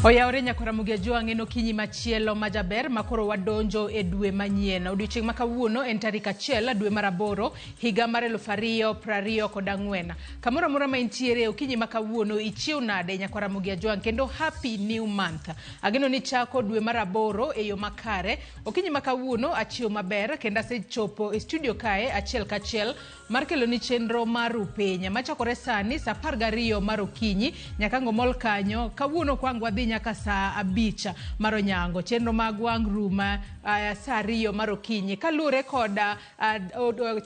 Oyaore nyakora mugia juang eno kinyi machielo majaber makoro wadonjo e dwe manyien. Odiochieng' makawuono en tarik 1 dwe mar 8 higa mar 2024. Kamoro amora ma intiere okinyi makawuono ichiw nade nyakora mugia juang kendo happy new month. Ageno ni chako dwe mar 8 e yo makare. Okinyi makawuono achiw maber kendo asechopo e studio kae achiel kachiel mar kelo ni chenro mar upenya machakore sani sa 12 mar okinyi nyaka ngomol kanyo kawuono kwangwa dhi nyaka sa 5 mar onyango. Chenro mag wang ruma sa 2 mar okinyi kalure koda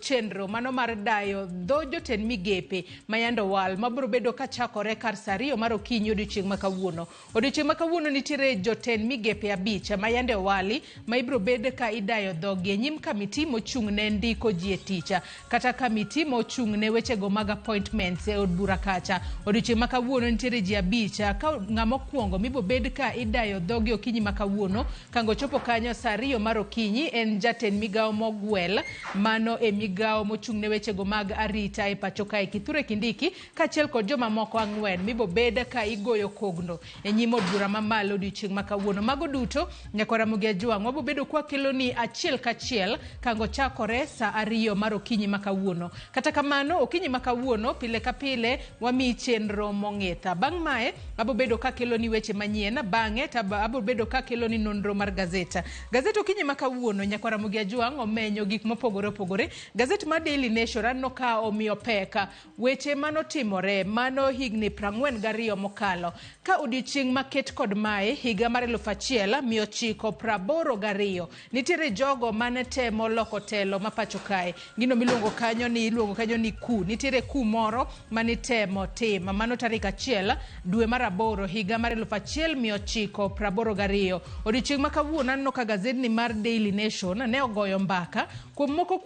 chenro mano mar dayo dho jotend migepe mayando wal mabiro bedo ka chakore kar sa 2 mar okinyi odiochieng' makawuono. Odiochieng' makawuono nitiere jotend migepe 5 mayande wali ma ibiro bed ka idayo dhogi e nyim kamiti mochung'ne ndiko ji e tich kata kamiti mochung'ne wechego mag appointments e od bura kacha. Odiochieng' makawuono nitiere ji 5 ka ng'amo kuongo mibo bed ka idayo dhogi okinyi makawuono kango chopo kanyo sa 2 mar okinyi en jatend migao mogwel mano e migao mochung'ne wechego mag arita e pacho kae Kithure Kindiki kachiel kod joma moko 4 mibo bed ka igoyo kogno e nyim od bura mamalo odiochieng' makawuono. Mago duto nyakora mugia juang wabo bedo kwa kelo ni achiel kachiel kango chakore sa 2 mar okinyi makawuono. Kata kamano okinyi makawuono pile ka pile wami chenro mong'etha. Bang' mae abo bedo ka kelo ni weche manyien bang'e abo bedo ka kelo ni nonro mar gazeta. Gazeta okinyi makawuono nyakora mugia juang omenyo gik mopogore opogore. Gazeta mar Daily Nation anno ka omiyo peka weche mano timore mano higni 42 mokalo ka odiochieng' maket kod mae higa mar 1982 nitiere jogo mane temo loko telo mapacho kae. Gino miluongo kanyo ni ku. Nitiere ku moro manitemo tema mano tarik 1 dwe mar 8 higa mar 1982. Odiochieng' makawuono anno ka gazetni mar Daily Nation ne ogoyo mbaka kuom moko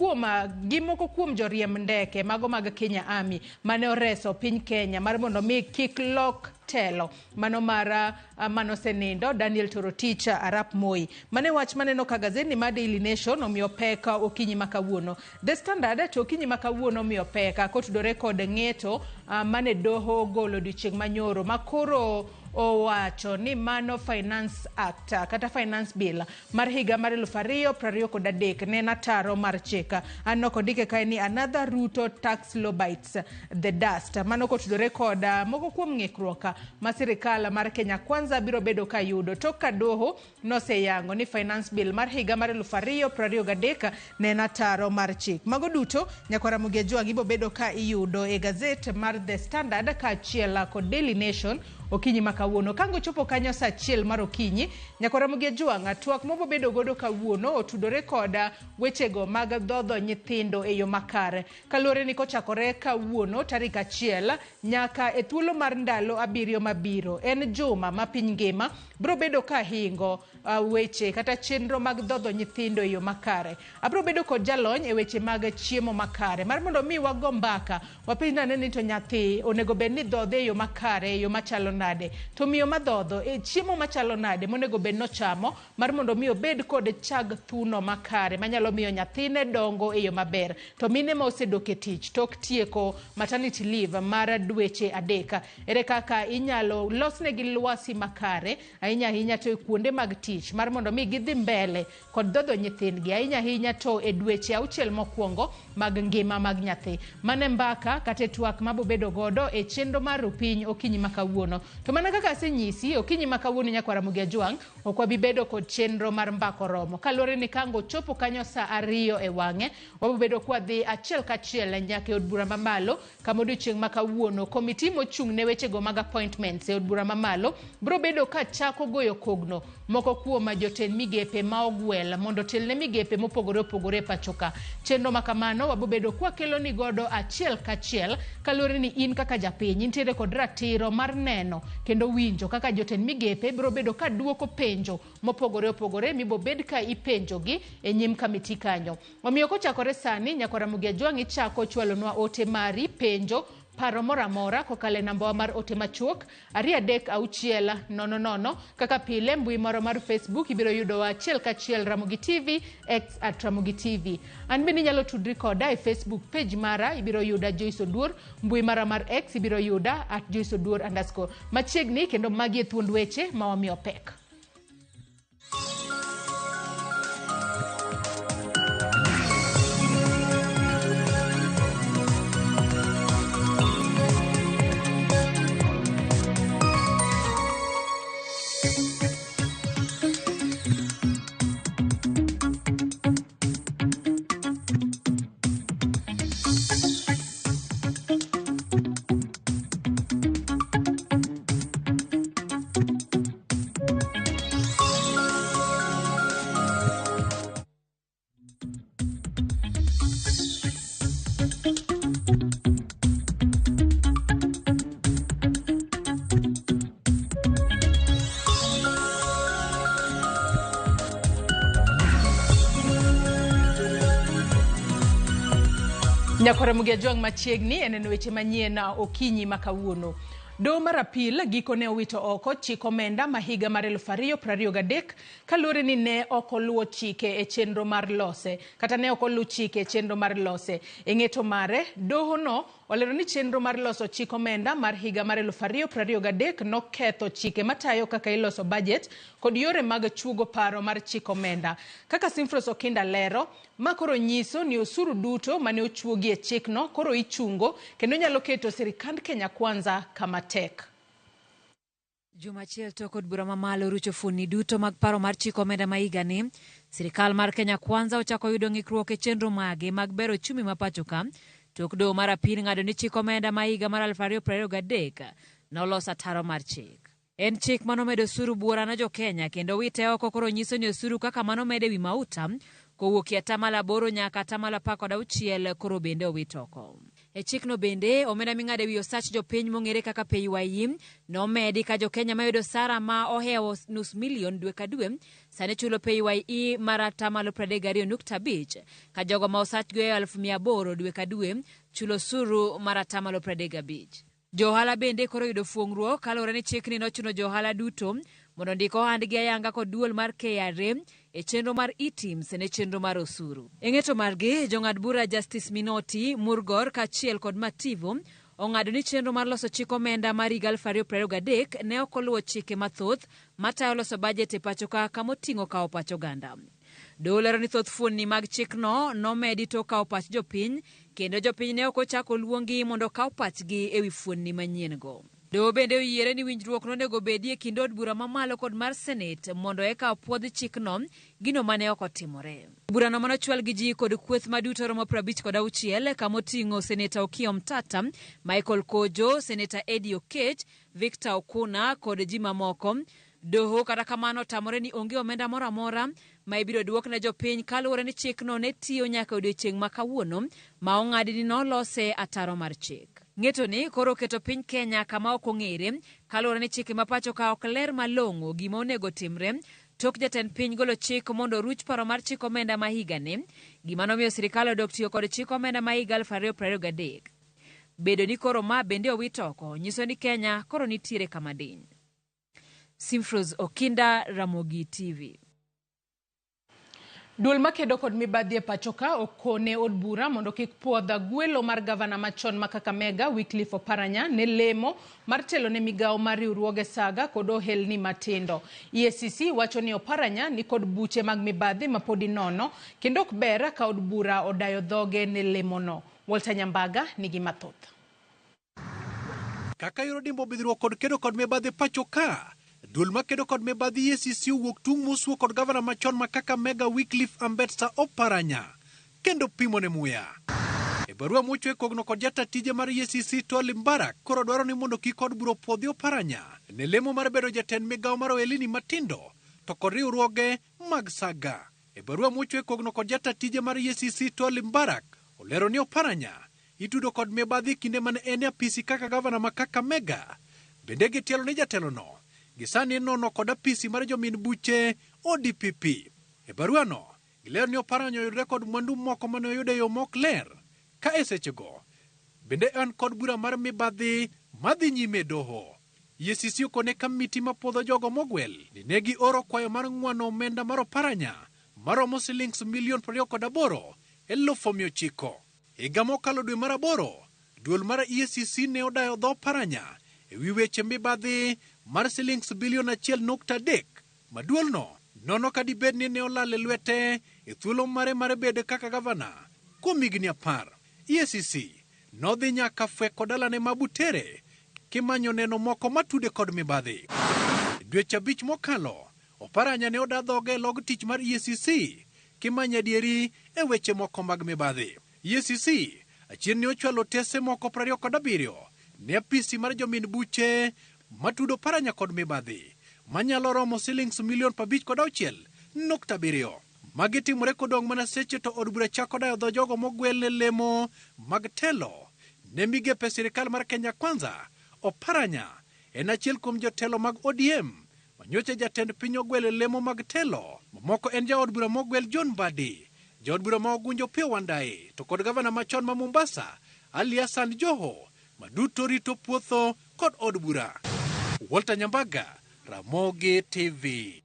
kuom joriemb ndeke mago mag Kenya Army mane oreso piny Kenya mar mondo mi kik lok telo mano mara mano senindo Daniel Torotich Arap Moi. Mane wach maneno ka gazetni mar Daily Nation omiyo peka okinyi makawuono. The Standard to okinyi makawuono omiyo peka kotudore kod ng'eto mane doho golo odiochieng' manyoro makoro owacho ni mano Finance Act kata Finance Bill mar higa mar 2023 ne nataro mar chika anno kodike kae ni another Ruto tax law bites the dust mano kotudore kod moko kuom ng'ikruok ma sirikal mar Kenya Kwanza biro bedo ka yudo tok ka doho noseyango ni Finance Bill mar higa mar 2023 ne nataro mar chik. Mago duto nyakora mugia juang ibo bedo ka iyudo e gazet mar The Standard ka chiela kod Daily Nation okinyi makawuono. Kango chopo kanyo sa 1 mar okinyi nyakora mugia juang twak mobo bedo godo kawuono otudore koda wechego mag dhodho nyithindo e yo makare kalore ni kochakore kawuono tarik 1 nyaka e thuolo mar ndalo 7 mabiro en juma ma piny ngima biro bedo ka hingo weche kata chenro mag dhodho nyithindo e yo makare. Abiro bedo kod jalony e weche mag chiemo makare mar mondo mi wago mbaka wapinjane ni to nyathi onego bed ni dhodhe e yo makare e yo machalo nade to miyo madhodho e chiemo machalo nade monego bed no chamo mar mondo mi obed kod chag thuno makare manyalo miyo nyathine dongo e yo maber. To mine ma osedok e tich tok tieko maternity leave mar dweche 3 ere kaka inyalo losnegi lwasi makare ahinya to kuonde mag tich mar mondo mi gidhi mbele kod dhodho nyithindgi ahinya to e dweche 6 mokwongo mag ngima mag nyathi. Mane mbaka kata twak mabo bedo godo e chenro mar upiny okinyi makawuono. To mana kaka asenyisi okinyi makawuono nyakora mugia juang okwabi bedo kod chenro mar mbako romo kalore ni kango chopo kanyo sa 2 e wang'e wabo bedo kwa dhi achiel kachiel nyaka e od bura mamalo kama odiochieng' makawuono komiti mochung'ne wechego mag appointments e od bura mamalo biro bedo ka chako goyo kogno moko kuom jotend migepe ma ogwel mondo telne migepe mopogore opogore pachoka. Chenro makamano wabo bedo kwa kelo ni godo achiel kachiel kalore ni in kaka japiny intiere kod ratiro mar neno kendo winjo kaka jotend migepe biro bedo ka duoko penjo mopogore opogore mibo bed ka ipenjogi e nyim kamiti kanyo. Omiyo kochakore sani nyakora mugia juang ichako chwalonwa ote mari penjo paro mora mora kokale namba mar ote machuok 23600 kaka pile mbui moro mar Facebook ibiro yudo wa achiel kachiel Ramogi TV X @Ramogi TV. An bende nyalo tudri koda e Facebook page mara ibiro yuda Joyce Oduor, mbui mara mar X ibiro yuda @JoyceOduor_. Machiegni kendo magi e thuond weche ma wamiyo pek. Nyakore mugia jwang machiegni enen weche manyien okinyi makawuono. Doho mar apil gikone owito oko chik omenda ma higa mar 2023 kaluwore ni ne ok oluwo chike e chenro mar lose kata ne ok oluwo chike e chenro mar lose. E ng'eto mare, doho no olero ni chenro mar loso chik omenda mar higa mar 2023 noketho chike matayo kaka iloso budget kod yore mag chugo paro mar chik omenda. Kaka Simfros Okinda lero, ma koro nyiso ni osuru duto mane ochuogi e chik no koro ichungo kendo nyalo keto sirikand Kenya Kwanza kama tek. Jumachiel to kod bura mamalo rucho fuoni duto mag paro mar chik omenda ma higa ni, sirikal mar Kenya Kwanza ochako yudo ng'ikruok e chenro mage mag bero chumi ma pacho ka. Tok doho mar apil ng'ado ni chik omenda ma higa mar 2023 noloso ataro mar chik. En chik manomedo osuru buora na jo Kenya kendo wite oko koro nyiso ni osuru kaka manomede wi mauta kowuok e 8% nyaka 16% koro bende owit oko. E chik no bende omenda ming'ade wi osach jopiny mong'ere kaka PAYE nomedi ka jo Kenya mayudo sara ma ohewo nus milion dwe ka dwe sane chulo PAYE mar 32.5 ka jogo ma osach go 1,800 dwe ka dwe chulo suru mar 35%. Johala bende koro yudo fuong'ruok kaluwore ni chik ni nochuno johala duto mondo ndiko ohandgi ayanga kod duol mar KRA e chenro mar e-TIMS ne chenro mar osuru. E ng'eto margi, jong'ad bura Justice Minoti, Murgor kachiel kod Mativo ong'ado ni chenro mar loso chik omenda mar higa 2023 ne ok oluwo chike mathoth matayo loso bajet e pacho ka moting'o kawo pacho ganda. Doho lero ni thoth fuonni mag chik no nomedi to kawo pach jopiny kendo jopiny ne ok ochako luongi mondo kaw pachgi e wi fuonni manyien go. Doho bende oyiere ni winjruok nonego bedie kind od bura mamalo kod mar Senate mondo eka opuodh chik no gino mane ok otimore. Bura no manochwal gi ji kod kweth maduto romo 56 kama oting'o Seneta Okiya Mtata, Michael Kojo, Seneta Eddie Oketch, Victor Okuna kod ji mamoko. Doho kata kamano tamore ni onge omenda moro amora ma ibiro duok ne jopiny kaluwore ni chik no ne tiyo nyaka odiechieng' ma kawuono ma ong'adi ni nolose ataro mar chik. Ng'eto ni koro keto piny Kenya kama ok ong'ere kaluwore ni chike ma pacho ka ok ler malong'o gima onego timre tok jatend piny golo chik mondo ruch paro mar chik omenda ma higa ni, gima nomiyo sirikal odok tiyo kod chik omenda ma higa 2023. Bedo ni koro ma bende owit oko nyiso ni Kenya koro nitiere kama diny. Simfros Okinda, Ramogi TV. Duol makedo kod mibadhi e pacho ka okone od bura mondo kik puodha gwelo mar gavana machon ma Kakamega Wycliffe Oparanya ne lemo mar telo ne migawo mar riwruoge saga kod ohelni matindo. EACC wacho ni Oparanya ni kod buche mag mibadhi mapodi nono kendo ok ber ka od bura odayo dhoge ne lemono. Walter Nyambaga nigi mathoth. Kaka yoro dimbo bidhruok kod kedo kod mibadhi pacho ka, duol makedo kod mibadhi EACC wuok tung' mosuo kod gavana machon ma Kakamega Wycliffe Oparanya kendo pimo ne muya. E barua mochwe kogno kod jata tije mar EACC Twali Mbarak koro dwaro ni mondo kik od bura puodhi Oparanya ne lemo mar bedo jatend migawo mar ohelni matindo to kod riwruoge mag saga. E barua mochwe kogno kod jata tije mar EACC Twali Mbarak olero ni Oparanya itudo kod mibadhi kinde mane en apisi kaka gavana ma Kakamega bende gitielo ni jatelo no gisani nono kod apisi mar jomin buche ODPP. E barua no gilero ni Oparanya oyudre kod mwandu moko mane oyude yo mok ler ka esechego bende an kod bura mar mibadhi madhi nyime doho. EACC okone kamiti mapodho jogo mogwel ni negi oro kwayo mar ng'wano omenda mar Oparanya maromo silings milion 28,900. Higa mokalo dwe mar 8, duol mar EACC ne odayo dho Oparanya ewi weche mibadhi mar silings bilion 1.3. Maduolno nono ka dibed ni ne olal e lwete e thuolo mare bedo kaka gavana kuom higni 10. EACC nodhi nyaka Fweko dalane Mabutere kimanyo neno moko matude kod mibadhi. Dweche 5 mokalo, Oparanya ne oda dhoge log tich mar EACC kimanya dieri e weche moko mag mibadhi. EACC achien ne ochwalo tese moko 27 ne apisi mar jomin buche matudo Oparanya kod mibadhi manyalo romo silings milion 56.7. Magi timore kodong' mana seche to od bura chako dayo dho jogo mogwel ne lemo mag telo ne migepe sirikal mar Kenya Kwanza. Oparanya en achiel kuom jotelo mag ODM manyocha jatend piny ogwel e lemo mag telo. Mamoko en jaod bura mogwel John Mbadi, jaod bura ma Ogunjo Opiyo Wandayi to kod gavana machon ma Mombasa Ali Hassan Joho maduto rito puotho kod od bura. Walter Nyambaga, Ramogi TV.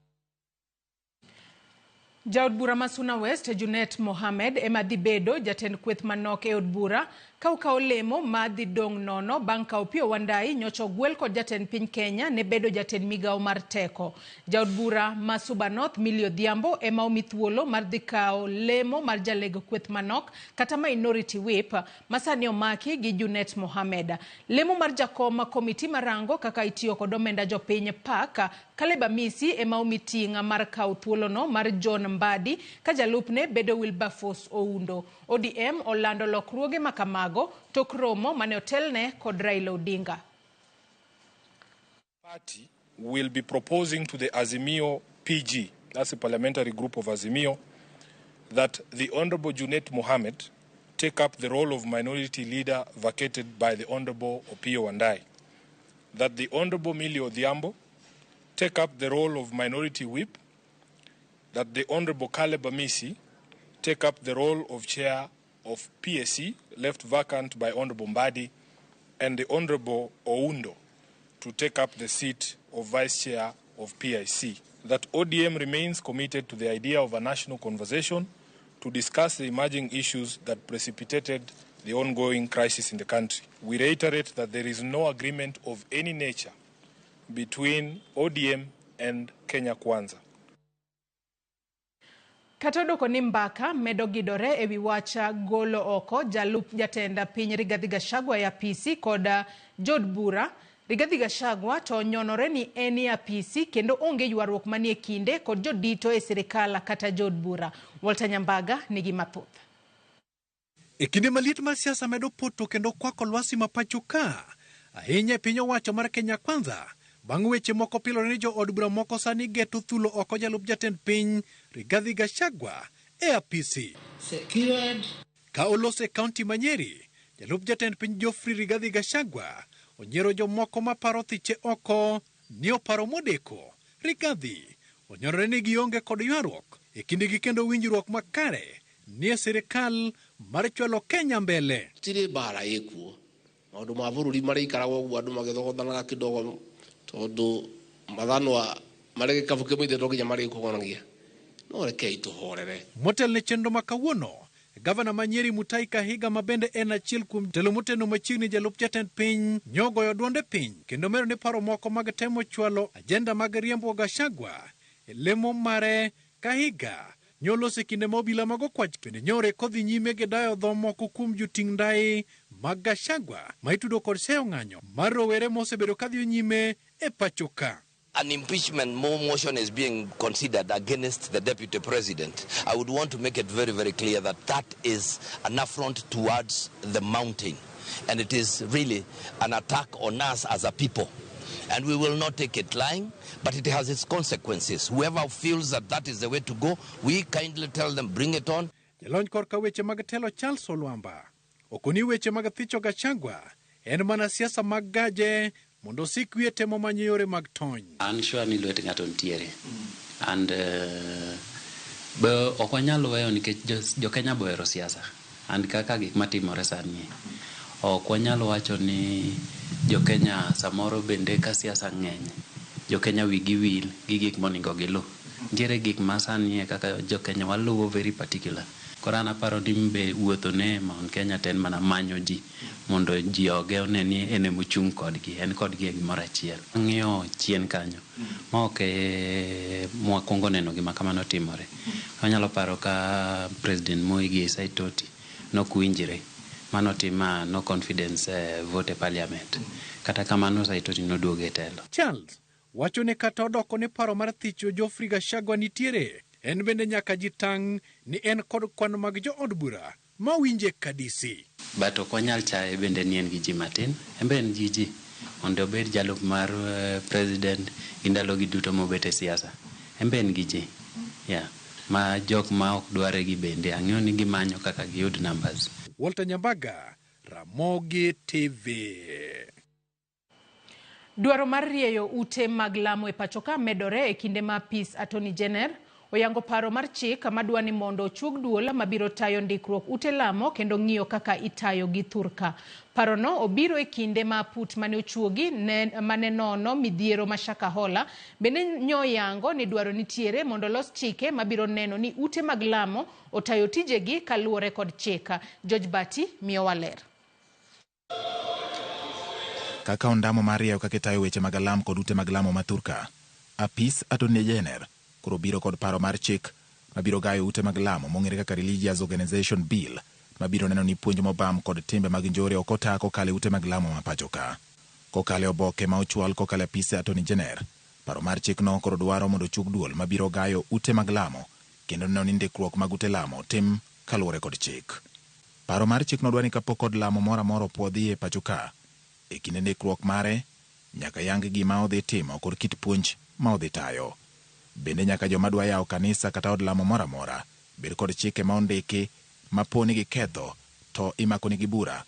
Jaod bura Masuna West Junet Mohamed ema dhi bedo jatend kweth manok e od bura ka olemo madhi dong' nono bang' ka Opiyo Wandayi nyocha ogwel kod jatend piny Kenya ne bedo jatend migawo mar teko. Jaod bura ma Suba North Millie Odhiambo ema omi thuolo mar dhi kawo lemo mar jaleg kweth manok kata minority whip masani omaki gi Junet Mohamed. Lemo mar jakom komiti marango kaka itiyo kod omenda jopiny pak Caleb Amisi ema omi ting'a mar kawo thuolono mar John Mbadi ka jalupne bedo Wilberforce Oundo. ODM olando lokruoge makamago tok romo mane otelne kod Raila Odinga. Party will be proposing to the Azimio PG, that's a parliamentary group of Azimio, that the Honorable Junet Mohamed take up the role of minority leader vacated by the Honorable Opiyo Wandayi, that the Honorable Millie Odhiambo take up the role of minority whip, that the Honorable Caleb Amisi take up the role of chair of PSC, left vacant by Honorable Mbadi, and the Honorable Oundo to take up the seat of vice chair of PIC. That ODM remains committed to the idea of a national conversation to discuss the emerging issues that precipitated the ongoing crisis in the country. We reiterate that there is no agreement of any nature between ODM and Kenya Kwanza. Katodoko ni mbaka medo gidore ewi wacha golo oko jalup jatenda piny Rigathi Gachagua ya PC koda jod bura. Rigathi Gachagua to nyonore ni eni ya PC kendo onge ywaruok manie kinde kod jodito e sirikala kata jod bura. Walter Nyambaga nigi mathoth. Kinde maliet mar siasa medo poto kendo kwako lwasi mapacho ka ahinya e piny owacho mar Kenya Kwanza. Bang' weche moko pilore ni jo od bura moko sani geto thulo oko jalup jatend piny Rigathi Gachagua e apisi. Secured. Ka olose kaunti ma Nyeri, jalup jatend piny Geoffrey Rigathi Gachagua onyiero jomoko maparo thiche oko ni oparo modeko. Rigathi onyorore ni gionge kod ywaruok e kindegi kendo winjruok makare ni e sirikal mar chwalo Kenya mbele. Tire bara yekuo. Maundu ma bururi marikarago guo andu magithogothanaga kidogo tondu mathano wa marege kabuke mwite ndokinya mari kugonagia. No reke ituhorere. Motel ne chenro makawuono. Gavana Manyeri Mutahi Kahiga mabende en achiel kuom telo moteno machiegni jalup jatend piny nyogoyo duonde piny kendo mero ni paro moko mag temo chwalo ajenda mag riembo Gachagua e lemo mare. Kahiga nyolo kinde mobila mag okwach bende nyore kodhi nyime gi dayo dho moko kuom joting' ndai mag Gachagua ma itudo kod seyo ng'anyo mar rowere mosebedo kadhi nyime e pacho ka. An impeachment motion is being considered against the deputy president. I would want to make it very, very clear that that is an affront towards the mountain. And it is really an attack on us as a people. And we will not take it lying, but it has its consequences. Whoever feels that that is the way to go, we kindly tell them, bring it on. Jalony korka weche mag telo Charles Olwamba okoni weche mag thicho Gachagua en mana siasa mag gaje mondo sikwie temo manyo yore mag tony. An sure ni lwet ng'ato ntiere. And ok wanyalo weyo nikech jo Kenya bohero siasa. And kaka gik matimore sani. ok wanyalo wacho ni Jo-Kenya samoro bende ka siasa ng'eny, Jo-Kenya wigi wil gi gik monego gilu. Nitiere gik ma sani kaka Jo-Kenya waluwo very particular. Koro an aparo ni mbe wuotho ne Mount Kenya ten mana manyo ji mondo ji oge one ni ene mochung' kodgi, en kodgi e gimoro achiel. Ng'iyo chien kanyo, ma ok mwakwongo neno gima kamano timore. Wanyalo paro ka President Moi gi Saitoti nokwinjre, manotima no confidence vote e parliament. Kata kamano Saitoti noduogo e telo. Charles wacho ne kata odoko ne paro mar thicho Geoffrey Gachagua nitiere, en bende nyaka ji tang' ni en kod kwan mag jo od bura ma winje kadisi. But ok wanyal chaye bende ni en gi ji matin, en be en ji mondo obed jalup mar president indalo gi duto mobet e siasa. En be en gi ji. Yeah. Ma jok ma ok dware gi bende ang'eyo ni gimanyo kaka giyud numbers. Walter Nyambaga, Ramogi TV. Dwaro mar rieyo ute mag lamo e pachoka medore e kinde ma Peace Attorney General oyango paro mar chik madwa ni mondo ochug duol mabiro tayo ndikruok ute lamo kendo ng'iyo kaka itayo gi thurka. Parono obiro e kinde ma put mane ochuogi mane nono midhiero Mashakahola bende nyoyango ni dwaro nitiere mondo los chike mabiro neno ni ute mag lamo otayo tijegi kaluwore kod chika. George Bati miyo waler. Kaka ondamo mar rieyo kaka itayo weche mag lamo kod ute mag lamo mathurka, Peace Attorney General koro biro kod paro mar chik mabiro gayo ute mag lamo mong'ere kaka Religious Organization Bill mabiro neno ni puonj mobam kod timbe mag njore ok ota kokale ute mag lamo ma pachoka. Kokale oboke ma ochwal kokale Peace Attorney General, paro mar chik no koro dwaro mondo chug duol mabiro gayo ute mag lamo kendo neno ni ndikruok mag ute lamo tim kaluwore kod chik. Paro mar chik no dwaro ni kapok kod lamo moro amora opuodhi e pachoka, e kinde ndikruok mare nyaka yang gima odhi timo kod kit puonj ma odhi tayo. Bende nyaka joma dwa yawo kanisa kata od lamo moro amora bed kod chike ma ondiki ma poni gi ketho to imako nigi bura,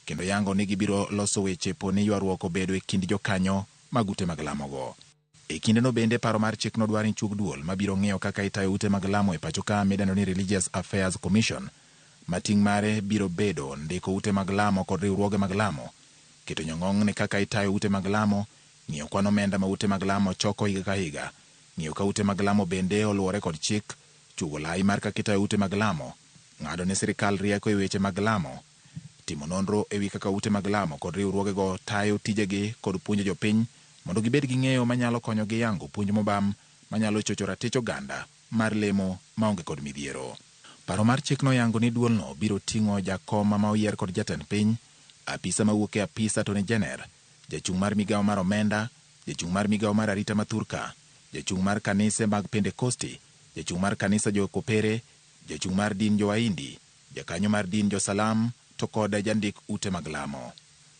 kendo yango ni gibiro loso weche poni ywaruok obedo e kind jokanyo mag ute mag lamo go. E kinde no bende paro mar chik no dwaro ni chug duol mabiro ng'iyo kaka itayo ute mag lamo e pachoka midendo ni Religious Affairs Commission, mating' mare biro bedo ndiko ute mag lamo kod riwruoge mag lamo, keto nyong'ong' ni kaka itayo ute mag lamo, ng'iyo kwan omenda ma ute mag lamo choko higa ka higa, ng'iyo ka ute mag lamo bende oluwore kod chik, chugo lai mar kaka itayo ute mag lamo, ng'ado ne sirikal rieko e weche mag lamo, timo nonro ewi kaka ute mag lamo kod riwruoge go tayo tijegi kod puonjo jopiny mondo gibed gi ng'eyo manyalo konyo gi yango puonj mobam manyalo chocho ratich oganda mar lemo maonge kod midhiero. Paro mar chik no yango ni duol no biro ting'o jakom ma oyier kod jatend piny, apisa mawuok e Peace Attorney General, jachung' mar migawo mar omenda, jachung' mar migawo mar arita mathurka, jachung' mar kanise mag Pentekosti, jachung' mar kanisa jo-Kopere, jachung' mar din jo-Waindi, jakanyo mar din jo-Salam to kod jandik ute mag lamo.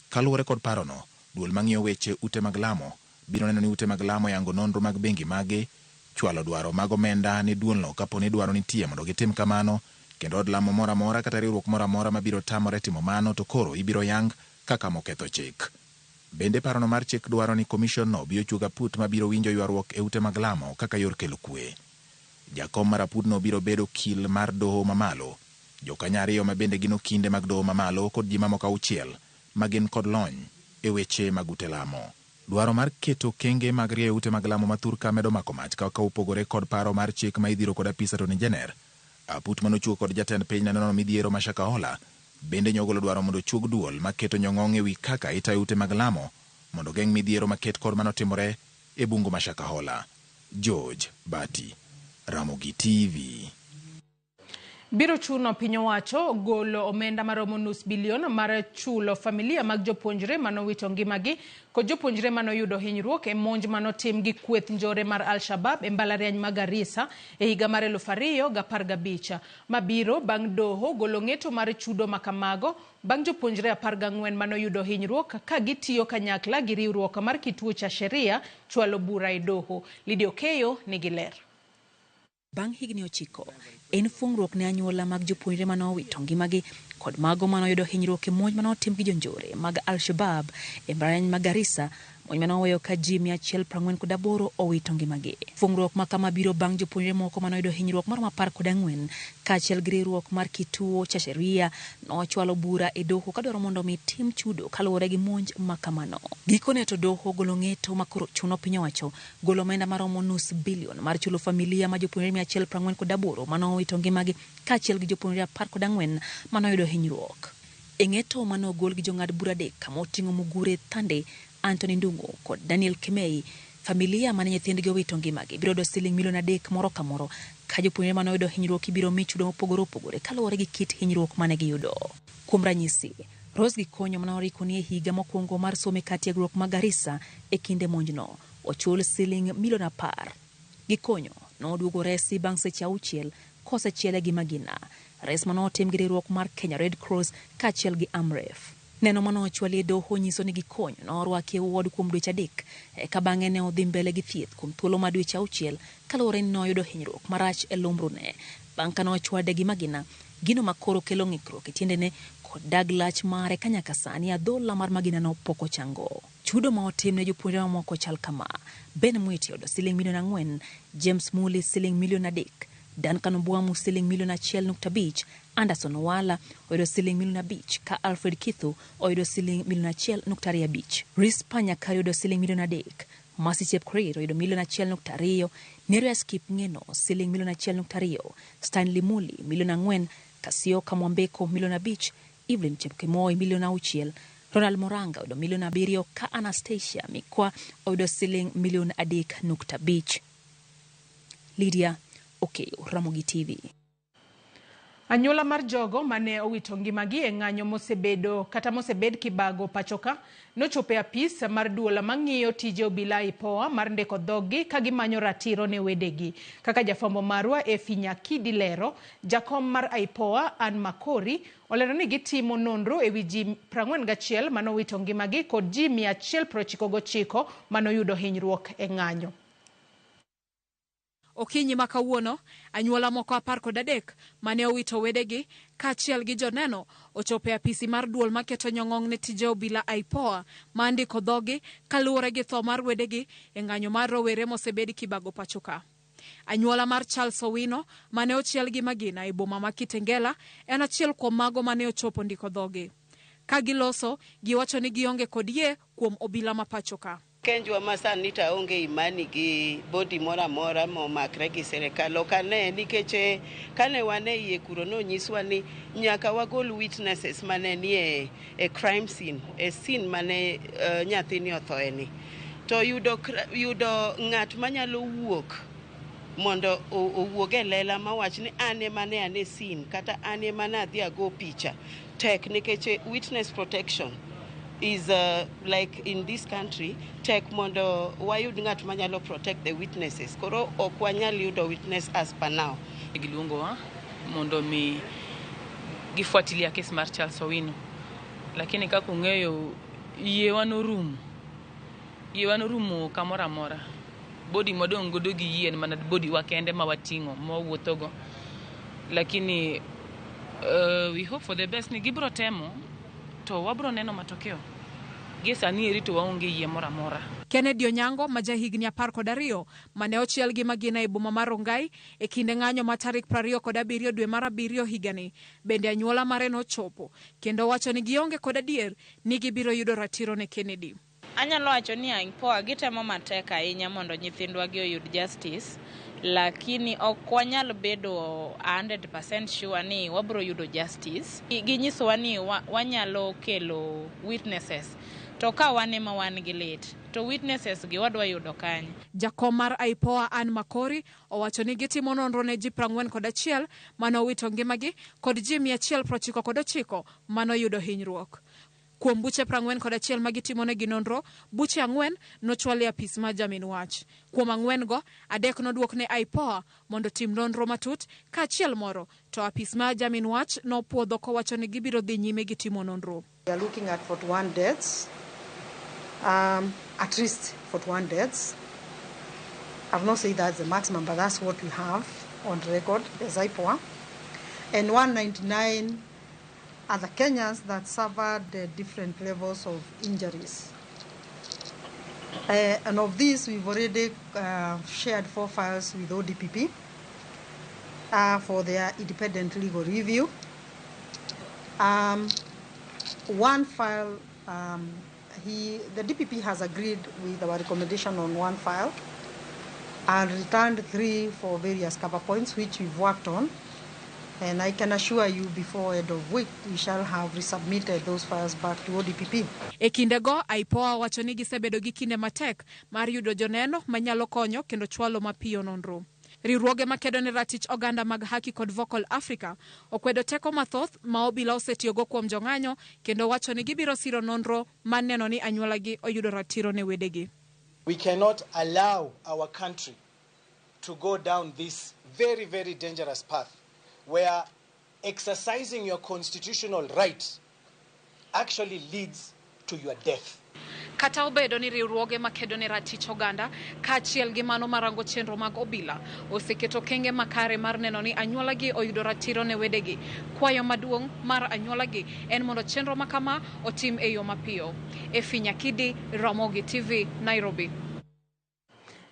Kaluwore kod parono, duol mang'iyo weche ute mag lamo biro neno ni ute mag lamo yango nonro mag bengi mage, chwalo dwaro mag omenda ni duolno kapo ni dwaro nitie mondo gitim kamano, kendo od lamo moro amora kata riwruok moro amora mabiro tamore timo mano to koro ibiro yang kaka moketho chik. Bende parono mar chik dwaro ni komishon no biro chuga put mabiro winjo ywaruok e ute mag lamo kaka yor kelo kwe. Jakom mar apudno biro bedo kil mar doho mamalo, jokanya ariyo ma bende gin okinde mag doho mamalo kod ji mamoko 6 ma gin kod lony e weche mag ute lamo. Dwaro mar keto kenge mag rieyo ute mag lamo mathurka medo mako mach kaka upogore kod paro mar chik ma idhiro kod Peace Attorney General. Aput manochuo kod jatend piny nanono midhiero Mashakahola bende nyogolo dwaro mondo chug duol maketo nyong'ong' ewi kaka itayo ute mag lamo mondo geng' midhiero maket kod manotimore e bungu Mashakahola. George Bati, Ramogi TV. Biro chuno piny owacho golo omenda maromo nus bilion mar chulo familia mag jopuonjre manowito ngimagi kod jopuonjre manoyudo hinyruok e monj manotim gi kweth njore mar Al-Shabab e mbalariany ma Garissa e higa mar 2015. Mabiro bang' doho golo ng'eto mar chudo makamago bang' jopuonjre 14 manoyudo hinyruok ka gitiyo kanyakla gi riwruok mar kituo cha sheria chwalo bura e doho. Lidio Keyo nigi ler. Bang' higni 9, en fungruok ne anyuola mag jopuonjre manowito ngimagi kod mago manoyudo hinyruok e monj manotim gi jonjore mag Al-Shabab e mbalariany ma Garissa monj manoweyo ka ji 148 owito ngimagi. Fungruok ma kama biro bang' jopuonjre moko manoyudo hinyruok mar 14 kaachiel gi riwruok mar kituo cha sheria nochwalo bura e doho kadwaro mondo mi tim chudo kaluwore gi monj ma kamano. Gikone to doho golo ng'eto makoro chuno piny owacho golo omenda maromo nus bilion mar chulo familia ma jopuonjre 148 manowito ngimagi kaachiel gi jopuonjre 14 manoyudo hinyruok. E ng'eto manogol gi jong'ad bura adek moting'o Mugure Thande, Anthony Ndung'u kod Daniel Kimei, familia mane nyithindgi owito ngimagi biro do siling milion 3 moro ka moro ka jopuonjre manoyudo hinyruok ibiro mi chudo mopogore opogore kaluwore gi kit hinyruok mane giyudo. Kuom ranyisi, Rose Gikonyo manoriko ni e higa mokwongo mar some ka tiegruok ma Garissa e kinde monjno ochul siling milion 10. Gikonyo noduogo resi bang' seche 6 kosechiele gi magina. Res manotim gi riwruok mar Kenya Red Cross kaachiel gi Amref. Neno manochwali e doho nyiso ni Gikonyo norwaki e ward kuom dweche 3 eka bang'e ne odhi mbele gi thieth kuom thuolo ma dweche 6 kaluwore ni noyudo hinyruok marach e lumbrune. Bang' ka nochwade gi magina, gino makoro kelo ng'ikruok e tiendene kod dag lach mare ka nyaka sani adhola mar magina no pok ochango. Chudo ma otim ne jopuonjre mamoko chal kama: Ben Mwiti oyudo siling milion 4, James Muli siling milion 3, Duncan Obwamu siling milion 1.5, Anderson Owala oyudo siling milion 5 ka Alfred Kithu oyudo siling milion 1.5. Rispa Nyakari oyudo siling milion 3, Mercy Chepkorir oyudo milion 1.2, Nereus Kipngeno siling milion 1.2, Stanley Muli milion 4, Kasio Kamwambeko milion 5, Evelyn Chepkemoi milion 6, Ronald Moranga oyudo milion 7 ka Anastasia Mikwa oyudo siling milion 3.5. Lydia Okeyo, Ramogi TV. Anyuola mar jogo mane owito ngimagi e ng'anyo mosebed kibago pachoka nochopo e apis mar duola mang'iyo tije obila IPOA mar ndiko dhoggi ka gimanyo ratiro ne wedegi. Kaka jafwambo marwa e Finyakidi lero, jakom mar IPOA Ann Makori olero ni gitimo nonro e wi ji 41 manowito ngimagi kod ji 199 manoyudo hinyruok e ng'anyo. Okinyi makawuono, anyuola moko 13 mane owito wedegi kaachiel gi joneno ochopo e apisi mar duol maketo nyong'ong ne tije obila IPOA ma ndiko dhogi kaluwore gi tho mar wedegi e ng'anyo mar rowere mosebed kibago pachoka. Anyuola mar Charles Owino mane ochiel gi magina e boma ma Kitengela en achiel kuom mago mane ochopo ndiko dhogi. Ka giloso, giwacho ni gionge kod yie kuom obila ma pachoka. Kenjwa masani taonge imani gi bodi mora mora momakre gi serikal. Okane nikech kane wane iye kuro no nyiswa ni nyaka wagol witnesses mane ni e crime scene, e scene mane nyathini othoeni. To yudo ng'at manyalo wuok mondo owuog e lela mawach ni ane mane ane scene kata ane mane adhi ago picha tek nikech witness protection is like in this country tek mondo wayud ng'at manyalo protect the witnesses. Koro ok wanyal yudo witness as per now. Giluongowa mondo mi gifuatilia kes mar Charles Owino, lakini kaka ung'eyo yiewa norumo kamora mora. Bodi modong godo gi yien mana bodi wakende mawating'o mawuothogo, lakini we hope for the best ni gibro temo to wabro neno matokeo. Gesani erito waonge yie mora mora. Kennedy Onyango ma jahigni 12 mane ochiel gi magina e boma mar Rongai e kinde ng'anyo ma tarik 27 dwe mar 7 higani bende anyuola mare nochopo kendo wacho ni gionge kod adier ni gibiro yudo ratiro ne Kennedy. Anyalo wacho ni IPOA gitemo matek ahinya mondo nyithindwa gi oyud justice, lakini ok wanyal bedo 100% sure ni wabro yudo justice. Ginyisowa ni wanyalo kelo witnesses, to ka wane ma wan gi lit to witnesses gi wadwa yudo kanye. Jakom mar IPOA Ann Makori owacho ni gitimo nonro ne ji 41 manowito ngimagi kod ji 199 manoyudo hinyruok. Kuom buche 41 magitimo ne ginonro, buche 4 nochwali apis ma Jamin Wach. Kuom 4 go, 3 noduok ne IPOA mondo tim nonro matut, ka achiel moro to apis ma Jamin Wach nopuodho kowacho ni gibiro dhi nyime gi timo nonro. We are looking at 41 deaths, at least 41 deaths. I've not said that's the maximum, but that's what we have on record as IPOA. And 199 other Kenyans that suffered different levels of injuries. And of these, we've already shared 4 files with ODPP for their independent legal review. One file, the DPP has agreed with our recommendation on 1 file and returned 3 for various cover points, which we've worked on. And I can assure you before end of week, we shall have resubmitted those files back to ODPP. E kindego, IPOA wacho ni gisebedo gi kinde matek mar yudo joneno manyalo konyo kendo chwalo mapiyo nonro. Riwruoge makedo ne ratich oganda mag haki kod Vocal Africa okwedo teko mathoth ma obila osetiyogo kuom jong'anyo kendo wacho ni gibiro siro nonro maneno ni anyuolagi oyudo ratiro ne wedegi. We cannot allow our country to go down this very, very dangerous path where exercising your constitutional right actually leads to your death. Kata obedo ni riwruoge makedo ne ratich oganda kaachiel gi mano marango chenro mag obila oseketo kenge makare mar neno ni anyuolagi oyudo ratiro ne wedegi. Kwayo maduong' mar anyuolagi en mondo chenro makama otim e yo mapiyo. Efi Nyakidi, Ramogi TV, Nairobi.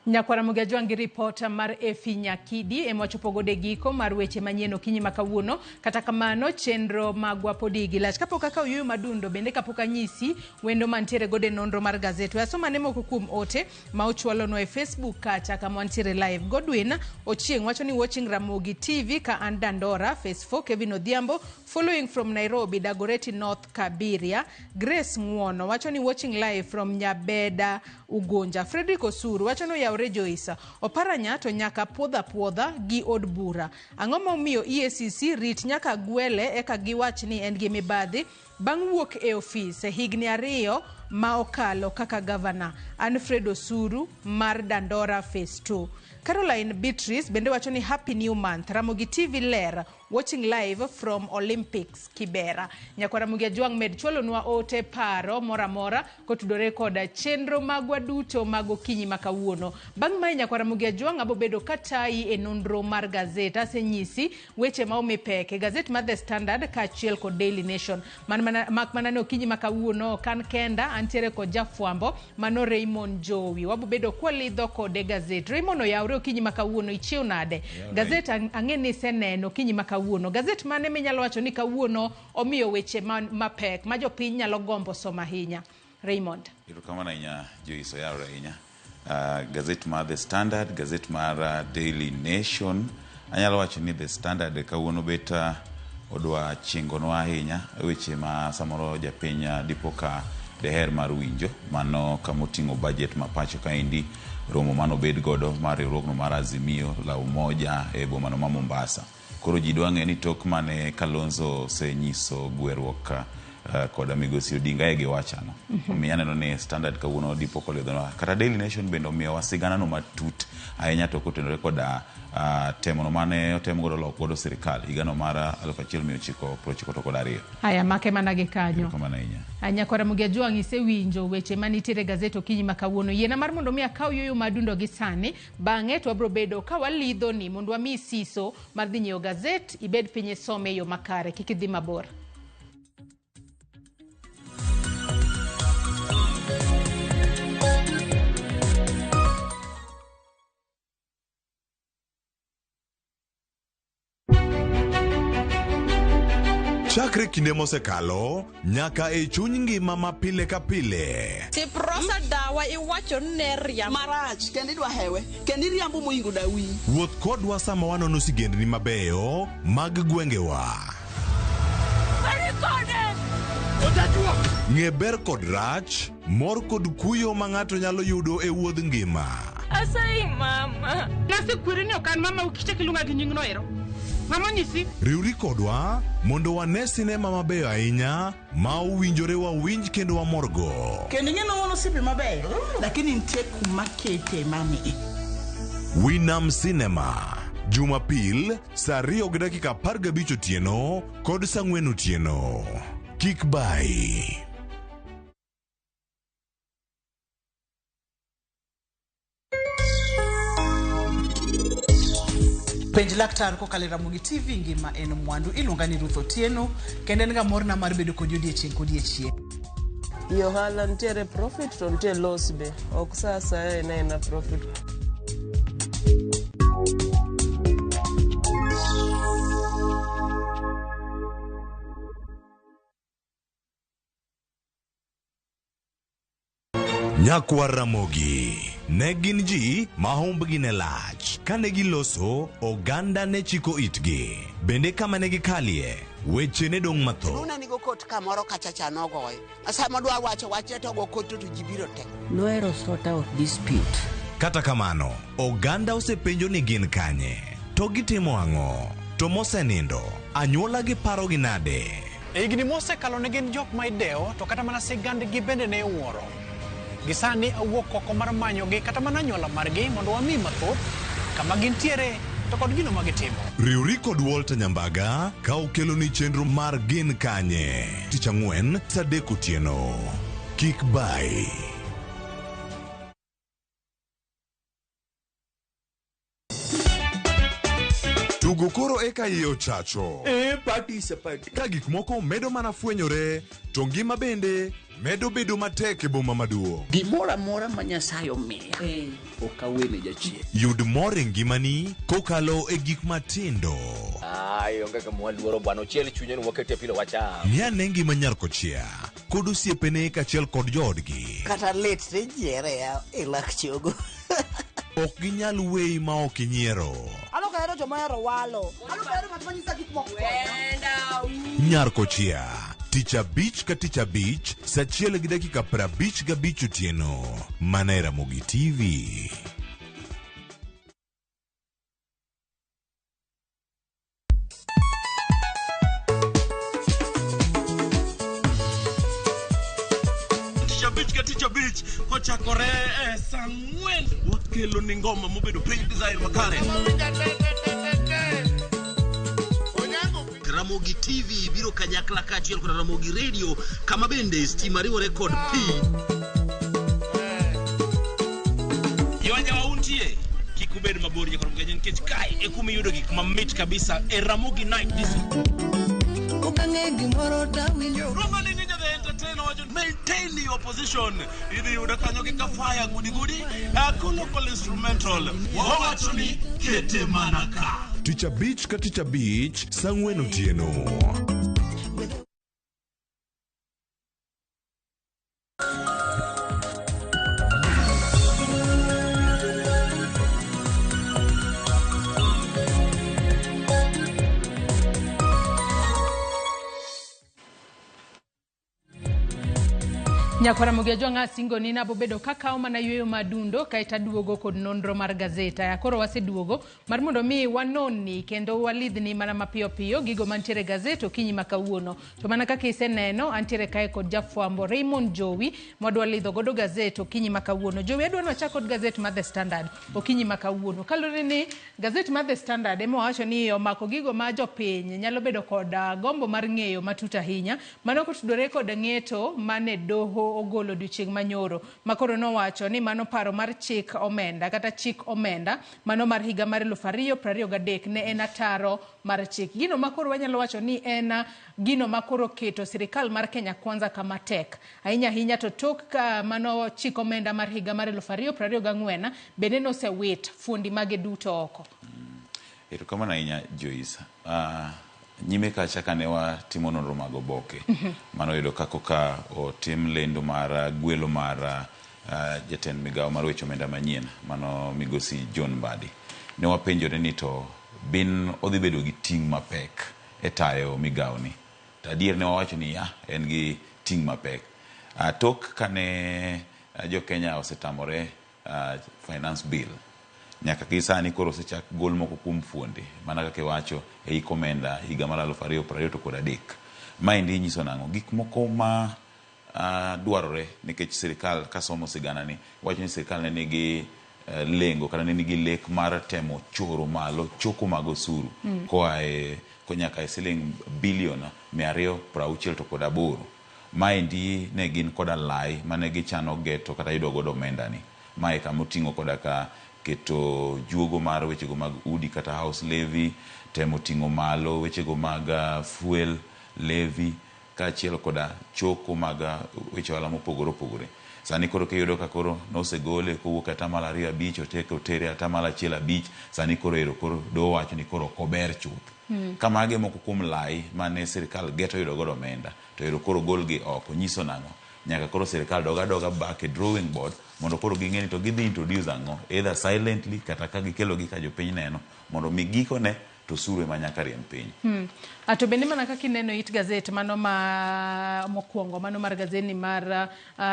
Nyakwara Mugajwangi reporter mar Efi Nyakidi emochopogo de giko mar weche manyien okinyi makawuono. Kata kamano chenro magwa podi gilach kapok aka uyuyo madundo bende kapok anyisi wendo mantiere gode nonro mar gazet. Asoma ne moko kuom ote ma ochwalo no e Facebook kacha kama wantiere live. Godwin Ochieng wacho ni watching Ramogi TV ka an Dandora. Face 4 Kevin Odhiambo following from Nairobi Dagoretti North Kabiria. Grace Muono wacho ni watching live from Nyabeda Ugonja. Frederick Osuru wacho no ya Rejoice Oparanya to nyaka puodha gi od bura. Ang'o momiyo EACC rit nyaka gwele eka giwach ni en gi mibadhi bang' wuok e ofis higni 2 ma okalo kaka governor. Alfred Osuru mar Dandora Phase 2. Caroline Beatrice bende wacho ni happy new month. Ramogi TV ler watching live from Olympics Kibera. Nyakwara Mugajwang med chwalo nwa ote paro mora kotudore koda chenro magwa duto mago kinyi makawuono. Bang' mai Nyakwara Mugajwang abobedo katai e nonro mar gazet asenyisi weche ma omipeke gazet mar The Standard kaachiel kod Daily Nation. Makmana no kinyi makawuono kan kenda antiere kod jafwambo mano Raymond Jowi. Wabobedo kwalidho kode gazet. Raymond oyaure okinyi makawuono ichiew nade. Gazet ang'eni seneno kinyi makawuono. Gazet mane minyalo wacho ni kawuono omiyo weche mapek ma jopiny nyalo gombo soma hinya. Raymond. Irukamana inya Joiso yaure hinya. Gazet mar The Standard, gazet mar Daily Nation. Anyalo wacho ni The Standard kawuono beta odwa chingonwa hinya weche ma samoro japiny dipoka deher mar winjo mano kamoting'o budget mapacho kaindi romo mano bed godo mar riwruogno mar Azimio la Umoja e bomano ma Mombasa. Koro ji dwa ng'e ni tok mane Kalonzo senyiso gweruok koda migosi Odinga e giwachano. Omiyo aneno ni Standard kawuono dipo koledhonwa. Kata Daily Nation bende omiyo wasigana no matut ahinya to kotenore koda temono mane otemo godo loko godo sirikal higano mar 1992. Haya make manage kanyo. Kamana inya. Nyakwara Mugajwang isewinjo weche manitiere gazet okinyi makawuono. Yiena mar mondo mi akaw yoyo madundo gi sani bang'e to abro bedo ka walidho ni mondo ami siso mar dhi nyiewo gazet ibed pinye some yo makare kik idhi mabor. Chakre kinde mosekalo nyaka e chuny ngima ma pile ka pile. Tiprosa dawa iwacho neria marach kendi dwa hewe kendi riambo moingo dawi. Wuoth kodwa sama wanono sigendni mabeyo mag gwengewa. Ng'e ber kod rach, mor kod kuyo ma ng'ato nyalo yudo e wuodh ngima. Asai mama. Nasi kwiri ni okan mama ukiche kilunga gi nying noero. Mama nyisi. Riuri kodwa mondo wane sinema mabeyo ahinya ma owinjore wawinj kendo wamorgo. Kendi ng'eno wono sipi mabeyo lakini nitie kuma kete mami. Winam Cinema Jumapil saa 2:15 otieno kod saa 4 otieno. Kik bai. Penj laktar kokalo Ramogi TV ngima en mwandu iluonga ni Ruth Otieno kendo en ga morna mar bedo kod odiechieng' Iyo hala ntiere profit to ntiere loss be. Ok sasa ena profit. Nyakwa Ramogi ne gin ji ma humbgi ne lach. Kane giloso, oganda ne chiko itgi. Bende kama ne gikalie, weche ne dong' matho. Nuna nigo kot kamoro kachacha nogoy. Asa madwa wacho to go kot to jibiro te. Noero sort out dispute. Kata kamano, oganda osepenjo ni gin kanye. To gitimo ang'o? To mosenindo, anyuola gi paro gi nade? Igni mose kalo ne gin jok ma ideo to kata mana sigand gi bende ne wuoro. Gisani awuok oko mar manyo gi kata mana anyuola margi mondo wami mathoth kama gintiere to kod gino ma gitimo. Riuri kod Walter Nyambaga ka okelo ni chenro mar gin kanye. Tich Ang'wen saa 3 otieno. Kik bai. Tugo koro eka iye ochacho. Party. Ka gik moko medo mana fwenyore, to ngima bende medo bedo matek e boma maduong'. Gimora mora ma Nyasaye omiya. Okawene jachie. Yud mor e ngimani kokalo e gik matindo. Onge ka mwaluoro bwana ochiel chunye no wakete pile wacha. Ni ane ngima nyar kochia kod osiepene kachiel kod joodgi. Kata let ne jiere ya lak chogo. Ok ginyal weyi ma ok inyiero. Alokahero joma hero walo. Alokahero ng'at manyisa gik moko. Nyar kochia, tich abich ka tich abich, saa 1:55 otieno. Mana e Ramogi TV. Tich abich kochakore saa 4 wakelo ni ngoma mobedo pink design makare. Ramogi TV biro kanyakla kachiel kod Ramogi Radio kama bende stima riwo record P. Yonja wauntie kikubed mabor ya kod mgenyen kech kai e kuma yudo gik mamit kabisa e Ramogi Night this. Romani ninja the entertainer wajon maintain your position. Idi yuda kanyo kika fire gudi local instrumental wawachoni kete manaka. Tich abich ka tich abich saa 4 otieno. Nyakora mugejo ng'asingo ni nabo bedo kakao mana yueyo madundo kaita duogo kod nonro mar gazeta. Yakoro wase duogo mar mondo mi wanoni kendo walidhni mana mapiyo piyo gigo mantiere gazeta okinyi makawuono. To mana kaka iseneno antiere kae kod jafwambo Raymond Jowi modwa lidho godo gazeta okinyi makawuono. Jowi adwa nochako kod gazeta mar The Standard okinyi makawuono. Kalore ni gazeta mar The Standard emo wacho ni omako gigo ma jopiny nyalo bedo kod gombo mar ng'eyo matut ahinya. Mano kotudore kod ng'eto mane doho ogolo odiochieng' manyoro makoro nowacho ni mano paro mar chik omenda kata chik omenda mano mar higa mar 2023 ne en ataro mar chik. Gino makoro wanyalo wacho ni en gino makoro keto sirikal mar Kenya Kwanza kama tek ahinya to tok ka mano chik omenda mar higa mar 2024 bende nosewit fundi mage duto oko. Ero kama na inya Joyce. Nyime kacha kane watimo nonro mag oboke. Mano yudo ka otim lendo mar gwelo mar jatend migawo mar weche omenda manyien, mano migosi John Mbadi. Ne wapenjore ni to bin odhi bedo gi ting' mapek e tayo migawo ni. Adier ne wawacho ni en gi ting' mapek. Tok kane jo Kenya osetamore finance bill. Nyaka kisani koro sechak gol moko kuom fuonde mana kaka wacho e komenda higa mar 2023. Maendi nyiso nang'o gik moko ma dwarore nikech sirikal kasomo sigana ni wacho ni sirikal ne nigi lengo kana ne nigi lek mar temo choro malo choko mag osuru konyaka siling bilion 268. Maendi ne gin koda lai mane gichano geto kata yudo godo omenda ni. Mae kama oting'o koda ka keto juogo mar wechego mag udi kata house levy, temo ting'o malo wechego mag fuel levy, kaachiel koda choko mag weche ohala mopogore opogore. Sani koro kiyudo ka koro nosegole kowuok atamalo 2.5 otere atamalo 1.5, sani koro doho wacho ni koro kober chuth. Kamage moko kuom lai mane sirikal geto yudo godo omenda to koro golgi oko, nyiso nang'o? Nyaka koro sirikal doga back e drawing board mondo koro ging'eni to gidhi introduce ang'o, either silently kata ka gikelogi ka jopiny neno mondo mi gikone to osuru ema nyaka riemb piny. To bende mana kaka ineno it gazet mano ma mokwongo, mano mar gazeni mar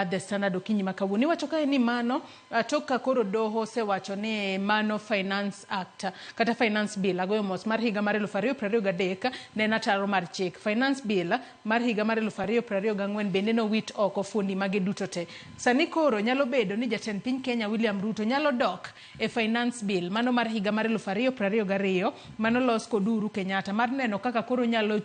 The Standard okinyi ma kawuono, iwacho kae ni mano tok ka koro doho osewacho ni mano Finance Act kata Finance Bill agoyo mos mar higa mar 2023 ne en ataro mar chik. Finance Bill mar higa mar 2024 bende nowit oko fundi mage duto te. Sani koro nyalo bedo ni jatend piny Kenya William Ruto nyalo dok e Finance Bill mano mar higa mar 2022 mano los kod Uhuru Kenyatta mar neno kaka koro nyalo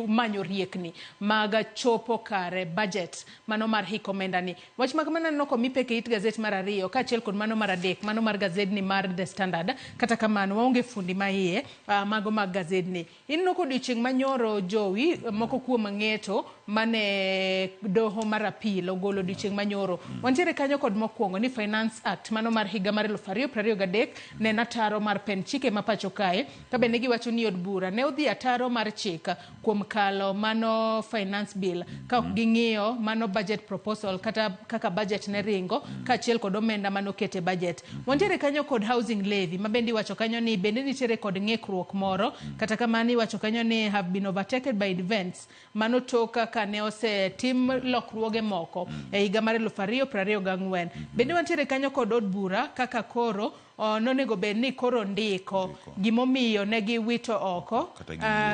manyo riekni maga chopo kare budget mano mar hik omenda ni. Wach makamano no komi peke it gazet mar 2 kaachiel kod mano mar 3 mano mar gazedni mar The Standard. Kata kamano waonge fundi ma iye mago mag gazedni. Inno kod odiochieng' manyoro Jowi moko kuom ng'eto mane doho mar apil ogolo odiochieng' manyoro. Wantiere kanyo kod mokwongo ni Finance Act mano mar higa mar 2023 ne nataro mar pen chike ma pacho kae, ka bende giwacho ni od bura ne odhi ataro mar chik kuom kalo mano Finance Bill ka ok ging'iyo mano budget proposal kata kaka budget ne ringo kaachiel kod omenda mano kete budget. Wantiere kanyo kod housing levy ma bende iwacho kanyo ni bende nitiere kod ng'ikruok moro, kata kamano iwacho kanyo ni have been overtaken by events mano toka ka ne osetim lokruoge moko e higa mar 2024. Bende wantiere kanyo kod od bura kaka koro nonego bed ni koro ndiko gimomiyo ne giwito oko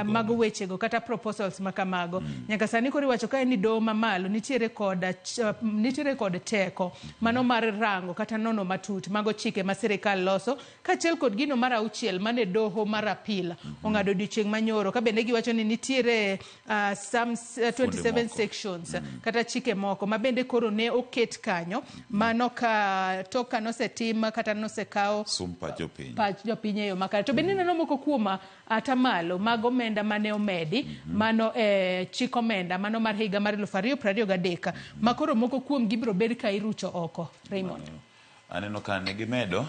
mago wechego kata proposals makamago. Nyaka sani koro iwacho kae ni doho mamalo nitiere kod teko mano mar rango kata nono matut mago chike ma sirikal loso, kaachiel kod gino mar 6 mane doho mar apil ong'ado odiochieng' manyoro, ka bende giwacho ni nitiere some 27 sections kata chike moko ma bende koro ne oket kanyo mano ka toka nosetim kata nosekaw sumpa jopiny jopiny eyo makare. To bende neno moko kuom atamalo mag omenda mane omedi mano chik omenda mano mar higa mar 2023 makoro moko kuom gibiro bed ka irucho oko. Raymond, aneno ka ne gimedo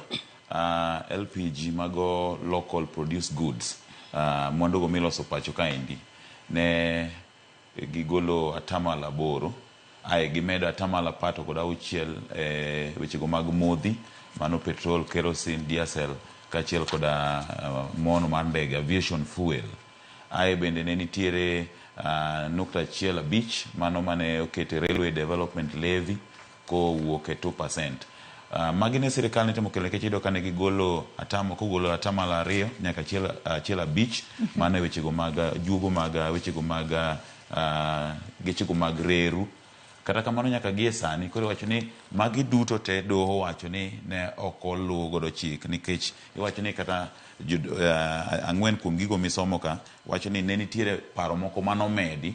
LPG mago local produce goods, mwandogo miloso pacho kaendi ne gigolo atamalo 8, ae gimedo atamalo 16 wechego mag modhi mano petrol, kerosene, diesel kaachiel koda mono mar ndege aviation fuel. Ae bende ne nitiere 1.5 mano mane okete railway development levy kowuok e 2%. Magi ne sirikal ne temo kelo nikech iyudo ka ne gigolo kogolo atamalo 2 nyaka 1.5 mano e wechego mag jugo mag wechego mag gechego mag reru. Kata kamano nyaka gie sani koro wacho ni magi duto te doho wacho ni ne ok oluwo godo chik, nikech iwacho ni kata 4 kuom gigo misomo ka wacho ni ne nitiere paro moko manomedi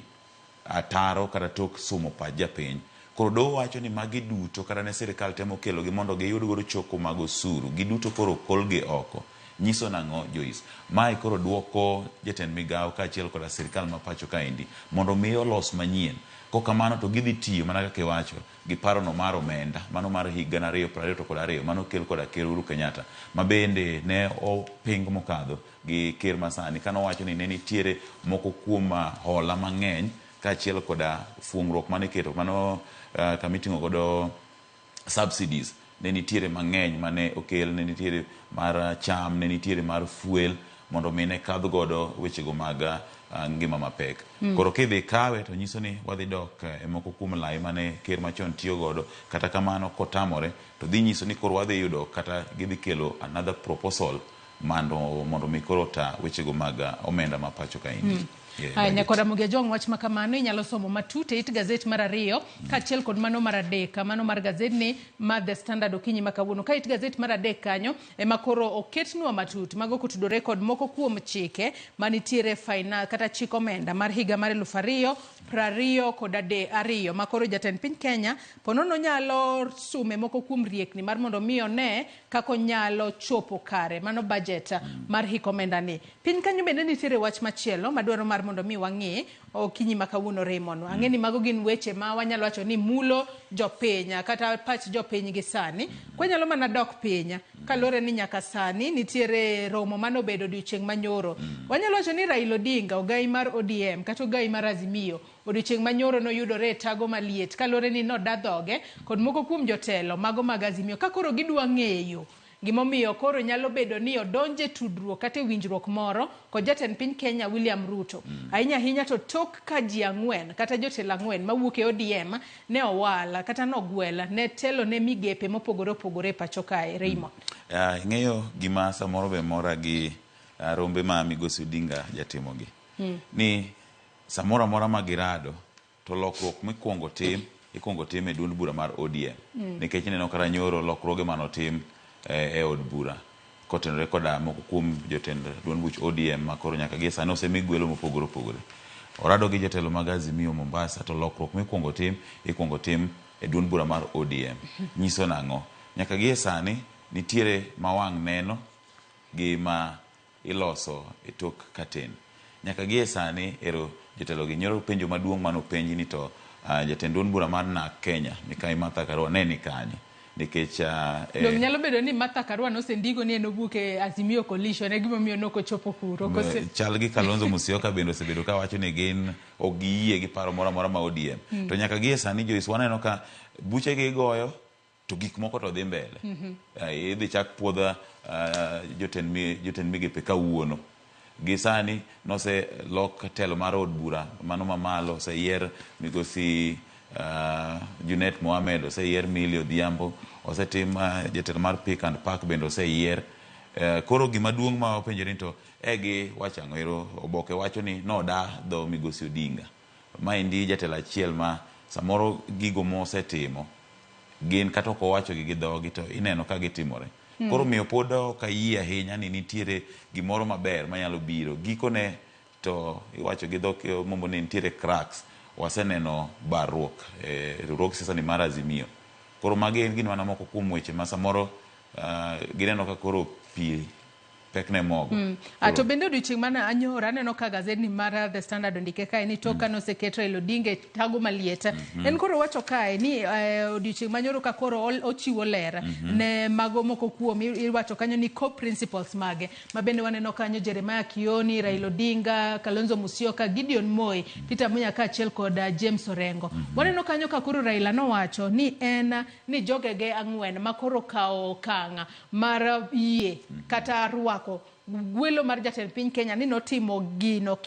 ataro kata tok somo pach japiny. Koro doho wacho ni magi duto kata ne sirikal temo kelogi mondo giyud godo choko mag osuru, giduto koro kolgi oko. Nyiso nang'o Joyce? Mae koro duoko jatend migawo kaachiel koda sirikal ma pacho kaendi mondo mi olos manyien. Kokamano to gidhi tiyo mana kaka iwacho gi parono mar omenda mano mar higa 2022 mano kel koda ker Uhuru Kenyatta, ma bende ne oping mokadho gi ker masani kano wacho ni ne nitiere moko kuom hola mang'eny kaachiel koda fuong'ruok mane keto mano kamiting'o godo subsidies ne nitiere mang'eny mane okel, ne nitiere mar cham, ne nitiere mar fuel mondo mine kadh godo wechego mag ngima mapek. Koro kidhi kawe to nyiso ni wadhi dok e moko kuom lai mane ker machon tiyo godo, kata kamano kotamore to dhi nyiso ni koro wadhi yudo kata gidhi kelo another proposal mondo mi koro ta wechego mag omenda ma pacho kaendi. Nyakora Ramogi jong wach makamano inyalo somo matut e it gazet mar 2 kaachiel kod mano mar 3 mano mar gazedni mar The Standard okinyi ma kawuono. Ka it gazet mar 3 kanyo ema koro oketnwa matut mago kotudore kod moko kuom chike manitiere final kata chik omenda mar higa mar 2022 kod 2 makoro jatend piny Kenya ponono nyalo sume moko kuom riekni mar mondo miyo ne kako nyalo chopo kare mano budget mar hik omenda ni. Piny kanyo bende nitiere wach machielo madwaro mar mondo mi wang'e okinyi makawuono Raymond. Ang'e ni mago gin weche ma wanyalo wacho ni mulo jopiny kata pach jopiny gi sani. Kwanyalo mana dok piny kalore ni nyaka sani nitiere romo manobedo odiochieng' manyoro. Wanyalo wacho ni Raila Odinga, ogai mar ODM kata ogai mar Azimio, odiochieng' manyoro noyudore e tago maliet kalore ni nodadhoge kod moko kuom jotelo mago mag Azimio ka koro gidwa ng'eyo gimomiyo koro nyalo bedo ni odonje tudruok kata winjruok moro kod jatend piny Kenya William Ruto. Ahinya to tok ka ji ang'wen kata jotelo ang'wen mawuok e ODM ne owala kata nogwela ne telo ne migepe mopogore opogore pacho kae. Raymond. Ng'eyo gima samoro be mora gi rombe ma Migosi Odinga jatimogi. Ni samoro amora ma girado to lokruok mikwongo tim e duond bura mar ODM. Nikech neno kara nyoro lokruoge manotim e od bura kotenore koda moko kuom jotend duond buch ODM ma koro nyaka gi sani osemi gwelo mopogore opogore. Orado gi jotelo mag Azimio Mombasa to lokruok mikwongo tim e duond bura mar ODM. Nyiso nang'o? Nyaka gi sani nitiere mawang' neno gi ma iloso e tok katen. Nyaka gi sani ero jotelo gi nyoro penjo maduong' manopenji ni to jatend duond bura mar Kenya Mikai Martha Karua ne ni kanye. Nikech nyalo bedo ni Martha Karua nosendigo ni en obuke Azimio Coalition e gimo miyo noko chopo kuro chal gi Kalonzo Musyoka bendo osebedo ka wacho ni gin ogiyie gi paro moro ma ODM. To nyaka gi sani Joyce waneno ka buche gi goyo to gik moko to dhi mbele. Idhi chak puodha jotend migepe kawuono. Gi sani nose lok telo mar od bura mano mamalo oseyier Migosi Junet Mohamed, oseyier Millie Odhiambo, osetim jatelo mar Pick and Pack bendo oseyier. Koro gima duong' ma wapenjore to gi wachang'o ero oboke wacho ni noda dho Migosi Odinga. Ma indi jatelo achiel ma samoro gigo mosetimo gin kata ok owacho gi dhogi to ineno ka gitimore. Koro miyo pod ok ayie ahinya ni nitiere gimoro maber manyalo biro. Gikone to iwacho gi dhok mombo ni nitiere cracks. Waseneno barruok riwruok siasa ni mar Azimio. Koro magi en gin mana moko kuom weche ma samoro gineno ka koro pi pekne mogo. To bende odiochieng' mana anyora aneno ka gazedni mar The Standard ondike kae ni toka noseket Raila Odinga e tago maliet. En koro wacho kae ni odiochieng' manyoro ka koro ochiwo ler ne mago moko kuom iwacho kanyo ni co-principals mage ma bende waneno kanyo Jeremiah Kioni, Raila Odinga, Kalonzo Musyoka, Gideon Moi, Peter Munya kaachiel kod James Orengo. Waneno kanyo ka koro Raila nowacho ni ni jogege ang'wen ma koro kawo okang' mar yie kata ruako gwelo mar jatend piny Kenya ni notimo gino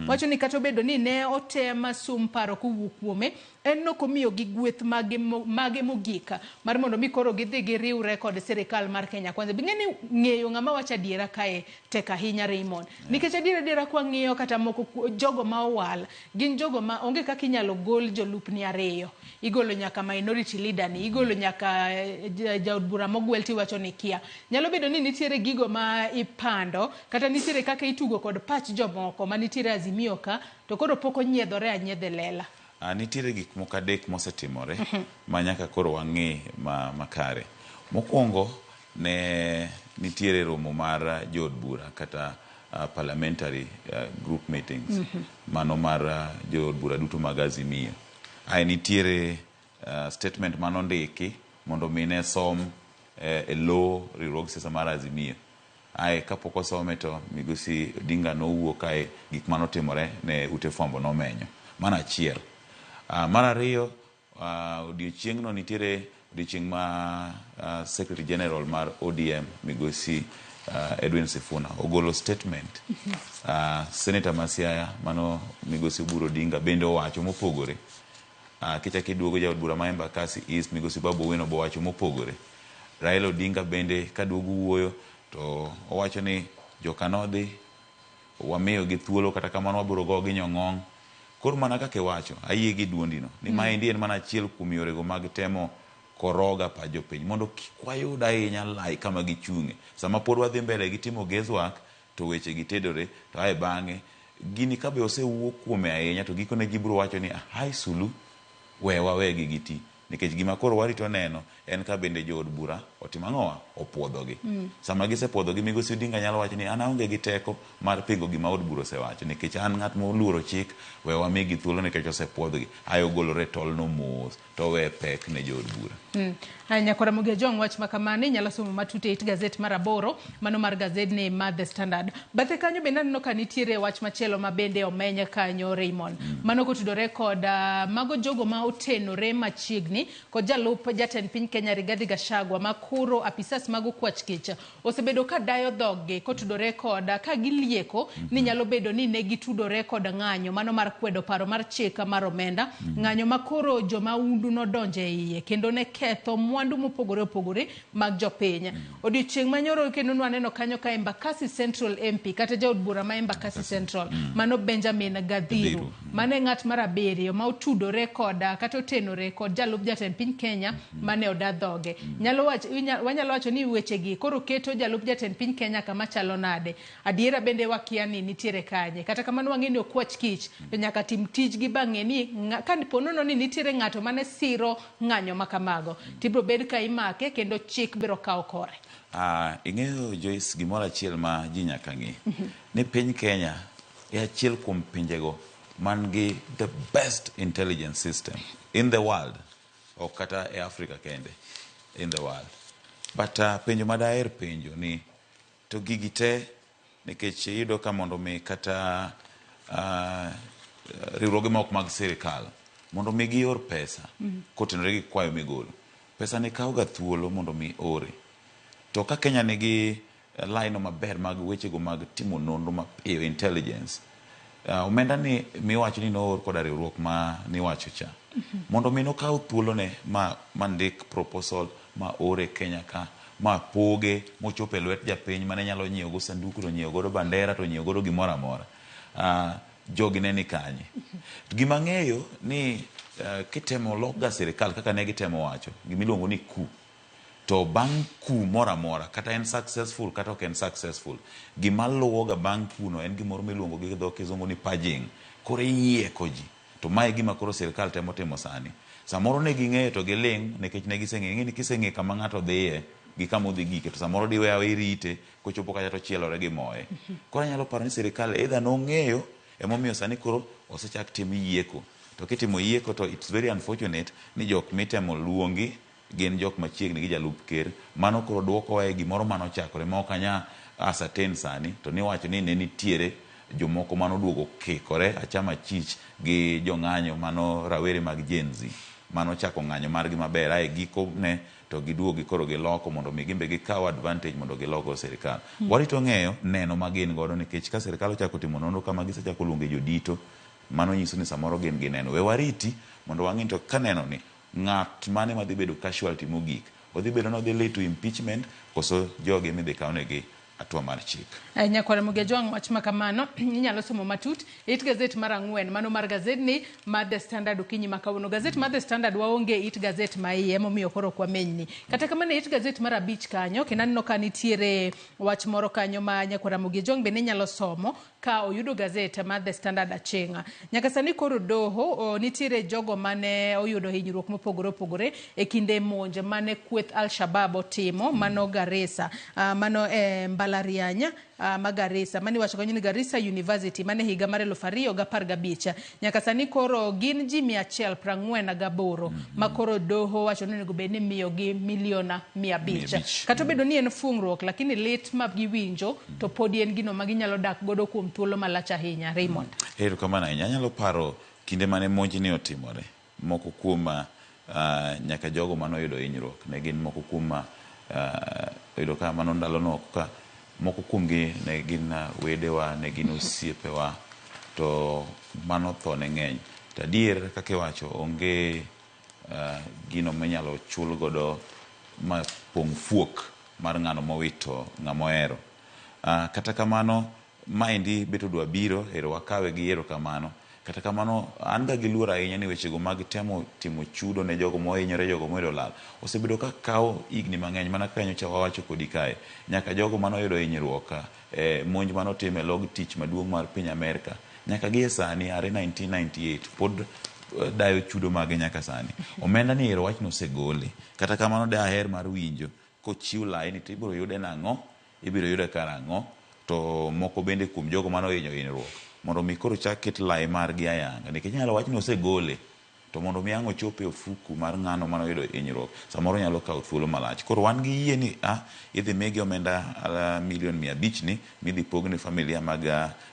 wacho ni kata obedo ni ne otema sum paro kowuok kuome en nokomiyo gi gweth mage mogika mar mondo mi koro gidhi giriwre kod sirikal mar Kenya Kwanza. Bing'eni ng'eyo ng'ama wacho adiera kae tek ahinya Raymond. Nikech adiera kwa ng'iyo kata moko jogo ma owal gin jogo ma onge kaka inyalo gol jolupni ariyo. Igolo nyaka minority leader ni, igolo nyaka jaod bura mogwel tiwacho ni kia. Nyalo bedo ni nitiere gigo ma ipando kata nitiere kaka itugo kod pach jomoko ma nitiere Azimio ka to koro pok onyiedhore anyedhe lela. Nitiere gik moko adek mosetimore ma nyaka koro wang'e makare. Mokwongo ne nitiere romo mar jood bura kata parliamentary group meetings mano mar jood bura duto mag Azimio. Nitiere statement manondiki mondo mine som e lo riwruog siasa mar Azimio. Kapok osome to Migosi Odinga nowuok kae gik manotimore ne ute fwambo nomenyo. Mana achiel. Mar ariyo, odiochieng'no nitiere odiochieng' ma Secretary General mar ODM Migosi Edwin Sifuna ogolo statement. Senator Masiaya mano Migosi Oburu Odinga bende owacho mopogore. Kichaki iduogo jaod bura ma Embakasi East Migosi Babu Owino bo wacho mopogore. Raila Odinga bende kaduogo wuoyo to owacho ni jokanodhi wamiyo gi thuolo kata kamano wabiro go gi nyong'ong. Koro mana kaka iwacho ayie gi duondino ni maendi en mana achiel kuom yorego mag temo koroga pa jopiny mondo kik wayud ahinya lai kama gichung'e. Sama pod wadhi mbele gi timo guesswork to weche gitedore to ae bang'e gini kabe osewuok kuome ahinya to gikone gibiro wacho ni hai sulu we wawegi giti. nikech gima koro warito neno en ka bende jood bura otimo ang'owa opuodhogi. Sama gisepuodhogi, Migosi Odinga nyalo wacho ni an aonge gi teko mar pingo gima od bura osewacho, nikech an ng'at moluoro chik, we wamigi thuolo nikech osepuodhogi. Ayo golore tolno mos to we pek ne jood bura. Nyakora Mugia Jong wach makamani nyalo somo matut e gazet mar 8 mano mar gazet ni mar The Standard. Bathe kanyo bende aneno ka nitiere wach machielo ma bende omenya kanyo Raymond. Mano kotudore kod mago jogo ma otenore machiegni kod jalup jatend piny Kenya Rigathi Gachagua makuro apisas mago kwach kich osebedo ka dayo dhoge kotudore kod ka gilieko ni nyalo bedo ni ne gitudore kod ng'anyo mano mar kwedo paro mar chik mar omenda, ng'anyo makoro joma undu no donje iye kendo ne ketho mwandu mopogore opogore mag jopiny. Odiochieng' manyoro kendo nwaneno kanyo ka Embakasi Central MP kata jaod bura ma Embakasi Central mano Benjamin Gadhiru mane ng'at mar 7 ma otudore kod kata otenore kod jalup jatend piny Kenya mane odadhoge. Wanyalo wacho ni wechegi koro keto jalup jatend piny Kenya kama chalo nade. Adiera bende wakia ni nitiere kanye. Kata kamano wang'eni okwach kich to nyaka tim tijgi bang'e ni kaniponono ni nitiere ng'ato mane siro ng'anyo makamago tibro bed ka imake kendo chik biro kawo kore. Ing'eyo Joyce gimoro achiel ma ji nyaka ng'e ni piny Kenya e achiel kuom pinjego man gi the best intelligence system in the world, ok kata e Africa kende, in the world. But penjo madaher penjo ni to gigi te nikech iyudo ka mondo mi kata riwruoge ma ok mag sirikal mondo mi gior pesa kotenore gi kwayo migolo, pesa ne kawo ga thuolo mondo mi ore. To ka Kenya nigi line maber mag wechego mag timo nonro mapiyo, intelligence, omenda ni miwacho ni noor koda riwruok ma niwacho cha mondo mi nokaw thuolo ne ma ndik proposal ma ore Kenya ka ma poge mochope lwet japiny mane nyalo nyiewo go sanduku, to nyiewo godo bandera, to nyiewo godo gimoro amora. Jogi ne ni kanye. Gima ng'eyo ni kitemo lokga sirikal kaka ne gitemo wacho gimiluongo ni coup, to bang' coup moro amora kata en successful kata ok en successful, gima luwoga bang' coup no en gimoro miluongo gi dho kizungu ni purging. Koro iyieko ji. To mae gima koro sirikal temo timo sani. Samoro ne ging'eyo to giling' nikech ne giseng'e ni kiseng'e kama ng'ato dhiye gi kama odhi gike to samoro diweyo irite kochopo kacha to chielore gi moye. Koro anyalo paro ni sirikal either nong'eyo emomiyo sani koro osechak tim yieko. To kitimo yieko to it's very unfortunate ni jok mitemo luongi gin jok machiegni gi jalup ker. Mano koro duoko wae gimoro mano chakore ma ok anya ascertain sani, to niwacho ni ne nitiere jomoko mano duogo kikore achama chich gi jong'anyo mano rawere mag Gen Z mano chako ng'anyo margi maber ae giko ne to giduogi koro giloko mondo mi gimbe gikaw advantage mondo giloko sirikal. Warito ng'eyo neno ma gin godo nikech ka sirikal ochako timo nonro kama gisechako luonge jodito, mano nyiso ni samoro gin gi neno. We wariti mondo wang'e to ka neno ni ng'at mane madhi bedo casualty mogik odhi bedo no dhi lead to impeachment koso jogi midhi kawnegi atua mar chik. Nyakora Mugia Jong wach makamano inyalo somo matut it gazet mar 4 mano mar gazet ni mar The Standard okinyi makawuono. Gazet mar The Standard waonge it gazet ma iye momiyo koro kwa menyni. Kata kamano it gazet mar 5 kanyo kinanno ka nitiere wach moro kanyo ma Nyakora Mugia Jong bende nyalo somo ka oyudo gazet mar The Standard achenga. Nyaka sani koro doho nitiere jogo mane oyudo hinyruok mopogore opogore e kinde monj mane kweth Al-Shabaab otimo mano Garissa, mano Mbalarianya Magarissa mani wacho kanyo ni Garissa University mane higa mar 2015. Nyaka sani koro gin ji 148 makoro doho wacho ni nego bedni miyo gi miliona 500. Kata bedo ni en fungruok lakini lit ma giwinjo to podi en gino ma ginyalo dak godo kuom thuolo malach ahinya. Raymond. Ero kamano ahinya anyalo paro kinde mane monj ni otimore. Moko kuom nyaka jogo mano yudo hinyruok ne gin moko kuom yudo ka mano ndalo no ka moko kuomgi ne gin wedewa, ne gin osiepewa, to mano tho ne ng'eny. To adier kaka iwacho onge gino minyalo chul godo ma pong' fuok mar ng'ano mowito ng'amo hero. Kata kamano maendi beto dwa biro ero wakawe gi ero kamano. Kata kamano an ga giluor ahinya ni wechego mag temo timo chudo ne jogo mohinyore, jogo moyudo lal osebedo ka kawo igni mang'eny. Mana kanyo cha wawacho kodi kae nyaka jogo mano yudo hinyruok monj mano time log tich maduong' mar piny Amerika nyaka gi sani are 1998 pod dayo chudo mage nyaka sani. Omenda ni ero wach nosegole. Kata kamano daher mar winjo kochiw lai ni tibiro yude nang'o, ibiro yude karang'o, to moko bende kuom jogo mano hinyruok. Mondo mi koro chak ket lai margi ayanga. Nikech nyalo wach nosegole. To mondo mi ang' ochope ofuku mar ng'ano mano yudo hinyruok, samoro nyalo kawo thuolo malach. Koro wan gi yie ni idhi migi omenda $1,500,000 ni midhi pogne familia mag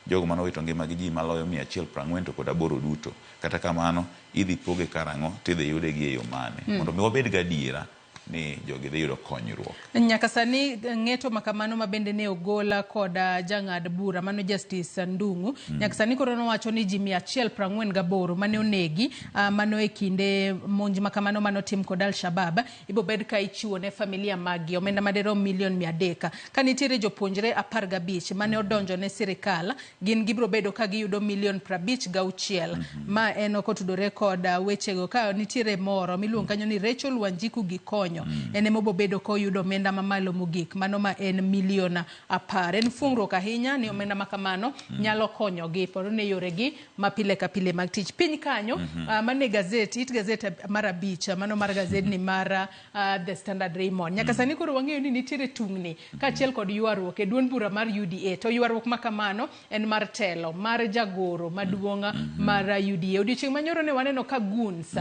jogo mano wito ngimagi ji maloyo 148 duto. Kata kamano idhi poge karang'o tidhi yude gi e yo mane. Mondo mi wabed gadiera ni jogi dhi yudo konyruok. Nyaka sani ng'eto makamano mabende ne ogola koda jang'ad bura mano Justice Ndung'u. Nyaka sani koro nowacho ni ji 148 mane onegi mano e kinde monj makamano mano tim kod Al-Shabab ibo bed ka ichiwo ne familia magi omenda maderom $300,000. Ka nitiere jopuonjre 15 mane odonjo ne sirikal, gin gibro bedo ka giyudo $56,000,000. Ma en okotudore kod wechego. Ka nitiere moro miluongo kanyo ni Rachel Wanjiku Gikonyo, ene mobo bedo ko yudo omenda mamalo mogik, mano ma en $10,000,000. En fungruok ahinya ni omenda makamano nyalo konyo gi poro ne yore gi mapile ka pile mag tich. Piny kanyo mane gazeti, it gazeti mar abich, mano mar gazeti ni mar The Standard Raymond. Nyaka sani koro wang'eyo ni nitiere tungni kaachiel kod ywaruok e duond bura mar UDA. To ywaruok makamano en mar telo, mar jagoro maduong' mar UDA. Odiochieng' manyoro ne waneno ka guns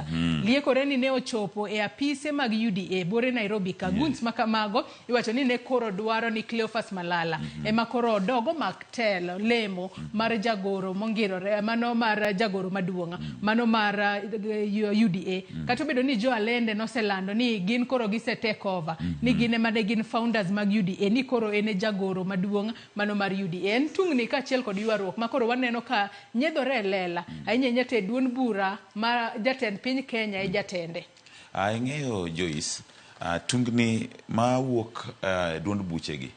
liekore ni ne ochopo e apise mag UDA bore Nairobi ka guns makamago iwacho ni ne koro dwaro ni Cleophas Malala ema koro odogo mak telo lemo mar jagoro mongirore, mano mar jagoro maduong', mano mar UDA. Kata bedo ni Jo Alende noselando ni gin koro gise take over, ni gin ema ne gin founders mag UDA, ni koro ene jagoro maduong' mano mar UDA. En tungni kaachiel kod ywaruok ma koro waneno ka nyedhore lela ahinya nyate duond bura ma jatend piny Kenya e jatende. Ing'eyo Joyce, tungni ma wuok duond buchegi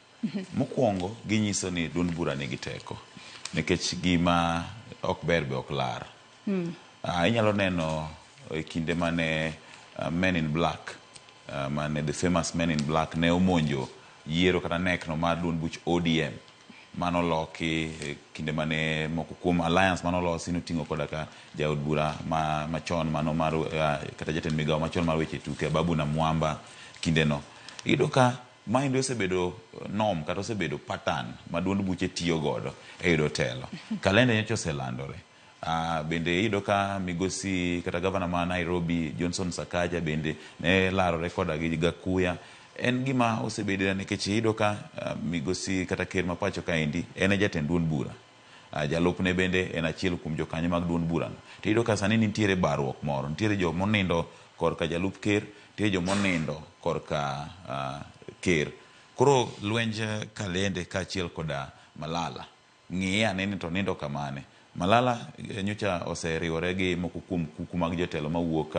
mokwongo ginyiso ni duond bura nigi teko, nikech gima ok ber be ok lar. Inyalo neno e kinde mane Men in Black, mane the famous Men in Black ne omonjo yiero kata nekno mar duond buch ODM mano loki kinde mane moko kuom alliance mano losi noting'o koda ka jaod bura machon mano mar kata jatend migawo machon mar weche tuke Babu na Mwamba kinde no. Iyudo ka maindo osebedo norm kata osebedo pattern ma duond buche tiyo godo e yudo telo. Kalenda nyocha oselandore. Bende iyudo ka migosi kata gavana ma Nairobi Johnson Sakaja bende ne larore koda gi Gakuya. En gima osebedo nikech iyudo ka migosi kata ker ma pacho kaendi en jatend duond bura. Jalupne bende en achiel kuom jokanyo mag duond bura. To iyudo ka sani nitiere barruok moro, nitiere jo monindo korka jalup ker, nitiere jo monindo korka ker. Koro lwenj Kalende kaachiel koda Malala ng'iye anene to nindo kamane. Malala nyocha oseriwore gi moko kuom kuku mag jotelo mawuok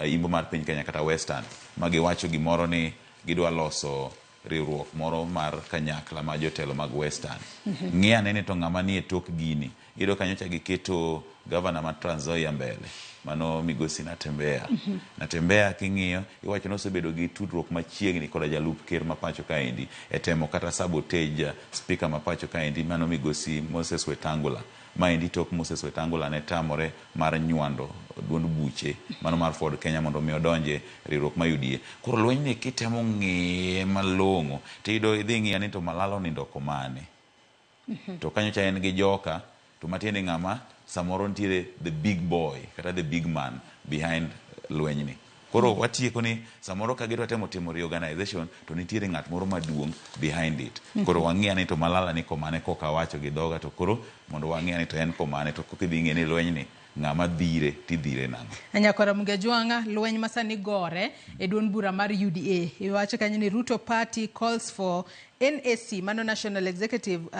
imbo mar piny Kenya kata Western magiwacho gimoro ni gidwa loso riwruok moro mar kanyakla ma jotelo mag Western. Ng'iye anene to ng'ama ni e tok gini. Iyudo ka nyocha giketo gavana ma Trans Nzoia mbele, mano migosi Natembea king'iyo iwacho ni osebedo gi tudruok machiegni koda jalup ker ma pacho kaendi e temo kata sabotage speaker ma pacho kaendi mano migosi Moses Wetangula. Maendi tok Moses Wetangula ne tamore mar nywando duond buche mano mar Ford Kenya mondo mi odonje riwruok ma UDA. Koro lweny ni kitemo ng'iye malong'o to iyudo idhi ng'iyo ni to Malala onindo komane. To kanyo cha en gi joka to matiende ng'ama samoro nitiere the big boy kata the big man behind lweny ni. Koro watieko ni samoro ka gidwa timo reorganization to nitiere ng'at moro maduong' behind it. Koro wang'iya ni to Malala ni komane koka wacho gi dhoga to koro mondo wang'iya ni to en komane to kokidhi ng'e ni lweny ni ng'ama dhire tidhire nang'o. Anyakora Mugejwanga, lweny masani gore e duond bura mar UDA. Iwacho kanyo ni Ruto Party calls for NAC, Mano National Executive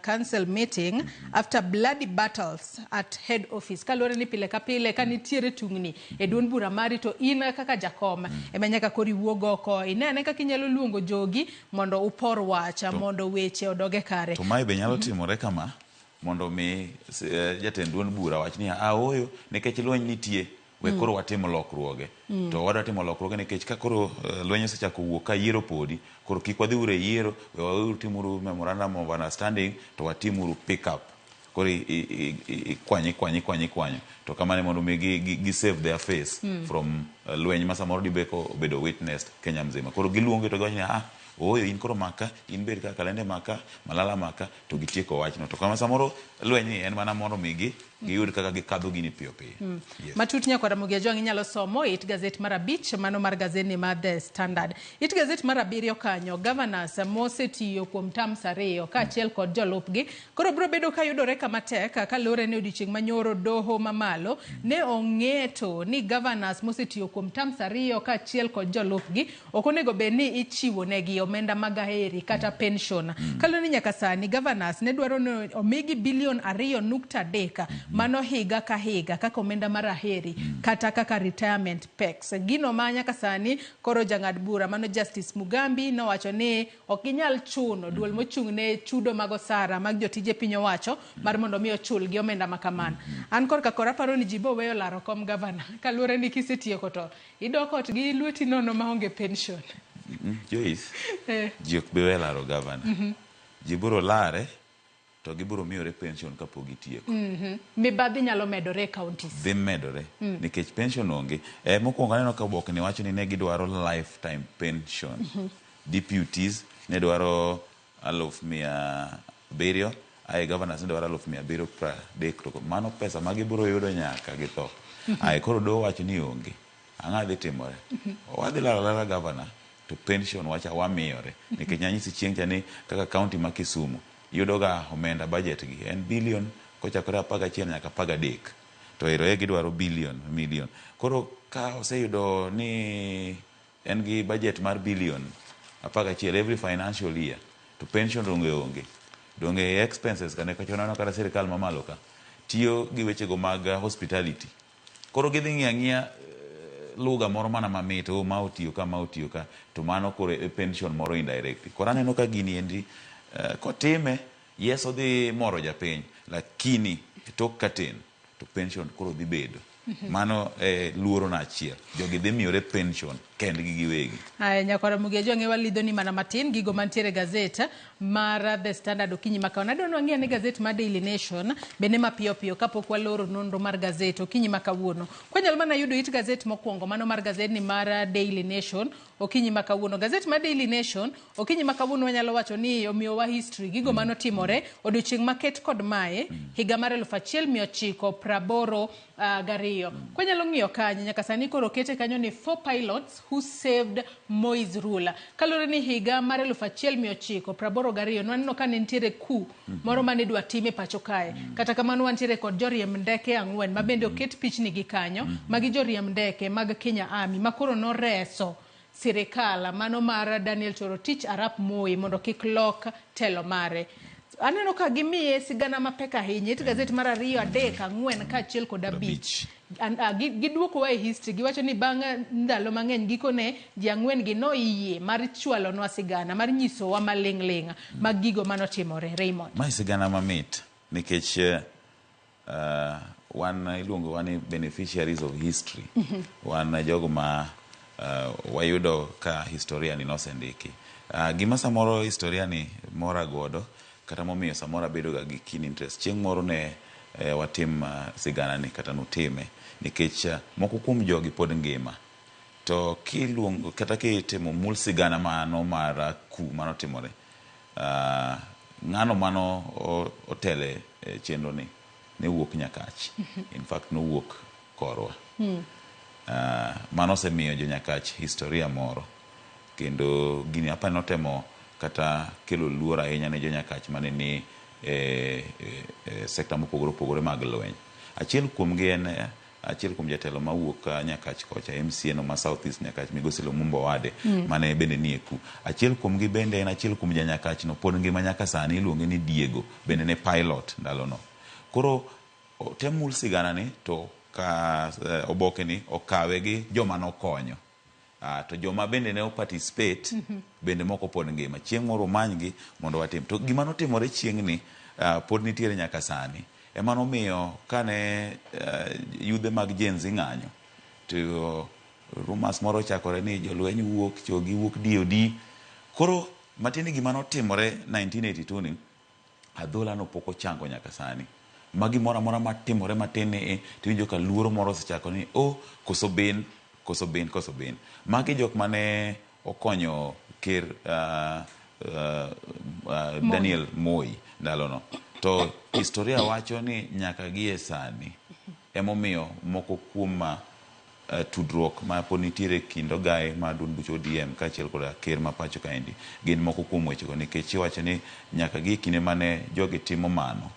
Council meeting after bloody battles at head office. Kalore ni pile ka pile ka nitiere tungni e duond bura mari to in kaka jakoma ema nyaka kori wuog oko inene kaka inyalo luongo jogi mondo upor wacha mondo weche odoge kare. To mai be nyalo timore kama mondo mi jatend duond bura wach ni oyo nikech lweny nitie we koro watimo lokruoge. To wadwa timo lokruoge nikech ka koro lweny osechako wuok ka yiero podi koro kik wadhi ure yiero we wadhi timuru memorandum of understanding to watimuru pick up koro ikwanyo to kamane mondo mi gi save their face from lweny ma samoro dibeko obedo witnessed Kenya mzima. Koro giluongo to giwacho ni oyo in koro maka, in bed ka Kalende maka, Malala maka, to gitieko wachno. To kama samoro lweny en mana mondo mi giyud kaka gikadho gini piyo piyo. Matut nyako Ramogi Ajwang' inyalo somo it gazet mar 5 mano mar gazeni mar The Standard. It gazet mar 7 kanyo governors mosetiyo kuom terms 2 kaachiel kod jolupgi koro biro bedo ka yudore kama tek kaluwore ni odiochieng' manyoro doho mamalo ne ong'eto ni governors mosetiyo kuom terms 2 kaachiel kod jolupgi ok onego bed ni ichiwo negi omenda mag aheri kata pension. Kaluwore ni nyaka sani governors ne dwaro ni omigi bilion 2.3 mano higa ka higa kaka omenda mar aheri kata kaka retirement packs. Gino ma nyaka sani koro jang'ad bura mano Justice Mugambi nowacho ni ok ginyal chuno duol mochung' ne chudo mag osara mag jotije piny owacho mar mondo mi ochul gi omenda makamano. An korka kora paro ni jibo weyo laro kom governor kaluwore ni kisetieko to idok ot gi lweti nono maonge pension. Joyce, ji ok bi weyo laro governor. Ji biro lare to gibiro miyore pension kapok gitieko. Mibadhi nyalo medore counties. Dhi medore nikech pension onge. Mokwongo aneno ka oboke ni wacho ni ne gidwaro lifetime pension. Deputies ne dwaro 100,700, ai governors ne dwaro 100,730. To mano pesa ma gibiro yudo nyaka githo. Ai koro do wacho ni onge. Ang'a dhi timore. Wadhi lala governor to pension wacha wamiyore. Nikech nyanyisi chieng' cha ni kaka county ma Kisumu yudoga omenda budget gi en billion kochakore 11 nyaka 13 to ero gidwaro million. Koro ka oseyudo ni en gi budget mar billion 11 every financial year to pension donge expenses kane kachonano kata sirikal mamalo ka tiyo gi wechego mag hospitality. Koro gidhi ng'iya lugha moro mana mamit ma otiyo ka to mano koro pension moro indirectly. Koro aneno ka gini endi kotime yes odhi moro japiny lakini tok katin to pension koro dhi bedo mano luoro na achiel jogi dhi miyore pension kendgi giwegi. Nyako Ramogi Ajwang' walidho ni mana matin gigo mantiere gazet mar The Standard okinyi makaon. Adwano ang'e ni gazet mar Daily Nation bende mapiyo piyo kapok waloro nonro mar gazet okinyi makawuono. Kwanyal mana yudo it gazet mokwongo mano mar gazet ni mar Daily Nation okinyi makawuono. Gazet mar Daily Nation okinyi makawuono wanyalo wacho ni omiyowa history gigo mano timore odiochieng' maket kod mae higa mar 1982. Kwanyalo ng'iyo kanyo nyaka sani koro kete kanyo ni 4 pilots who saved Moi's rule. Kalure ni higa mar 1982 nwaneno ka nentiere ku moro mane dwa time pacho kae. Kata kamano wantiere kod joriemb ndeke 4 mabende oket pichni gi kanyo magi joriemb ndeke mag Kenya Army makoro noreso sirikala mano mar Daniel Torotich Arap Moi mondo kik lok telo mare. Aneno ka gimiye sigana mapek ahinya it gazet mar 2, 3, 4 kaachiel kod 5. Giduoko wa history giwacho ni bang' ndalo mang'eny gikone ji 4 gi noyie mar chwalo nwa sigana mar nyiso wa maling'ling' mag gigo manotimore. Raymond, ma sigana mamit nikech wan iluongo wani beneficiaries of history. Wan jogo ma wayudo ka historia ni nosendiki. Gima samoro historia ni mora godo kata momiyo samora bedo ga gi keen interest. Chieng' moro ne watim sigana ni kata nutime nikech moko kuom jogi pod ngima to kiluongo kata kitimo mul sigana mano mar ku mano timore ng'ano mano otele chenro ni ne wuok Nyakach. In fact no wuok korwa. Mano semiyo jo Nyakach historia moro kendo gini hapa notemo kata kelo luora ahinya ne jo Nyakach mane ni sekta mopogore mag lweny. Achiel kuom gi en achiel kuom jatelo mawuok Nyakach kocha MCA no ma South East Nyakach Migosi Lumumba Wade mane bende nie ku. Achiel kuom gi bende en achiel kuom ja Nyakach no pod ngima nyaka sani iluonge ni Diego bende ne pilot ndalo no. Koro temul sigana ni to ka oboke ni okawe gi joma nokonyo. To joma bende ne participate bende moko pod ngima. Chieng' moro manygi mondo watim. To gima notimore chieng' ni pod nitiere nyaka sani. Ema nomiyo kane yudhe mag Gen Z ng'anyo to rumors moro chakore ni jolweny wuok chogi wuok DOD. Koro matini gima notimore 1982 ni adhola no poko chango nyaka sani. magi mora matimore matene tiwinjo ka luoro moro sechako ni koso ben magi jok mane okonyo ker Daniel Moi ndalono to historia wacho ni nyaka gie sani emomiyo moko kuom tudruok ma ponitiere kindo gae ma duond buch ODM kaachiel koda ker ma pacho kaendi gin moko kuom wechego nikech iwacho ni nyaka gi kinde mane jogi timo mano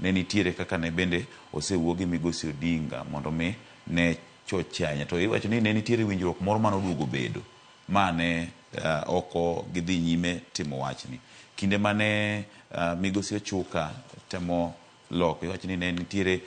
ne nitiere kaka ne bende osewuogi migosi Odinga mondo mi ne chochanya to iwacho ni ne nitiere winjruok moro manoduogo bedo mane oko gidhi nyime timo wachni kinde mane migosi Ochuka temo loko iwacho ni ne nitiere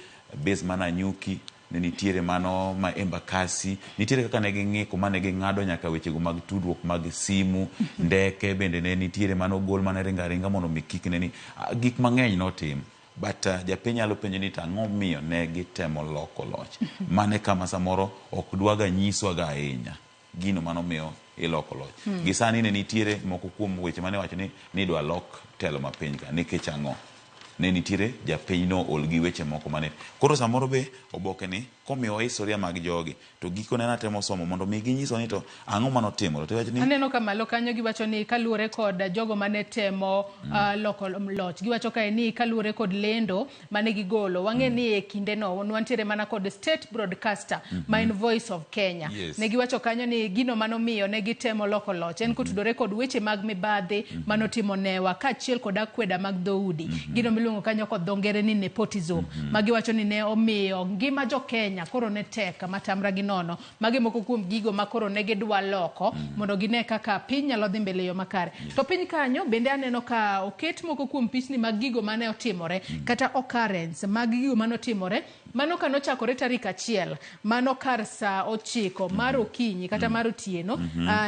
base mana Nyuki ne nitiere mano ma Embakasi nitiere kaka ne ging'iko mane ging'ado nyaka wechego mag tudruok mag simu ndeke bende ne nitiere mano gol mane ringa mondo mikik ne ni gik mang'eny notim but japiny nyalo penjo ni tang'o miyo ne gitemo loko loch mane kama samoro ok dwaga nyiswaga ahinya gino mano miyo iloko loch gisani ne nitiere moko kuom weche mane wacho ni dwa lok telo mapiny ka nikech ang'o ne nitiere japiny no ol gi weche moko mane koro samoro be oboke ni komiyo historia mag jogi to giko ne natemo somo mondo mi ginyiso ni to ang'o manotimore to wacho ni aneno kamalo kanyo giwacho ni kaluore kod jogo mane temo loko loch giwacho kae ni kaluore kod lendo mane gigolo wang'e ni e kinde no wantiere mana kod state broadcaster Main Voice of Kenya ne giwacho kanyo ni gino manomiyo ne gitemo loko loch en kotudore kod weche mag mibadhi manotimo newa kaachiel kod akweda mag dhoudi gino miluongo kanyo kod dho ngere ni nepotism magiwacho ni ne omiyo ngima jo Kenya koro ne tek matamra gi nono magi moko kuom gigo ma koro ne gidwa loko mondo gine kaka piny nyalo dhi mbele yo makare to piny kanyo bende aneno ka oket moko kuom pichni mag gigo mane otimore kata occurrence mag gigo mane otimore mano kano chakore tarik 1 mano kar saa 9 mar okinyi kata mar otieno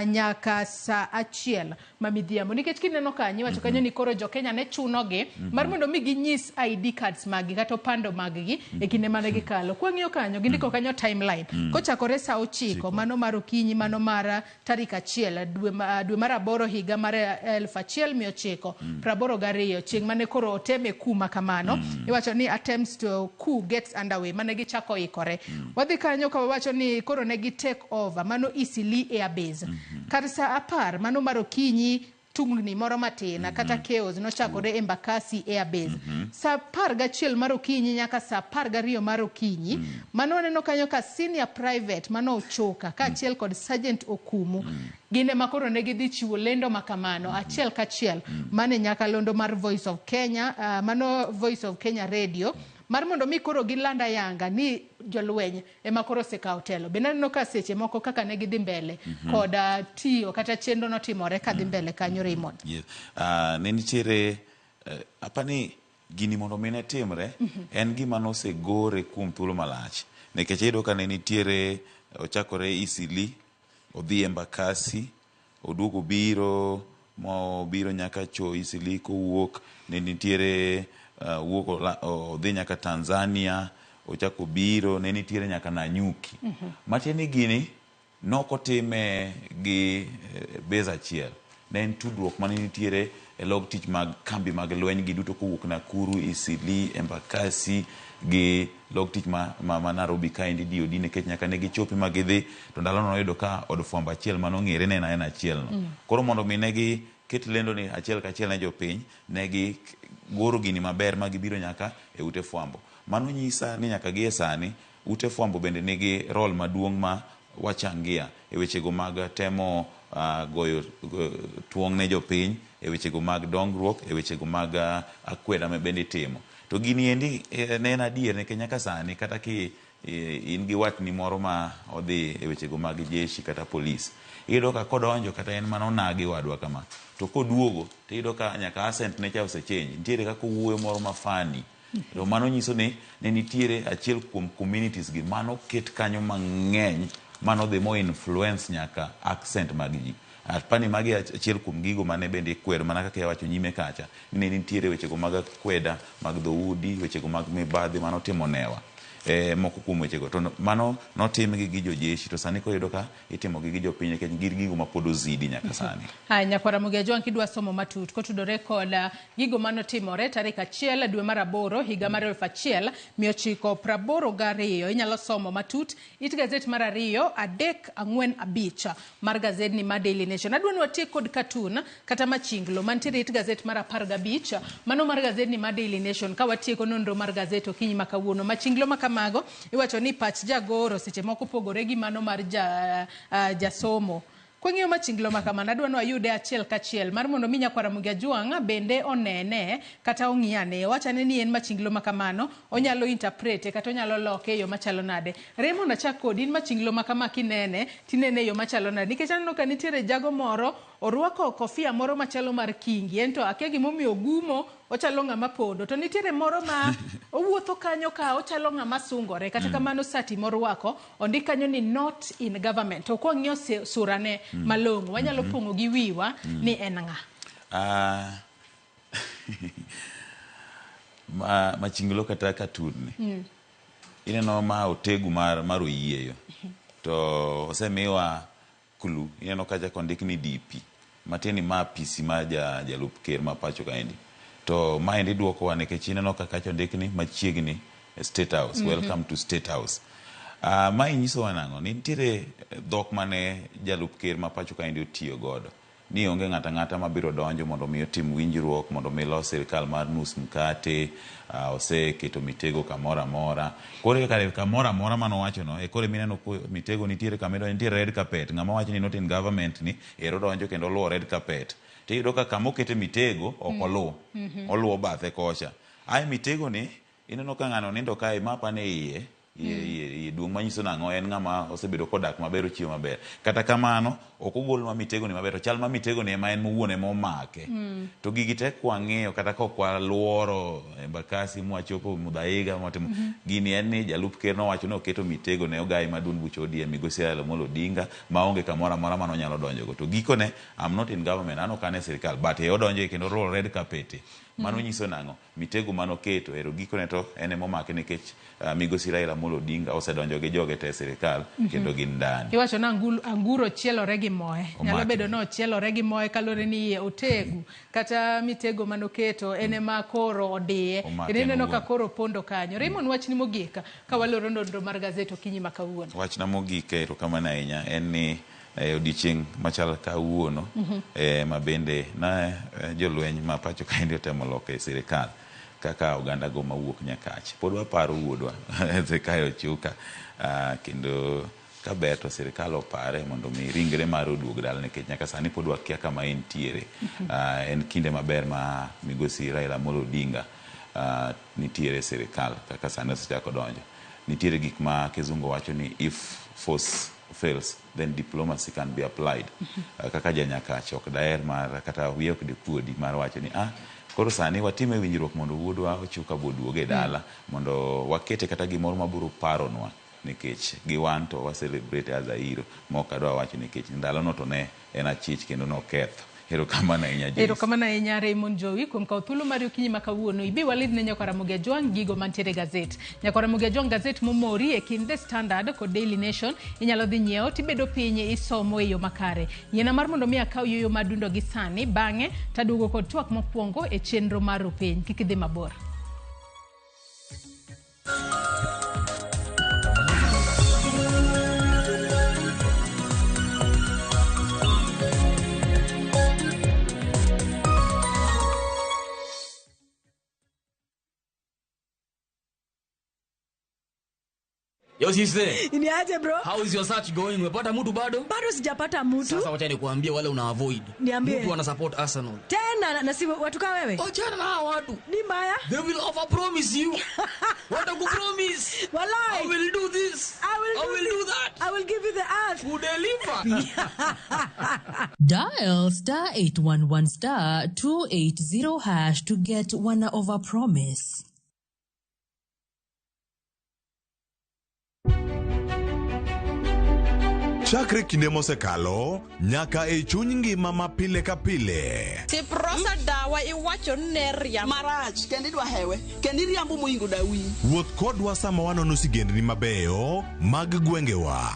nyaka saa 1 mamidhiambo nikech kineno kanyo wacho kanyo ni koro jo Kenya ne chunogi mar mondo mi ginyis ID cards magi kata opando mag-gi e kinde mane gikalo kwang'iyo kanyo gindiko kanyo timeline kochakore saa 9 mano mar okinyi mano mar tarik 1 dwe mar 8 higa mar 1982 chieng' mane koro oteme kuma kamano iwacho ni attempts to coup gets underway mane gichako ikore wadhi kanyo ka wacho ni koro ne gi take over mano Eastleigh Air Base kar saa 10 mano mar okinyi tungni moro matina kata chaos nochakore Embakasi Air Base saa 11 mar okinyi nyaka saa 12 mar okinyi mano neno kanyo ka senior private mano Ochuka kaachiel kod sergeant Okumu gine makoro ne gidhi chiwo lendo makamano achiel kachiel mane nyaka londo mar Voice of Kenya mano Voice of Kenya radio mar mondo mi koro gilanda yanga ni jolweny ema koro sekawo telo bende neno ka seche moko kaka ne gidhi mbele kod tiyo kata chenro notimore ka dhi mbele kanyo Raymond ne nitiere apani gini mondo mine timre en gima nosegore kuom thuolo malach nikech iyudo ka ne nitiere ochakore Eastleigh odhi Embakasi oduogo biro nyaka cho Eastleigh kowuok ne nitiere wuok odhi nyaka Tanzania ochako biro ne nitiere nyaka Nanyuki matieni gini nokotime gi base achiel ne en tudruok mane nitiere e log tich mag kambi mag lweny gi duto kowuok Nakuru Eastleigh Embakasi gi log tich ma Nairobi kaendi DOD nikech nyaka ne gichopi magidhi to ndalono noyudo ka od fwambo achiel manong'ere ne en achiel no koro mondo mi ne gi ket lendo ni achiel kachiel ne jopiny ne gi goro gini maber ma gibiro nyaka e ute fwambo mano nyisa ni nyaka gie sani ute fwambo bende nigi role maduong' ma wachangia e wechego mag temo goyo tuong' ne jopiny e wechego mag dongruok e wechego mag akweda ma bende timo to gini endi ne en adier ne nyaka sani kata ki in gi watni moro ma odhi e wechego mag jeshi kata polis iyudo ka kodonjo kata en mana onagi wadwa kama to koduogo to iyudo ka nyaka accent ne cha osechange nitiere kaka wuoyo moro mafani to mano nyiso ni ne nitiere achiel kuom communities gi mano ket kanyo mang'eny mano dhi mo influence nyaka accent mag ji apani magi achiel kuom gigo mane bende kwer mana kaka yawacho nyime kacha ne nitiere wechego mag kweda mag dhoudi wechego mag mibadhi mano timo newa moko kuom wechego to mano notim gi jojeshi to sani koyudo ka itimo gi jopiny nikech gin gigo ma pod ozidi nyaka sani. Hai nyakwara Mugia kidwa somo matut kotudore kod gigo manotimore tarik 1 dwe mar 8 higa mar 1982 inyalo somo matut it gazet mar 2-3-4-5 mar gazedni mar Daily Nation. Adwa ni watie kod cartoon kata machinglo mantiere it gazet mar 15 mano mar gazedni mar Daily Nation ka watieko nonro mar gazet okinyi makawuono. Machinglo makamago iwacho ni pach jagoro seche moko pogore gi mano mar jasomo. Kwang'iyo machinglo makamano adwa ni wayude achiel kachiel mar mondo mi nyakwara Mugia bende onene kata ong'iyane wachane ni en machinglo makamano onyalo interprete kata onyalo loke yo machalo nade. Remo na chak kodi machinglo makama kinene tinene yo machalo nade nikech aneno ka nitiere jago moro orwako kofia moro machalo mar kingi ento akia gimomiyo ogumo ochalo ng'ama podo to nitiere moro ma owuotho kanyo ka ochalo ng'ama sungore kata kamano sati morwako ondik kanyo ni not in government to kwang'iyo surane malong'o wanyalo pongo gi wiwa ni en ng'a. Machinglo kata katuni ineno ma otegu mar oyieyo to osemiwa kulu ineno kaja kondik ni DP mateni ma PC ma jalup ker ma pacho kaendi to maendi duoko wa nikech ineno kaka chondik ni machiegni State House. Welcome to State House. Ma inyiso wanang'o ni nitiere dhok mane jalup ker ma pacho kaendi otiyo godo ni onge ng'ata mabiro donjo mondo mi otim winjruok mondo mi los sirkal mar nus mkate oseketo mitego kamora mora kore kare kamora mora mano wacho no kore mineno mitego nitiere kamedo nitiere red carpet ng'ama wacho ni not in government ni ero donjo kendo luwo red carpet to iyudo ka kama okete mitego ok oluwo bathe kocha ai mitego ni ineno ka ng'ano nindo kae mapa ne iye duong' manyiso nang'o en ng'ama osebedo kodak maber ochiwo maber kata kamano ok ogol ma mitego ni maber to chal ma mitego ni ema en mowuone momake to gigi te kwang'iyo kata kokwa luoro Embakasi mwachopo Mudhaiga mwatimo gini en ni jalup ker nowacho ni oketo mitego ne ogai maduong' buch ODM migosi Raila Amolo Odinga maonge kamoro amora mano nyalo donjo go to gikone I'm not in government ano kane sirkal but odonjo kendo roll red carpet mano nyiso nang'o mitego mano keto ero gikone to ene momake nikech migosi Raila Amolo Odinga osedonjo gi joge te sirkal kendo gin ndani. Iwacho na anguro chielore gi moe nyalo bedo no chielore gi moe kalore ni otegu kata mitego mano keto ene ma koro odiye ineno ka koro pondo kanyo. Raymond wachni mogik ka waloro nonro mar gazet okinyi makawuono. Wachna mogik ero kamano ahinya en ni odiochieng' machal kawuono mabende na jolweny ma pacho kaendi otemo loke sirkal kaka oganda go mawuok Nyakach pod waparo wuodwa Zekayo Chuka kendo kaber to sirkal opare mondo mi ringre mar oduog dala nikech nyaka sani pod wakia kama entiere en kinde maber ma migosi Raila Amolo Odinga nitiere sirkal kaka sani osechako donjo nitiere gik ma kizungu wacho ni if force fails then diplomacy can be applied kaka Nyakach ok daer mar kata wiye ok dikuodi mar wacho ni koro sani watime winjruok mondo wuodwa Ochuka boduoge dala mondo wakete kata gimoro mabiro paronwa nikech giwan to wa celebrate as a hero mokadwa wacho nikech ndalono to ne en achich kendo no ketho. Erokamano ahinya Joyce. Erokamano ahinya Raymond Jowi kuom kawo thuolo mar okinyi makawuono ibi walid ne nyakwara Mugia gigo mantiere gazet. Nyakwara Mugia gazet momori e kind The Standard kod Daily Nation inyalo dhi nyiewo tibedo piny isomo e yo makare. Yiena mar mondo mi akaw yoyo madundo gi sani bang'e taduogo kod twak mokwongo e chenro mar piny kik idhi mabor. Yo sister. Ni aje bro? How is your search going? Umepata mtu bado? Bado sijapata mtu. Sasa wacha nikwambie wale una avoid. Niambie. Mtu wana support Arsenal. Tena na si watu kama wewe. Achana na hao watu. Ni mbaya. They will over promise you. What a good promise. Wallahi. I will do this. I will do that. I will give you the earth. Who deliver? Dial *811*280# to get one over promise. Chakre kinde mosekalo nyaka e chuny ngima ma pile ka pile. Tiprosa dawa iwacho ne riambo marach kendi dwa hewe kendi riambo moingo dawi. Wuoth kodwa sama wanono sigendni mabeyo mag gwengewa.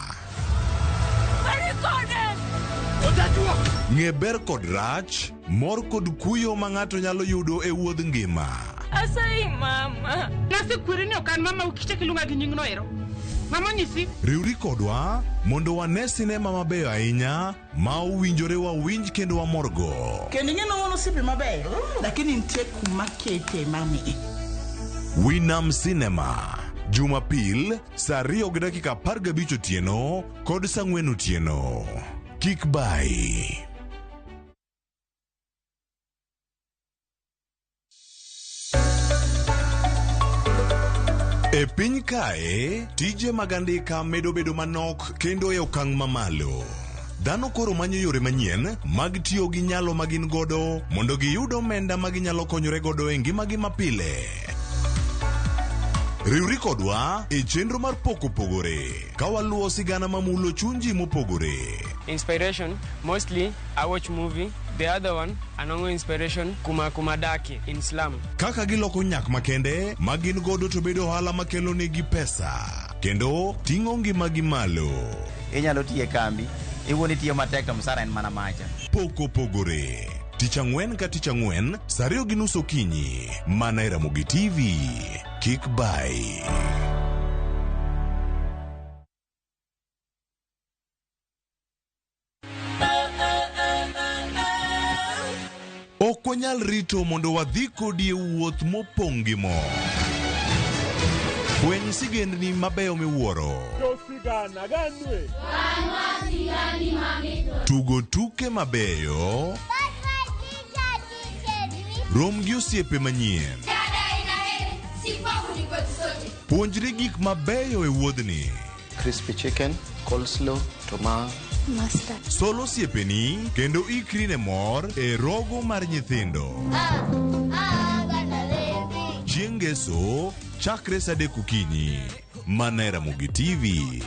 Ng'e ber kod rach, mor kod kuyo ma ng'ato nyalo yudo e wuodh ngima. Asai mama. Nasekwere ni okan mama ukichak iluonga gi nyingno ero. Mama nyisi. Riwri kodwa mondo wane sinema mabeyo ahinya ma owinjore wawinj kendo wamorgo. Kendi ng'eno wono sipi mabeyo lakini nitie kuma kete mami. Winam Cinema Jumapil saa 2:15 otieno kod saa 4 otieno. Kik bai. E piny kae, tije mag andika medo bedo manok kendo e okang' mamalo. Dhano koro manyo yore manyien mag tiyo gi nyalo magin godo mondo giyud omenda maginyalo konyore godo e ngimagi mapile. Riwri kodwa e chenro mar poko pogore ka waluwo sigana mamulo chunji mopogore. Inspiration, mostly I watch movie. The other one, anongo inspiration kuma daki in slum. Kaka giloko nyak makende magin godo to bedo ohala makelo negi pesa kendo ting'o ngimagi malo. Inyalo tiye kambi, iwuoni tiyo matek to msara en mana macha. Poko pogore Tich Ang'wen ka Tich Ang'wen saa 2:30 okinyi mana e Ramogi TV. Kik bai. Ok wanyal rito mondo wadhi kodi e wuoth mopong' gi mo. Fweny sigendni mabeyo miwuoro. Tugo tuke mabeyo. Rom gi osiepe manyien. Puonjri gik mabeyo e wuodhni. Crispy chicken, coleslaw, tomato, mustard. Solo osiepeni kendo ikri ne mor e rogo mar nyithindo. Chieng' Ngeso chakre saa 3 okinyi mana e Ramogi TV.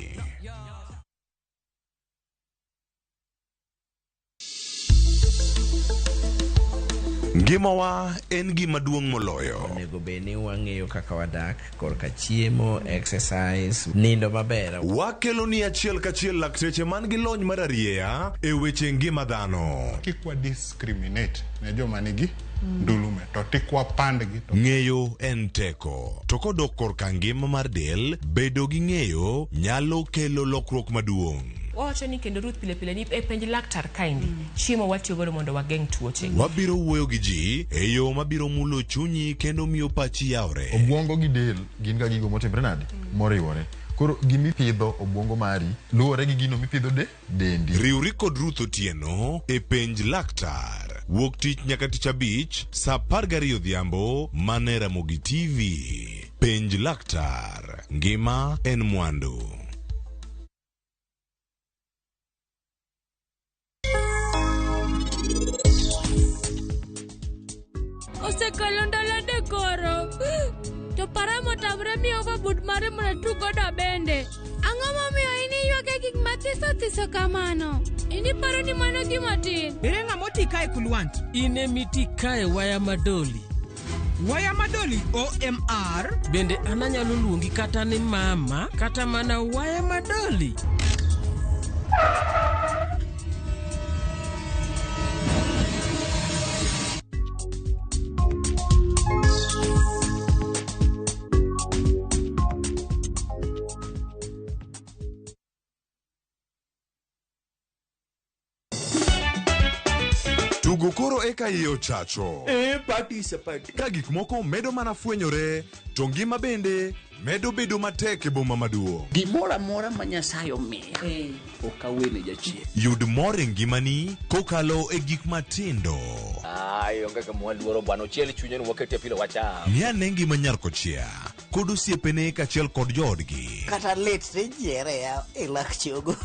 Ngimawa en gima duong' moloyo. Onego beni wang'eyo kaka wadak, korka chiemo, exercise, nindo maber. Wakelo ni achiel kachiel lakteche man gi lony mar arieya e weche ngima dhano. Kikwa discriminate ne joma nigi ndulume to tikwa pandgi to. Ng'eyo en teko. To kodok korka ngima mar del, bedo gi ng'eyo nyalo kelo lokruok maduong'. Wacho ni kendo Ruth pile ni e penj laktar kaindi chiemo watiyo godo mondo wageng' tuoche. Wabiro wuoyo gi ji e yo mabiro mulo chunyi kendo miyo pachi yawre. Obwongo gi del gin ga gigo motimre nade moriwore. Koro gimipidho obwongo mari luwore gi gino mipidho dendi. Riwri kod Ruth Otieno e penj laktar. Wuok tich nyaka tich abich saa 12 odhiambo mana e Ramogi TV. Penj laktar. Ngima en mwandu. Osekalo ndalo dekoro. To paramo tamre miyo babud mare mwana tugo da bende. Ang'o momiyo ini yuake gik mathiso kamano? Ini paro ni mano gima tin. Ere ng'amoti kae kulwant? Ine miti kae waya madoli. Waya madoli OMR. Bende ananyalo luongi kata ni mama kata mana waya madoli. Tugo koro eka iye ochacho. Party is a party. Ka gik moko medo mana fwenyore, to ngima bende medo bedo matek e boma maduong'. Gimora mora ma Nyasaye omiya. Okawene jachien. Yud mor e ngimani kokalo e gik matindo. Onge ka mwaluoro bwana ochiel chunye ni wakete pile wacha. Ni ane ngima nyar kochia kod osiepene kachiel kod joodgi. Kata let ne jiere ya e lak chogo.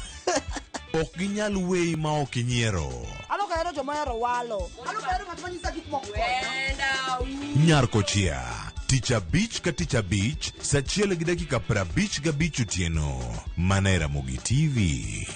Ok ginyal weyi ma ok inyiero. Ano ka ero joma ero walo. Ano ka ero ng'at manyisa gik moko. Nyar kochia tich abich ka tich abich saa 1:55 otieno mana e Ramogi TV.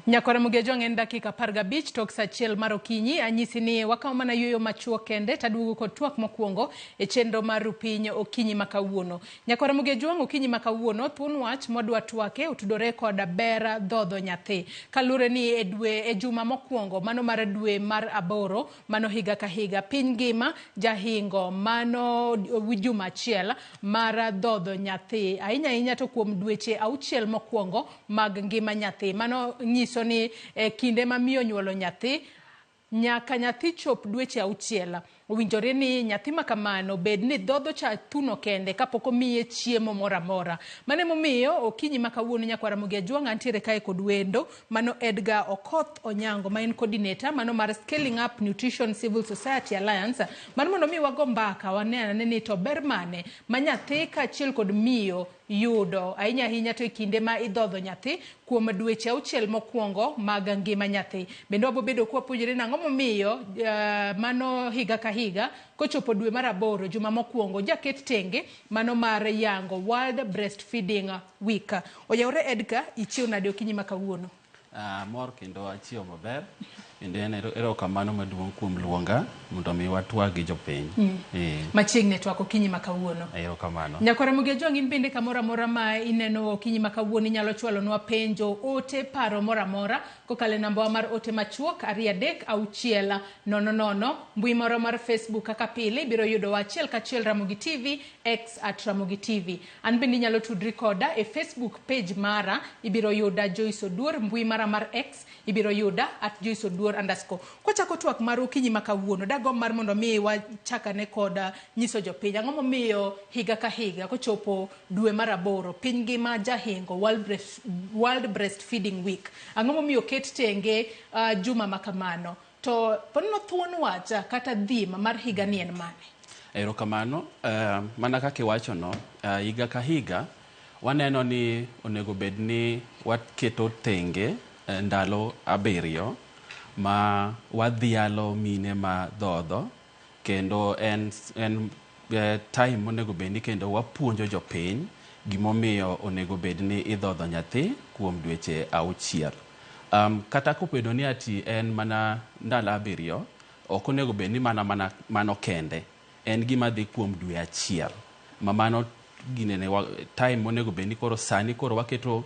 Nyakora Mugejong en dakika 15 tok sa achiel mar okinyi. Anyisi ni wakaw mana yueyo machuo kende taduogo kod twak mokwongo e chenro mar piny okinyi makawuono. Nyakora Mugejong okinyi makawuono thuon wach modwa twake utudore kod ber dhodho nyathi. Kalure ni e juma mokwongo mano mar dwe mar aboro mano higa ka higa piny ngima jahingo mano juma achiel mar dhodho nyathi. Ahinya to kuom dweche auchiel mokwongo mag ngima nyathi. Mano nyiso ni kinde ma miyo nyuolo nyathi nyaka nyathi chop dweche auchiel. Owinjore ni nyathi makamano bed ni dhodho cha thuno kende kapok omiye chiemo mora mora. Mane momiyo okinyi makawuono Nyakwara Mugejong antiere kae kod wendo mano Edgar Okoth Onyango ma en coordinator mano mar Scaling Up Nutrition Civil Society Alliance. Mano mondo mi wago mbaka wanene ni to ber mane ma nyathi kaachiel kod miyo yudo ahinya to kinde ma idhodho nyathi kuom dweche auchiel mokwongo mag ngima nyathi. Bende wabobedo kwa puonjore nang'o momiyo mano higa ka higa kochopo dwe mar aboro juma mokwongo jaket tenge mano mar yango World Breastfeeding Week. Oyawre Edgar ichiw nade okinyi makawuono. Mor kendo achiwo maber. Ende ero kamano maduong' kuom luonga mondo mi watwa gi jopiny. Machiegni twako okinyi makawuono. Ero kamano. Nyakora Mugejong in bende kamora mora ma ineno okinyi makawuono inyalo chwalonwa penjo ote paro mora mora kokale namba mar ote machuok 236000 mbui moro mar Facebook kaka pile biro yudo wachiel kachiel Ramogi TV X @Ramogi TV. An bende inyalo tudri koda e Facebook page mara ibiro yuda Joyce Oduor, mbui mara mar X ibiro yuda @JoyceOduor_. Kochako twak mar okinyi makawuono dagom mar mondo mi wachakane koda nyiso jopiny ang'o momiyo higa ka higa kochopo dwe mar aboro piny ngima jahingo World Breastfeeding Week ang'o momiyo ket tenge juma makamano to ponno thuon wacha kata dhima mar higa ni en mane? Ero kamano mana kaka iwacho no higa ka higa waneno ni onego bed ni waketo tenge ndalo abiriyo ma wadhialo mine ma dhodho kendo en time onego bed ni kendo wapuonjo jopiny gimomiyo onego bed ni idhodho nyathi kuom dweche auchiel. Kata kobedo ni ati en mana ndalo abiriyo ok onego bed ni mano kende en gima dhi kuom dwe achiel ma mano ginene time onego bed ni koro sani koro waketo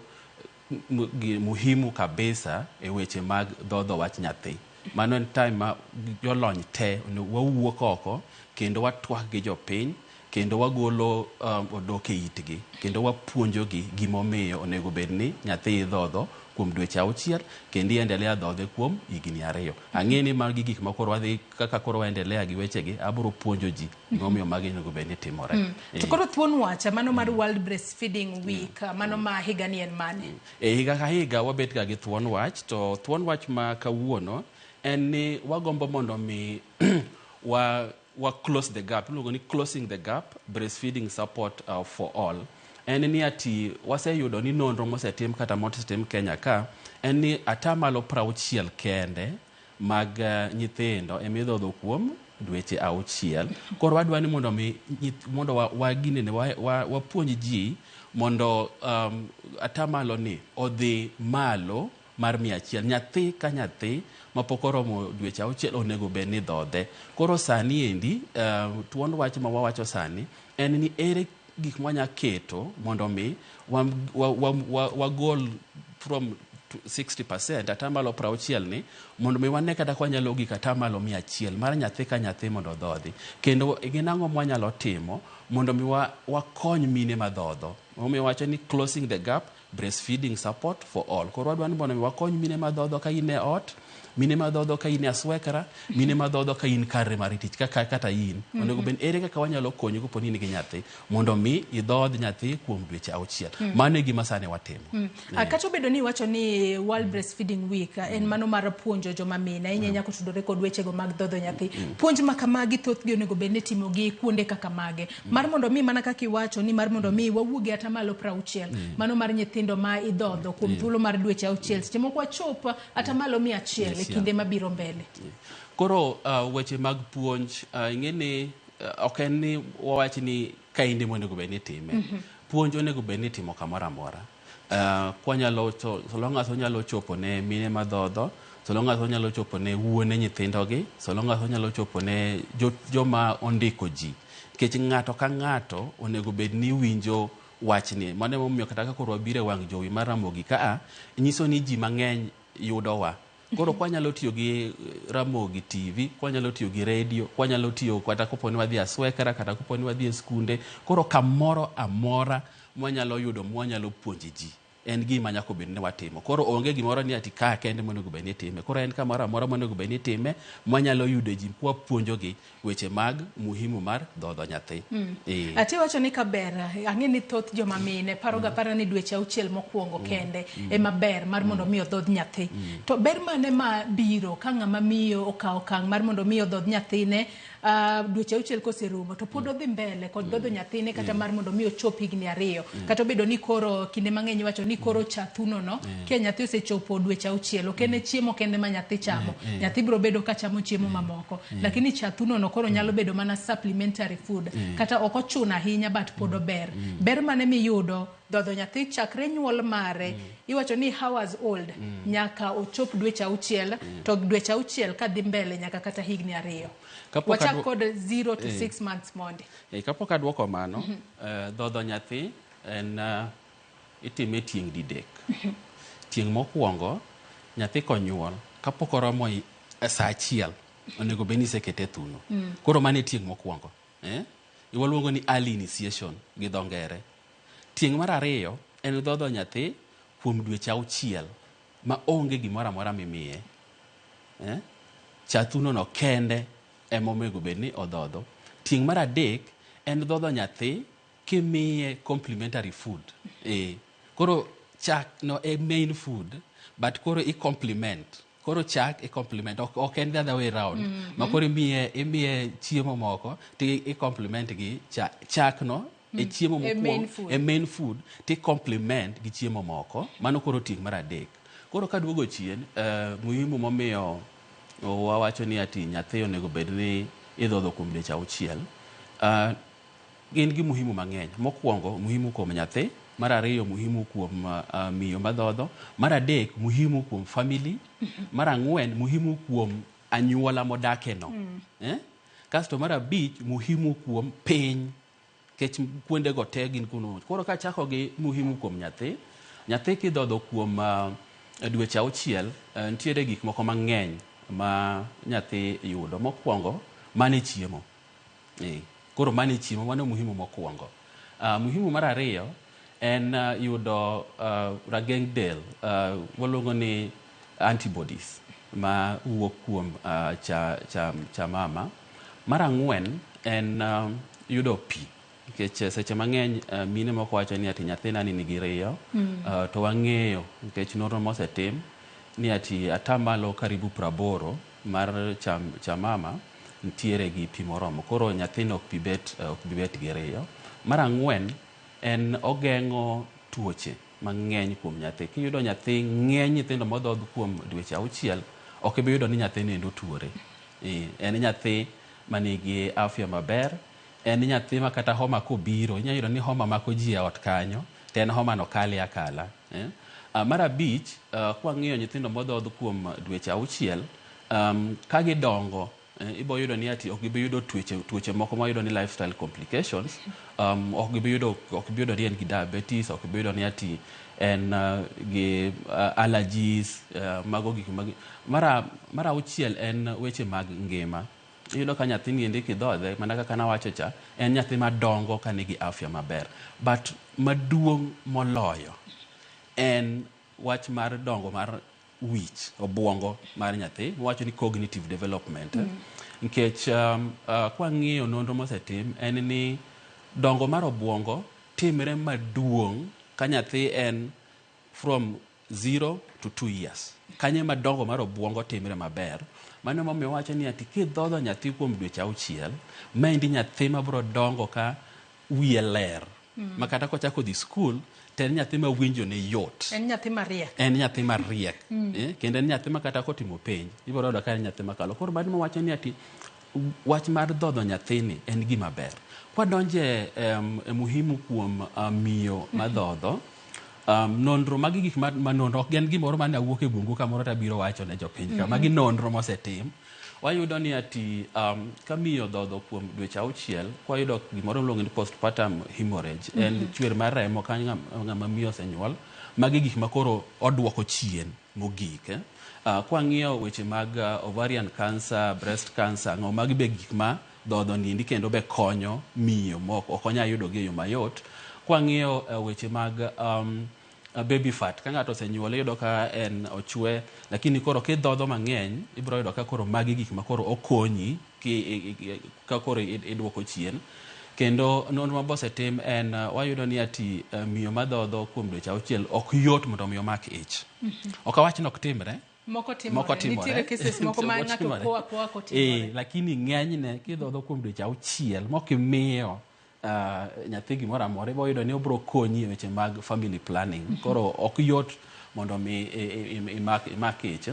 muhimu kabisa e weche mag dhodho wach nyathi. Mano en time ma jolony te wawuok oko kendo watwak gi jopiny kendo wagolo odoke itgi kendo wapuonjogi gimomiyo onego bed ni nyathi idhodho kuom dweche auchiel kendo iendelea dhodhe kuom higni 2. Ang'eni magi gik ma koro wadhi kaka koro waendelea gi wechegi abiro puonjo ji gimomiyo magi onego bed ni timore. To koro thuon wacha mano mar World Breastfeeding Week mano ma higa ni en mane? Higa ka higa wabet ga gi thuon wach to thuon wach ma kawuono en ni wagombo mondo mi wa close the gap. Iluongo ni closing the gap breastfeeding support for all. En ni ati waseyudo ni nonro mosetim kata mosetim Kenya ka en ni atamalo 60 kende mag nyithindo emidhodho kuom dweche auchiel. Koro wadwa ni mondo waginene wapuonj ji mondo atamalo ni odhi malo mar 100 nyathi ka nyathi mapok oromo dweche auchiel onego bed ni dhodhe. Koro sani endi thuon wach ma wawacho sani en ni ere gik mwanya keto mondo mi wagol from 60% atamalo 60 ni mondo mi wane kata kwanyalo gik atamalo 100 mar nyathi ka nyathi mondo dhodhi. Kendo ginang'o mwanyalo timo mondo mi wakony mine madhodho. Omiyo wacho ni closing the gap breastfeeding support for all. Koro wadwa ni mondo mi wakony mine madhodho ka in e ot, mine madhodho ka in e aswekra, mine madhodho ka in kare mar tich kata in. Onego ben ere kaka wanyalo konyo kapo ni nigi nyathi mondo mi idhodh nyathi kuom dweche auchiel. Mano e gima sane watimo. Kata obedo ni wacho ni World Breastfeeding Week en mano mar puonjo joma mine inyanya kotudore kod wechego mag dhodho nyathi. Puonj makamagi thoth gi onego bed ni timo gi kuonde kaka mage. Mar mondo mi mana kaka iwacho ni mar mondo mi wawuoge atamalo 60 mano mar nyithindo ma idhodho kuom thuolo mar dweche auchiel. Seche moko wachop atamalo 100 kinde mabiro mbele. Koro weche mag puonj ing'eni ok en ni wawach ni kainde monego bed ni time. Puonj onego bed ni timo kamoro amora. kwanyalo so long as onyalo chopo ne mine madhodho, so long as onyalo chopo ne wuone nyithindogi, so long as onyalo chopo ne joma ondiko ji. Kech ng'ato ka ng'ato onego bed ni winjo wachni. Mane momiyo kata ka koro wabire wang' jowi mar Ramogi ka nyiso ni ji mang'eny yudowa. Koro kwanyalo tiyo gi Ramogi TV, kwanyalo tiyo gi radio, kwanyalo tiyo kata koponi wadhi Aswekra, kata koponi wadhi e skunde. Koro kamoro amora mwanyalo yudo mwanyalo puonje ji. En gima nyako bed ni watimo. Koro onge gimoro ni ati ka kende monego bed ni time. Koro en kamoro amora monego bed ni time mwanyalo yudo ji kwa puonjogi weche mag muhimu mar dhodho nyathi. Ati wacho ni kaber, ang'e ni thoth joma mine paroga para ni dweche 6 mokwongo kende ema ber mar mondo mi odhodh nyathi. To ber mane ma biro ka ng'ama miyo okawo okang' mar mondo mi odhodh nyathine dweche 6 koserumo to pod odhi mbele kod dhodho nyathine kata mar mondo mi ochop higni 2 kata obedo ni koro kinde mang'eny wacho ni koro chathuno no ke nyathi osechopo dweche 6 okene chiemo kende ma nyathi chamo. Nyathi biro bedo ka chamo chiemo mamoko, lakini chathuno no koro nyalo bedo mana supplementary food kata ok ochuna ahinya but pod ober. Ber mane miyudo dhodho nyathi chakre nyuol mare iwacho ni hours old nyaka ochop dweche 6 to dweche 6 kadhi mbele nyaka kata higni 2. Wachak kod 0 to 6 months mondi. Kapok adwoko mano, dhodho nyathi en itime tieng' didek. Tieng' mokwongo nyathi konyuol kapok oromo sa 1 onego bed ni isekete thuno. Koro mane tieng' mokwongo. Iwaluongo ni early initiation gi dho ngere. Tieng' mar 2 en dhodho nyathi kuom dweche 6 ma onge gimoro amora mimiye. Chathuno no kende ema onego bed ni odhodho. Tieng' mar 3 en dhodho nyathi kimiye complementary food. Koro chak no e main food but koro i complement. Koro chak i complement, ok en the other way round. Ma koro imiye chiemo moko ti i complement gi chak no e chiemo mokwongo e main food ti complement gi chiemo moko. Mano koro tieng' mar 3. Koro kaduogo chien muhimu momiyo wawacho ni ati nyathi onego bed ni idhodho kuom dweche 6. Gin gi muhimu mang'eny. Mokwongo muhimu kuom nyathi, mar 2 muhimu kuom miyo madhodho, mar 3 muhimu kuom family, mar 4 muhimu kuom anyuola modake no. Kasto mar 5 muhimu kuom piny. Kech kuonde go te gin kuno. Koro ka chako gi muhimu kuom nyathi kidhodho kuom dweche 6 nitiere gik moko mang'eny ma nyathi yudo. Mokwongo mane chiemo. Koro mane chiemo mano muhimu mokwongo. Muhimu mar 2 en yudo rageng' del, waluongo ni antibodies ma wuok kuom cha mama. Mar 4 en yudo pi. Nikech seche mang'eny mine moko wacho ni ati nyathina ni nigi riyo, to wang'eyo nikech nonro mosetim ni ati atamalo karibu 80 mar cha mama ntiere gi pi moromo. Koro nyathino ok bi bet gi riyo. Mar 4 en ogeng'o tuoche mang'eny kuom nyathi. Kiyudo nyathi ng'eny nyithindo modhodh kuom dweche 6 ok bi yudo ni nyathi nendo tuore. En nyathi manigi afya maber. En nyathi ma kata homa kobiro inya yudo ni homa mako ji e ot kanyo to en homa no kali akala. Mar 5 kwang'iyo nyithindo modhodh kuom dweche 6 ka gidongo ibo yudo ni ati ok gibi yudo tuoche moko ma yudo ni lifestyle complications. Ok bi yudo ni en gi diabetes, ok bi yudo ni ati en gi allergies, mago gik mag mar 6 en weche mag ngima. Iyudo ka nyathi ni ende kidhodhe mana kaka nawacho cha en nyathi madongo ka nigi afya maber. But maduong' moloyo en wach mar dongo mar wich obwongo mar nyathi, wacho ni cognitive development. Nikech kwang'iyo nonro mosetim en ni dongo mar obwongo timre maduong' ka nyathi en from 0 to 2 years. Kanye madongo mar obwongo timre maber. Mano momiyo wacho ni ati kidhodho nyathi kuom dweche 6 maendi nyathi mabro dongo ka wiye ler. Makata kochako dhi skul to en nyathi ma winjo ne yot. En nyathi mariek. En nyathi mariek. Kendo en nyathi ma kata kotimo penj ibiro yudo ka en nyathi makalo. Koro mano wacho ni ati wach mar dhodho nyathini en gima ber. Kwadonje muhimu kuom miyo madhodho, nonro magi gik ma nonro ok gen gimoro mane awuok e bungu kamoro tabiro wacho ne jopiny ka magi nonro mosetim. Wayudo ni ati kamiyo dhodho kuom dweche 6 kwayudo gimoro miluongo ni postpartum hemorrhage en chwer mar remo ka ng'ama miyo osenyuol. Magi gik makoro odwoko chien mogik. Kwang'iyo weche mag ovarian cancer, breast cancer, magi be gik ma dhodho nindi kendo be konyo miyo moko ok onya yudo gi yo mayot. Kwang'iyo weche mag baby fat, ka ng'ato osenyuole yudo ka en ochwe, lakini koro kidhodho mang'eny ibiro yudo ka koro magi gik ma koro okonyi ka koro idwoko chien. Kendo nonro mabosetim en wayudo ni ati miyo madhodho kuom dweche 6 ok yot mondo miyo mak ich. Ok awach ni ok timre. Moko timore. Nitiere cases moko ma ng'ato koa kotimore. Lakini ng'enyne kidhodho kuom dweche 6 mokimiyo nyathi gimoro amora boyudo ni obro konyi e weche mag family planning. Koro ok yot mondo mi imak ich.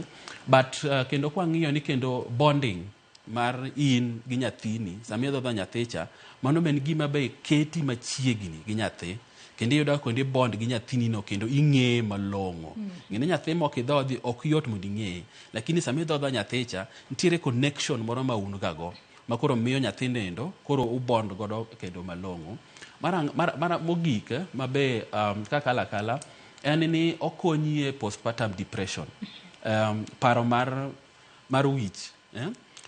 But kendo kwang'iyo ni kendo bonding mar in gi nyathini sami dhodho nyathicha, mano ben gima be keti machiegni gi nyathi. Kendo iyudo kuonde bond gi nyathini no kendo ing'e malong'o. Ng'e nyathi moko idhodhi ok yot mondo ing'e, lakini sami dhodho nyathicha nitiere connection moro ma un gago makoro miyo nyathindendo koro ubond godo kendo malong'o. Mara mogik mabe kala en ni okonyi e postpartum depression, paro mar wich.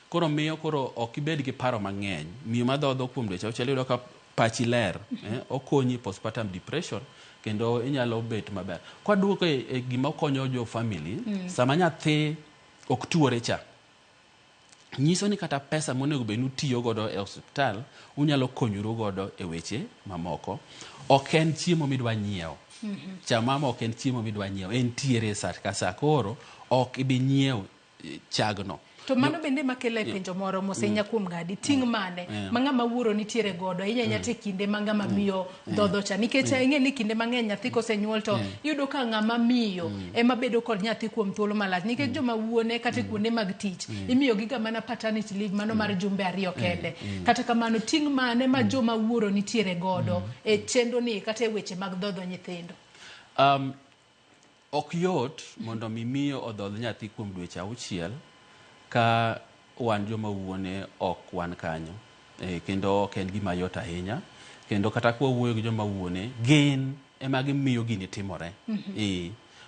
Koro miyo koro ok ibed gi paro mang'eny. Miyo madhodho kuom dweche 6 iyudo ka pachi ler, okonyi postpartum depression kendo inyalo bet maber. Kwaduoko e gima konyo jo family, sama nyathi ok tuore cha, nyiso ni kata pesa monego be nutiyo godo e hospital unyalo konyoru godo e weche mamoko. Ok en chiemo midwa nyiewo. Chamama ok en chiemo midwa nyiewo, entiere sa ka sa, koro ok ibi nyiewo chagno. To mano bende makele penjo moro mosenya kuom gadi ting mane manga mawuoro nitiere godo inyanyate kinde manga mamiyo dhodho cha nikech ing'e ni kinde mang'eny nyathi kosenyuol to yudo ka ng'ama miyo ema bedo kod nyathi kuom thuolo malach nikech joma wuone kata kuonde mag tich imiyo giga mana paternity leave mano mar jumbe 2 kende. Kata kamano ting mane ma joma wuoro nitiere godo e chenro ni kata e weche mag dhodho nyithindo. Ok yot mondo miyo odhodh nyathi kuom dweche 6 ka wan joma wuone ok wan kanyo. Kendo ok en gima yot ahinya. Kendo kata kwa wuoyo gi joma wuone gin ema gimiyo gini timore.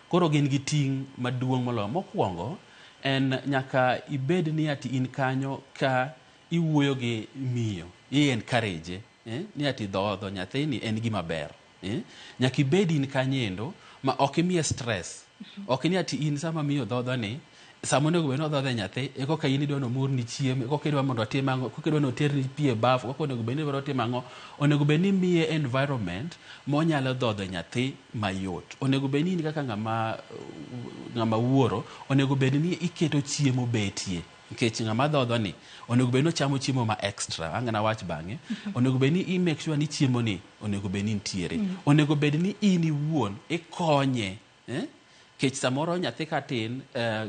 Koro gin gi ting maduong' moloyo. Mokwongo en nyaka ibed ni ati in kanyo ka iwuoyo gi miyo, encourage ni ati dhodho nyathini en gima ber. Nyaka ibed in kanyendo ma ok imiye stress. Ok ni ati in sama miyo dhodho ni sama onego bed ni odhodho nyathi e koka in idwa nomur ni chiemo, koka idwa mondo otim ang'o, koka idwa noterni pi e baf, koka onego bed ni idwa timo ang'o. Onego bed ni miye environment monyalo dhodho nyathi mayot. Onego bed ni in kaka ng'ama wuoro onego bed ni iketo chiemo betie. Nikech ng'ama dhodho ni onego bed ni ochamo chiemo ma extra, ang'ana wach bang'e. Onego bed ni make sure ni chiemo ni onego bed ni nitiere. Onego bed ni in iwuon ikonye. Kech samoro nyathi katin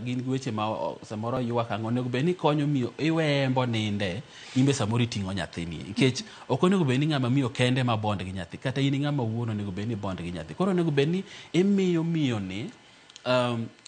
gin weche ma samoro ywak ang'o, onego bed ni konyo miyo iwembo ninde imbe samoro iting'o nyathini. Nikech ok onego bed ni ng'ama miyo kende ma bond gi nyathi, kata in ng'ama wuon onego bed ni bond gi nyathi. Koro onego bed ni imiyo miyo ni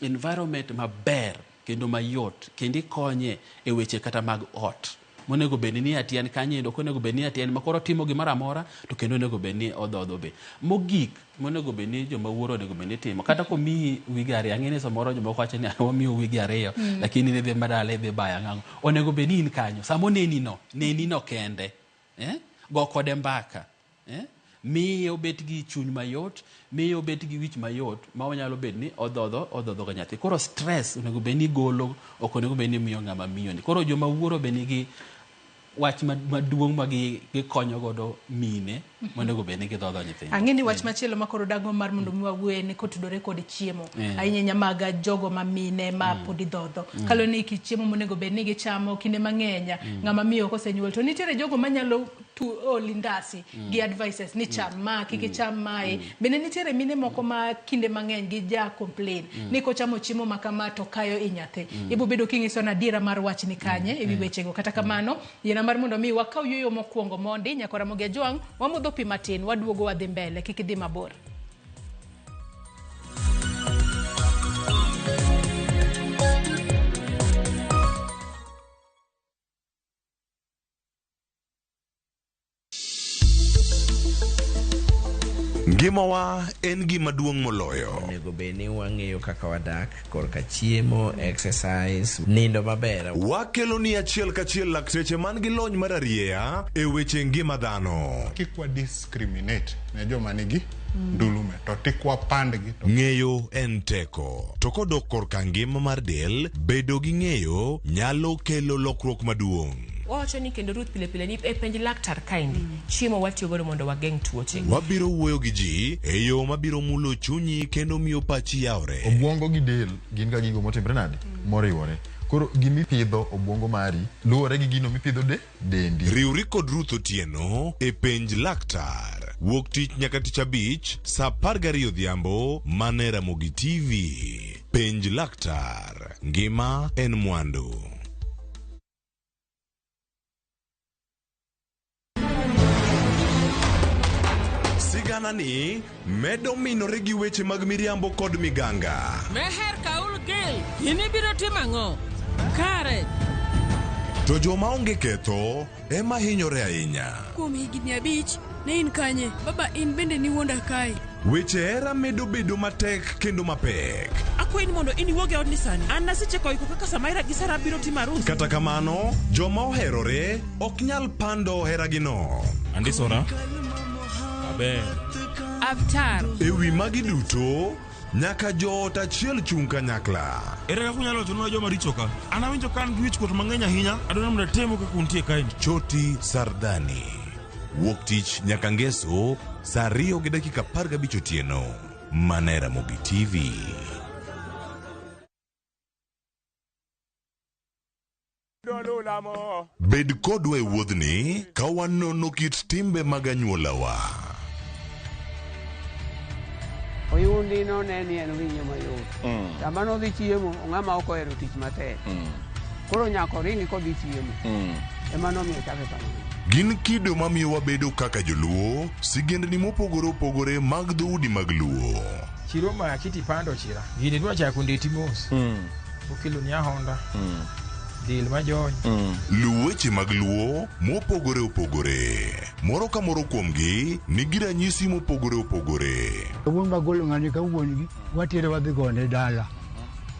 environment maber kendo mayot kendo ikonye e weche kata mag ot. Monego bed ni ati en kanyendo, konego bed ni ati en makoro timo gimoro amora to kendo onego bed ni odhodho be. Mogik monego bed ni joma wuoro onego bed ni timo kata ko mi wigi 2 ang'eni samoro joma wacho ni wamiyo wigi 2 lakini ne dhi madale dhi baya ng'ango. Onego bed ni in kanyo samo neni no kende go kode mbaka miyo bet gi chuny mayot, miyo bet gi wich mayot ma onyalo bed ni odhodho ga nyathi. Koro stress onego bed ni golo, ok onego bed ni miyo ng'ama miyo ni. Koro joma wuoro bed ni gi wach maduong' ma gikonyo godo mine monego bed ni gidhodho nyithindo. Ang'eni wach machielo makoro dago mar mondo mi wawuoye ni kotudore kod chiemo ahinya maga jogo ma mine ma podi dhodho. Kalo ni iki chiemo monego bed ni gichamo kinde mang'enya ng'ama miyo kosenyuol to nitiere jogo manyalo lindasi gi advices ni cham ma kiki cham mai. Bende nitiere mine moko ma kinde mang'eny gi ja complain ni kochamo chiemo makama to kayo inyathi. Ibo bedo kingiso na dira mar wach ni kanye ewi wechego. Kata kamano yena mar mondo mi wakaw yoyo mokwongo mondi nyakora Ramogi Ajwang' wamodho pi matin waduogo wadhi mbele kik idhi mabor. Ngimawa en gima duong' moloyo. Onego bed ni wang'eyo kaka wadak, korka chiemo, exercise, nindo maber. Wakelo ni achiel kachiel lakteche man gi lony mararieya e weche ngima dhano. Kikwa discriminate ne joma nigi ndulume to tikwa pandgi. Ng'eyo en teko. To kodok korka ngima mar del, bedo gi ng'eyo nyalo kelo lokruok maduong'. Wacho ni kendo Ruth pile ni e penj laktar kaindi chiemo watiyo godo mondo wageng' tuoche. Wabiro wuoyo gi ji e yo mabiro mulo chunyi kendo miyo pachi yawre. Obwongo gi del gin ga gigo motimre nade moriwore. Koro gimipidho obwongo mari luwore gi gino mipidho dendi. Riwri kod Ruth Otieno e penj laktar. Wuok tich nyaka tich abich saa 12 odhiambo mane Ramogi TV. Penj laktar. Ngima en mwandu. Sigana ni medo minore gi weche mag miriambo kod miganga. Meher kaul gil, ini biro timang'o? Kare. To joma onge ketho ema hinyore ahinya. Kuom higni 5 ne in kanye? Baba in bende ni wuonda kae. Weche hera medo bedo matek kendo mapek. Akwayi ni mondo in iwuog e odni sani. An naseche koiko kaka Samaira gi Sara biro timo arus. Kata kamano, joma oherore ok nyal pando heragino. Andisora. Avatar. Ewi magi duto, nyaka joot achiel chung' kanyakla. Ere kaka unyalo wacho nwa joma richo ka? An awinjo ka an gi wich kuot mang'eny ahinya, adwaro mondo atemo kaka untie kae. Choti Sardani. Wuok tich nyaka ngeso, saa 2:15 otieno. Mane Ramogi TV. Bed kodwa e wuodhni ka wanono kit timbe mag anyuolawa. Oyundi no ne ni en winyo mayot. Sama no dhi chiemo, ng'ama ok ohero tich matek. Koro nyako ringi kodhi chiemo. Ema nomiyo chake kamano. Gin kido mamiyo wabedo kaka joluo, sigendni mopogore opogore mag dhoudi mag luo. Chiro ma kiti pando chira. Gini dwa chako ndeti mos. Okelo ni ahonda. Dil majony. Luweche mag luo mopogore opogore. Moro ka moro kuomgi nigi ranyisi mopogore opogore. Wuon magolo ng'ani ka wuongi watire wadhi gone dala.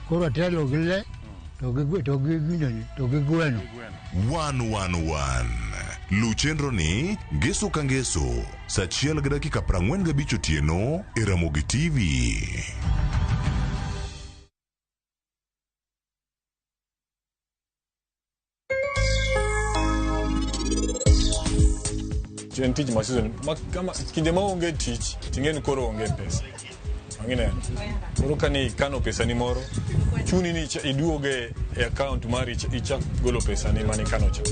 Koro telo gi le to gi gweno. 111. Lu chenro ni ngeso ka ngeso saa 1:45 otieno e Ramogi TV. Jen tich masizon kama kinde ma onge tich tingeni koro onge pesa angine koro kani kano pesa ni moro chuni ni iduoge e account mari ichak golo pesa ni mani kano cha.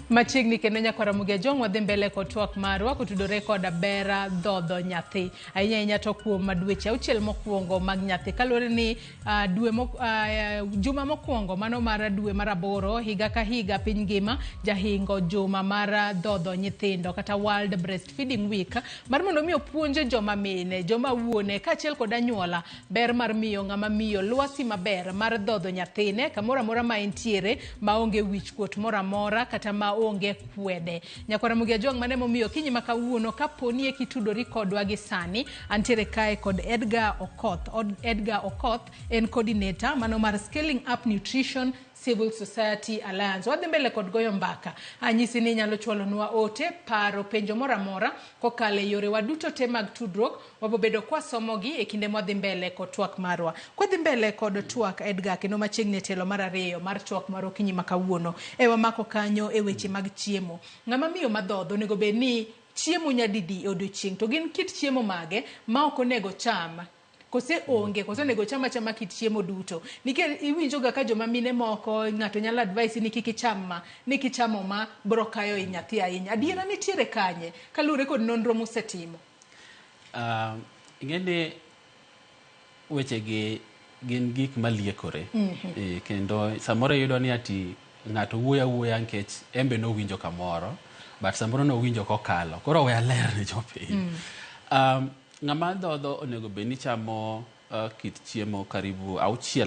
Machiegni kendo nyaka Ramogi Ajong' wadhi mbele kod twak marwa kotudore kod bera dhodho nyathi ahinya to kuom dweche 6 mokwongo mag nyathi kaluwore ni juma mokwongo mano mar dwe mar 8 higa ka higa piny ngima jahingo juma mar dhodho nyithindo kata World Breastfeeding Week mar mondo miyo puonje joma mine joma wuone kaachiel kod anyuola ber mar miyo ng'ama miyo lwasi maber mar dhodho nyathine kamoro amora ma entiere maonge wich kuot moro amora kata ma onge kwede. Nyakwa Ramogi Ajong' mane momiyo kinyi makawuono kaponi e kitudori kodwa gi sani antiere kae kod Edgar Okoth en coordinator mano mar Scaling Up Nutrition Civil Society Alliance. Wadhi mbele kod goyo mbaka. Anyisi ni nyalo chwalonwa ote paro penjo mora mora kokale yore waduto te mag tudruok wabobedo kwa somogi e kinde mwadhi mbele kod twak marwa. Kwadhi mbele kod twak Edgar kendo machiegni telo mar 2 mar twak maro kinyi makawuono. Ewa mako kanyo e weche mag chiemo. Ng'ama miyo madhodho nego be ni chiemo nyadidi odiochieng' to gin kit chiemo mage ma ok onego cham. Kose onge, kose nego chama kit chiemo duto. Nikech iwinjo ga ka joma mine moko ng'ato nyalo advise ni kiki chama, ni kichamo ma bro kayo i nyathi ahinya. Adiera nitiere kanye kalure kod nonro musetimo. Ingene weche gi gin gik maliekore. Kendo samoro yudo ni ati ng'ato wuoya nikech embe no winjo kamoro but samoro no winjo kokalo koro we aler ne jopiny. Ng'ama dhodho onego bed ni chamo kit chiemo karibu 6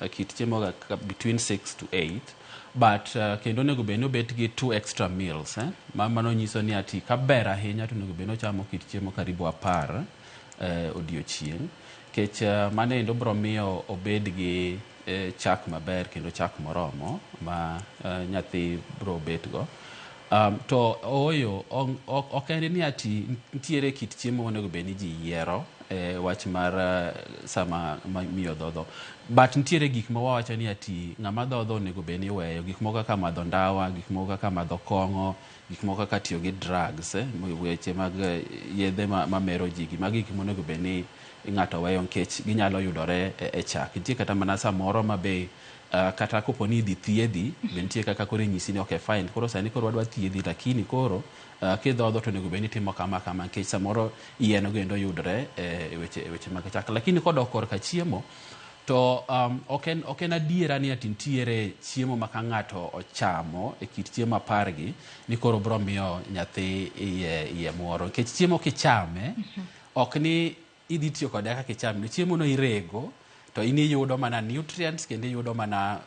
8 kit chiemo between 6 to 8 but kendo onego bed ni obet gi 2 extra meals mano nyiso ni ati kaber ahinya to onego bed ni ochamo kit chiemo karibu 10 odiochieng' kech mano endo biro miyo obed gi chak maber kendo chak moromo ma nyathi biro bet go. To oyo ok en ni ati nitiere kit chiemo onego bed ni ji yiero wach mar sama miyo dhodho but nitiere gik ma wawacho ni ati ng'ama dhodho onego bed ni weyo gik moko kaka madho ndawa, gik moko kaka madho kong'o, gik moko kaka tiyo gi drugs weche mag yedhe mamero ji magi gik monego bed ni ng'ato weyo nikech ginyalo yudore e chak. Nitie kata mana samoro ma be kata kopo ni idhi thiedhi be nitie kaka koro nyisi ni okay fine koro sani koro wadwa thiedhi lakini koro kidhodho to onego bed ni timo kama nikech samoro yien go endo yudore e weche mag chak. Lakini kodok korka chiemo to ok en adiera ni ati nitiere chiemo ma ka ng'ato ochamo e kit chiemo apargi ni koro biro miyo nyathi iye moro nikech chiemo kichame ok ni idhi tiyo kode kaka kichame chiemo no irego to in iyudo mana nutrients kendo iyudo mana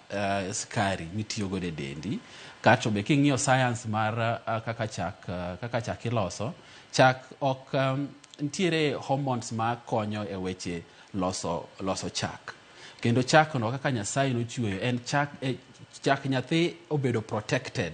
skari mitiyo godo e dendi. Kato be king'iyo science mar kaka chak iloso chak ok nitiere hormones ma konyo e weche loso chak kendo chak no kaka Nyasaye nochweyo en chak nyathi obedo protected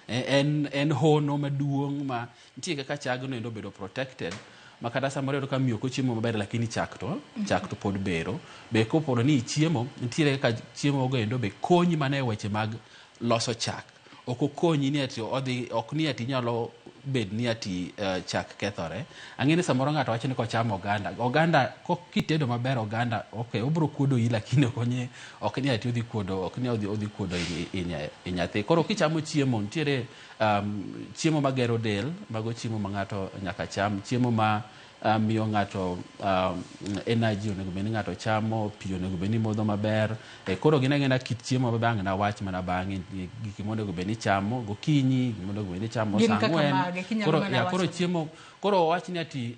en hono maduong' ma nitie kaka chagno endo obedo protected makata samoro ka miyo ko chiemo maber lakini chak to pod bero be koporo ni chiemo nitiere kaka chiemo go endo be konyi mana e weche mag loso chak ok okonyi ni ati ok ni ati nyalo bed ni ati chak kethore. Ang'eni samoro ng'ato wacho ni kochamo oganda kitedo maber oganda okay obro kuodo yi lakini ok ni ati odhi kuodo i nyathi. Koro kichamo chiemo nitiere chiemo magero del mago chiemo ma ng'ato nyaka cham chiemo ma miyo ng'ato energy onego bed ni ng'ato chamo pi onego bed ni modho maber koro gina kit chiemo bang' na wach mana bang'e gik monego bed ni chamo gokinyi monego bed ni chamo sang'wen koro chiemo koro wach ni ati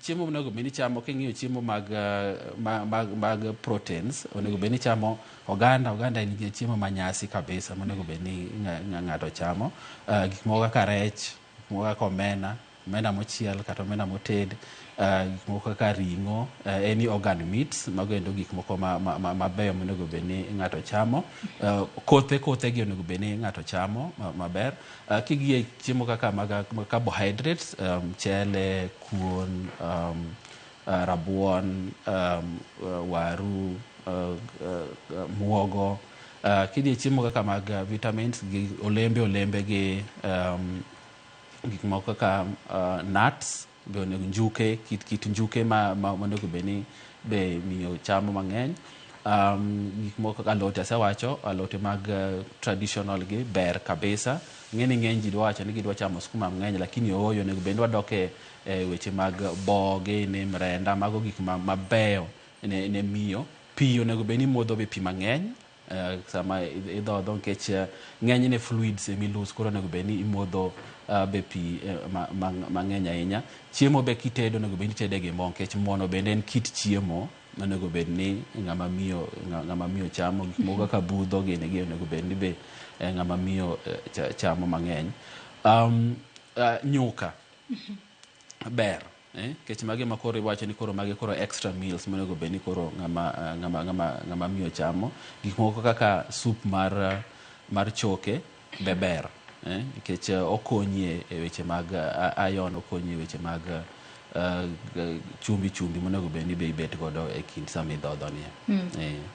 chiemo onego bed ni chamo king'iyo chiemo mag proteins onego bed ni chamo oganda en chiemo manyasi kabisa monego bed ni ng'ato chamo gik moko kaka rech gik moko kaka omena mochiel kata omena moted gik moko kaka ring'o any organ meats mago endo gik moko mabeyo monego bed ni ng'ato chamo kothe gi onego bed ni ng'ato chamo maber kigie chiemo kaka carbohydrates mchele kuon rabuon waru muogo kidie chiemo kaka mag vitamins gi olembe gi gik moko kaka nuts be onego njuke kit njuke ma onego bed ni be miyo chamo mang'eny gik moko kaka alote asewacho alote mag traditional gi ber kabisa ng'eny ji wacho ni gidwa chamo skuma mang'eny lakini oyo onego bed ni wadoke weche mag boge ne mrenda mago gik mabeyo ne miyo pi onego bed ni modho be pi mang'eny sama idhodho nikech ng'eny ne fluids emilus koro onego bed ni imodho be pi mang'eny ahinya. Chiemo be kitedo onego bed ni tede gi mo nikech mono bende en kit chiemo onego bed ni ng'ama miyo chamo gik moko kaka budho gini onego bed ni be ng'ama miyo chamo mang'eny. Nyuka ber kech mage ma koro iwacho ni koro mage koro extra meals monego bed ni koro ng'ama miyo chamo gik moko kaka soup mar choke be ber nikech okonyi e weche mag iron okonyi e weche mag chumbi monego bed ni be ibet godo e kind sama idhodho ni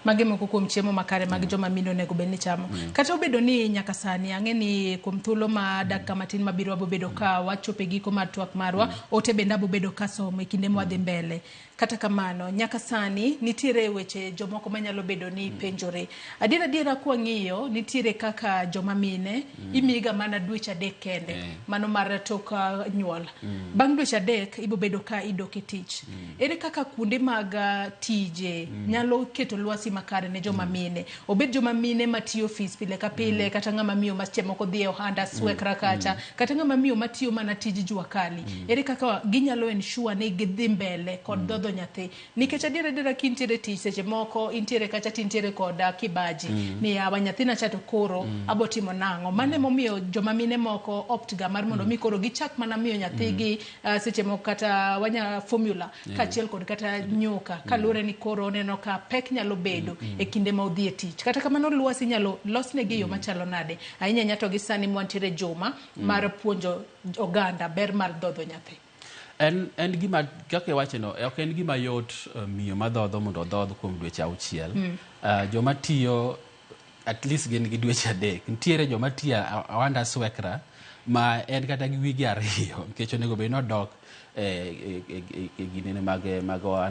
mage moko kuom chiemo makare mag joma mino onego bed ni chamo kata obedo ni nyaka sani ang'eni kuom thuolo ma dakika matin mabiro wabobedo ka wachope giko mar twak marwa ote bende abobedo ka somo e kinde mwadhi mbele kata kamano nyaka sani nitiere weche jomoko manyalo bedo ni penjore adiera kwa ng'iyo nitiere kaka joma mine imiga mana dweche adek kende mano mar tok nyuol bang' dweche adek bedo ka idok e tich. Ere kaka kuonde mag tije nyalo keto lwasi makare ne joma mine, obed joma mine matiyo ofis pile ka pile, kata ng'ama miyo machemoko dhi e ohanda swekra kacha, kata ng'ama miyo matiyo mana tij jua kali. Ere kaka ginyalo ensure ni gidhi mbele kod dhodho nyathi. Nikech adiera kintiere tich seche moko intiere kacha tintiere kod kibaji ni awa nyathina chato koro abotimo nang'o. Mane momiyo joma mine moko opt ga mar mondo mi koro gichak mana miyo nyathigi seche moko kata wanya formula kachiel kod kata nyoka kalure ni koro neno ka pek nyalo bedo e kinde ma odhi e tich. Kata kamano lwasi nyalo losnegi yo machalo nade. Ahinya nyato gi sani mwantiere joma mar puonjo oganda ber mar dhodho nyathi. En gima kaka wacheno ok en gima yot miyo madhodho mondo dhodh kuom dweche 6. Joma tiyo at least gin gi dweche 3. Nitiere joma tiyo awanda swekra ma en kata gi wigi 2 nikech onego bed nodok ginene mag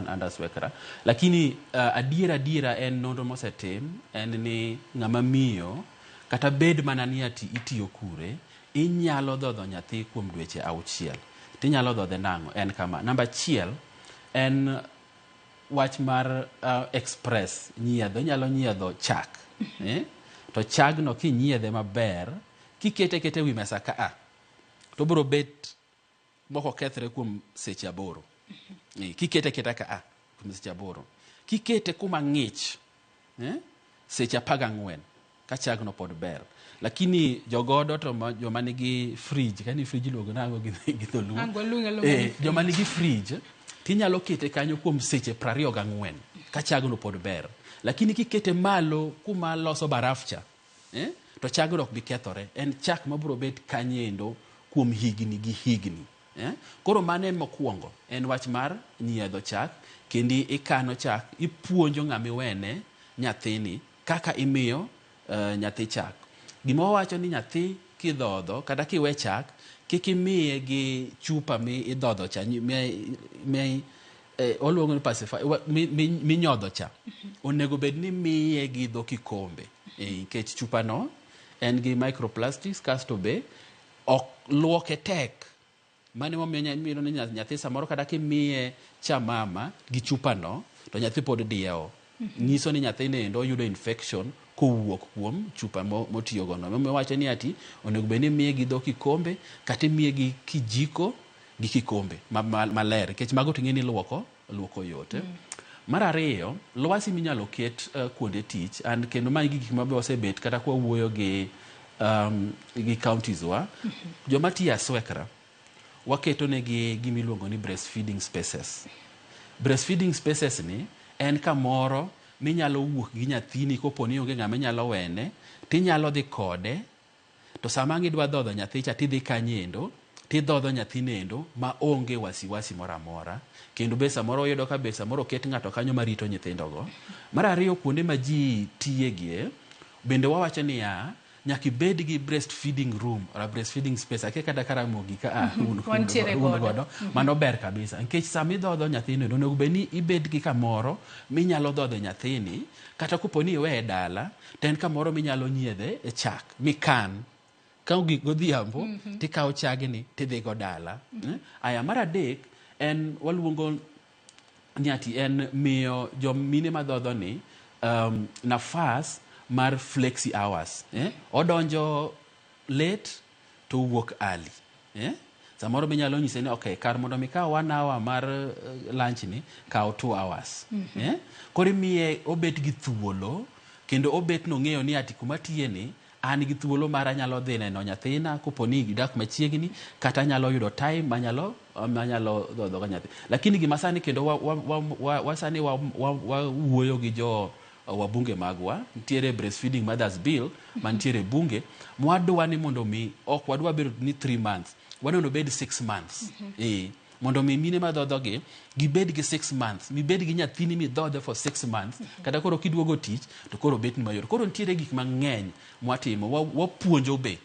anda swekra. Lakini adiera en nonro mosetim en ni ng'ama miyo kata bed mana ni ati itiyo kure inyalo dhodho nyathi kuom dweche 6. Tinyalo dhodhe nang'o en kama. Namba 1 en wach mar express nyiedho. Inyalo nyiedho chak. To chagno kinyiedhe maber kikete wi mesa ka to biro bet moko kethre kuom seche 8. Kikete ka kuom seche 8. Kikete kuma ng'ich seche 14 ka chagno pod ber. Lakini jogodo to joma nigi fridge, kani fridge luongo nango gi dholuo. Joma nigi fridge tinyalo kete kanyo kuom seche 24 ka chagno pod ber. Lakini kikete malo kuma loso barafcha to chagno ok bi kethore. En chak mabiro bet kanyendo kuom higni gi higni. Koro mane mokwongo en wach mar nyiedho chak, kendi ikano chak, ipuonjo ng'ama iwene nyathini kaka imiyo nyathi chak. Gima wacho ni nyathi kidhodho kata kiwe chak kik imiye gi chupa mi idhodho cha oluongo ni pacifier minyodho cha. Onego bed ni miye gi dho kikombe nikech chupa no en gi microplastics kasto be ok luoke tek. Mane momiyo ni nyathi samoro kata kimiye cha mama gi chupa no to nyathi pod dieo. Nyiso ni nyathi nendo yudo infection kowuok kuom chupa motiyogo no. Momiyo wacho ni ati onego bed ni miye gi dho kikombe kata miye gi kijiko gi kikombe maler nikech mago ting'e ni luoko yote. Mar 2 lwasi minyalo ket kuonde tich kendo magi gik mabe osebet kata kwa wuoyo gi counties wa joma tiyo swekra waketo negi gimiluongo ni breastfeeding spaces. Breastfeeding spaces ni en kamoro minyalo wuok gi nyathini koponi onge ng'ama nyalo wene, tinyalo dhi kode to sama ngidwa dhodho nyathi cha tidhi kanyendo tidhodho nyathi nendo ma onge wasiwasi moro amora. Kendo be samoro yudo ka be samoro ket ng'ato kanyo marito nyithindo go. Mar 2 kuonde ma ji tiyegie bende wawacho ni nyaka ibed gi breastfeeding room or breastfeeding space kaka Ramogi ka godo mano ber kabisa nikech sama idhodho nyathini onego bed ni ibed gi kamoro minyalo dhodho nyathini kata koponi iwe dala ten kamoro minyalo nyiedhe e chak mikan ka godhiambo tikawo chagni tidhi go dala. Aya mar 3 en waluongo ni ati en miyo jomine madhodho ni nafas mar flexi hours. Odonjo late to wuok early. Samoro minyalo nyise ni okay, kar mondo mi kaw 1 hour mar lunch ni kaw 2 hours. Koro miye obet gi thuolo kendo obet no ng'eyo ni ati kuma tiye ni an gi thuolo mara nyalo dhi neno nyathina koponi gidak machiegni kata nyalo yudo time manyalo dhodho nyathi. Lakini gima sani kendo wasani wuoyo gi wabunge magwa, ntiere breastfeeding mothers bill mantiere bunge mwadwa ni mondo mi ok wadwa bedo ni 3 months, wadwa bed 6 months. Mondo mi mine madhodho gi gibed gi 6 months, mi bed gi nyathini mi dhodho for 6 months kata koro kiduogo tich to koro bet ni mayor. Koro ntiere gik mang'eny mwatimo,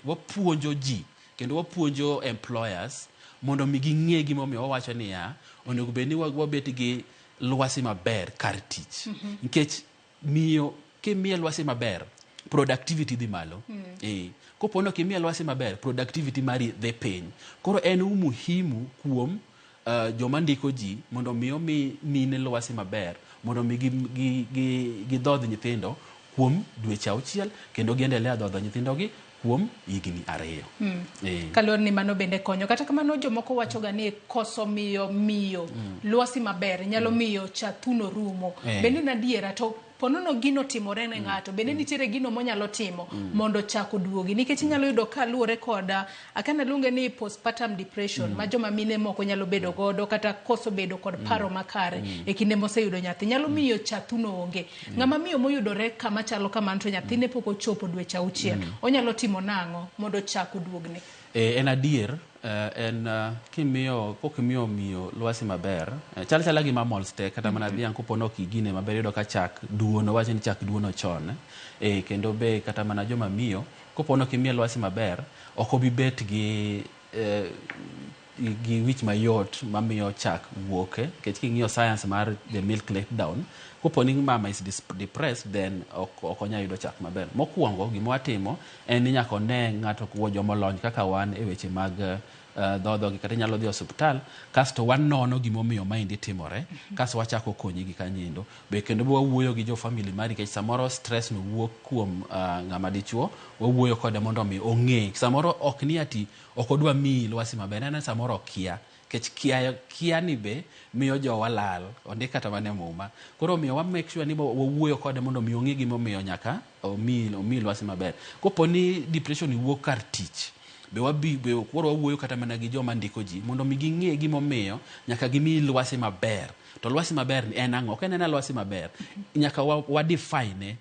wapuonjo ji kendo wapuonjo employers mondo mi ging'e gimomiyo wawacho ni onego bed ni wabet gi lwasi maber kar tich. Nikech miyo kimiye lwasi maber productivity dhi malo. Kopono kimiye lwasi maber productivity mari dhi piny. Koro en umuhimu kuom joma ndiko ji mondo miyo mine lwasi maber mondo mi gidhodh nyithindo kuom dweche 6 kendo giendelea dhodho nyithindogi kuom higni 2. Kaluwore ni mano bende konyo. Kata kamano jomoko wachoga ni koso miyo lwasi maber nyalo miyo chathuno rumo. Bende nadiera to ponono gino timore ne ng'ato bende nitiere gino monyalo timo mondo chak oduogi nikech inyalo yudo kaluwore koda akana luonge ni postpartum depression ma joma mine moko nyalo bedo godo kata koso bedo kod paro makare e kinde moseyudo nyathi nyalo miyo chathuno onge. Ng'ama miyo moyudore kama chalo kamano to nyathine pok ochopo dweche 6 onyalo timo nang'o mondo chak oduogne? En adier kokimiyo miyo lwasi maber chala gi mamols te kata mana dhiang' kopono kigine maber yudo ka chak duono wacho ni chak duono chon kendo be kata mana joma miyo kopono kimiyo lwasi maber ok obi bet gi wich mayot mamiyo chak wuoke nikech king'iyo science mar the milk letdown koponi mama is depressed then ok onya yudo chak maber. Mokwongo gima watimo en ni nyaka ne ng'ato kuo jomolony kaka wan e weche mag dhodho kata nyalo dhi osiptal kasto wanono gimomiyo maendi timore kasto wachako konyi gi kanyindo be kendo wawuoyo gi jo family mari nikech samoro stress no wuok kuom ng'ama dichuo wawuoyo kode mondo mi ong'e samoro ok ni ati ok odwa miyi lwasi maber en samoro kia kech kia ni be miyo jo walal onde kata mane muma koro miyo wa make sure ni wawuoyo kode mondo mi ong'e gimomiyo nyaka omi lwasi maber. Koponi depression wuok kar tich be koro wawuoyo kata mana gi joma ndiko ji mondo mi ging'e gimomiyo nyaka gimi lwasi maber. To lwasi maber en ang'o? Ok en lwasi maber nyaka wa define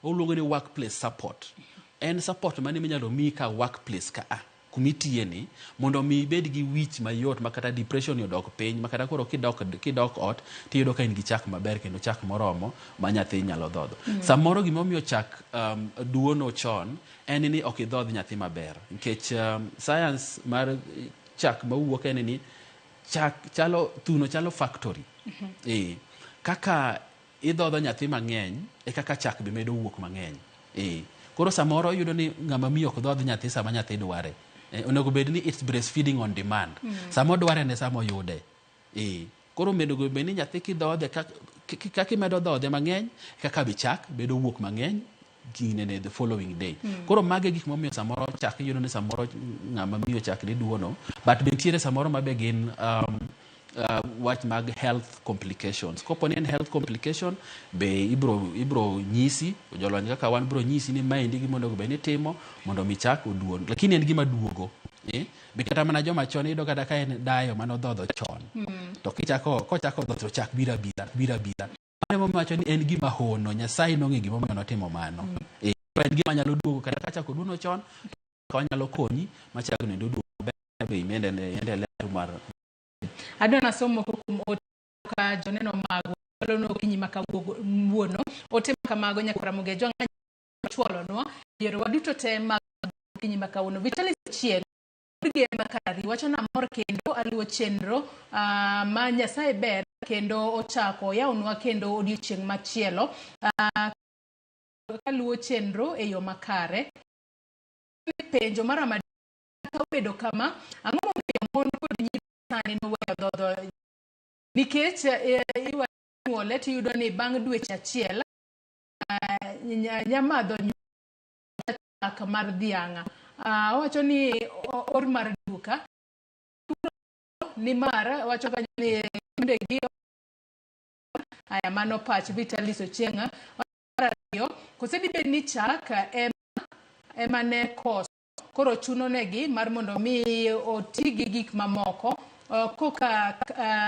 oluongo ni workplace support. En support mane minyalo mi ka workplace ka kumitiye ni mondo mi ibed gi wich mayot makata depression yodok piny makata koro kidok ot tiyudo ka in gi chak maber kendo chak moromo ma nyathi nyalo dhodho. Samoro gimomiyo chak duono chon en ni ok idhodh nyathi maber nikech science mar chak mawuok en ni chak thuno chalo factory. Kaka idhodho nyathi mang'eny kaka chak be medo wuok mang'eny. Koro samoro yudo ni ng'ama miyo ok dhodh nyathi sama nyathi dware. Onego bed ni it's breastfeeding on demand. Samo dware ne samo yude. Koro medo bed ni nyathi kidhodhe kaka imedo dhodhe mang'eny kaka bi chak bedo wuok mang'eny ginene the following day. Koro mage gik momiyo samoro chak yudo ni samoro ng'ama miyo chak ni duono but bentiere samoro mabe gin wach mag health complications. Koponi en health complication be ibro nyisi jolony kaka wan bro nyisi ni maendi gimondo be ni timo mondo mi chak oduon lakini en gima duogo be kata mana joma chon ido kata ka en dayo mano dhodho chon to kochako dhodho chak bira mane momacho ni en gima hono Nyasaye nong'e gima omiyo notimo mano en gima nyalo duogo kata ka chako duono chon to nyalo konyi machako ne duogo be endelea mar adona somo kuom ka joneno mago lono kinyi makawuono ote kamago nyakora muge jonga chwolonwa yero waduto te mag kinyi makawuono Vitalis chiel dige makari wacho na mor kendo aluo chenro ma Nyasaye ber kendo ochako yawnwa kendo odiochieng' machielo kaluo chenro e yo makare penjo mara mabedo kama ang'o momiyo mon kod nyi tani no weyo dhodho nikech iwuole tiyudo ni bang' dweche achiel nyamadho chak mar dhiang'. Wacho ni or mar duka ni mar wacho ka ni ndegi aya mano pach Vitalis Ochenga radio kosedi bed ni chak ema ne koso koro chuno negi mar mondo mi otigi gik mamoko koka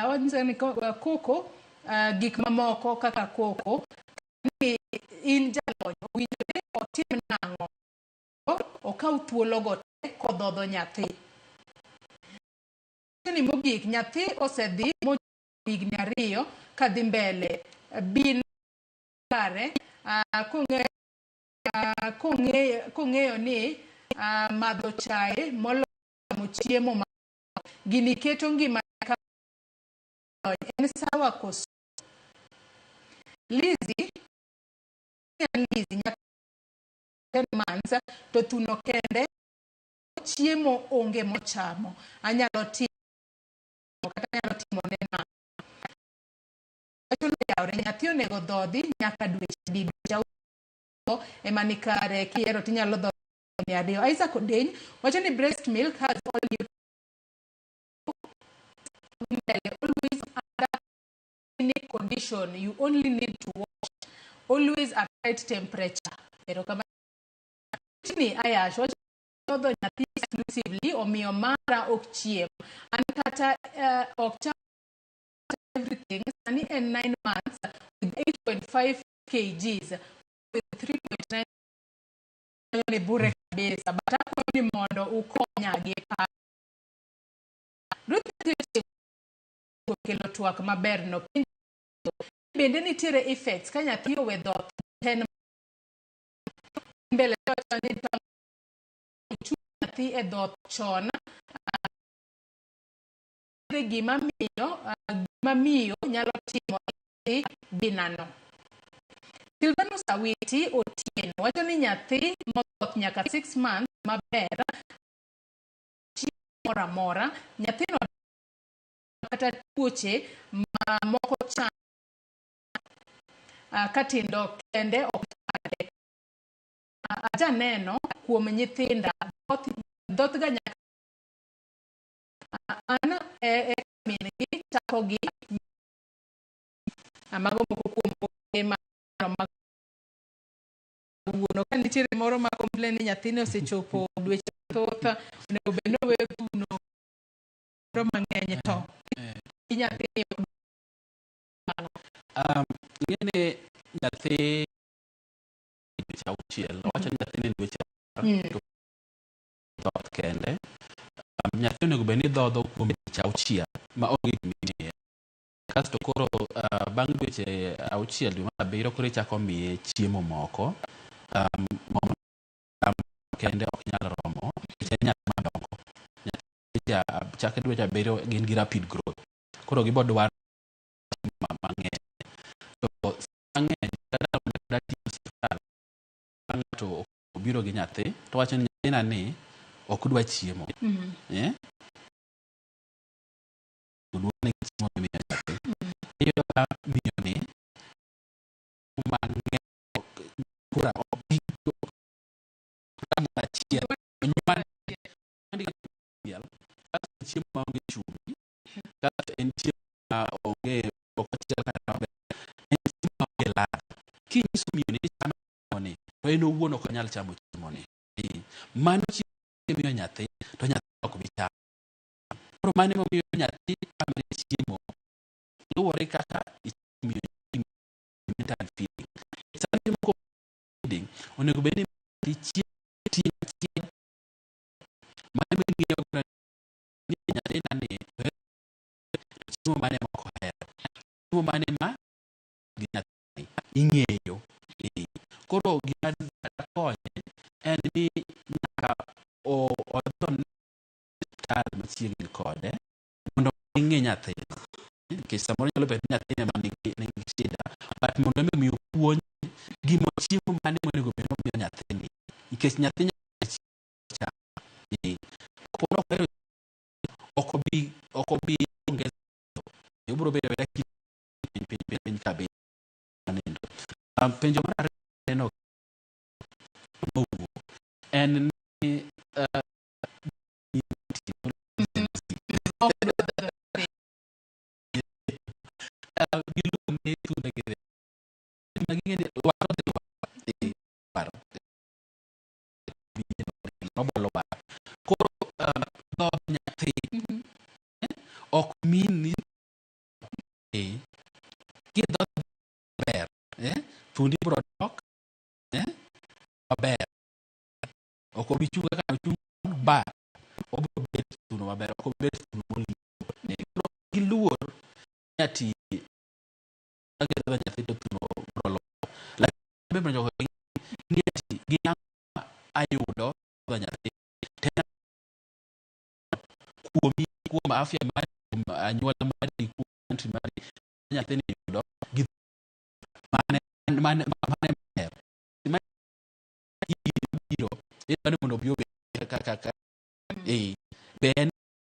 wanzani koko gik mamoko kaka koko ni in jalony winjore otim nang'o okaw thuolo go kodhodho nyathi ni mogik nyathi osedhi higni 2 kadhi mbele bin kare kong'eyo ni madho chae molomo chiemo gini keto ngima en sawa koso Lizi manza to thuno kende chiemo onge mochamo anyalo timo kata nyalo timone ma wacho ni yawre nyathi onego dhodhi nyaka dweche di ema ni kare kiero tinyalo dhodhi ariyo. Isaac Odeny wacho ni breast milk has all always under any condition you only need to wash always at right temperature. Pero kama ni Ayash wacho dhodho nyathi exclusively omiyo mara ok chiem an kata ok everything sani in 9 months with 8.5 kgs with 3.9 ni bure kabisa but ako ni mondo ukonya gi pa kelo twak maber no bende nitiere effects ka nyathi owe dhoth 10 mbele ni nyathi e dhoth chon gima miyo nyalo timo binano. Silvanus Awiti Otieno wacho ni nyathi modhoth nyaka 6 months maber mora mora nyathino kata tuoche moko chan katindo kende okade aja neno kuom nyithinda dhoth ga nyaka ana mingi takogi amago moko kuom wuono ka nitiere moro ma complain ni nyathino osechopo dweche thoth onego bed ni owe thuno moro mang'eny to nyathi ngene nyathi dweche auchiel wacho ni nyathi ni dweche dhoth kende nyathi onego bed ni dhodho kuom dweche auchiel ma onge gimimiye kasto koro bang' dweche auchiel dwe mar abiriyo koro ichako miye chiemo moko kende ok nyal romo nyathi madongo nyathi chake dweche abiriyo gin gi rapid growth koro gibo dwaro mang'eny to mang'eny kata hospital to obiro gi nyathi to wacho ni nyathina ni ok dwa chiemo udwone chiemo miyo nyathi iyudo ka miyo ni mang'eny kura obiro kama chiel chiemo ma onge chumbi kata en chiemo ma onge okochiel kata maber en chiemo ma onge ladha kinyiso miyo ni chamo ni to en owuon ok onyal chamo chiemo ni mano chiemo miyo nyathi to nyathi ok bi chamo koro mano momiyo nyathi chamo chiemo luwore kaka imiyo mental feeding sani moko feeding onego bed ni chiemo mano ng'iyo ni nyathi nani chiemo mane moko hero chiemo mane ma gi nyathi ing'eyo koro gima konye en ni nyaka odho hospital machiegni kode mondo ing'e nyathi nikech samoro nyalo bet nyathi ema nigi shida but mondo mi puonj gimo chiemo mane monego bed ni nyathini nikech nyathi koro ok obi ongeza ibiro bedo piny kabe nindo penjo mar ariyo en ni ok mini kidho ber thundi bro dok maber ok obi chunga ka chung ba obro bet thuno maber ok obi bet thuno molipo gi luor ati agero nyathi to thuno bro lo lakini be jogo ni ati gi ayudo nyathi tena kuom afya mar anyuola mari kuom country mari nyathi ni yudo gi mane mer biro eno mondo bio kaka ben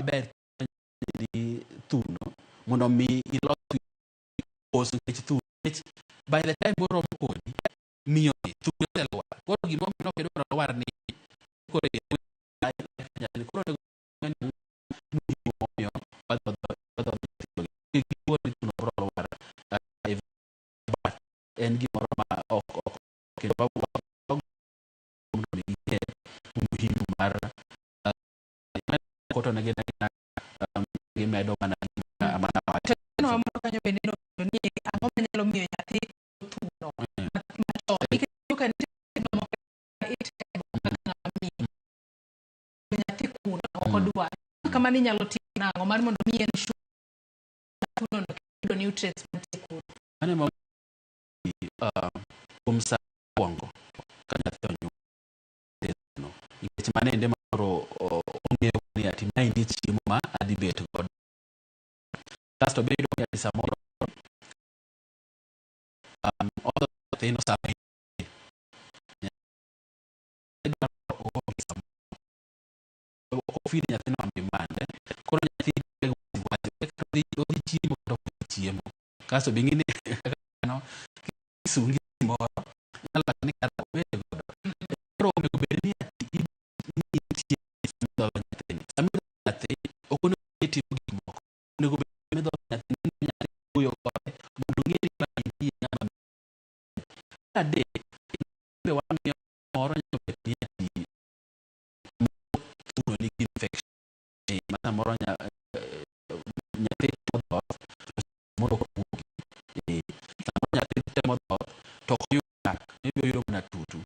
ber ni thuno mondo mi ilos pos nikech thu by the time boro kodi miyo thu telwa koro gimo no kedo war ni koro koro miyo padho en gimoro ma ok kendo muhimu mar koto na gimedo mana no amo kanyo bende no ni ang'o manyalo miyo nyathi thuno kan nyathi kuno ok odwa kama ni nyalo timo nang'o mar mondo mi en thuno no kendo nutrients mantie kuno ane ma kumsa wango kanya tonyo no nikech mane ende moro ong'eyo ni ati mai ni chiemo ma adibet god kasto bedo ni ati samoro all the things are feed nyathi no mimande koro nyathi odi chiemo kasto bingine no sungi moro nyalo ni kata bedo koro onego bed ni nyathi okono timo gik moko onego bed ni nyathi uyo mondo ng'e ni ng'ama ade be wamiyo moro nyalo bet ni tuno ni infection mana moro nyathi moro nyathi temo to yudo mana tutu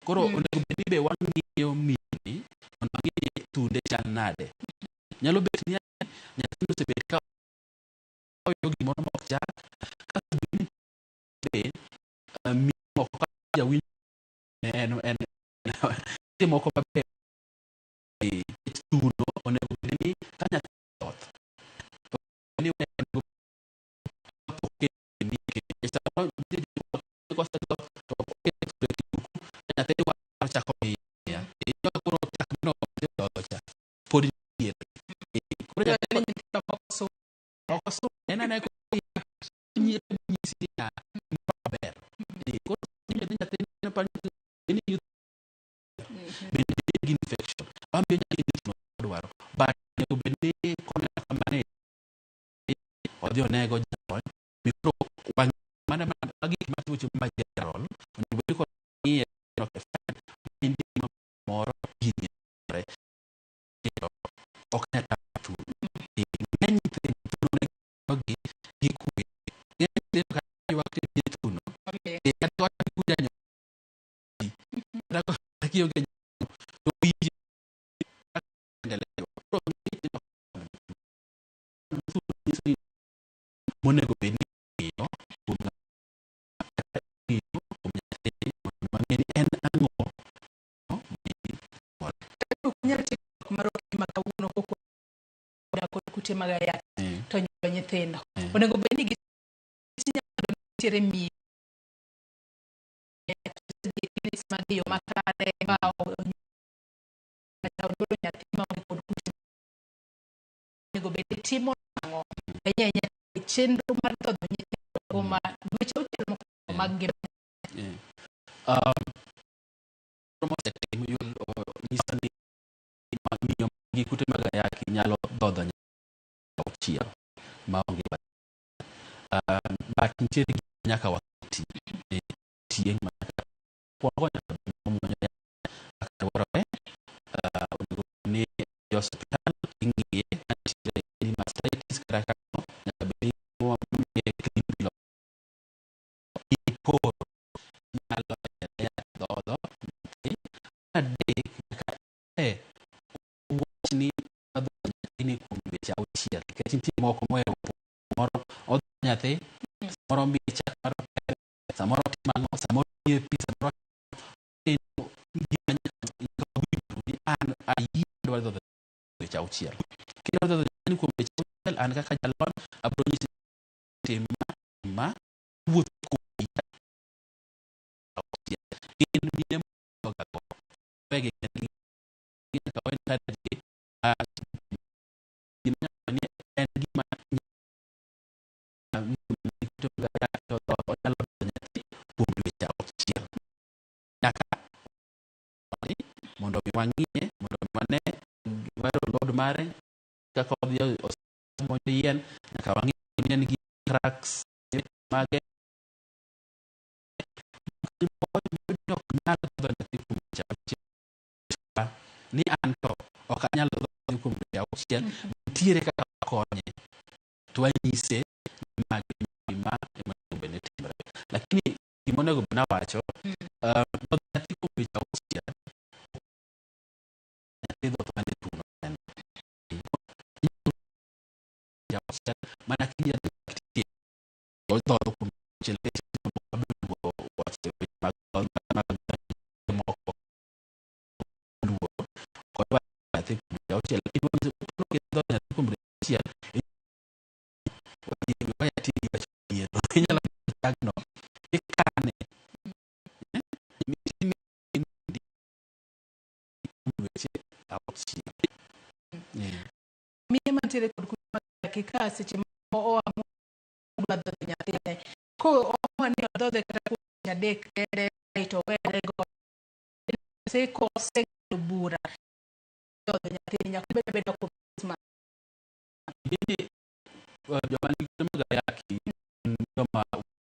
koro onego bed ni be wang'iyo mini mondo ng'e tunde chal nade nyalo bet ni nyathi osebet ka oyo gimoro mok chak ka be mi moko ka jawin en moko maber tuno onego bed ni ka nyathi thoth ni onego onego jawon mikro wang mana lagi matucho majarol onego ko nie no indi moro gini re ok na tu ng'eny ogi gikuwe ng'eny ka wakati tu no kata watu kujanyo rako takio ke to biji monego bed ni en ang'o kute magaya to nyithindo onego bed ni tiere mi magiyo makare bao nyathi ma kod kute onego bed ni timo ang'o enya chenro mar dhodho nyithindo koma dweche ochiel moko mag ngima promoting yul nisani miyo gi kute magaya nyalo dhodho chiel ma onge but nitiere nyaka wakati tieng' ma kwongo ni hospital ing'e ni mastitis kaka nyaka bedi klinico ipor nyalo dhodho adek ni ini kuom weche auchiel nikech nitie moko moero moro odho nyathi moro micha samoro timang'o samoro nie pi samoro an ayidwa dhodho weche auchiel kendo dhodho ni kuom weche auchiel an kaka jalon abro nyisi tim ma wuoth in bide mogago pege en gima wang'iye mondo mane waro load mare kaka odhi osemonjo yien nyaka wang'iye ni en gi cracks mage ok nyal dho nyathi kuom ni anto ok anyal dho nyathi kuom auchiel nitiere kaka konye to wanyise magi ma ema timore lakini gima onego bed nawacho nyathi kuom auchiel nyathi dhoth mane tuno mana kinyathi dhoth kuom auchiel mie mantiere kod kika seche mo dwadho nyathine ko omani odhodhe kata kuom adek kende to were go se kose bura dhodho nyathine nyaka bedo kuom ini joma nigi magayaki joma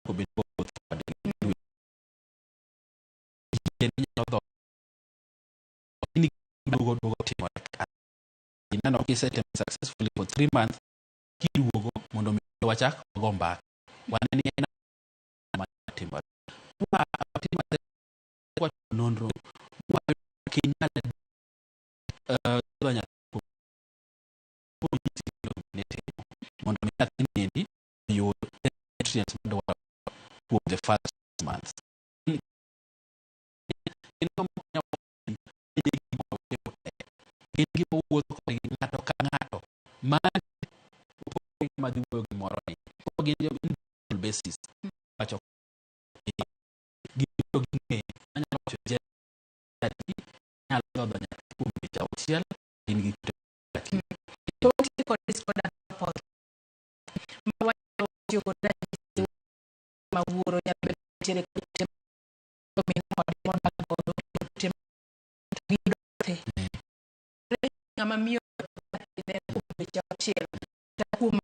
obedo ini duogo timore ineno kisetimo successfully for 3 months kiduogo mondo mi wachak go mbaka waneni ena timore kwa nonro wa kinyale donya mondo mi nyathini yud nutrients madwaro kuom the first month gima wuotho kod ng'ato ka ng'ato madhi wuoyo gimoro ni gin basis wacho gino ging'e anyalo wacho nyalo dhodho nyathi kuom dweche auchiel in gi to watiyo kod disorder support ma wanyalo tiyo kod ma wuoro nyalo bedo nitiere kute min kod modak godo kute ng'ama miyo ne kuom dweche auchiel kata kuom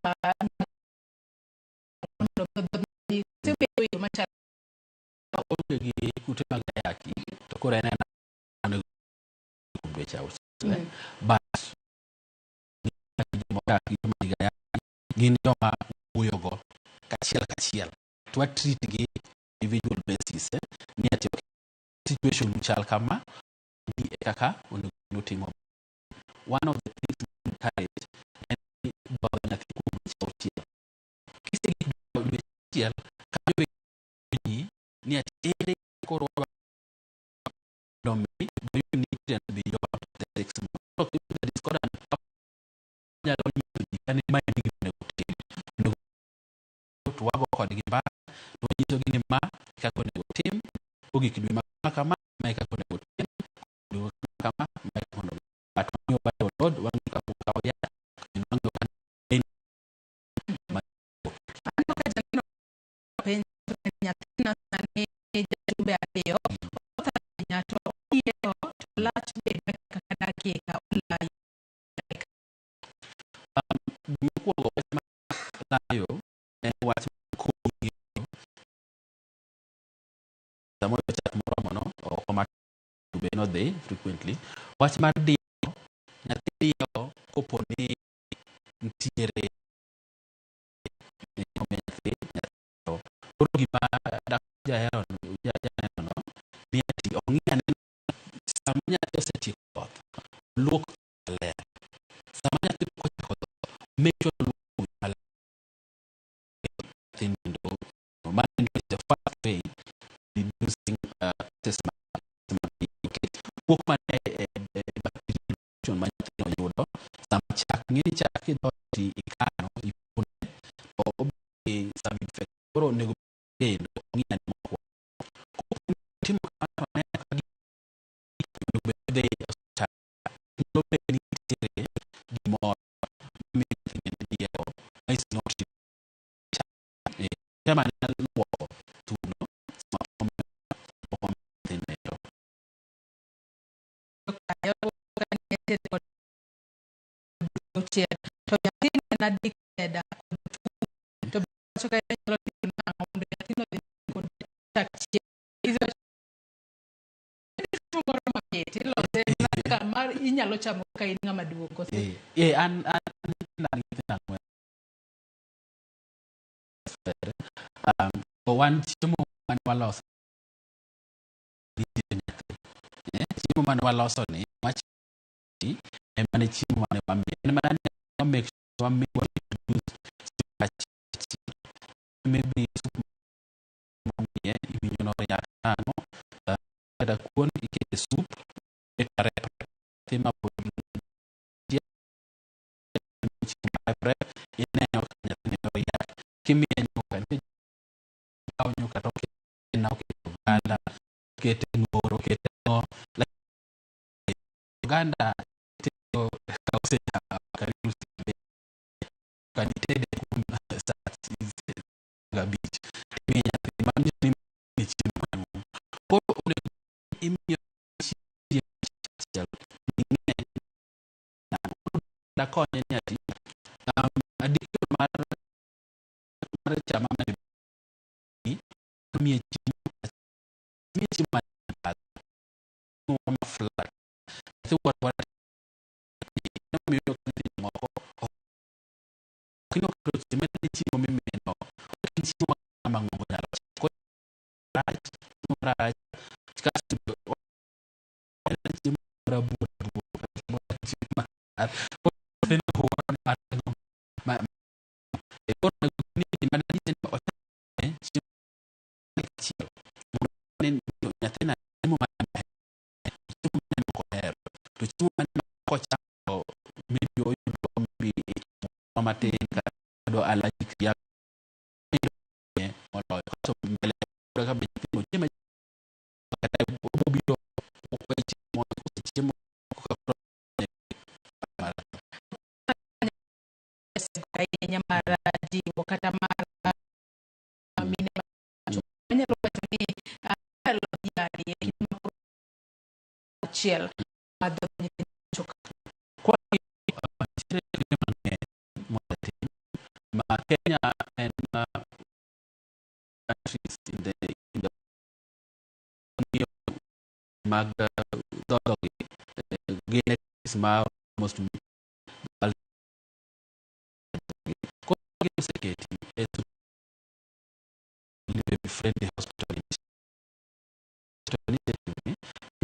onge gi kute mag ayaki to koro en kuom dweche auchiel but gin joma wuoyogo kachiel to wa treat gi individual basis ni ati situation chal kama ni kaka onego timo. One of the things we encourage and nyathi kuom dweche auchiel kisegi dweche auchiel kajo ni ati ere koro domi do you need to be beyond the 6 months so if the discordant nyalo nyiso ni ma en gima onego tim to wago kodgi mbaka to nyiso gi ni ma kaka onego tim ogik dwe kama ma kaka onego tim dwe kama ma kaka onego atmiyo bayo load wangi ka ya en wangi ka nyathina sani jumbe ariyo nyato iyo lach bed kaka dakika online mokwongo layo en wach kugi samoro chat moromo no okoma to be not there frequently wach mar dio nyathi dio koponi ntiere gima jahero no ni ati ong'iyane sama nyathi osetieko dhoth luok ler sama nyathi ochako dhoth make sure luok ler tinindo man is the first way reducing kuok mane bacteria ma nyathi oyudo sama chak ng'eni chak idhoti ikano ipune to obi some infection koro onego kendo ng'iyane mokwongo timo kamano ne onego bed ni nitiere gimoro miyo nyithindo diero is not kama ne luoko thuno sama nyithindo uchiel to nyathino en addicted to wacho ka nyalo timo nang'o mondo nyathino dhi kod chak chiemo moro mamit ilose mar inyalo chamo ka in ng'ama duong' kose an wan chiemo mane waloso chiemo mane waloso ni ema ne chiemo mane wamiye en mana ne make sure wamiwa maybe mamiye iwinjo no yak nang'o kata kuon ikete soup etare tema pod ineno ka nyathino yak kimiye nyuka kawo nyuka to okete oganda okete ng'oro okete oganda karibu kanitede kuom gabich imiye nyathi manyo ni chiemo koro imiyo da konye nyathi addiction mar chama miye chiemo flat chiemo mimeno chiemo mang'ongo nyalo jiwo kata mar mine manyalo wacho ni alo yari e kind achiel madho choka ma Kenya and countries in the mag smile most friendly hospital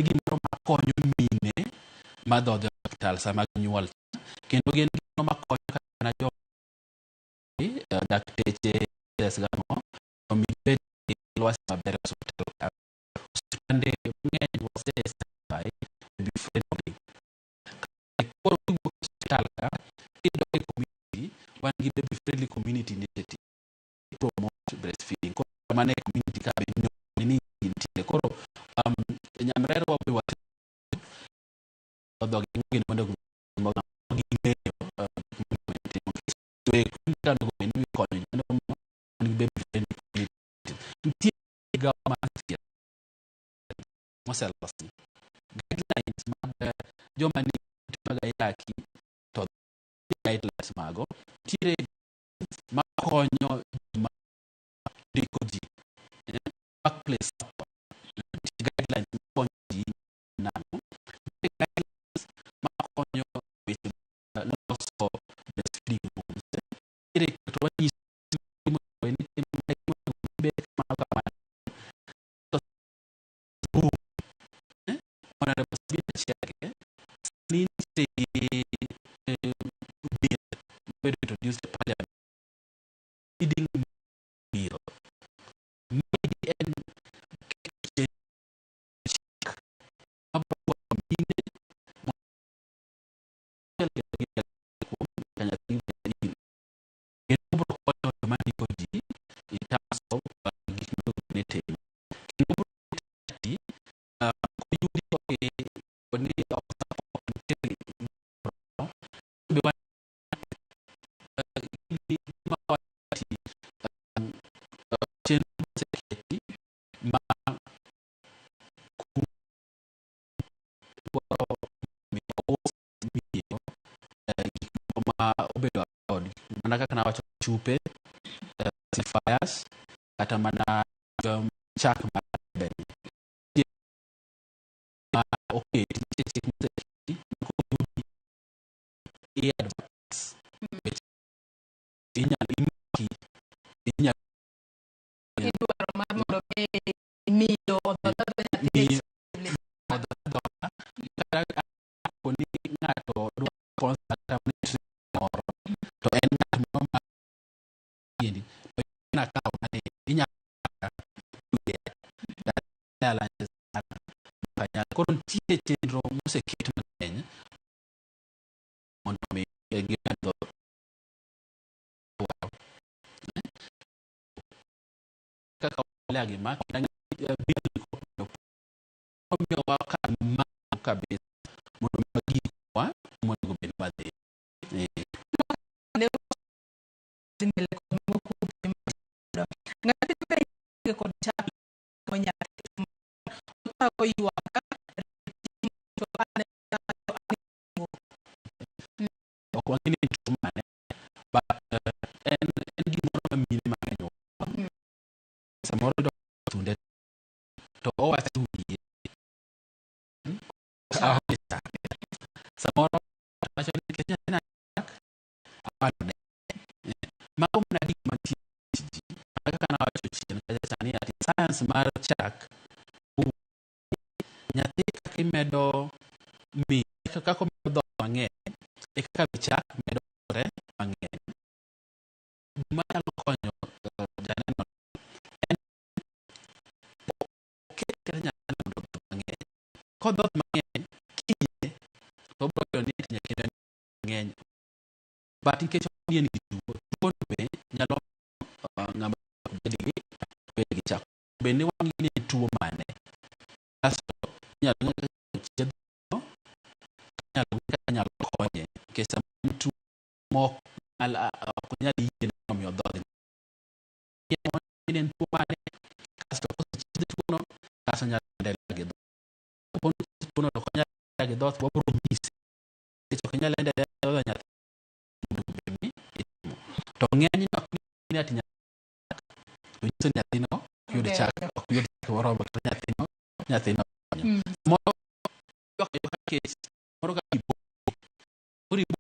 gimoro makonyo mine madhodho hospital sama nyuol kendo gin gino makonyo kana jo dakteche desgamo omibed lwasi maber hospital hospitande ng'eny wasesabai be friendly koro hospital ka idok community wan gi baby friendly community initiative promote breastfeeding mane community ka ni intie koro nyamrero wabe wat odog ngin mondo ng'eyo kan go ni konyo ni baby friendly community intie ga masia masalas guidelines mag joma ni maga yaki to guidelines mago tire makonyo dikoji workplace guidelines konji nano guidelines makonyo weche loso breastfeeding moms ire to wani be kama ona de possibility chake ni se be introduced to parliament feeding bill mana kaka nawacho chupe, fires, kata mana chak maber. Okay, chenro moseket mang'eny mondo mi gimedho kaka wale gima omiyo wakal ma kabisa mondo magikwa mondo bed madhi science mar chak nyathi kaka imedo mi kaka medo mang'eny e kaka chak medore mang'eny gima nyalo konyo janeno en oket nyathi mondo obed mang'eny kodhoth mang'eny kiye to obro ni nyakino mang'eny but nikech odien gi tuo be nyalo ng'ama bed gi chak bende wang' ni tuo mane kasto nyalo konye kesa tuo mok ok nyal yien omiyo dhodhi en tuo mane kasto tuo no kaso nyalo ndele gi tuo no ok nyal gi dhoth wabro nyisi ok nyal ndele dhodho nyathi to ng'eny ok ni ati nyathi nyathino yud chak ok yud worobo to nyathino moro case moro ka ibo ori bo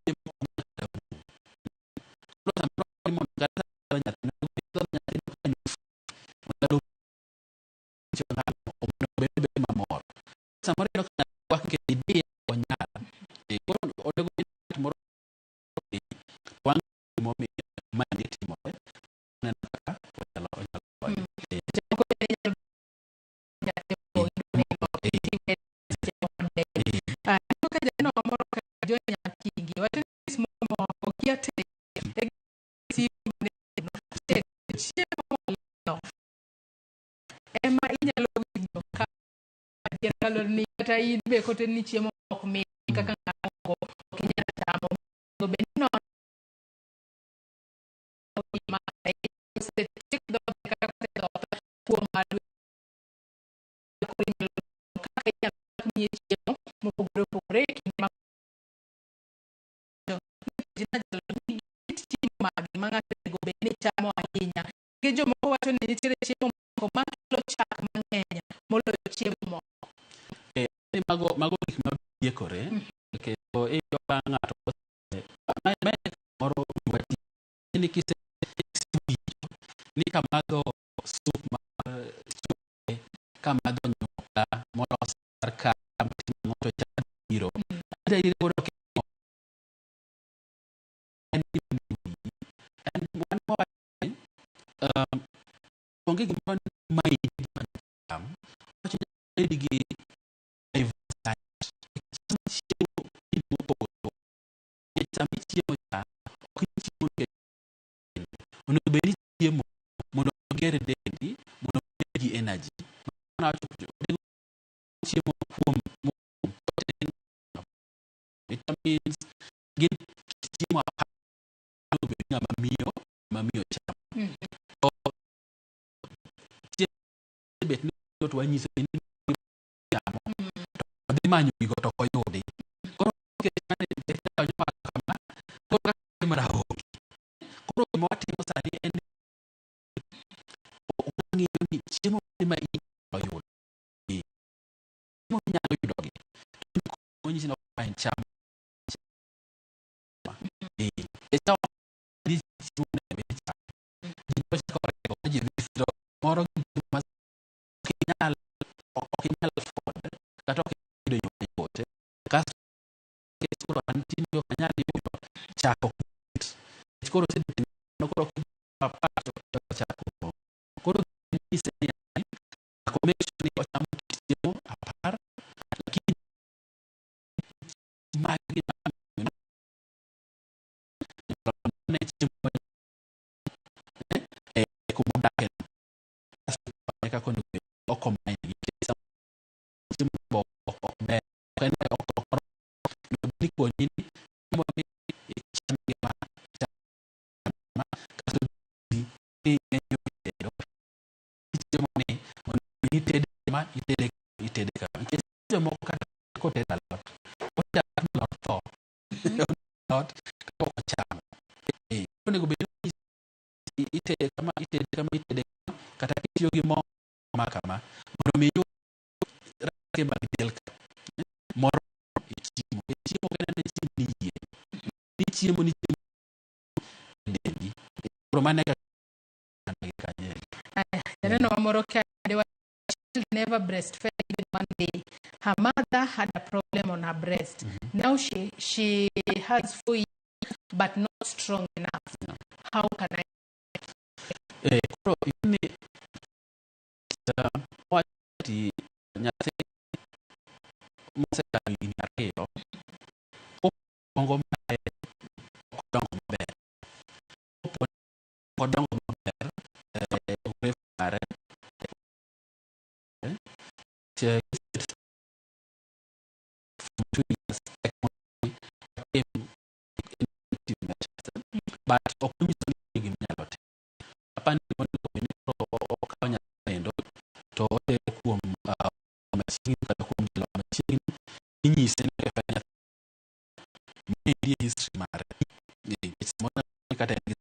in be kote ni chiemo ok mi kaka ng'ato ok nyal chamo go be no ma se tik do kaka do kuom madu kaka ya ni chiemo mo pogore ma jina jalo ni chiemo ma ng'ato go be ni chamo ahinya ke jo moko wacho ni nitie chiemo moko ma kelo chak mang'eny moloyo chiemo mago gik mabiekore kendo iyo ng'ato moro ni kise ni kamadho sup mar chupe kamadho nyuka molos mar ka ng'ato chiro onge gimoro mai gi mondo ogere dendi mondo gi energy chiemo kuom vitamins gi chiemo mamiyo cham bet ni to wanyiso ni chamo dhi manyo gigo to koyudi koro ke mara Koro mo atimo sani en ng'iyo ni chiemo ma iyudo chiemo nyalo yudogi onyi sino pain cham moro okinyal ford kata okinyal yudo yote kasto koro antinyo kanyal yudo chako koro koro papato chako koro ise ni commission ni ochamo chiemo apar lakini magi ne chiemo kumudake ka kono okomai gi kesa chiemo okbe kene okoro ni ko ni mo mi chiemo ma kaso di enyo chiemo ni tede ma itede ka chiemo ka ko tede lot o ta lot to lot ko chamo kono go be itede kama kata kitiyo gi mo makama mondo mi yu rake mag del moro chiemo kana ne chiemo ni dendi romane ka kanye no moro ka never breastfed one day. Her mother had a problem on her breast. Now she has 4 years but not strong enough. How can I ini wati nyate masa ini areo pongo mae kodongo ber refare but opportunity nyalote apani okanya endo to kuom machine kata kuom machine inyise ni kafanya media history mare it's more kata ni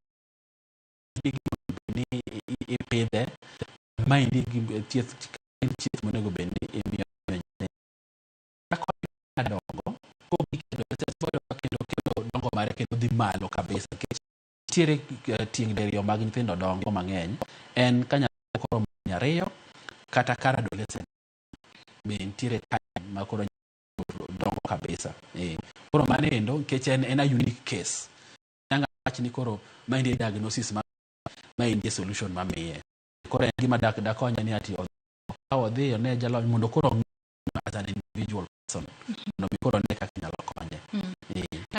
ipede mind gi tieth monego bed ni imiyo ako adongo ko kendo dongo mare kendo dhi malo kabisa tiere tieng derio mag nyithindo dongo mang'eny en kanya koro nyariyo kata kar adolescent be tiere time ma koro dongo kabisa koro mane endo nikech en a unique case nanga wach ni koro mind diagnosis ma mind solution ma miye koro en gima dak konya ni ati odhi ne jalo mondo koro as an individual person no mi koro ne kaka nyalo konye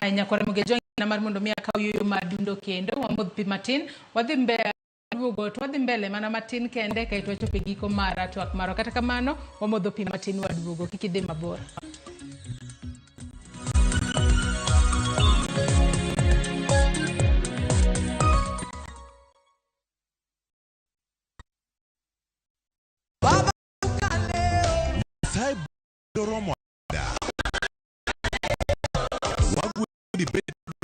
ai nyakore mugejo na mar mondo mi akaw yuyo madundo kendo wamodh pi matin wadhi mbele mana matin kende kaito chope giko mara twak maro kata kamano wamodho pi matin waduogo kikidhi mabor.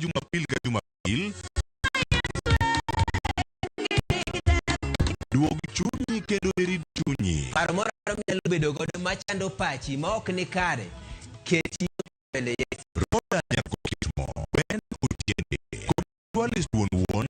Jumapil ka Jumapil duog chunyi kendo iri chunyi paro moro nyalo bedo godo machando pachi ma ok ni kare keti mbele roda nyako kitmo ben utiende dualis won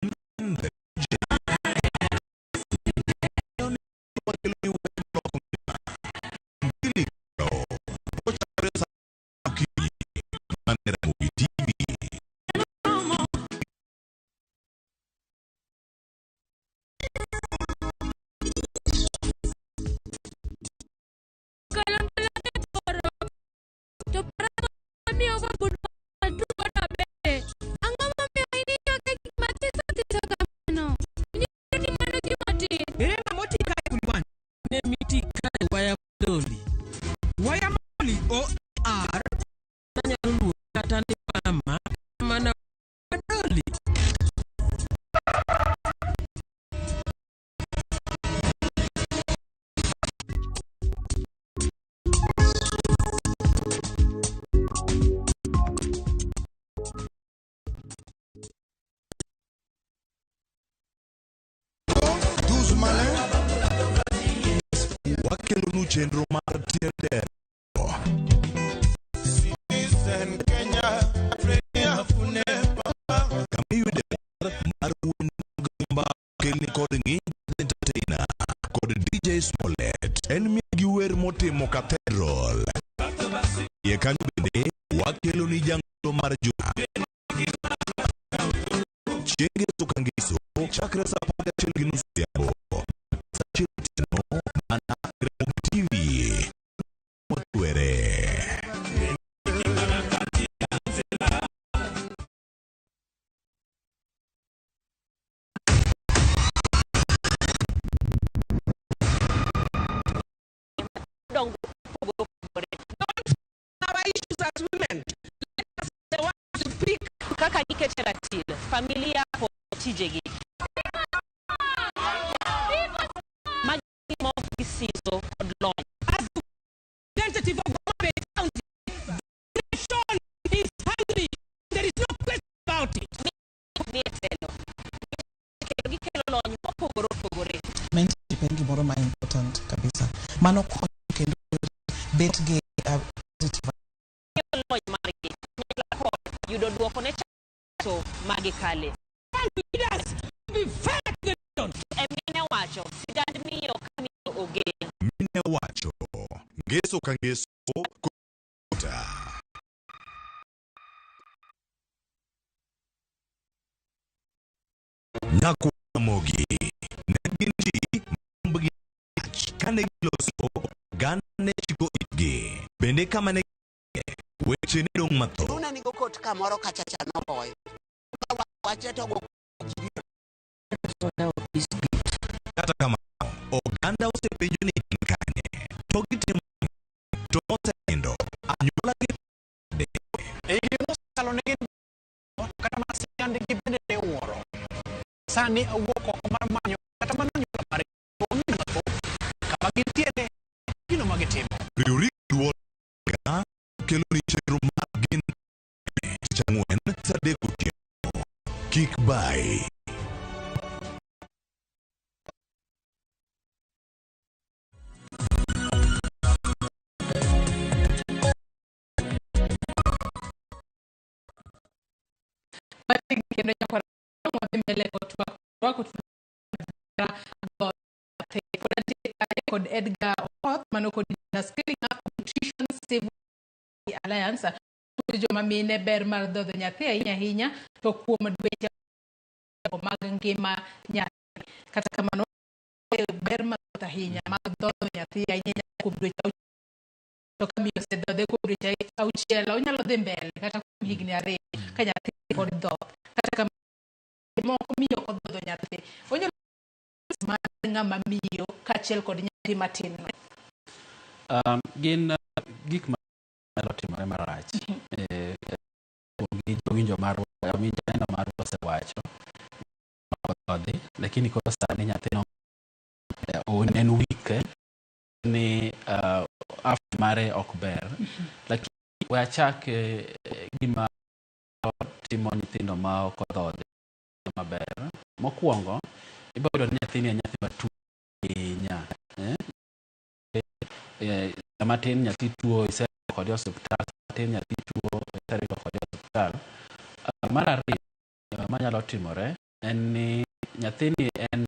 luw chenro mar tiende. Kamiyude mar wuon gamba kelni kod ng'inj entertainer kod DJ Smollett en miyo wer motimo Cathedral. Ye kanyo bende wakelo ni jang'to mar juma. Chienge sukangiso chakra sa 11:30 Sachitino mana Ramogi TV. Motwere. Our issues as women. Let us the one to speak. Kaka niketeratil familia po tijegi. Majimo kisizo odlony. As representative of Gombe County, the nation is hungry. There is no question about it. Mention gimoro ma important kabisa. Mano konyo kendo bet ge positive. Yudo duoko ne to magi kale. Leaders be fair to the nation. Emine wacho sigand miyo kamiyo oge. Mine wacho ngeso ka ngeso kota. Nyako Ramogi neginji mbgi kane loso gane chiko itgi bende kama ne weche ne dong matho. Luna ni gokot kamoro kachacha no boy. Wache to go. Kata kama oganda osepenjo ni kane to gitimo to osendo anyuola gi gino salo ne gin kata masinde gi bende ne wuoro sani owuok oko mar manyo kata mana anyuola mare ong'eyo kama gintiere gino ma gitimo. Riwri duol ga kelo ni chenro mar gin chang'wen sadek otieno kik bai. Kod Edgar Okoth mano kod scaling up nutrition civil alliance joma mine ber mar dhodho nyathi ahinya to kuom dweche mag ngima nyathi kata kamano ber mar ahinya mag dhodho nyathi ahinya kuom dweche to kamiyo sedhodhe kuom dweche auchiel onyalo dhi mbele kata kuom higni 2 ka nyathi pod dhoth kata kamano moko miyo odhodho nyathi onyalo ng'ama miyo kachiel kod nyathi matin. Gin gik ma nyalo timore marach. Winjo mar winjo mar osewacho odhi lakini koro sani nyathino en weak ni after mare ok ber lakini we achak gima timo nyithindo ma ok odhodhi maber. Mokwongo ibodo ni nyathini en nyathi matuo ahinya matin nyathi tuo isero kod hospital matin nyathi tuo isero kod hospital. Mar ariyo manyalo timore en ni nyathini en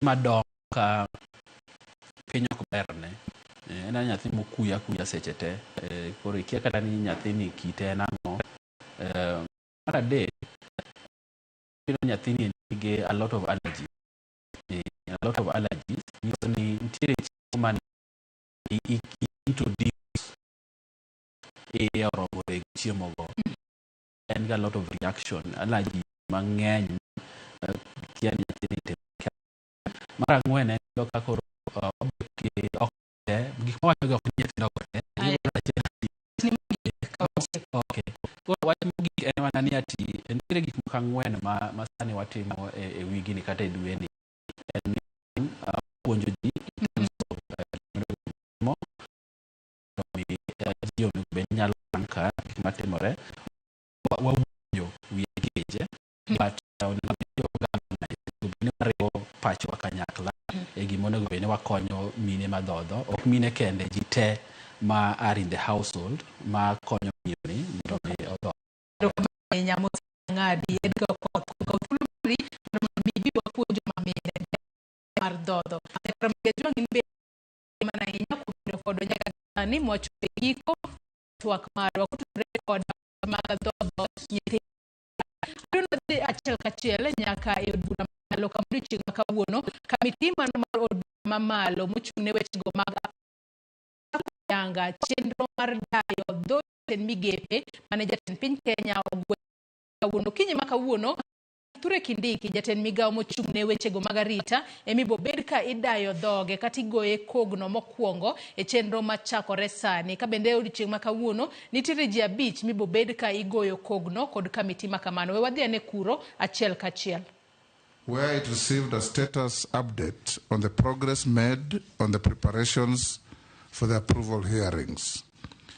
madongo ka piny ok berne en nyathi mokuya seche te koro ikia kata ni nyathini kite en ang'o. Mar adek nyathini nigi a lot of allergies. Nyiso ni nitiere chiemo man introduce oromore chiemo go en ga lot of reaction allergy mang'eny kia nyathini te. Mar ang'wen en ka koro gik mawacho ok nyithindo okay. Wach mogik en mana ni ati nitiere gik moko ang'wen ma sani watimo e wigini kata e dweni. En puonjo ji ji onego nyalo anka gik matimore wawuoyo wiye but onego mariwo pachwa kanyakla e gima monego bene wakonyo mine madhodho ok mine kende jite ma are in the household ma konyo mini mondo mi odho nyamo ngadi edga ko tuluri bibi wapuonjo mamine mar dhodho ekramgejo ngin mana inya kodo nyaka ni mocho giko twak marwa kutudre kod mag dhodho nyithi dunde achiel kachiel nyaka e od bura malo kamrichi makawuono kamiti man mar od mamalo mochung'ne wechego mag yanga chenro mar dayo dho migepe mane jatend piny Kenya ogwe kawuono kinyi makawuono Ture Kindiki jatend migawo mochung'ne wechego mag arita emibo bed ka idayo dhoge kata igoye kogno mokwongo e chenro machakore sani ka bende odiochieng' makawuono nitiere ji 5 mibo bed ka igoyo kogno kod kamiti makamano we wadhi ane kuro achiel kachiel. Where it received a status update on the progress made on the preparations for the approval hearings.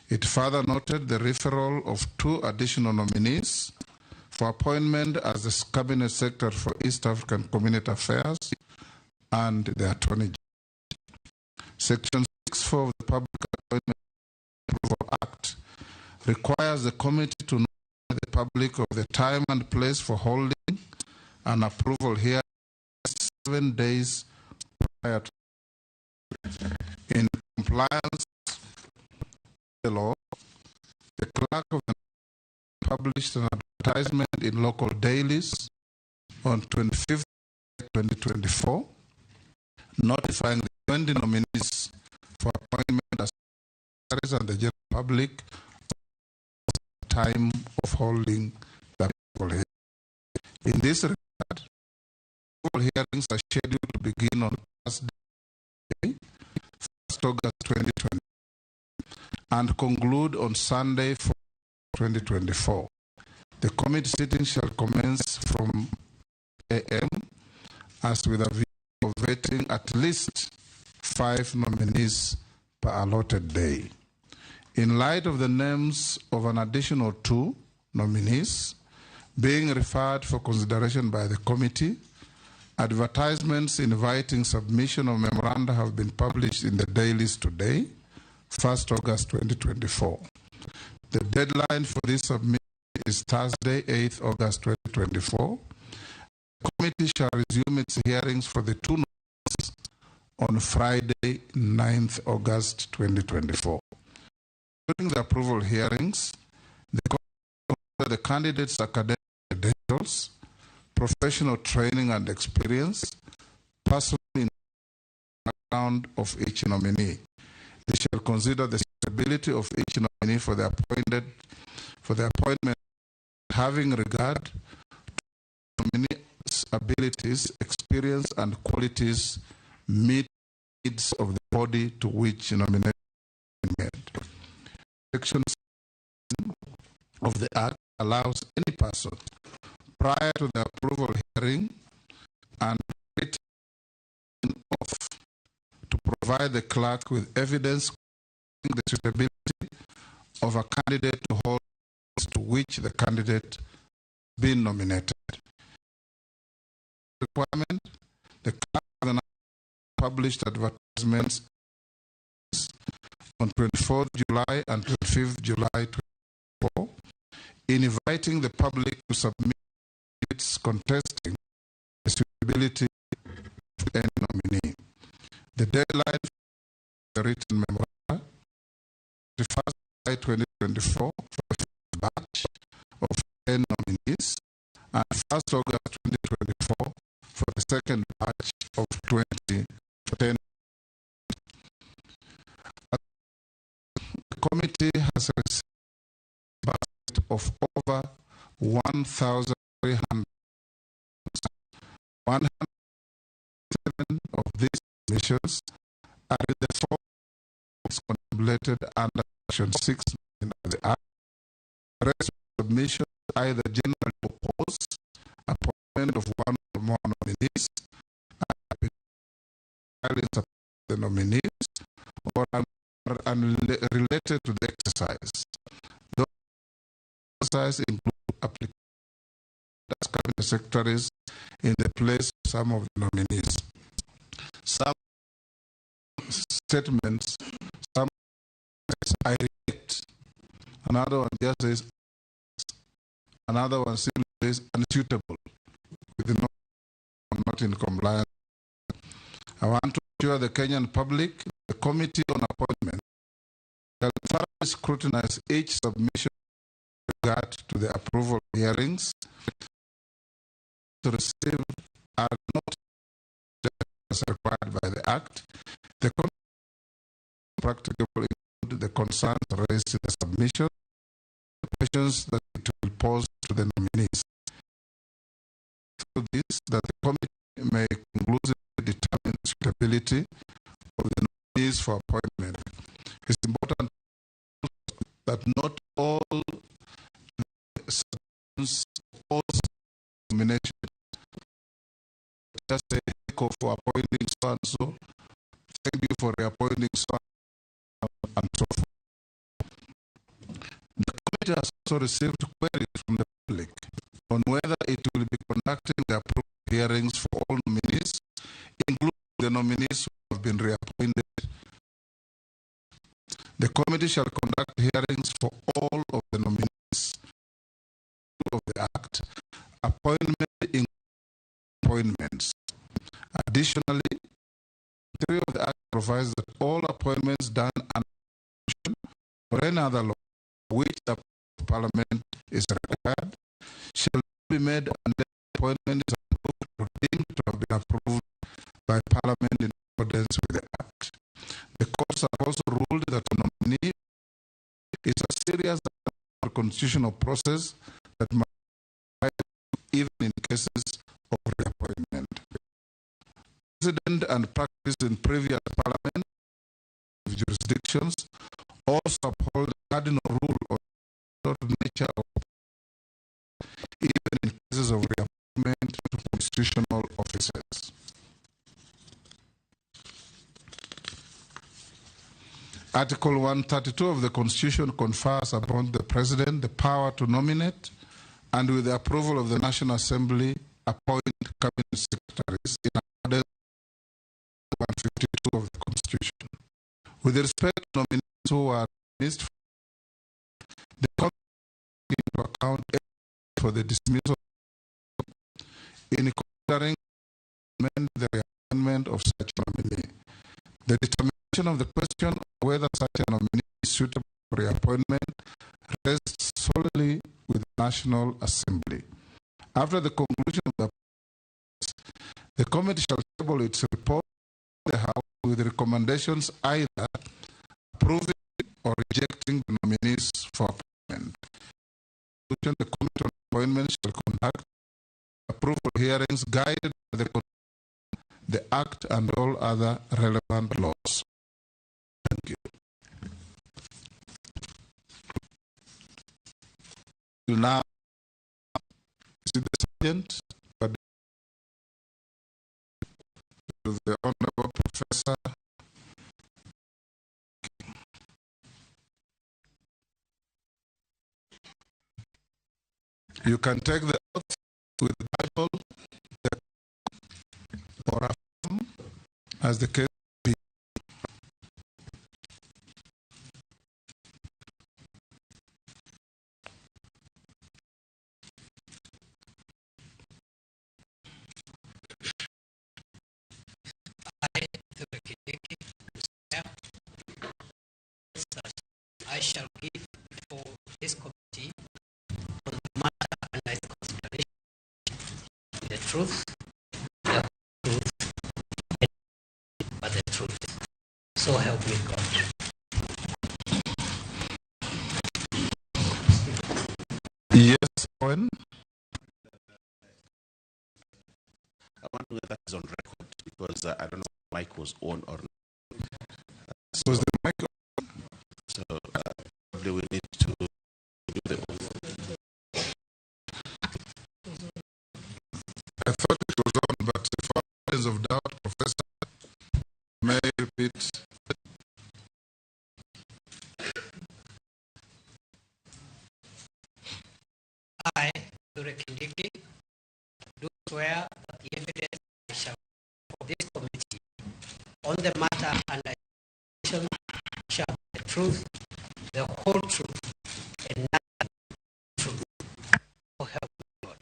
It further noted the referral of 2 additional nominees for appointment as the Cabinet Secretary for East African Community Affairs and the Attorney General. Section 6.4 of the Public Appointment Approval Act requires the committee to notify the public of the time and place for holding an approval hearing 7 days prior to. In compliance with the law, the clerk of the published an advertisement in local dailies on 25th 2024, notifying the 20 nominees for appointment as secretaries and the general public of the time of holding the approval hearing. In this regard, approval hearings are scheduled to begin on Thursday, 1st August 2020, and conclude on Sunday, 4th 2024. The committee sitting shall commence from AM as with a view of vetting at least 5 nominees per allotted day. In light of the names of an additional 2 nominees being referred for consideration by the committee, advertisements inviting submission of memoranda have been published in the dailies today, 1st August 2024. The deadline for this submission is Thursday, 8th August 2024. The committee shall resume its hearings for the 2 nominees on Friday, 9th August 2024. During the approval hearings, the committee will consider the candidates' academic credentials, professional training and experience, personal background of each nominee. They shall consider the suitability of each nominee for the appointment, having regard to the nominee's abilities, experience, and qualities meet the needs of the body to which nomination is made. Section 7 of the Act allows any person prior to the approval hearing and written off to provide the clerk with evidence the suitability of a candidate to hold to which the candidate has been nominated. Requirement: the clerk of the published advertisements on 24th July and 25th July 2024 in inviting the public to submit its contesting the suitability of any nominee. The deadline for the written memoranda, 1st July 2024 for the first batch of 10 nominees and 1st August 2024 for the second batch of 10. The committee has received a basket of over 1,300. 107 of these submissions are in the form contemplated under Section 6 of the Act. The rest of submissions either generally oppose appointment of one or more nominees, support the nominees, or are unrelated to the exercise. Those exercises include applications as cabinet secretaries in the place of some of the nominees. Some statements. Some says, I reject. Another one just says, another one simply says unsuitable, with no, not in compliance. I want to assure the Kenyan public, the Committee on Appointment shall thoroughly scrutinize each submission with regard to the approval hearings to receive are not as required by the Act. The practicable include the concerns raised in the submission, the questions that it will pose to the nominees. Through this, that the committee may conclusively determine the suitability of the nominees for appointment. It's important that not all submissions oppose nomination. Just say echo for appointing so and so, thank you for reappointing so and so forth. The committee has also received queries from the public on whether it will be conducting the approved hearings for all nominees, including the nominees who have been reappointed. The committee shall conduct hearings for all of the nominees of the Act, appointments. Additionally, 3 of the Act provides that all appointments done under or any other law which the Parliament is required shall be made unless the appointment is approved or deemed to have been approved by Parliament in accordance with the Act. The courts have also ruled that a nominee is a serious constitutional process that must be even in cases of reappointment. Precedent and practice in previous Parliament jurisdictions also uphold the cardinal rule of the nature of even in cases of reappointment to constitutional officers. Article 132 of the Constitution confers upon the President the power to nominate and, with the approval of the National Assembly, appoint cabinet secretaries in accordance with 152 of the Constitution. With respect to nominees who are missed, the committee takes into account for the dismissal in considering the reappointment of such nominee. The determination of the question of whether such a nominee is suitable for reappointment rests solely with the National Assembly. After the conclusion of the process, the committee shall table its report to the House with recommendations either approving or rejecting the nominees for appointment. The Committee on Appointment shall conduct approval hearings guided by the Act and all other relevant laws. Thank you. Now, see the sergeant, but the Honorable Professor. You can take the oath with the Bible or affirm as the case be. I shall give for this committee on the matter under its consideration the truth, but the truth. So help me God. Yes, Owen. I want to get that is on record because I don't know if the mic was on or not. Was the mic on? So probably we need to do the oath. I thought it was on, but for reasons of doubt, Professor, may I repeat? I, Dure Kindiki, do swear that the evidence I shall for this committee on the matter under truth, the whole truth, and nothing but the truth. So help me God.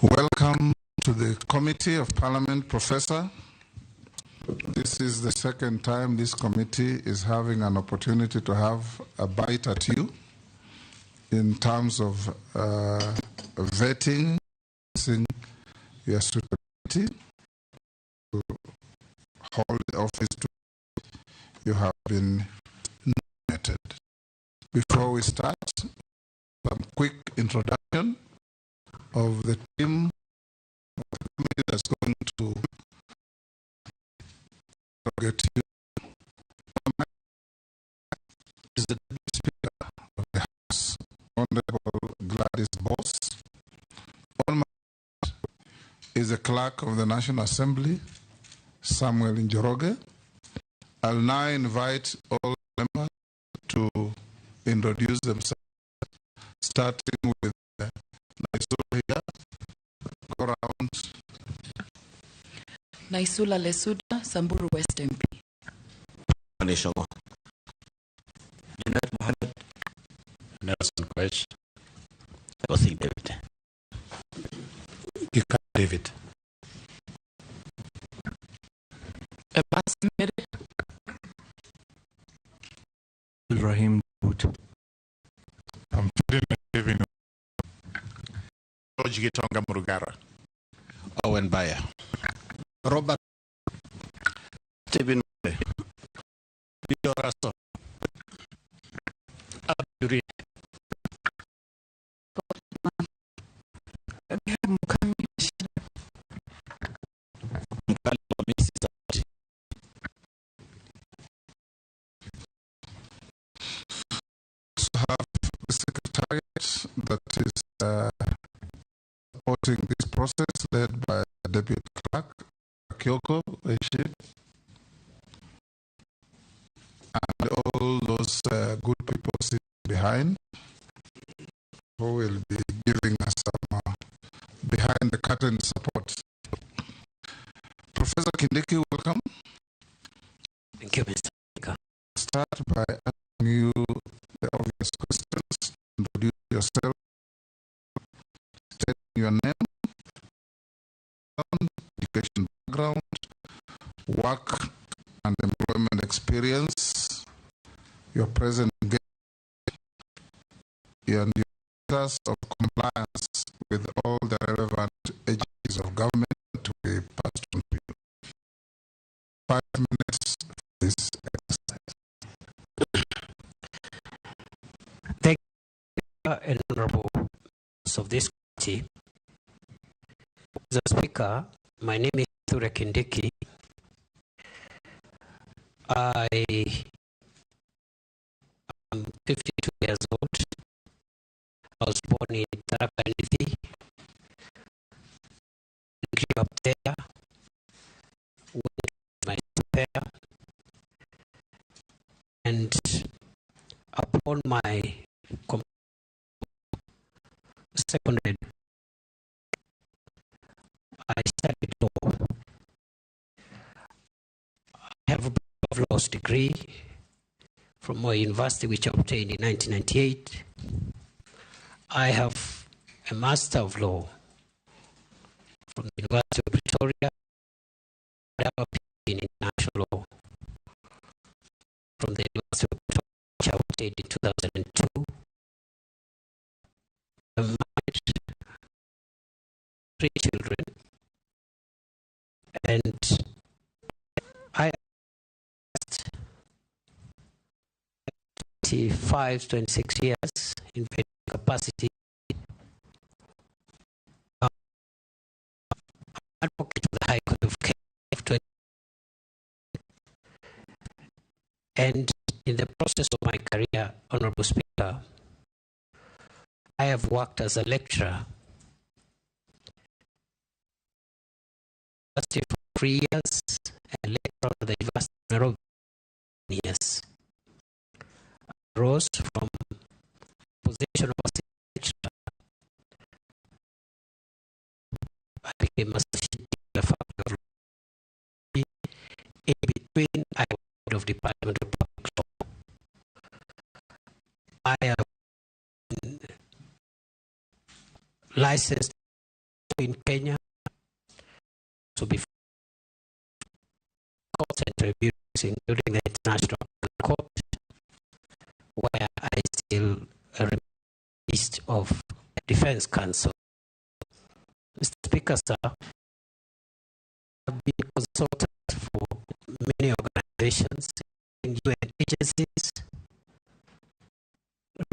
Welcome to the Committee of Parliament, Professor. This is the second time this committee is having an opportunity to have a bite at you in terms of vetting your suitability to hold the office to you have been nominated. Before we start, some quick introduction of the team of the committee that's going to get you. Is the Speaker of the House, Honorable Gladys Boss. On my right is the Clerk of the National Assembly, Samuel Njoroge. I'll now invite all members to introduce themselves, starting with Naisula here. Go around. Naisula Lesuda, Samburu West MP. Shongo. Junet Mohammed. Nelson Kwesh. Osi David. Kika David. Rahim Dawood. I'm feeling like Kevin. George Gitonga Murugara. Owen Bayer. Robert Stephen Bioraso. Abduri. Have the Secretariat that is supporting this process, led by Deputy Clerk Kyoko Eshi, and all those good people sitting behind who will be giving us some behind the curtain support. Professor Kindiki, welcome. Thank you, Mr. Speaker. Start by asking you the obvious questions. Introduce yourself, state your name, education background, work and employment experience, your present engagement, and your status of compliance with all the relevant agencies of government to be passed on to you. 5 minutes for this exercise. Thank you, and honorable members of this committee. Mr. Speaker, my name is Ture Kindiki. I am 52 years old. I was born in Tharaka Nithi. Grew up there. Went to my pair. And upon my secondary, I studied law. I have a Bachelor of Laws degree from my university, which I obtained in 1998. I have a Master of Law from the University of Pretoria. I have a PhD in International Law from the University of Pretoria, which I obtained in 2002. I'm married, 3 children, and I 26 years in paid capacity. Advocate of the High Court of Kenya. And in the process of my career, Honorable Speaker, I have worked as a lecturer for 3 years and lecturer at the University of Nairobi years. I rose from position of assistant lecturer. I became associate of Department of Public Law. I have been licensed in Kenya to be courts and tribunals, including the International Court, where I still remain list of Defense Counsel. Mr. Speaker, sir, I've been consulted for many organizations, UN agencies,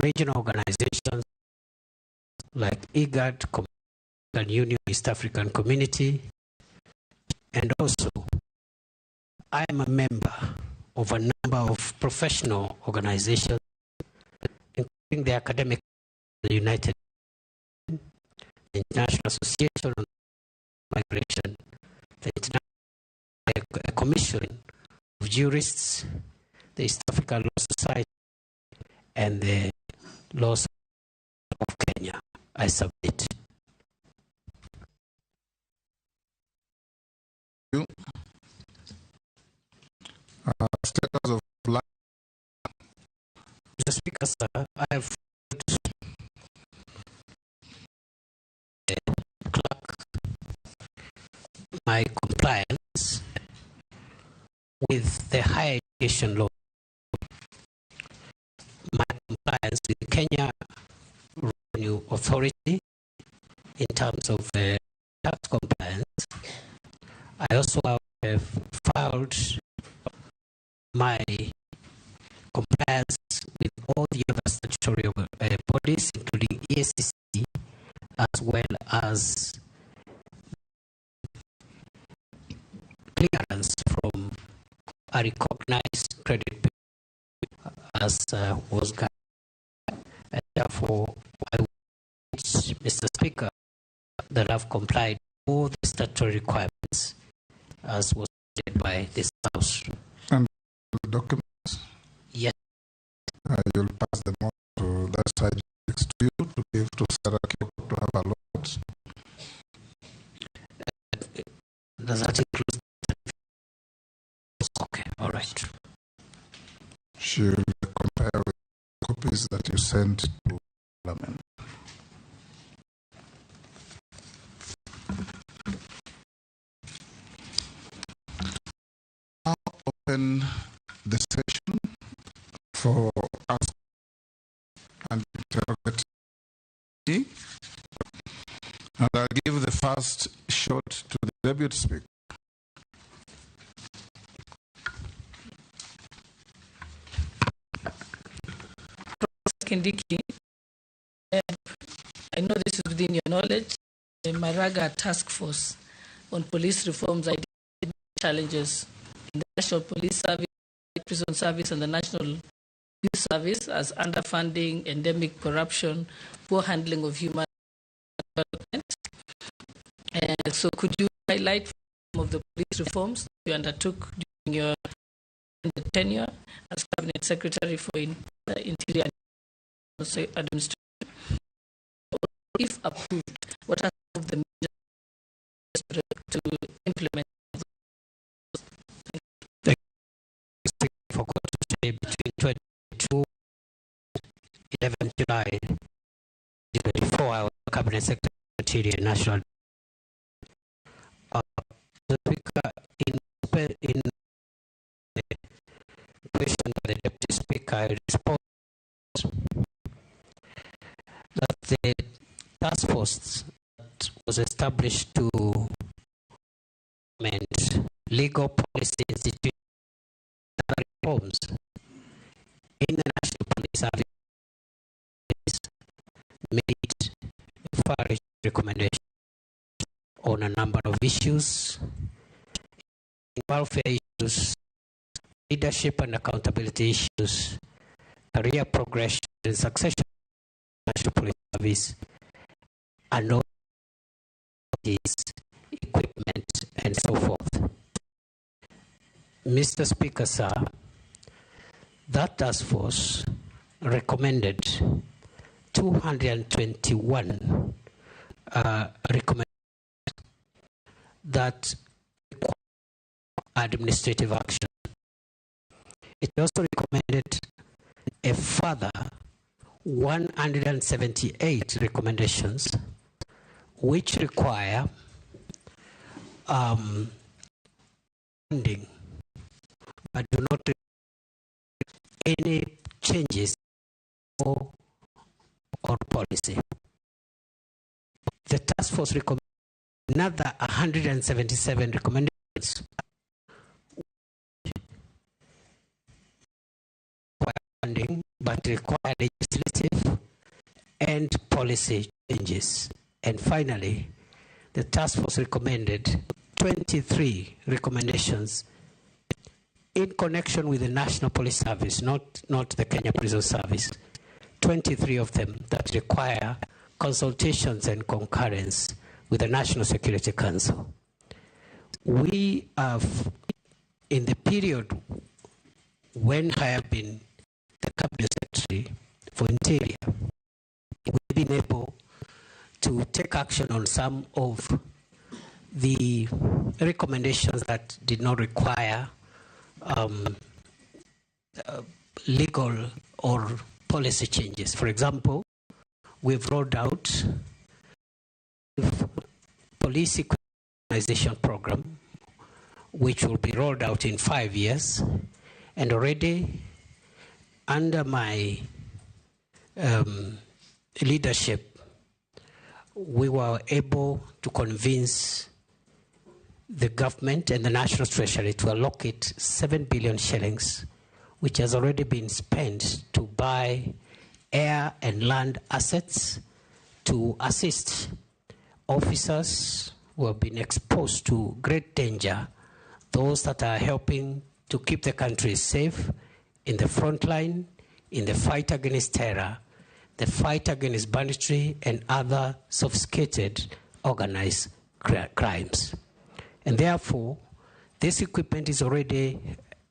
regional organizations like IGAD, African Union, East African Community, and also I am a member of a number of professional organizations, including the Academic the United Nations, the International Association on Migration, the International Commission of Jurists, the East African Law Society, and the Law Society of Kenya. I submit. Status of life. Mr. Speaker, sir, I have my compliance with the higher education law, my compliance with Kenya Revenue Authority in terms of tax compliance. I also have filed my compliance with all the other statutory bodies, including ESCC, as well as clearance from a recognized credit bureau as was guided. And therefore, I wish, Mr. Speaker, that I've complied with all the statutory requirements as was stated by this House. And the documents? Yes. You'll pass them on to that side next to you to give to Sarah Kyoko to have a lot. Does that include? Okay, all right. She will compare with copies that you sent to Parliament. Now open the session for ask and interrogate me. And I'll give the first shot to the Deputy Speaker. Kindiki, I know this is within your knowledge. The Maraga Task Force on Police Reforms identified challenges in the National Police Service, Prison Service, and the National Youth Service as underfunding, endemic corruption, poor handling of human development. So could you highlight some of the police reforms you undertook during your tenure as Cabinet Secretary for Interior Administration? If approved, what are some of the measures to implement? I forgot to say between 22 11 July 2024, I was Cabinet Secretary and National. The Speaker, in the question of the Deputy Speaker, I respond that the task force that was established to implement legal policy institutions reforms in the National Police Service made far-reaching recommendations on a number of issues, welfare issues, leadership and accountability issues, career progression and succession in the National Police Service, and all these equipment and so forth. Mr. Speaker, sir, that task force recommended 221 recommendations that require administrative action. it also recommended a further 178 recommendations which require funding but do not require any changes or policy. The task force recommended another 177 recommendations funding but require legislative and policy changes. And finally, the task force recommended 23 recommendations in connection with the National Police Service, not the Kenya Prison Service. 23 of them that require consultations and concurrence with the National Security Council. We have, in the period when I have been the Cabinet Secretary for Interior, we've been able to take action on some of the recommendations that did not require legal or policy changes. For example, we've rolled out the police equalization program, which will be rolled out in 5 years, and already under my leadership, we were able to convince the government and the National Treasury to allocate 7 billion shillings, which has already been spent to buy air and land assets to assist officers who have been exposed to great danger, those that are helping to keep the country safe in the front line, in the fight against terror, the fight against banditry and other sophisticated organized crimes. And therefore, this equipment is already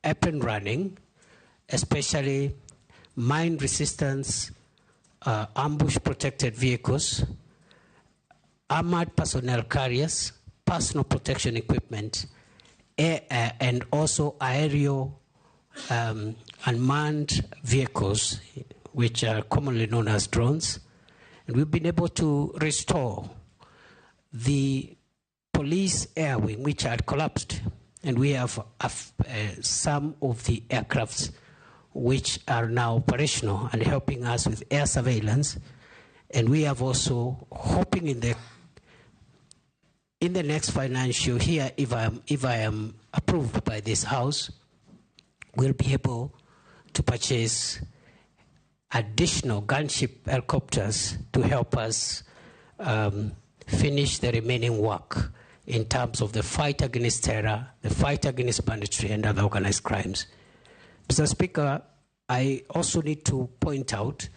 up and running, especially mine resistance, ambush protected vehicles, armored personnel carriers, personal protection equipment, and also aerial unmanned vehicles, which are commonly known as drones. And we've been able to restore the police air wing, which had collapsed. And we have some of the aircrafts which are now operational and helping us with air surveillance. And we have also hoping in the next financial year, if I am approved by this House, we'll be able to purchase additional gunship helicopters to help us finish the remaining work in terms of the fight against terror, the fight against banditry and other organized crimes. Mr. Speaker, I also need to point out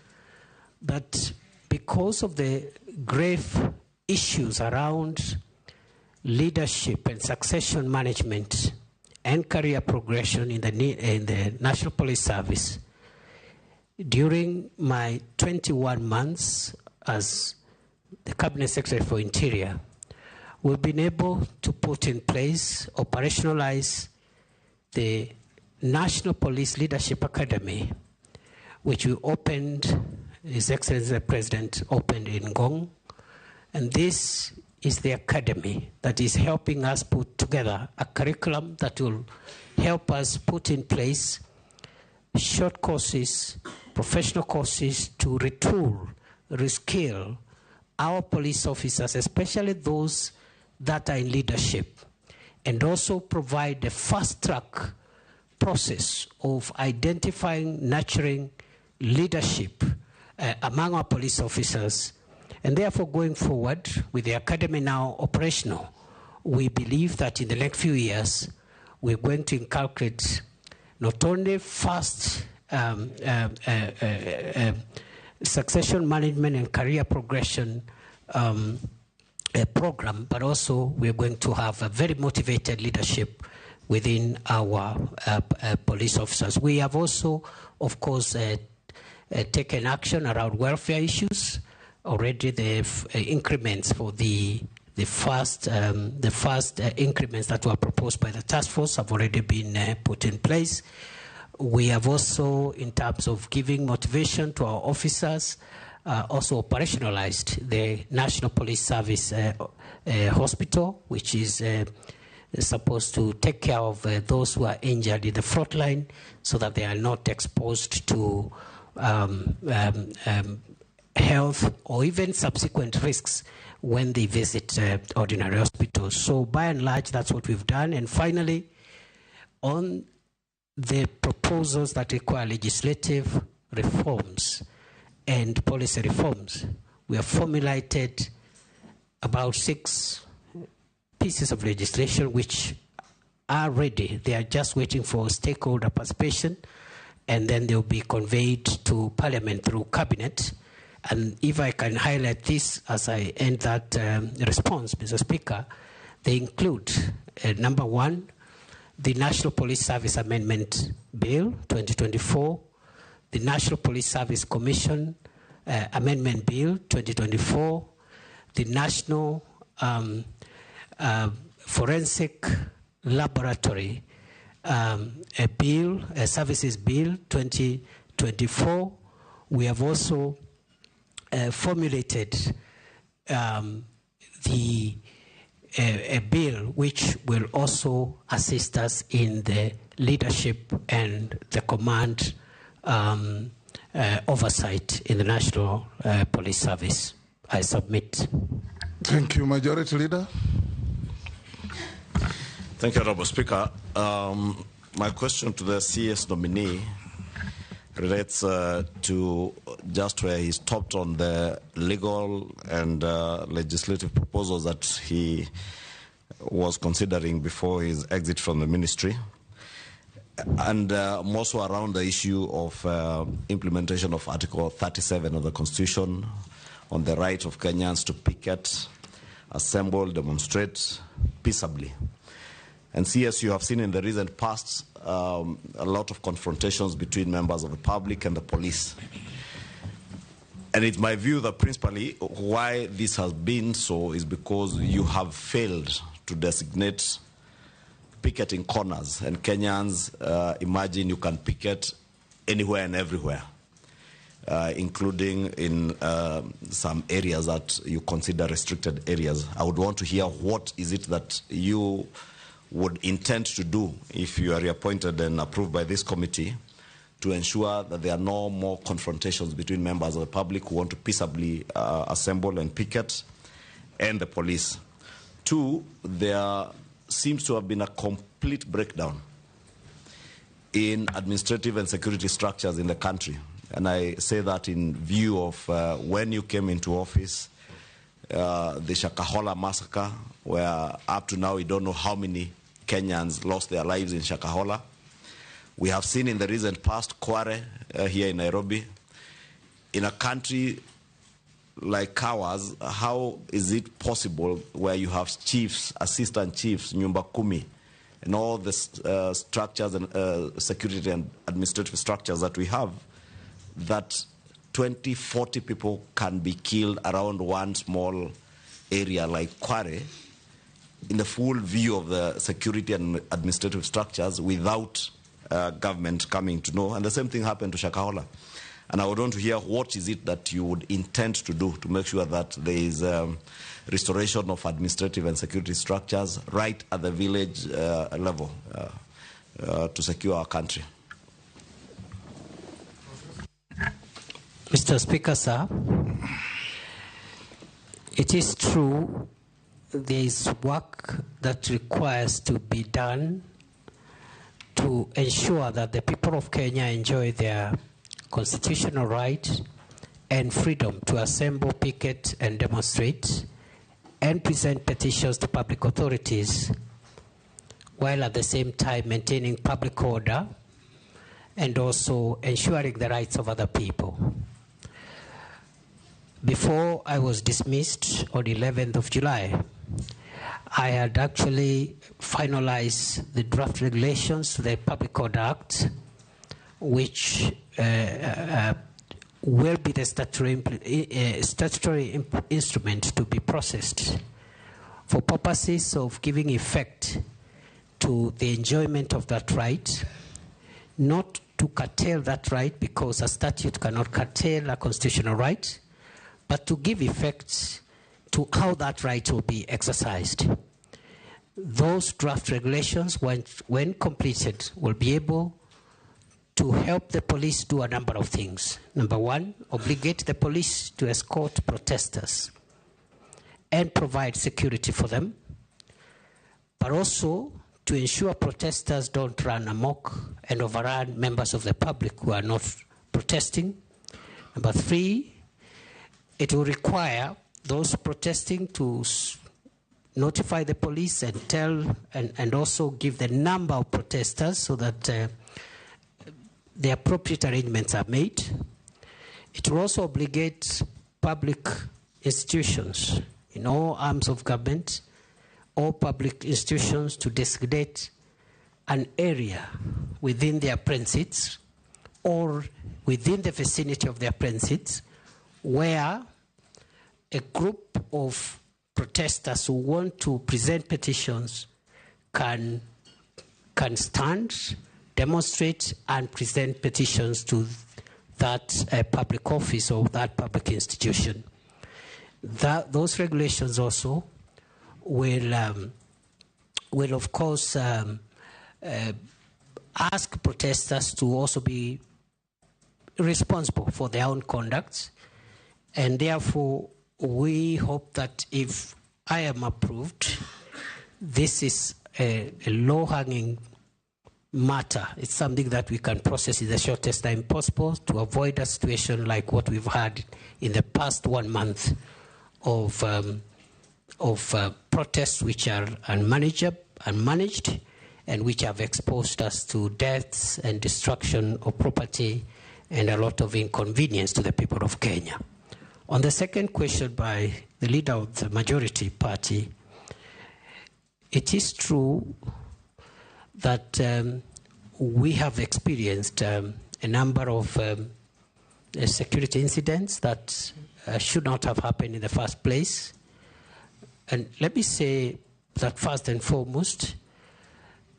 that because of the grave issues around leadership and succession management and career progression in the National Police Service, during my 21 months as the Cabinet Secretary for Interior, we've been able to put in place, operationalize the National Police Leadership Academy, which we opened, His Excellency the President opened in Ngong. And this is the academy that is helping us put together a curriculum that will help us put in place short courses, professional courses to retool, reskill our police officers, especially those that are in leadership, and also provide a fast-track process of identifying, nurturing leadership among our police officers. And therefore, going forward, with the academy now operational, we believe that in the next few years, we're going to inculcate not only fast succession management and career progression program, but also we're going to have a very motivated leadership within our police officers. We have also, of course, taken action around welfare issues. Already the increments for the first increments that were proposed by the task force have already been put in place. We have also, in terms of giving motivation to our officers, also operationalized the National Police Service Hospital, which is supposed to take care of those who are injured in the front line so that they are not exposed to health or even subsequent risks when they visit ordinary hospitals. So by and large, that's what we've done. And finally, on the proposals that require legislative reforms and policy reforms, we have formulated about 6 pieces of legislation which are ready. They are just waiting for stakeholder participation, and then they'll be conveyed to Parliament through Cabinet. And if I can highlight this as I end that response, Mr. Speaker, they include, number 1, the National Police Service Amendment Bill 2024, the National Police Service Commission Amendment Bill 2024, the National Forensic Laboratory Services Bill 2024. We have also formulated a bill which will also assist us in the leadership and the command oversight in the National Police Service. I submit. Thank you, Majority Leader. Thank you, Honorable Speaker. My question to the CS nominee relates to just where he stopped on the legal and legislative proposals that he was considering before his exit from the ministry, and more so around the issue of implementation of Article 37 of the Constitution on the right of Kenyans to picket, assemble, demonstrate peaceably. And CS, you have seen in the recent past a lot of confrontations between members of the public and the police. And it's my view that principally why this has been so is because you have failed to designate picketing corners. And Kenyans imagine you can picket anywhere and everywhere, including in some areas that you consider restricted areas. I would want to hear what is it that you would intend to do if you are reappointed and approved by this committee to ensure that there are no more confrontations between members of the public who want to peaceably assemble and picket and the police. 2, there seems to have been a complete breakdown in administrative and security structures in the country. And I say that in view of when you came into office, the Shakahola massacre, where up to now we don't know how many Kenyans lost their lives in Shakahola. We have seen in the recent past Kware here in Nairobi. In a country like ours, how is it possible where you have chiefs, assistant chiefs, nyumba kumi, and all the structures and security and administrative structures that we have, that 20, 40 people can be killed around one small area like Kware, in the full view of the security and administrative structures without government coming to know. And the same thing happened to Shakahola. And I would want to hear what is it that you would intend to do to make sure that there is restoration of administrative and security structures right at the village level to secure our country. Mr. Speaker, sir, it is true there is work that requires to be done to ensure that the people of Kenya enjoy their constitutional right and freedom to assemble, picket, and demonstrate, and present petitions to public authorities, while at the same time maintaining public order and also ensuring the rights of other people. Before I was dismissed on the 11th of July, I had actually finalized the draft regulations to the Public Order Act, which will be the statutory instrument to be processed for purposes of giving effect to the enjoyment of that right, not to curtail that right, because a statute cannot curtail a constitutional right, but to give effect to how that right will be exercised. Those draft regulations, when completed, will be able to help the police do a number of things. Number one, obligate the police to escort protesters and provide security for them, but also to ensure protesters don't run amok and overrun members of the public who are not protesting. Number three, it will require those protesting to notify the police and tell and also give the number of protesters so that the appropriate arrangements are made. It will also obligate public institutions in all arms of government, all public institutions, to designate an area within their premises or within the vicinity of their premises where a group of protesters who want to present petitions can stand, demonstrate, and present petitions to that public office or that public institution. Those regulations also will of course ask protesters to also be responsible for their own conduct, and therefore we hope that if I am approved, this is a low-hanging matter. It's something that we can process in the shortest time possible to avoid a situation like what we've had in the past 1 month of protests which are unmanaged and which have exposed us to deaths and destruction of property and a lot of inconvenience to the people of Kenya. On the second question by the leader of the majority party, it is true that we have experienced a number of security incidents that should not have happened in the first place. And let me say that first and foremost,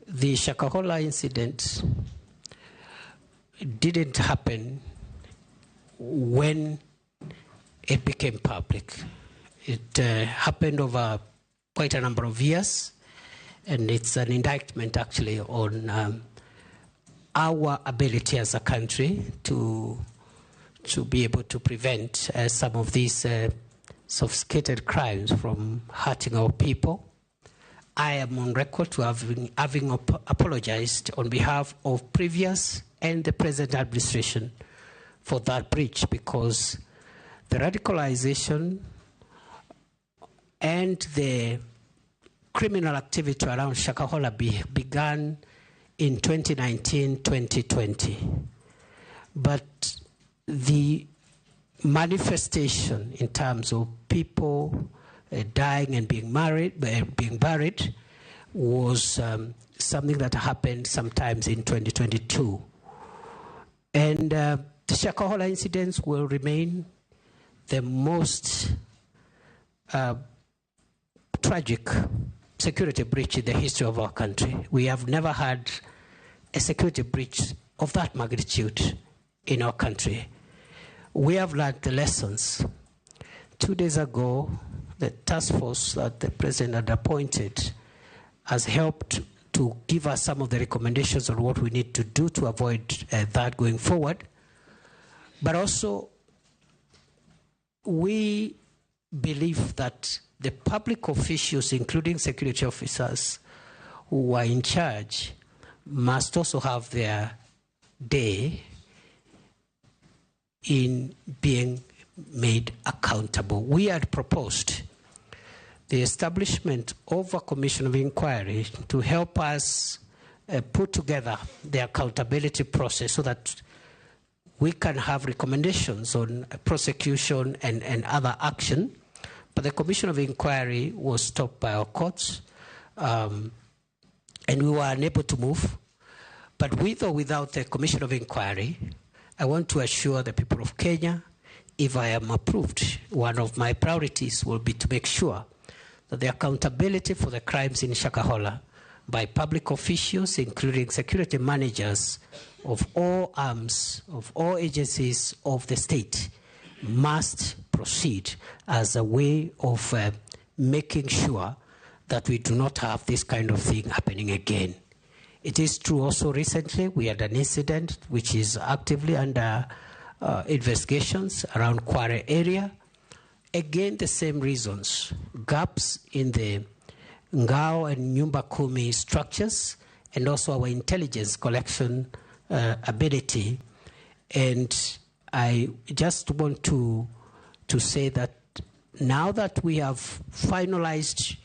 the Shakahola incident didn't happen when it became public. It happened over quite a number of years, and it's an indictment actually on our ability as a country to be able to prevent some of these sophisticated crimes from hurting our people. I am on record to having apologized on behalf of previous and the present administration for that breach, because the radicalization and the criminal activity around Shakahola began in 2019-2020. But the manifestation in terms of people dying and being buried was something that happened sometimes in 2022. And the Shakahola incidents will remain the most tragic security breach in the history of our country. We have never had a security breach of that magnitude in our country. We have learned the lessons. 2 days ago, the task force that the president had appointed has helped to give us some of the recommendations on what we need to do to avoid that going forward. But also, we believe that the public officials, including security officers who are in charge, must also have their day in being made accountable. We had proposed the establishment of a commission of inquiry to help us put together the accountability process so that we can have recommendations on prosecution and other action. But the commission of inquiry was stopped by our courts, and we were unable to move. But with or without the commission of inquiry, I want to assure the people of Kenya, if I am approved, one of my priorities will be to make sure that the accountability for the crimes in Shakahola by public officials, including security managers of all arms, of all agencies of the state, must proceed as a way of making sure that we do not have this kind of thing happening again. It is true also recently we had an incident which is actively under investigations around Kware area. Again, the same reasons, gaps in the Ngao and Nyumba Kumi structures, and also our intelligence collection ability. And I just want to say that now that we have finalized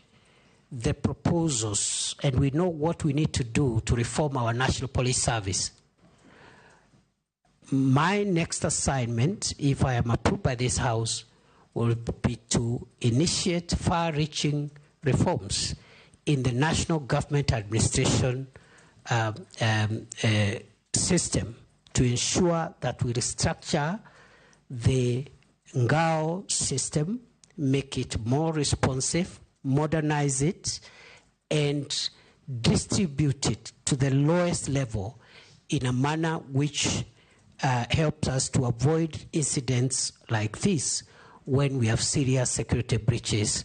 the proposals and we know what we need to do to reform our National Police Service, my next assignment, if I am approved by this House, will be to initiate far-reaching reforms in the national government administration system to ensure that we restructure the Ngao system, make it more responsive, modernize it, and distribute it to the lowest level in a manner which helps us to avoid incidents like this when we have serious security breaches,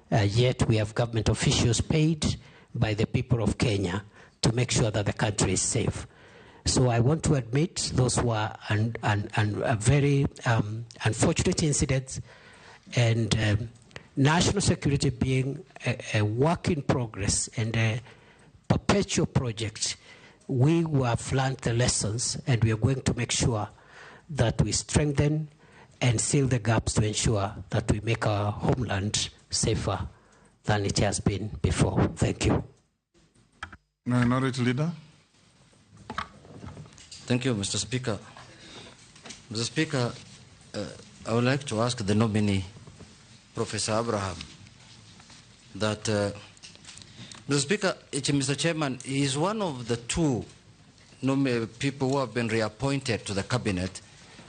yet we have government officials paid by the people of Kenya to make sure that the country is safe. So I want to admit those were very unfortunate incidents, and national security being a work in progress and a perpetual project, we have learned the lessons, and we are going to make sure that we strengthen and seal the gaps to ensure that we make our homeland safer than it has been before. Thank you. Minority Leader. Thank you, Mr. Speaker. Mr. Speaker, I would like to ask the nominee, Professor Abraham, that, Mr. Speaker, Mr. Chairman, he is one of the two people who have been reappointed to the cabinet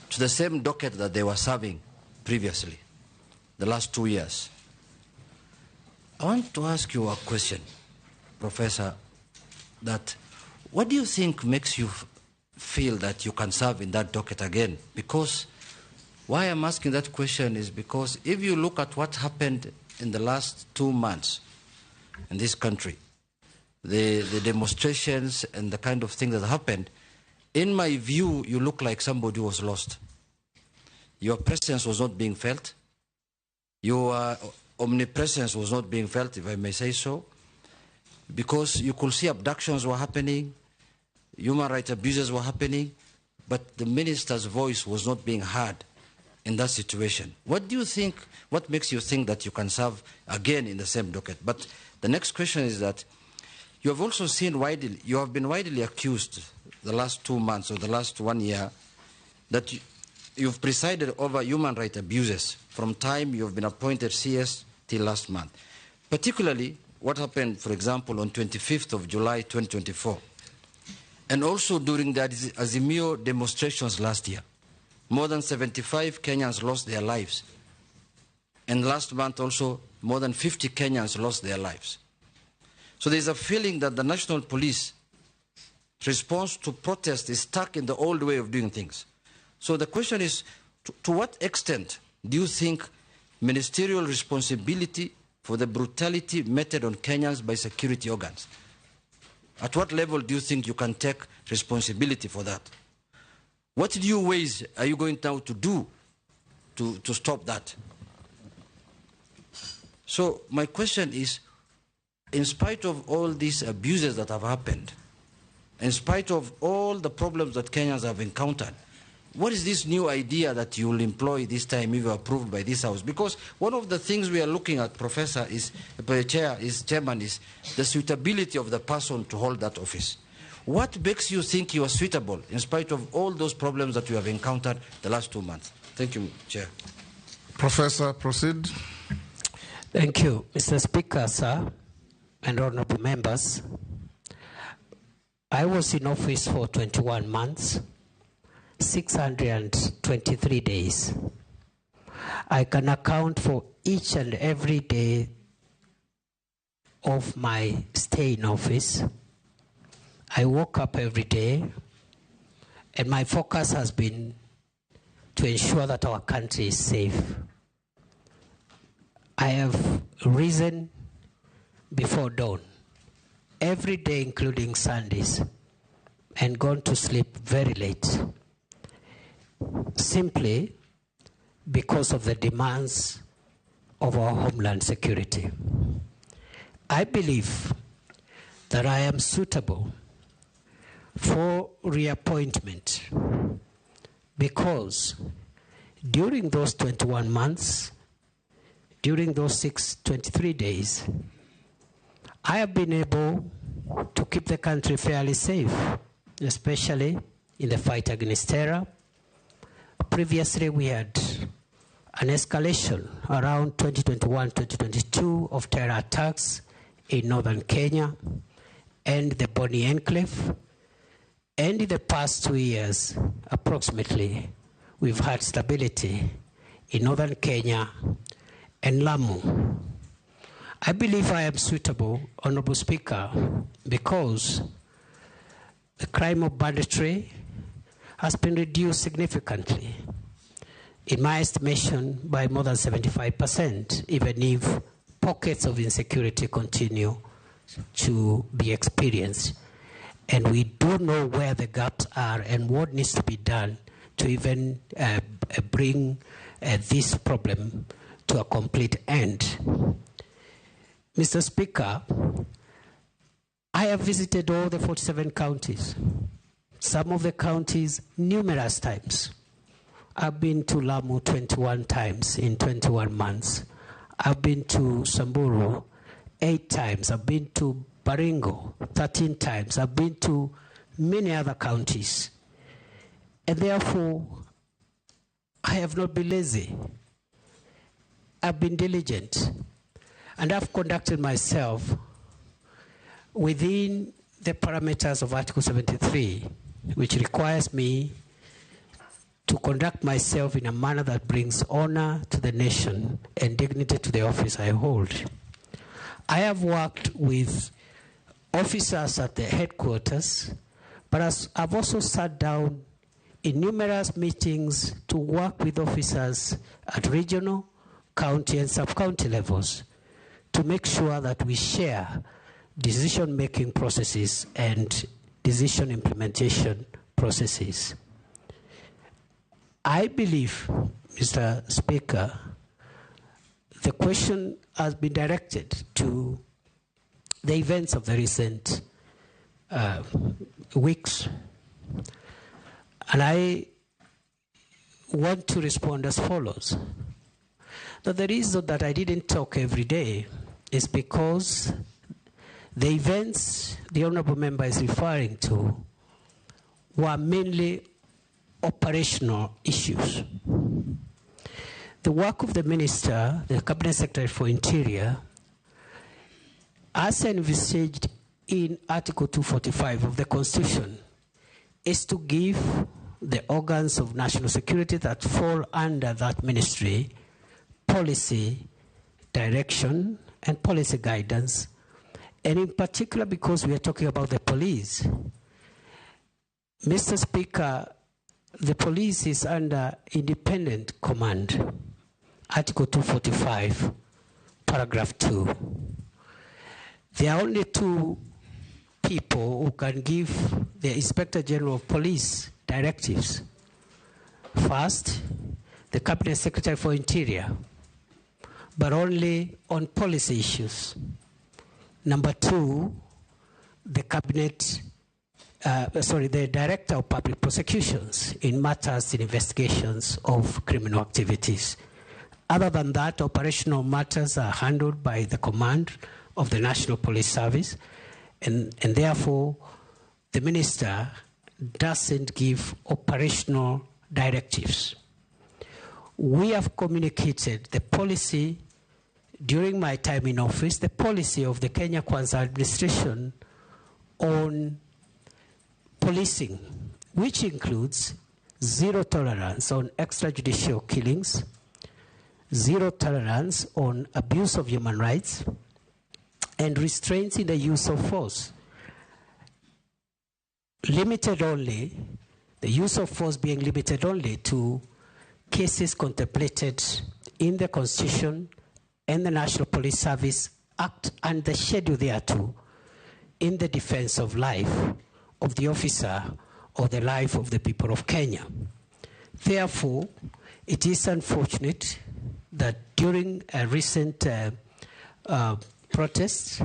to the same docket that they were serving previously, the last 2 years. I want to ask you a question, Professor, that what do you think makes you feel that you can serve in that docket again? Because why I'm asking that question is because if you look at what happened in the last 2 months in this country, the demonstrations and the kind of thing that happened, in my view, you look like somebody who was lost. Your presence was not being felt. Your omnipresence was not being felt, if I may say so, because you could see abductions were happening, human rights abuses were happening, but the minister's voice was not being heard in that situation. What do you think, what makes you think that you can serve again in the same docket? But the next question is that you have also seen widely, you have been widely accused the last 2 months or the last 1 year that you've presided over human rights abuses from time you've been appointed CS till last month. Particularly what happened, for example, on 25th of July 2024, and also during the Azimio demonstrations last year. More than 75 Kenyans lost their lives. And last month also, more than 50 Kenyans lost their lives. So there's a feeling that the National Police response to protest is stuck in the old way of doing things. So the question is, to what extent do you think ministerial responsibility for the brutality meted on Kenyans by security organs? At what level do you think you can take responsibility for that? What new ways are you going now to do to stop that? So my question is, in spite of all these abuses that have happened, in spite of all the problems that Kenyans have encountered, what is this new idea that you will employ this time if you are approved by this House? Because one of the things we are looking at, Professor, Chairman, is the suitability of the person to hold that office. What makes you think you are suitable in spite of all those problems that you have encountered the last 2 months? Thank you, Chair. Professor, proceed. Thank you, Mr. Speaker, sir, and honorable members. I was in office for 21 months, 623 days. I can account for each and every day of my stay in office, I woke up every day, and my focus has been to ensure that our country is safe. I have risen before dawn, every day including Sundays, and gone to sleep very late, simply because of the demands of our homeland security. I believe that I am suitable for reappointment because during those 21 months, during those 23 days, I have been able to keep the country fairly safe, especially in the fight against terror. Previously, we had an escalation around 2021-2022 of terror attacks in northern Kenya and the Boni Enclave. And in the past 2 years, approximately, we've had stability in northern Kenya and Lamu. I believe I am suitable, Honorable Speaker, because the crime of banditry has been reduced significantly, in my estimation, by more than 75%, even if pockets of insecurity continue to be experienced. And we do know where the gaps are and what needs to be done to even bring this problem to a complete end. Mr. Speaker, I have visited all the 47 counties, some of the counties numerous times. I've been to Lamu 21 times in 21 months. I've been to Samburu 8 times. I've been to Baringo 13 times. I've been to many other counties. And therefore, I have not been lazy. I've been diligent. And I've conducted myself within the parameters of Article 73, which requires me to conduct myself in a manner that brings honor to the nation and dignity to the office I hold. I have worked with officers at the headquarters, but I've also sat down in numerous meetings to work with officers at regional, county, and sub-county levels to make sure that we share decision-making processes and decision implementation processes. I believe, Mr. Speaker, the question has been directed to the events of the recent weeks. And I want to respond as follows. That the reason that I didn't talk every day is because the events the Honourable Member is referring to were mainly operational issues. The work of the Minister, the Cabinet Secretary for Interior, as envisaged in Article 245 of the Constitution, is to give the organs of national security that fall under that ministry policy direction and policy guidance, and in particular because we are talking about the police. Mr. Speaker, the police is under independent command, Article 245, paragraph 2. There are only two people who can give the Inspector General of Police directives. First, the Cabinet Secretary for Interior, but only on policy issues. Number two, the the Director of Public Prosecutions in matters in investigations of criminal activities. Other than that, operational matters are handled by the command of the National Police Service, and therefore the Minister doesn't give operational directives. We have communicated the policy during my time in office, the policy of the Kenya Kwanza administration on policing, which includes zero tolerance on extrajudicial killings, zero tolerance on abuse of human rights, and restraints in the use of force. Limited only, the use of force being limited only to cases contemplated in the Constitution and the National Police Service Act and the schedule thereto in the defense of life of the officer or the life of the people of Kenya. Therefore, it is unfortunate that during a recent protest,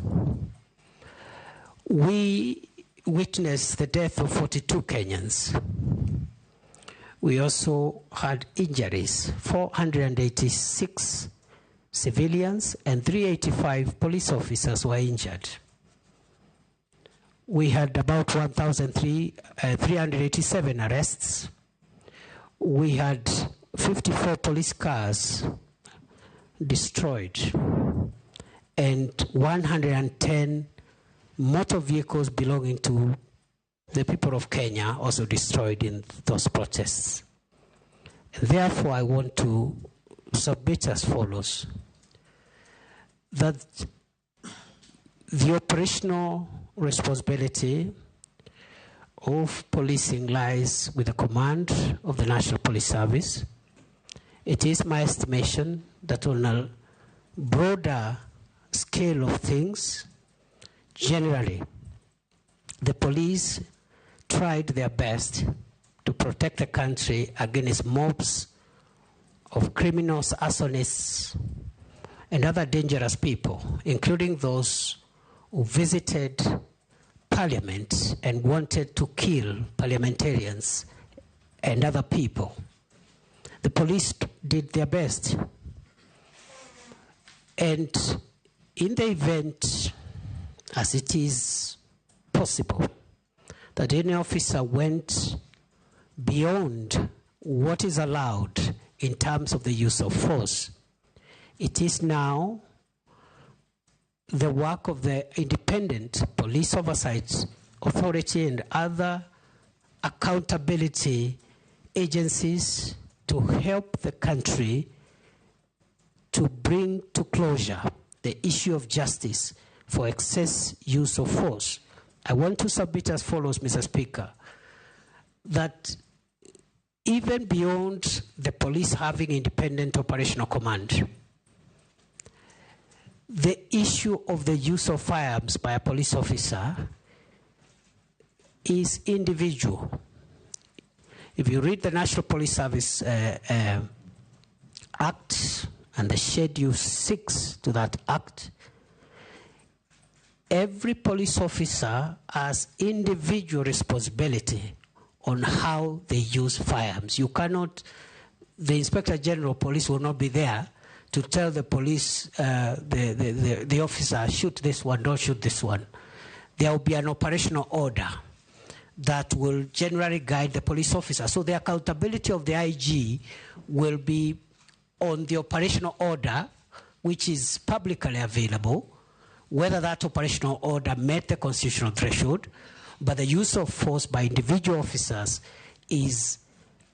we witnessed the death of 42 Kenyans. We also had injuries, 486 civilians and 385 police officers were injured. We had about 1,387 arrests. We had 54 police cars destroyed and 110 motor vehicles belonging to the people of Kenya also destroyed in those protests. Therefore, I want to submit as follows: that the operational responsibility of policing lies with the command of the National Police Service. It is my estimation that on a broader scale of things, generally, the police tried their best to protect the country against mobs of criminals, arsonists, and other dangerous people, including those who visited Parliament and wanted to kill parliamentarians and other people. The police did their best. And in the event, as it is possible, that any officer went beyond what is allowed in terms of the use of force, it is now the work of the independent police oversight authority and other accountability agencies to help the country to bring to closure the issue of justice for excess use of force. I want to submit as follows, Mr. Speaker, that even beyond the police having independent operational command, the issue of the use of firearms by a police officer is individual. If you read the National Police Service Act and the Schedule 6 to that Act, every police officer has individual responsibility on how they use firearms. You cannot, the Inspector General of Police will not be there to tell the police, the officer, shoot this one, don't shoot this one. There will be an operational order that will generally guide the police officer. So the accountability of the IG will be on the operational order, which is publicly available, whether that operational order met the constitutional threshold, but the use of force by individual officers is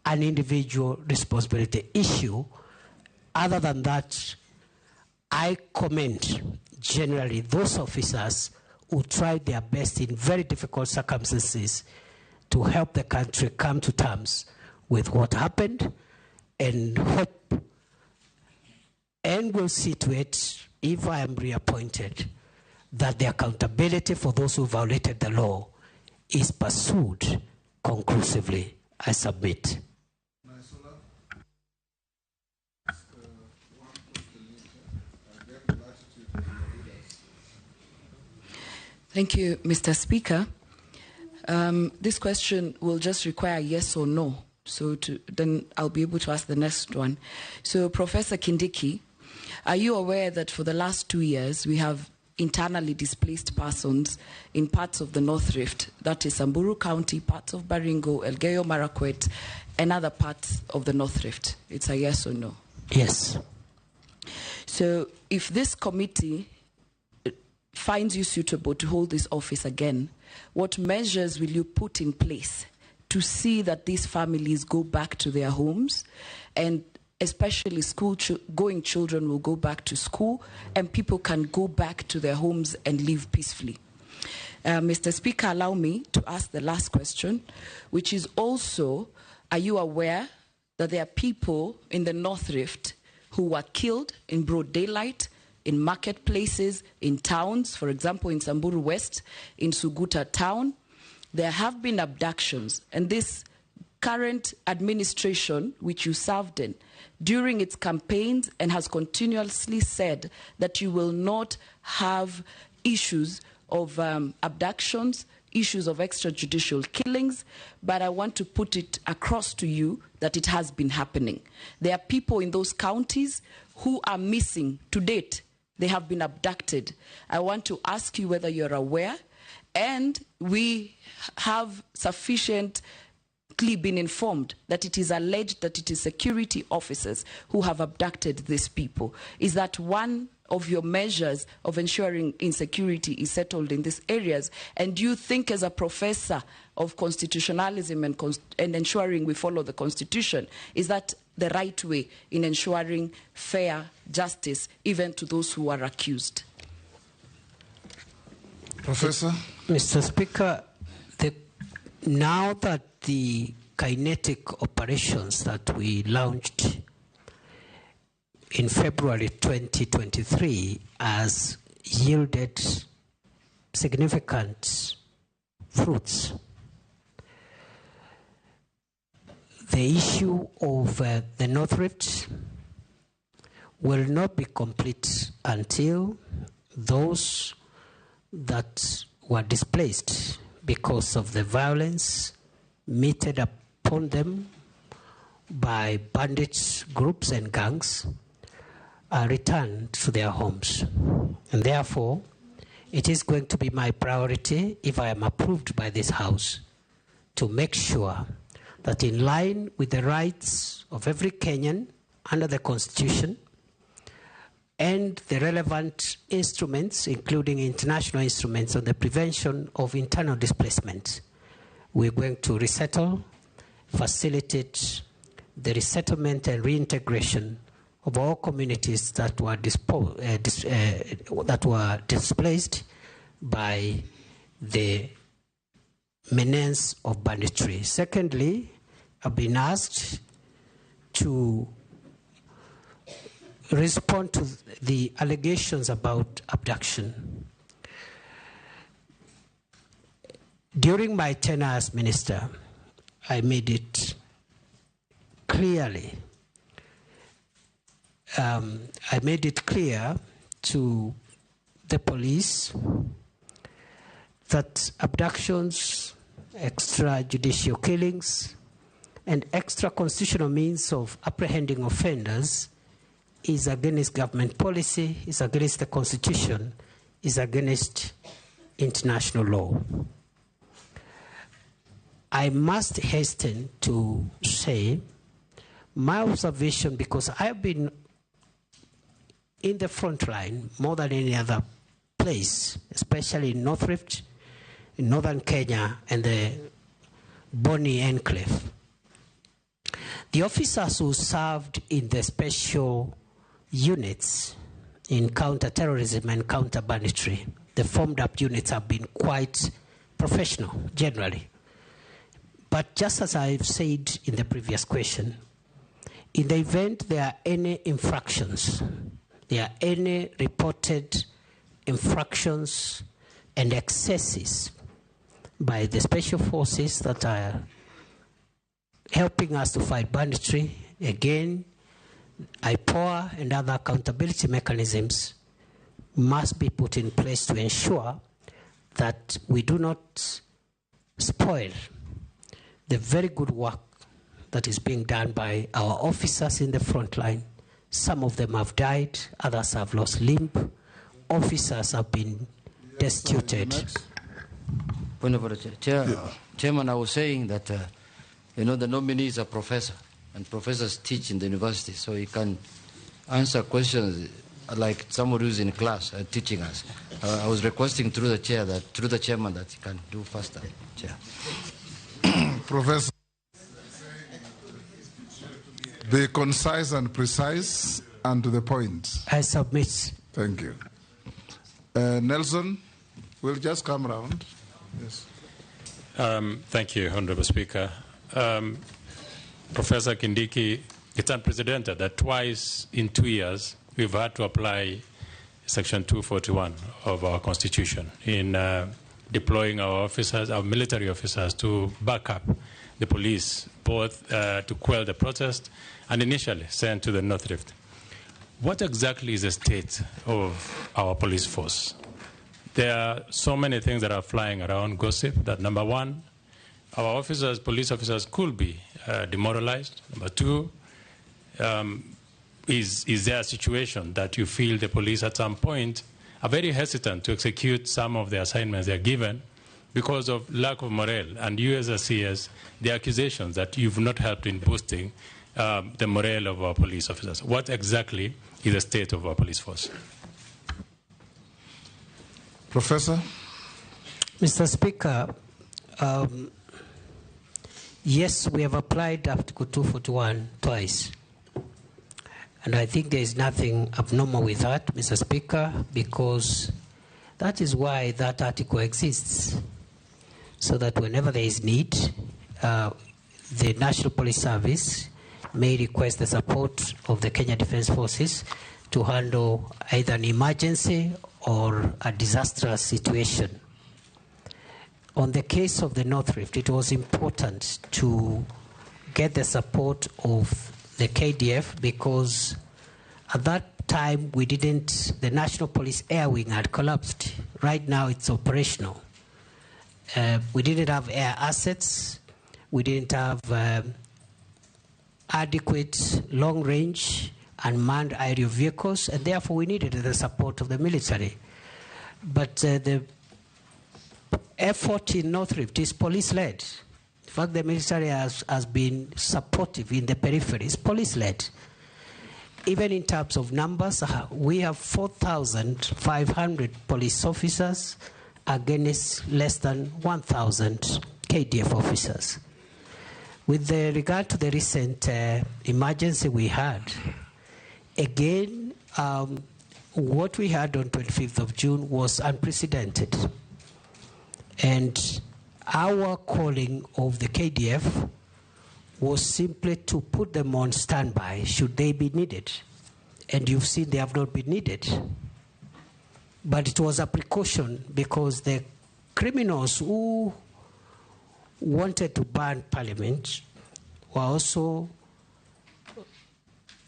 an individual responsibility issue. Other than that, I commend generally those officers who tried their best in very difficult circumstances to help the country come to terms with what happened, and hope and will see to it, if I am reappointed, that the accountability for those who violated the law is pursued conclusively. I submit. Thank you, Mr. Speaker. This question will just require yes or no. So then I'll be able to ask the next one. So Professor Kindiki, are you aware that for the last 2 years we have internally displaced persons in parts of the North Rift, that is Samburu County, parts of Baringo, Elgeyo Marakwet, and other parts of the North Rift? It's a yes or no? Yes. So if this committee finds you suitable to hold this office again, what measures will you put in place to see that these families go back to their homes? And especially going children will go back to school and people can go back to their homes and live peacefully. Mr. Speaker, allow me to ask the last question, which is also, are you aware that there are people in the North Rift who were killed in broad daylight, in marketplaces, in towns, for example, in Samburu West, in Suguta town? There have been abductions, and this current administration, which you served in, during its campaigns and has continuously said that you will not have issues of abductions, issues of extrajudicial killings, but I want to put it across to you that it has been happening. There are people in those counties who are missing to date. They have been abducted. I want to ask you whether you're aware, and we have sufficiently been informed that it is alleged that it is security officers who have abducted these people. Is that one of your measures of ensuring insecurity is settled in these areas? And do you think, as a professor of constitutionalism and ensuring we follow the Constitution, is that the right way in ensuring fair justice even to those who are accused? Professor? Mr. Speaker, now that the kinetic operations that we launched in February 2023 has yielded significant fruits, the issue of the North Rift will not be complete until those that were displaced because of the violence meted upon them by bandit groups and gangs are returned to their homes. And therefore, it is going to be my priority, if I am approved by this House, to make sure that in line with the rights of every Kenyan under the Constitution and the relevant instruments, including international instruments on the prevention of internal displacement, we're going to resettle, facilitate the resettlement and reintegration of all communities that were displaced by the menace of banditry. Secondly, I've been asked to respond to the allegations about abduction. During my tenure as minister, I made it clearly, I made it clear to the police that abductions, extrajudicial killings, and extra-constitutional means of apprehending offenders is against government policy, is against the Constitution, is against international law. I must hasten to say my observation, because I've been in the front line more than any other place, especially in North Rift, in northern Kenya, and the Boni Enclave. The officers who served in the special units in counter-terrorism and counter-banditry, the formed-up units have been quite professional, generally. But just as I've said in the previous question, in the event there are any infractions, there are any reported infractions and excesses by the special forces that are helping us to fight banditry, again, IPOA and other accountability mechanisms must be put in place to ensure that we do not spoil the very good work that is being done by our officers in the front line. Some of them have died, others have lost limb, officers have been destituted. Chairman, I was saying that, the nominee is a professor, and professors teach in the university, so he can answer questions like somebody who's in class teaching us. I was requesting through the chairman that he can do faster. Chair. Professor. Be concise and precise and to the point. I submit. Thank you. Nelson, we'll just come around. Yes. Thank you, Honorable Speaker. Professor Kindiki, it's unprecedented that twice in 2 years we've had to apply Section 241 of our Constitution in deploying our officers, our military officers, to back up the police, both to quell the protest and initially sent to the North Rift. What exactly is the state of our police force? There are so many things that are flying around, gossip, that number one, our officers, police officers could be demoralized. Number two, is there a situation that you feel the police at some point are very hesitant to execute some of the assignments they are given because of lack of morale? And you as a CS, the accusations that you've not helped in boosting the morale of our police officers. What exactly is the state of our police force? Professor? Mr. Speaker, yes, we have applied Article 241 twice. And I think there is nothing abnormal with that, Mr. Speaker, because that is why that article exists. So that whenever there is need, the National Police Service may request the support of the Kenya Defence Forces to handle either an emergency or a disastrous situation. On the case of the North Rift, it was important to get the support of the KDF because at that time the National Police Air Wing had collapsed. Right now it's operational. We didn't have air assets. We didn't have adequate long-range unmanned aerial vehicles, and therefore we needed the support of the military. But the effort in North Rift is police-led. In fact, the military has been supportive in the periphery. It's police-led. Even in terms of numbers, we have 4,500 police officers against less than 1,000 KDF officers. With regard to the recent emergency we had, again, what we had on 25th of June was unprecedented. And our calling of the KDF was simply to put them on standby should they be needed. And you've seen they have not been needed. But it was a precaution because the criminals who wanted to ban Parliament were also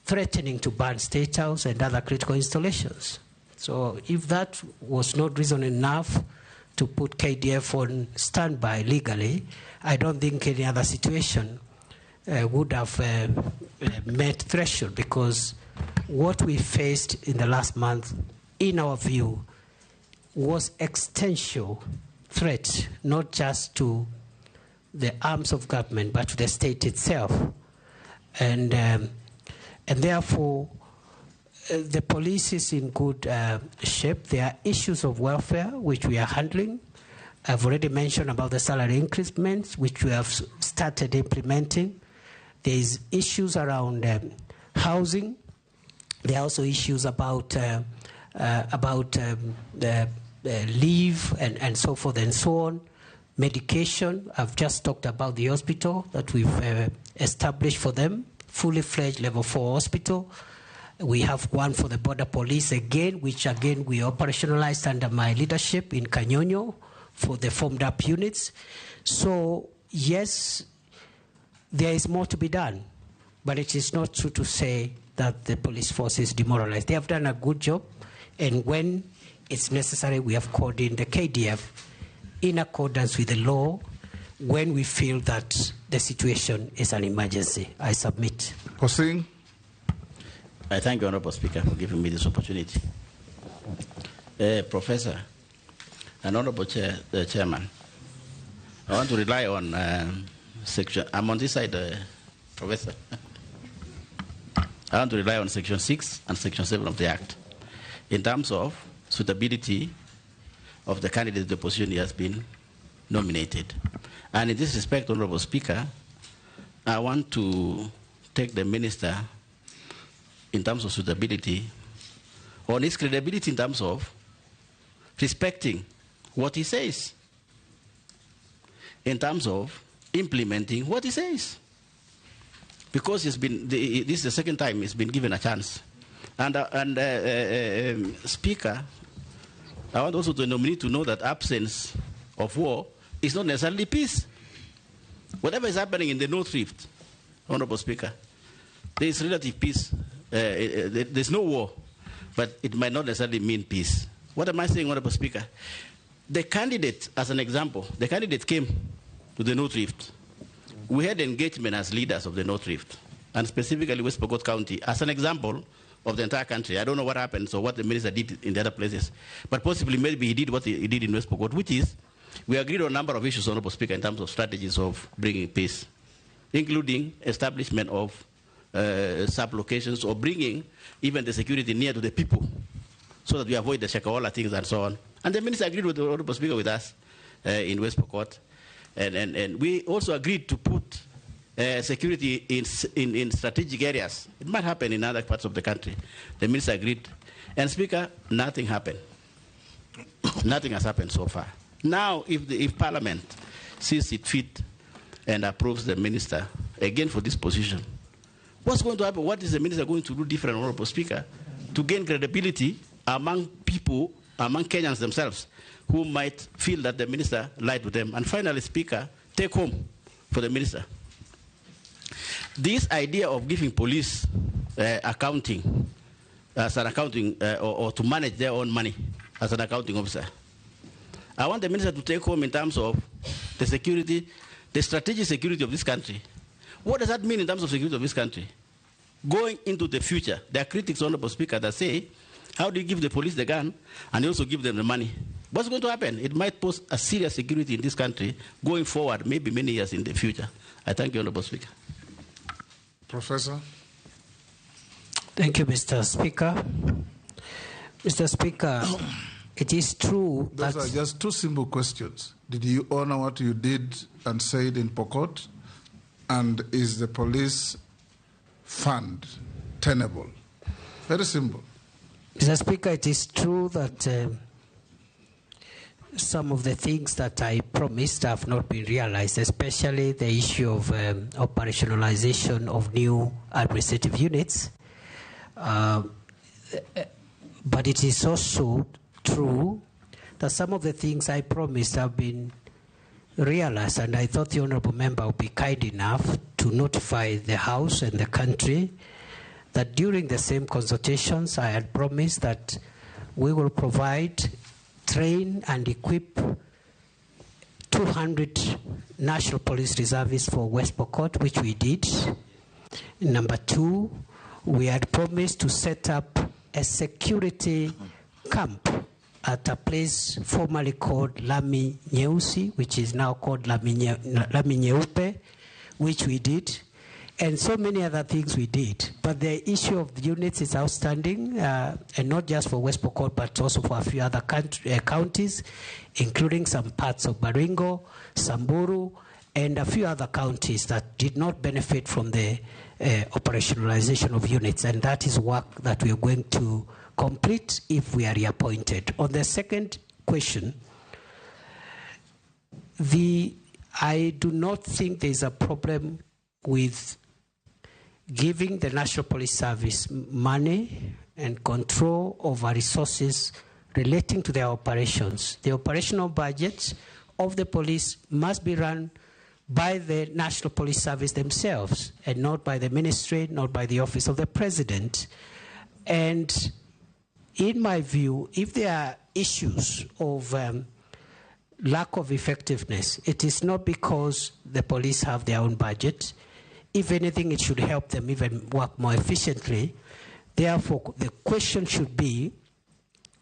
threatening to ban State House and other critical installations. So if that was not reason enough to put KDF on standby legally, I don't think any other situation would have met threshold, because what we faced in the last month, in our view, was existential threat, not just to the arms of government, but to the state itself. And therefore, the police is in good shape. There are issues of welfare, which we are handling. I've already mentioned about the salary increments, which we have started implementing. There's issues around housing. There are also issues about leave and so forth and so on. Medication, I've just talked about the hospital that we've established for them, fully fledged level 4 hospital. We have one for the border police again, which again we operationalized under my leadership in Kanyonyo for the formed up units. So yes, there is more to be done, but it is not true to say that the police force is demoralized. They have done a good job, and when it's necessary, we have called in the KDF in accordance with the law when we feel that the situation is an emergency. I submit. Hossein. I thank you, Honorable Speaker, for giving me this opportunity. Professor and Honorable Chairman, I want to rely on section, I'm on this side, Professor. I want to rely on Section 6 and Section 7 of the Act in terms of suitability of the candidate the position he has been nominated. And in this respect, Honorable Speaker, I want to take the minister in terms of suitability, on his credibility in terms of respecting what he says, in terms of implementing what he says. Because this is the second time he's been given a chance. And Speaker, I want also the nominee to know that absence of war is not necessarily peace. Whatever is happening in the North Rift, Honorable Speaker, there is relative peace. There's no war, but it might not necessarily mean peace. What am I saying, Honorable Speaker? The candidate, as an example, the candidate came to the North Rift. We had engagement as leaders of the North Rift, and specifically West Pokot County, as an example of the entire country. I don't know what happened, so what the minister did in the other places, but possibly maybe he did what he did in West Pokot, which is we agreed on a number of issues, Honorable Speaker, in terms of strategies of bringing peace, including establishment of sub-locations or bringing even the security near to the people so that we avoid the Shakaola things and so on. And the minister agreed with the Honorable Speaker with us in West Pokot. And we also agreed to put security in strategic areas. It might happen in other parts of the country. The minister agreed. And Speaker, nothing happened. Nothing has happened so far. Now, if Parliament sees it fit and approves the minister again for this position, what's going to happen? What is the minister going to do different, Honorable Speaker, to gain credibility among people, among Kenyans themselves, who might feel that the minister lied to them? And finally, Speaker, take home for the minister. This idea of giving police accounting, as an accounting, or to manage their own money as an accounting officer, I want the minister to take home in terms of the security, the strategic security of this country. What does that mean in terms of security of this country? Going into the future, there are critics, Honorable Speaker, that say, how do you give the police the gun and you also give them the money? What's going to happen? It might pose a serious security in this country going forward, maybe many years in the future. I thank you, Honorable Speaker. Professor. Thank you, Mr. Speaker. Mr. Speaker, it is true Those that... are just two simple questions. Did you honor what you did and said in Pokot? And is the police fund tenable? Very simple. Mr. Speaker, it is true that some of the things that I promised have not been realized, especially the issue of operationalization of new administrative units. But it is also true that some of the things I promised have been realized, and I thought the honorable member would be kind enough to notify the House and the country that during the same consultations I had promised that we will provide, train and equip 200 National Police Reservists for West Pokot, which we did. Number two, we had promised to set up a security camp at a place formerly called Lami Nyeusi, which is now called Lami Nyeupe, which we did, and so many other things we did. But the issue of the units is outstanding, and not just for West Pokot, but also for a few other counties, including some parts of Baringo, Samburu, and a few other counties that did not benefit from the operationalization of units, and that is work that we are going to complete if we are reappointed. On the second question, I do not think there is a problem with giving the National Police Service money and control over resources relating to their operations. The operational budgets of the police must be run by the National Police Service themselves, and not by the ministry, not by the Office of the President. And in my view, if there are issues of lack of effectiveness, it is not because the police have their own budget. If anything, it should help them even work more efficiently. Therefore, the question should be,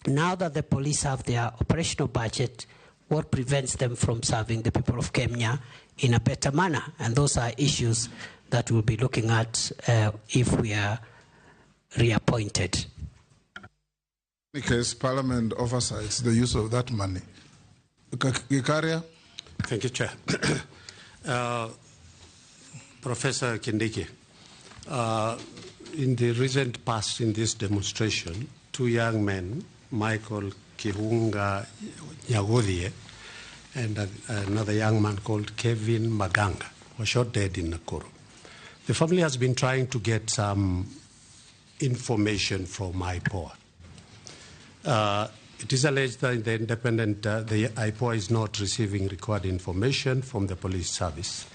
now that the police have their operational budget, what prevents them from serving the people of Kenya in a better manner? And those are issues that we'll be looking at if we are reappointed. In any case, Parliament oversights the use of that money. Gikaria? Thank you, Chair. Professor Kindiki, In the recent past in this demonstration, 2 young men, Michael Kihunga Nyagodhie and another young man called Kevin Maganga, were shot dead in Nakuru. The family has been trying to get some information from IPOA. It is alleged that the IPOA is not receiving required information from the police service.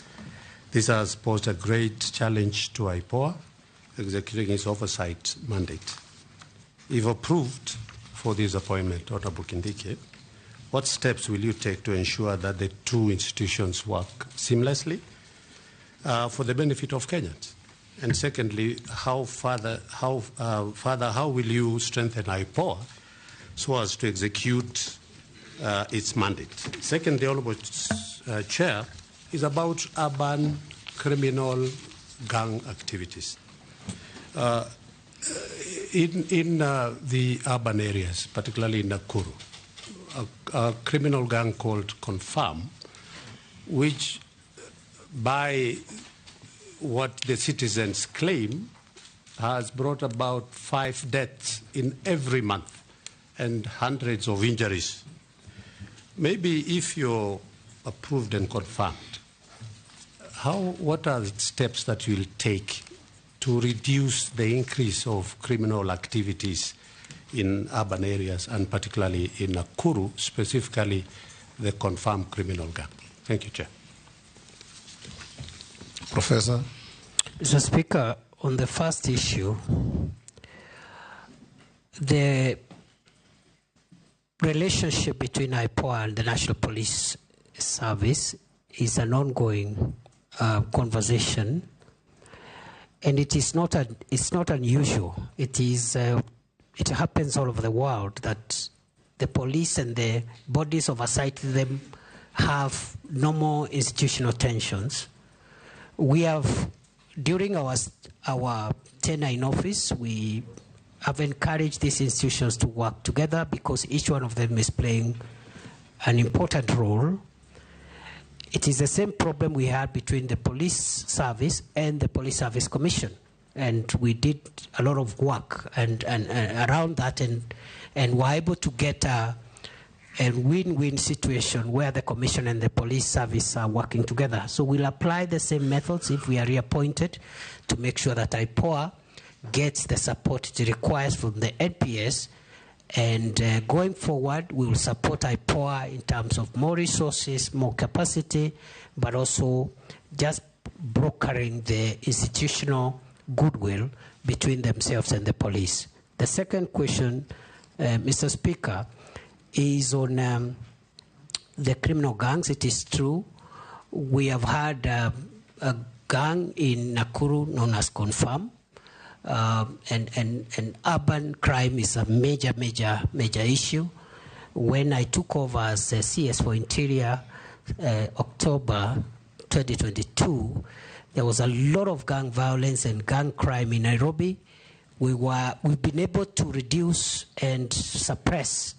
This has posed a great challenge to IPOA executing its oversight mandate. If approved for this appointment, Honorable Kindiki, what steps will you take to ensure that the two institutions work seamlessly for the benefit of Kenyans? And secondly, how will you strengthen IPOA so as to execute its mandate? Second, the Honorable Chair, is about urban criminal gang activities. In the urban areas, particularly in Nakuru, a criminal gang called Confirm, which by what the citizens claim has brought about 5 deaths in every month and hundreds of injuries. Maybe if you're approved and confirmed, what are the steps that you'll take to reduce the increase of criminal activities in urban areas and particularly in Nakuru, specifically the confirmed criminal gang? Thank you, Chair. Professor. Mr. Speaker, on the first issue, the relationship between IPOA and the National Police Service is an ongoing conversation, and it's not unusual. It happens all over the world that the police and the bodies oversight them have normal institutional tensions. We have, during our tenure in office, we have encouraged these institutions to work together because each one of them is playing an important role. It is the same problem we had between the police service and the Police Service Commission. And we did a lot of work and around that and were able to get a win-win situation where the Commission and the Police Service are working together. So we'll apply the same methods if we are reappointed to make sure that IPOA gets the support it requires from the NPS. And going forward, we will support IPOA in terms of more resources, more capacity, but also just brokering the institutional goodwill between themselves and the police. The second question, Mr. Speaker, is on the criminal gangs. It is true. We have had a gang in Nakuru known as Confirm. And urban crime is a major issue. When I took over as CS for Interior, October 2022, there was a lot of gang violence and gang crime in Nairobi. We've been able to reduce and suppress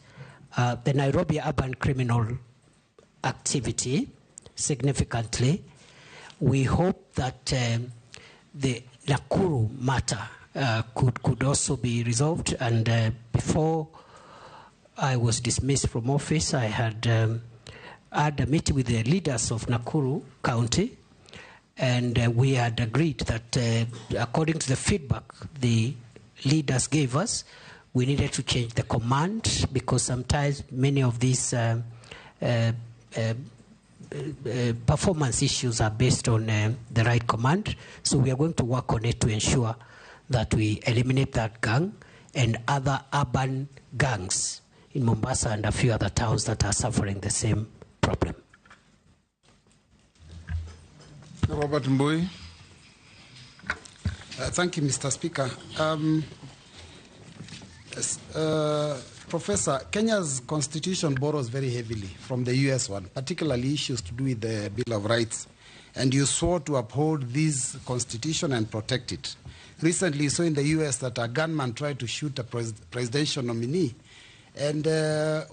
the Nairobi urban criminal activity significantly. We hope that the Nakuru matter could also be resolved. And before I was dismissed from office, I had had a meeting with the leaders of Nakuru County, and we had agreed that according to the feedback the leaders gave us, we needed to change the command because sometimes many of these performance issues are based on the right command. So we are going to work on it to ensure that we eliminate that gang and other urban gangs in Mombasa and a few other towns that are suffering the same problem. Robert Mbui. Thank you, Mr. Speaker. Professor, Kenya's constitution borrows very heavily from the US one, particularly issues to do with the Bill of Rights. And you swore to uphold this constitution and protect it. Recently, you saw in the US that a gunman tried to shoot a presidential nominee and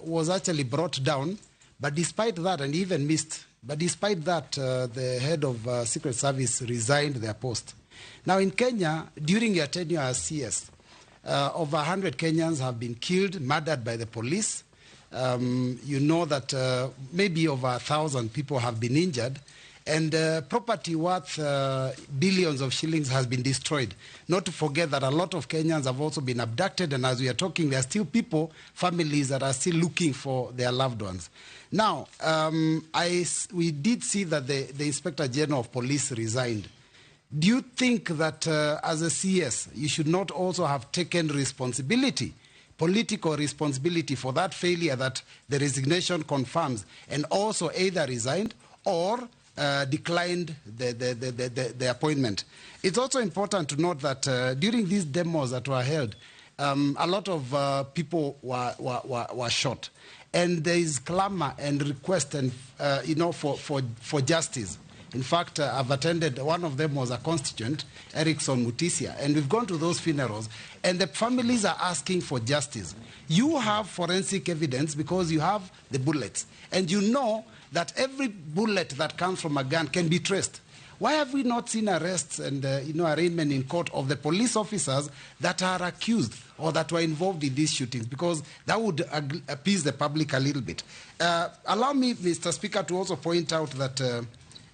was actually brought down. But despite that, and even missed, but despite that, the head of Secret Service resigned their post. Now in Kenya, during your tenure as CS, over 100 Kenyans have been killed, murdered by the police. You know that maybe over 1,000 people have been injured, and property worth billions of shillings has been destroyed. Not to forget that a lot of Kenyans have also been abducted, and as we are talking, there are still people, families that are still looking for their loved ones. Now, we did see that the Inspector General of Police resigned. Do you think that as a CS, you should not also have taken responsibility, political responsibility for that failure that the resignation confirms, and also either resigned or declined the appointment? It's also important to note that during these demos that were held, a lot of people were shot. And there is clamor and request and, for justice. In fact, I've attended, one of them was a constituent, Erickson Mutisia, and we've gone to those funerals, and the families are asking for justice. You have forensic evidence because you have the bullets, and you know that every bullet that comes from a gun can be traced. Why have we not seen arrests and arraignment in court of the police officers that are accused or that were involved in these shootings? Because that would appease the public a little bit. Allow me, Mr. Speaker, to also point out that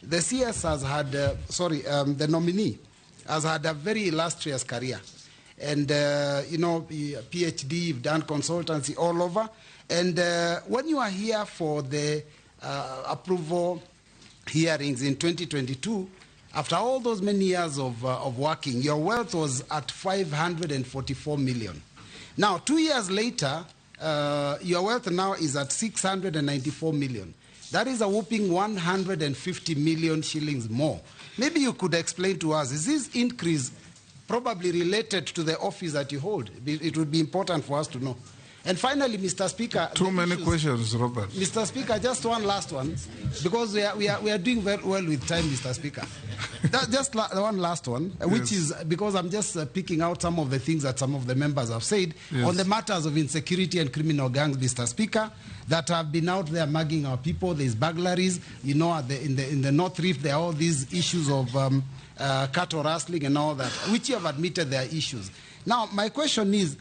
the CS has had, the nominee has had a very illustrious career. And, PhD, you've done consultancy all over. And when you are here for the approval hearings in 2022, after all those many years of working, your wealth was at 544 million. Now, 2 years later, your wealth now is at 694 million. That is a whopping 150 million shillings more. Maybe you could explain to us, is this increase probably related to the office that you hold? It would be important for us to know. And finally, Mr. Speaker... Too many questions, Robert. Mr. Speaker, just one last one, because we are doing very well with time, Mr. Speaker. Just one last one, which is because I'm just picking out some of the things that some of the members have said on the matters of insecurity and criminal gangs, Mr. Speaker, that have been out there mugging our people. There's burglaries, in the North Rift, there are all these issues of cattle rustling and all that, which you have admitted there are issues. Now, my question is,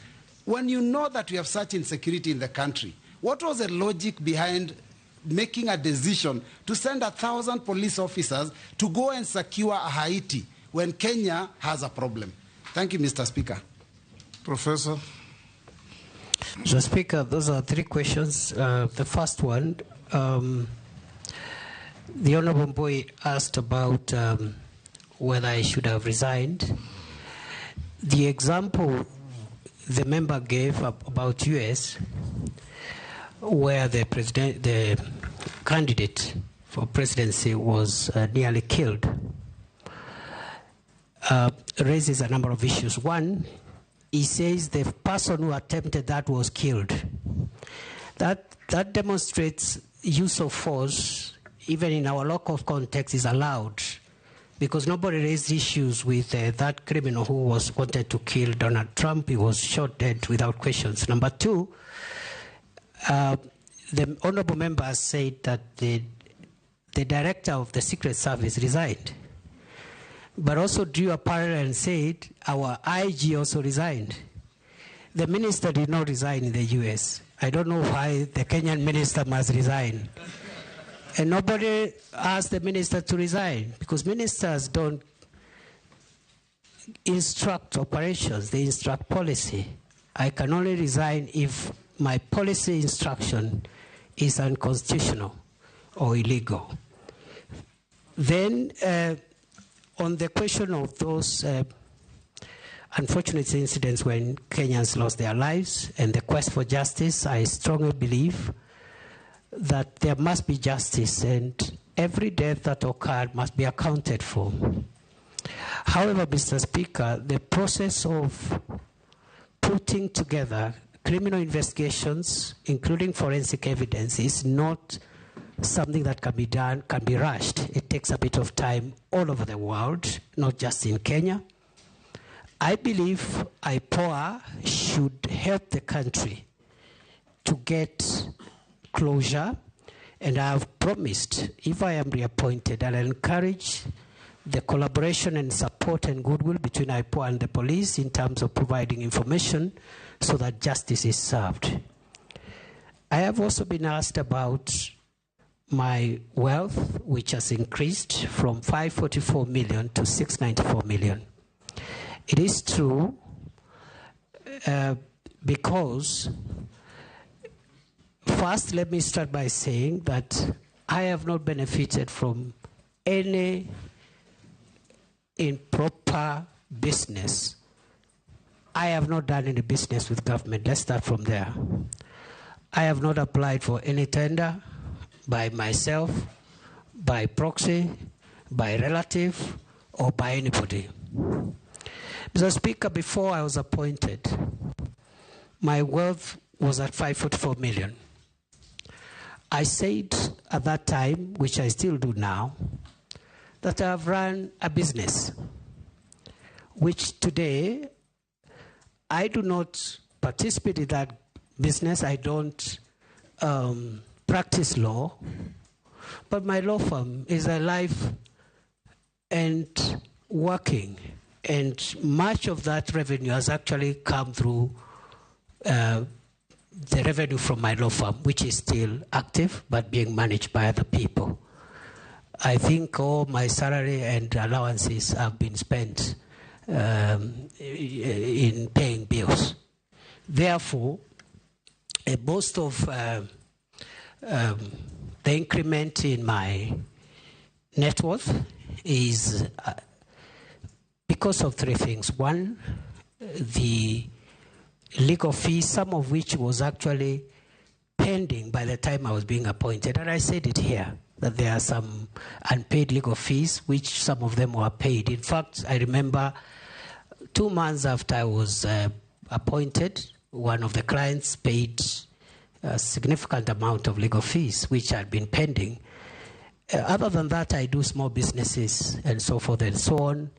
when you know that we have such insecurity in the country, what was the logic behind making a decision to send 1,000 police officers to go and secure Haiti when Kenya has a problem? Thank you, Mr. Speaker. Professor. Mr. Speaker, those are three questions. The first one, the Honorable Boy asked about whether I should have resigned. The example the member gave about US, where the candidate for presidency was nearly killed, raises a number of issues. One, he says the person who attempted that was killed. That demonstrates use of force, even in our local context, is allowed, because nobody raised issues with that criminal who was wanted to kill Donald Trump. He was shot dead without questions. Number two, the honorable member has said that the director of the Secret Service resigned, but also drew a parallel and said our IG also resigned. The minister did not resign in the US. I don't know why the Kenyan minister must resign. And nobody asked the minister to resign, because ministers don't instruct operations, they instruct policy. I can only resign if my policy instruction is unconstitutional or illegal. Then, on the question of those unfortunate incidents when Kenyans lost their lives and the quest for justice, I strongly believe that there must be justice, and every death that occurred must be accounted for. However, Mr. Speaker, the process of putting together criminal investigations, including forensic evidence, is not something that can be done, can be rushed. It takes a bit of time all over the world, not just in Kenya. I believe IPOA should help the country to get closure, and I have promised, if I am reappointed, I'll encourage the collaboration and support and goodwill between IPOA and the police in terms of providing information so that justice is served. I have also been asked about my wealth, which has increased from 544 million to 694 million. It is true because, first, let me start by saying that I have not benefited from any improper business. I have not done any business with government. Let's start from there. I have not applied for any tender by myself, by proxy, by relative, or by anybody. Mr. Speaker, before I was appointed, my wealth was at 544 million. I said at that time, which I still do now, that I have run a business, which today I do not participate in that business. I don't practice law, but my law firm is alive and working, and much of that revenue has actually come through the revenue from my law firm, which is still active but being managed by other people. I think all my salary and allowances have been spent in paying bills. Therefore, most of the increment in my net worth is because of three things. One, the legal fees, some of which was actually pending by the time I was being appointed. And I said it here, that there are some unpaid legal fees, which some of them were paid. In fact, I remember 2 months after I was appointed, one of the clients paid a significant amount of legal fees, which had been pending. Other than that, I do small businesses and so forth and so on.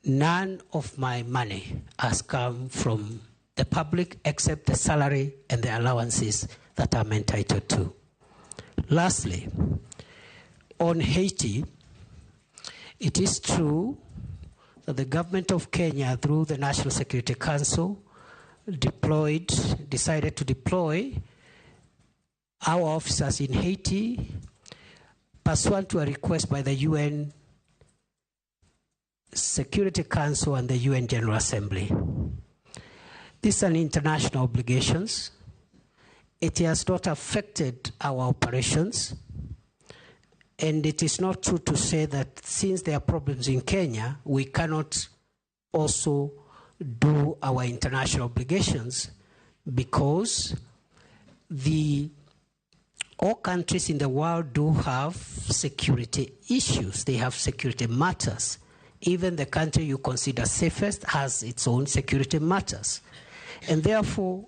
None of my money has come from the public except the salary and the allowances that I'm entitled to. Lastly, on Haiti, it is true that the government of Kenya, through the National Security Council, decided to deploy our officers in Haiti pursuant to a request by the UN Security Council and the UN General Assembly. These are international obligations. It has not affected our operations. And it is not true to say that since there are problems in Kenya, we cannot also do our international obligations, because all countries in the world do have security issues. They have security matters. Even the country you consider safest has its own security matters. And therefore,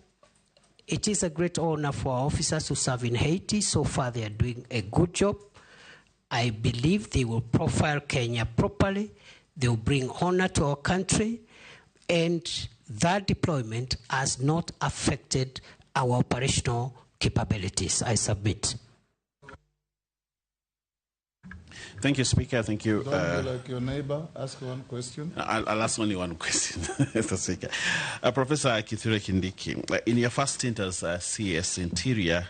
it is a great honor for our officers to serve in Haiti. So far, they are doing a good job. I believe they will profile Kenya properly. They will bring honor to our country. And that deployment has not affected our operational capabilities. I submit. Thank you, Speaker. Thank you. Don't be like your neighbor. Ask one question. I'll ask only one question, Mr. Speaker. Professor Kithure Kindiki, in your first stint as CS Interior,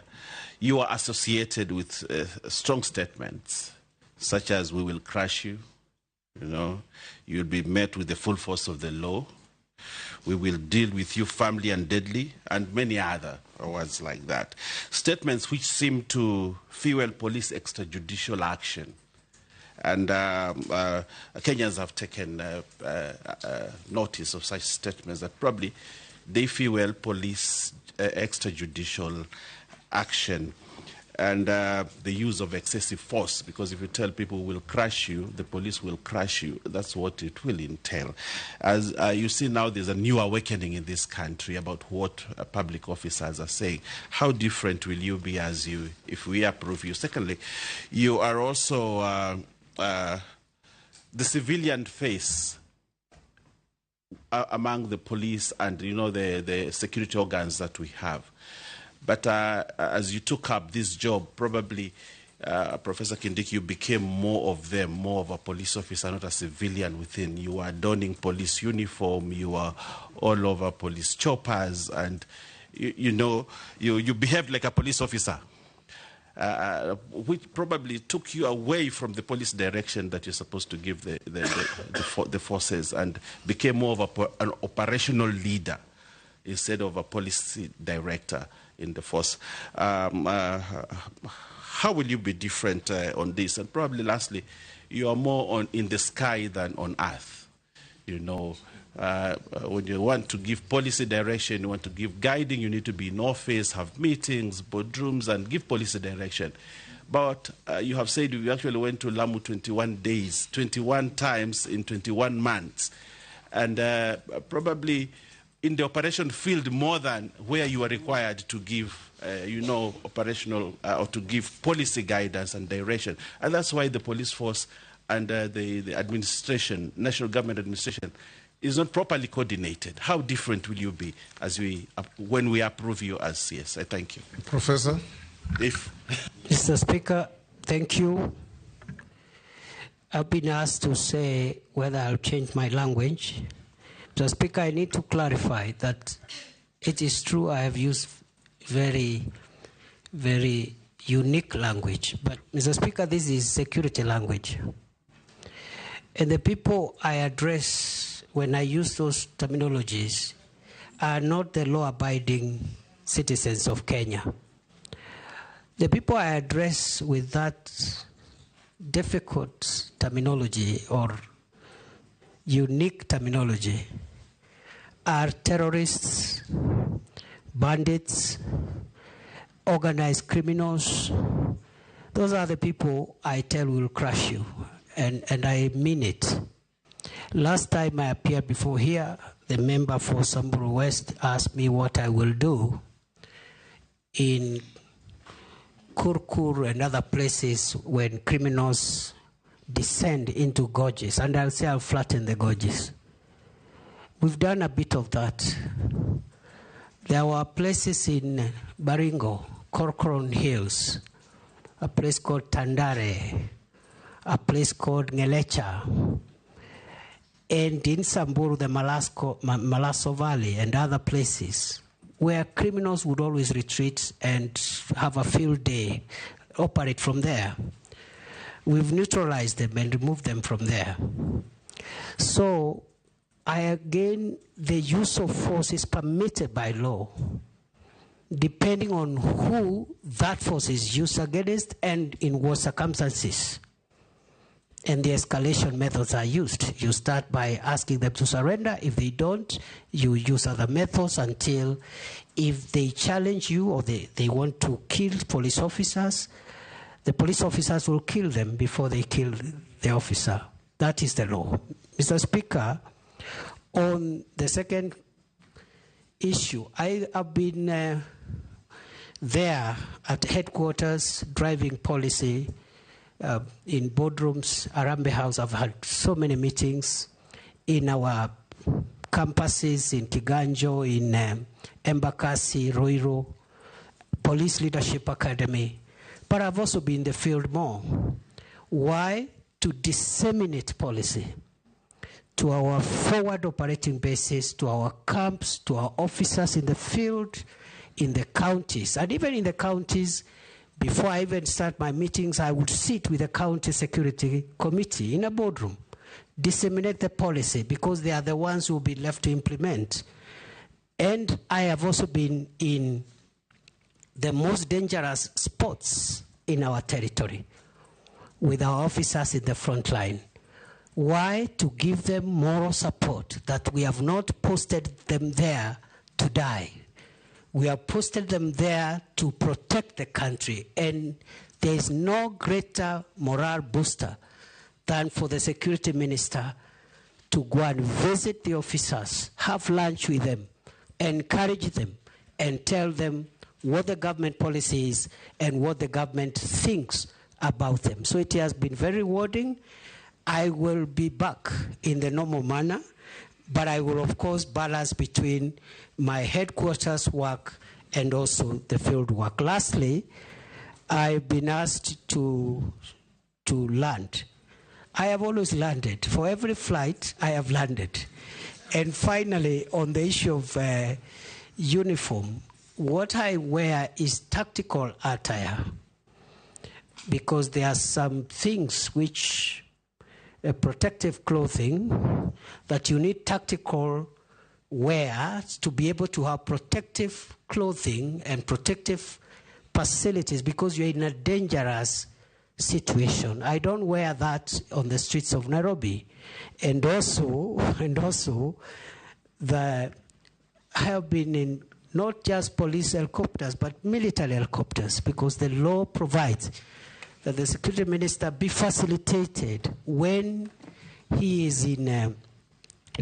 you are associated with strong statements, such as "we will crush you," you'll be met with the full force of the law, "we will deal with you firmly and deadly," and many other words like that. Statements which seem to fuel police extrajudicial action. And Kenyans have taken notice of such statements that probably they fuel police extrajudicial action and the use of excessive force, because if you tell people we'll crush you, the police will crush you. That's what it will entail. As you see now, there's a new awakening in this country about what public officers are saying. How different will you be if we approve you? Secondly, you are also the civilian face among the police and the security organs that we have. But as you took up this job, probably Professor Kindiki, you became more of them, more of a police officer, not a civilian within. You are donning police uniform, you are all over police choppers, and you behaved like a police officer, which probably took you away from the police direction that you're supposed to give the forces, and became more of an operational leader instead of a policy director in the force. How will you be different on this? And probably lastly, you are more in the sky than on earth. When you want to give policy direction, you want to give guiding, you need to be in office, have meetings, boardrooms, and give policy direction. But you have said you actually went to Lamu 21 days, 21 times in 21 months. And probably in the operation field more than where you are required to give operational or to give policy guidance and direction. And that's why the police force and the administration, national government administration, is not properly coordinated. How different will you be when we approve you as CS? I thank you. Professor? Mr. Speaker, thank you. I've been asked to say whether I'll change my language. Mr. Speaker, I need to clarify that it is true I have used very, very unique language. But, Mr. Speaker, this is security language. And the people I address when I use those terminologies are not the law-abiding citizens of Kenya. The people I address with that difficult terminology or unique terminology are terrorists, bandits, organized criminals. Those are the people I tell will crush you, and I mean it. Last time I appeared before here, the member for Samburu West asked me what I will do in Kurkur and other places when criminals descend into gorges, and I'll say I'll flatten the gorges. We've done a bit of that. There were places in Baringo, Corcoran Hills, a place called Tandare, a place called Ngelecha, and in Samburu, the Malaso Valley and other places where criminals would always retreat and have a field day, operate from there. We've neutralized them and removed them from there. So, again, the use of force is permitted by law, depending on who that force is used against and in what circumstances. And the escalation methods are used. You start by asking them to surrender. If they don't, you use other methods until, if they challenge you or they want to kill police officers, the police officers will kill them before they kill the officer. That is the law. Mr. Speaker, on the second issue, I have been there at headquarters driving policy in boardrooms, Arambe House. I've had so many meetings in our campuses in Kiganjo, in Embakasi, Ruiru, Police Leadership Academy. But I've also been in the field more. Why? To disseminate policy to our forward operating bases, to our camps, to our officers in the field, in the counties. And even in the counties, before I even start my meetings, I would sit with the county security committee in a boardroom, disseminate the policy, because they are the ones who will be left to implement. And I have also been in the most dangerous spots in our territory with our officers in the front line. Why? To give them moral support, that we have not posted them there to die. We have posted them there to protect the country. And there is no greater morale booster than for the security minister to go and visit the officers, have lunch with them, encourage them, and tell them what the government policy is and what the government thinks about them. So it has been very rewarding. I will be back in the normal manner, but I will, of course, balance between my headquarters work and also the field work. Lastly, I've been asked to land. I have always landed. For every flight, I have landed. And finally, on the issue of uniform, what I wear is tactical attire, because there are some things which protective clothing that you need tactical wear to be able to have protective clothing and protective facilities, because you're in a dangerous situation. I don't wear that on the streets of Nairobi. And also, I have been in not just police helicopters, but military helicopters, because the law provides that the security minister be facilitated when he is in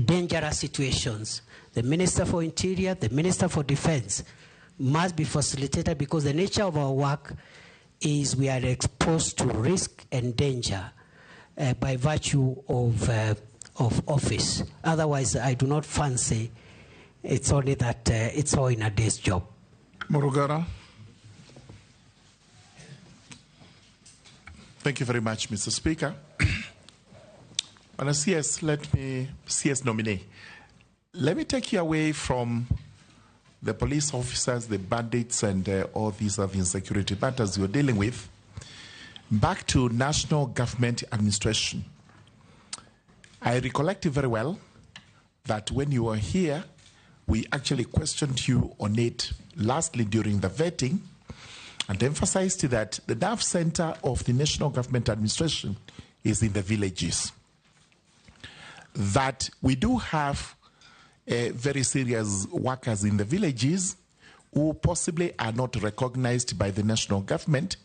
dangerous situations. The Minister for Interior, the Minister for Defense must be facilitated, because the nature of our work is we are exposed to risk and danger by virtue of office. Otherwise, I do not fancy it's only that it's all in a day's job. Murugara. Thank you very much, Mr. Speaker. On a CS nominee, let me take you away from the police officers, the bandits, and all these other insecurity matters you're dealing with, back to national government administration. I recollect very well that when you were here, we actually questioned you on it lastly during the vetting, and emphasized that the nerve center of the national government administration is in the villages. That we do have very serious workers in the villages who possibly are not recognized by the national government,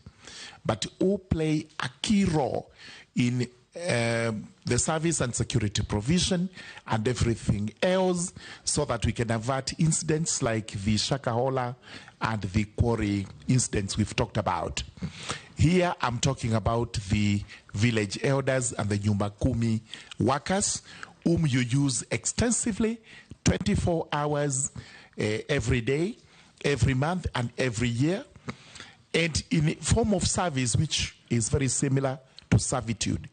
but who play a key role in the service and security provision and everything else, so that we can avert incidents like the Shakahola and the quarry incidents we've talked about. Here I'm talking about the village elders and the Nyumba Kumi workers, whom you use extensively, 24 hours every day, every month, and every year, and in a form of service which is very similar to servitude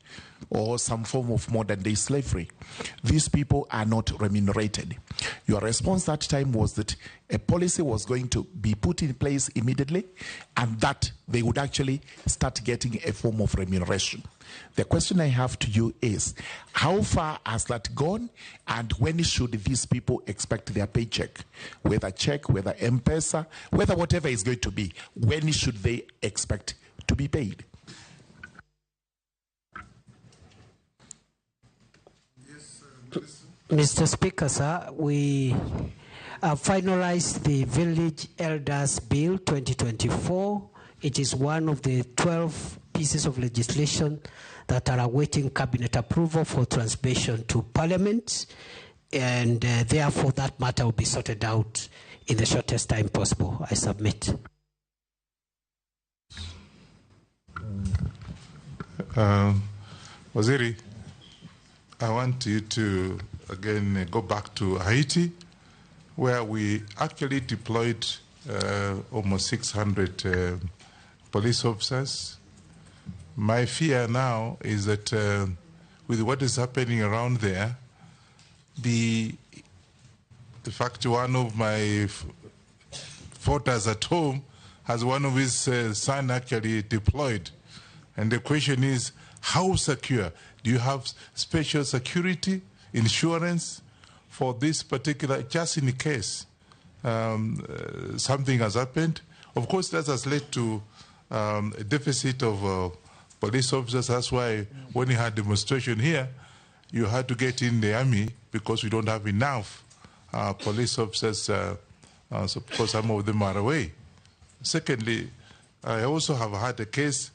or some form of modern day slavery. These people are not remunerated. Your response that time was that a policy was going to be put in place immediately, and that they would actually start getting a form of remuneration. The question I have to you is, how far has that gone, and when should these people expect their paycheck? Whether check, whether M-Pesa, whether whatever is going to be, when should they expect to be paid? Mr. Speaker, sir, we have finalized the Village Elders Bill 2024. It is one of the 12 pieces of legislation that are awaiting cabinet approval for transmission to Parliament, and therefore that matter will be sorted out in the shortest time possible. I submit. Waziri, I want you to again go back to Haiti, where we actually deployed almost 600 police officers. My fear now is that with what is happening around there, the fact one of my voters at home has one of his son actually deployed. And the question is, how secure? Do you have special security, insurance for this particular, just in case something has happened? Of course, that has led to a deficit of police officers. That's why when you had demonstration here, you had to get in the army because we don't have enough police officers, so because some of them are away. Secondly, I also have had a case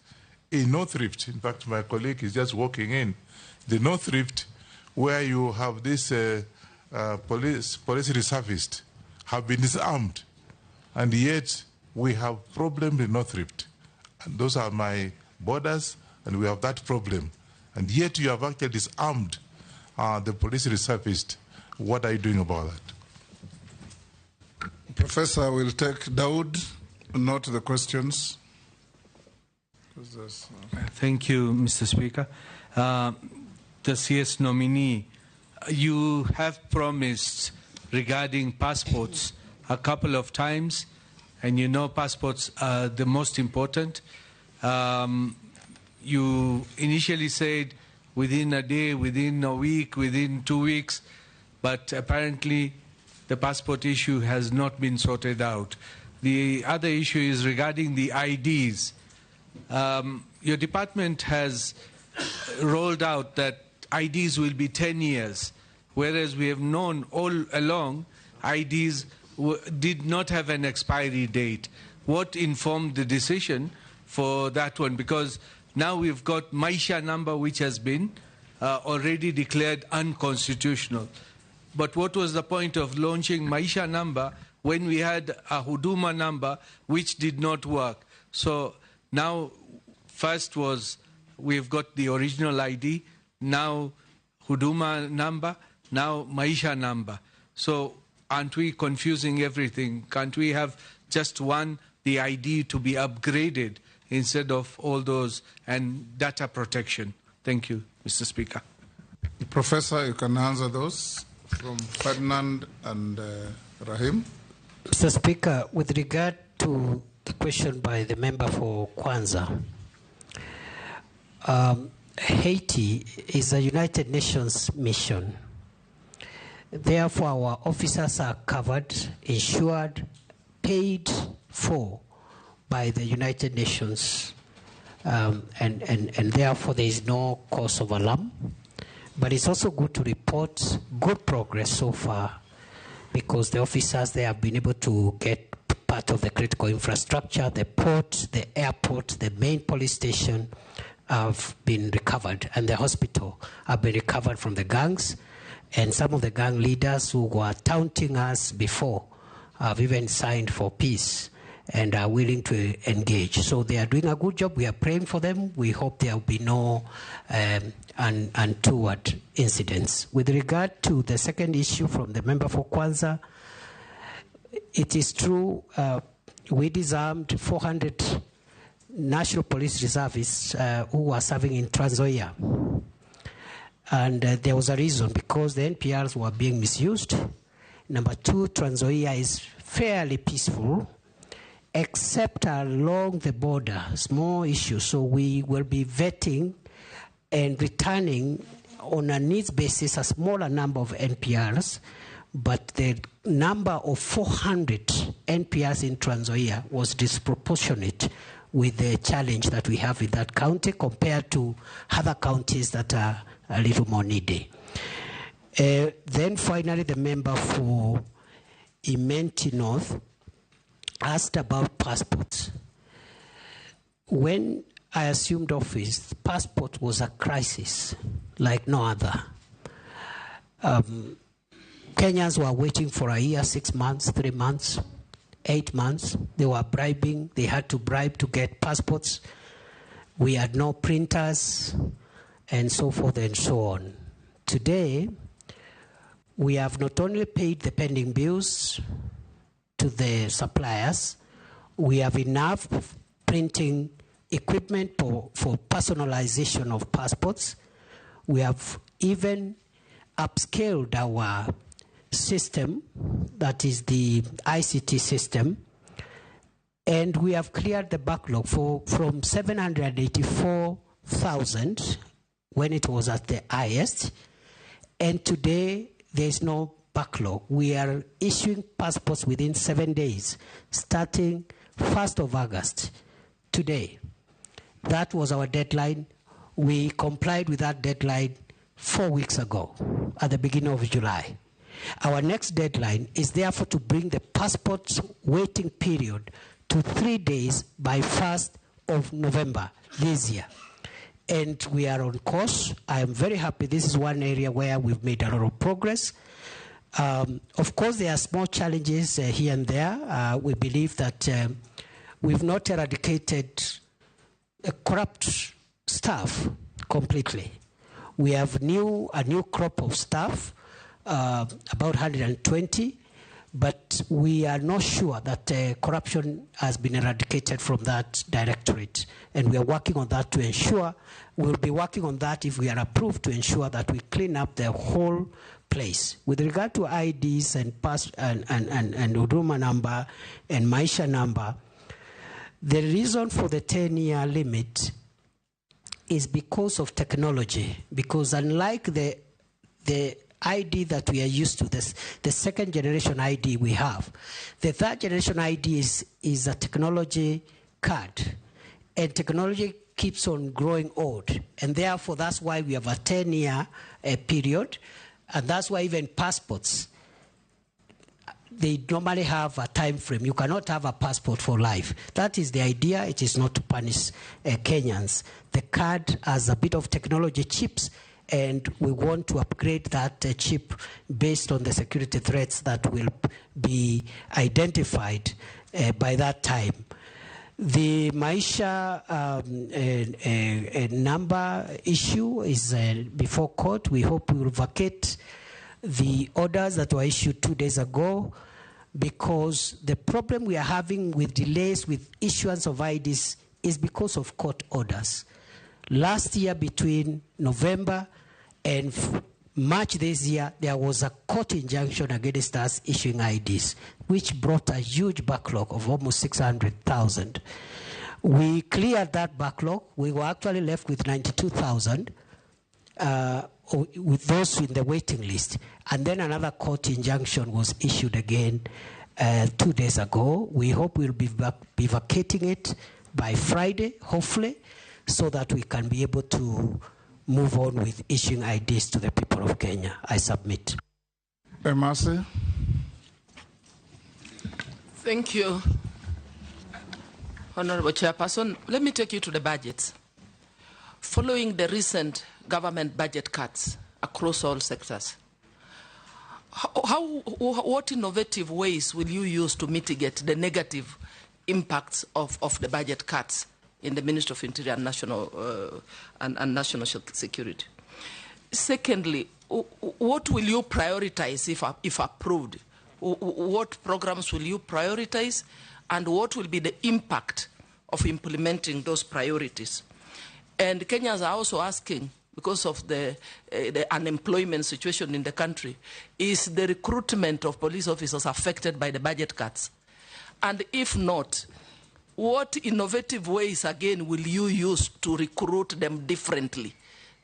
in North Rift. In fact, my colleague is just walking in. The North Rift, where you have this police reservists have been disarmed, and yet we have problems in North Rift. And those are my borders, and we have that problem. And yet you have actually disarmed the police reservists. What are you doing about that? Professor, will take Daud, note the questions. Thank you, Mr. Speaker. The CS nominee, you have promised regarding passports a couple of times, and you know passports are the most important. You initially said within a day, within a week, within 2 weeks, but apparently the passport issue has not been sorted out. The other issue is regarding the IDs. Your department has rolled out that IDs will be 10 years, whereas we have known all along IDs did not have an expiry date. What informed the decision for that one? Because now we've got Maisha number, which has been already declared unconstitutional. But what was the point of launching Maisha number when we had a Huduma number which did not work? So now, first was we've got the original ID, now Huduma number, now Maisha number. So aren't we confusing everything? Can't we have just one, the ID to be upgraded instead of all those, and data protection? Thank you, Mr. Speaker. Professor, you can answer those from Ferdinand and Rahim. Mr. Speaker, with regard to the question by the member for Kwanza, Haiti is a United Nations mission. Therefore, our officers are covered, insured, paid for by the United Nations, and therefore there is no cause of alarm. But it's also good to report good progress so far, because the officers, they have been able to get part of the critical infrastructure, the port, the airport, the main police station have been recovered, and the hospital have been recovered from the gangs. And some of the gang leaders who were taunting us before have even signed for peace and are willing to engage. So they are doing a good job. We are praying for them. We hope there will be no untoward incidents. With regard to the second issue from the member for Kwanza, it is true we disarmed 400 National Police Reservists who were serving in Trans Nzoia. And there was a reason, because the NPRs were being misused. Number two, Trans Nzoia is fairly peaceful, except along the border, small issues. So we will be vetting and returning on a needs basis a smaller number of NPRs, but the number of 400 NPRs in Trans Nzoia was disproportionate with the challenge that we have in that county compared to other counties that are a little more needy. Then finally, the member for Imenti North asked about passports. When I assumed office, passport was a crisis like no other. Kenyans were waiting for a year, 6 months, 3 months, 8 months. They were bribing. They had to bribe to get passports. We had no printers, and so forth and so on. Today, we have not only paid the pending bills to the suppliers, we have enough printing equipment for personalization of passports. We have even upscaled our system, that is the ICT system, and we have cleared the backlog from 784,000 when it was at the highest, and today there is no backlog. We are issuing passports within 7 days, starting 1st of August, today. That was our deadline. We complied with that deadline 4 weeks ago, at the beginning of July. Our next deadline is therefore to bring the passport waiting period to 3 days by 1st of November this year. And we are on course. I am very happy. This is one area where we've made a lot of progress. Of course, there are small challenges here and there. We believe that we've not eradicated corrupt staff completely. We have a new crop of staff, about 120, but we are not sure that corruption has been eradicated from that directorate. And we are working on that to ensure, we'll be working on that if we are approved, to ensure that we clean up the whole place. With regard to IDs and Huduma number and Maisha number, the reason for the 10-year limit is because of technology. Because unlike the ID that we are used to, the second generation ID we have, the third generation ID is a technology card. And technology keeps on growing old. And therefore, that's why we have a 10-year period. And that's why even passports, they normally have a time frame. You cannot have a passport for life. That is the idea. It is not to punish Kenyans. The card has a bit of technology chips, and we want to upgrade that chip based on the security threats that will be identified by that time. The Maisha number issue is before court. We hope we will vacate the orders that were issued 2 days ago, because the problem we are having with delays with issuance of IDs is because of court orders. Last year, between November and March this year, there was a court injunction against us issuing IDs, which brought a huge backlog of almost 600,000. We cleared that backlog. We were actually left with 92,000 with those in the waiting list. And then another court injunction was issued again 2 days ago. We hope we'll be vacating it by Friday, hopefully, so that we can be able to move on with issuing IDs to the people of Kenya. I submit. Mercy. Thank you, Honorable Chairperson. Let me take you to the budgets. Following the recent government budget cuts across all sectors, what innovative ways will you use to mitigate the negative impacts of the budget cuts in the Ministry of Interior and National Security? Secondly, what will you prioritize if approved? What programs will you prioritize, and what will be the impact of implementing those priorities? And Kenyans are also asking, because of the unemployment situation in the country, is the recruitment of police officers affected by the budget cuts? And if not, what innovative ways, again, will you use to recruit them differently?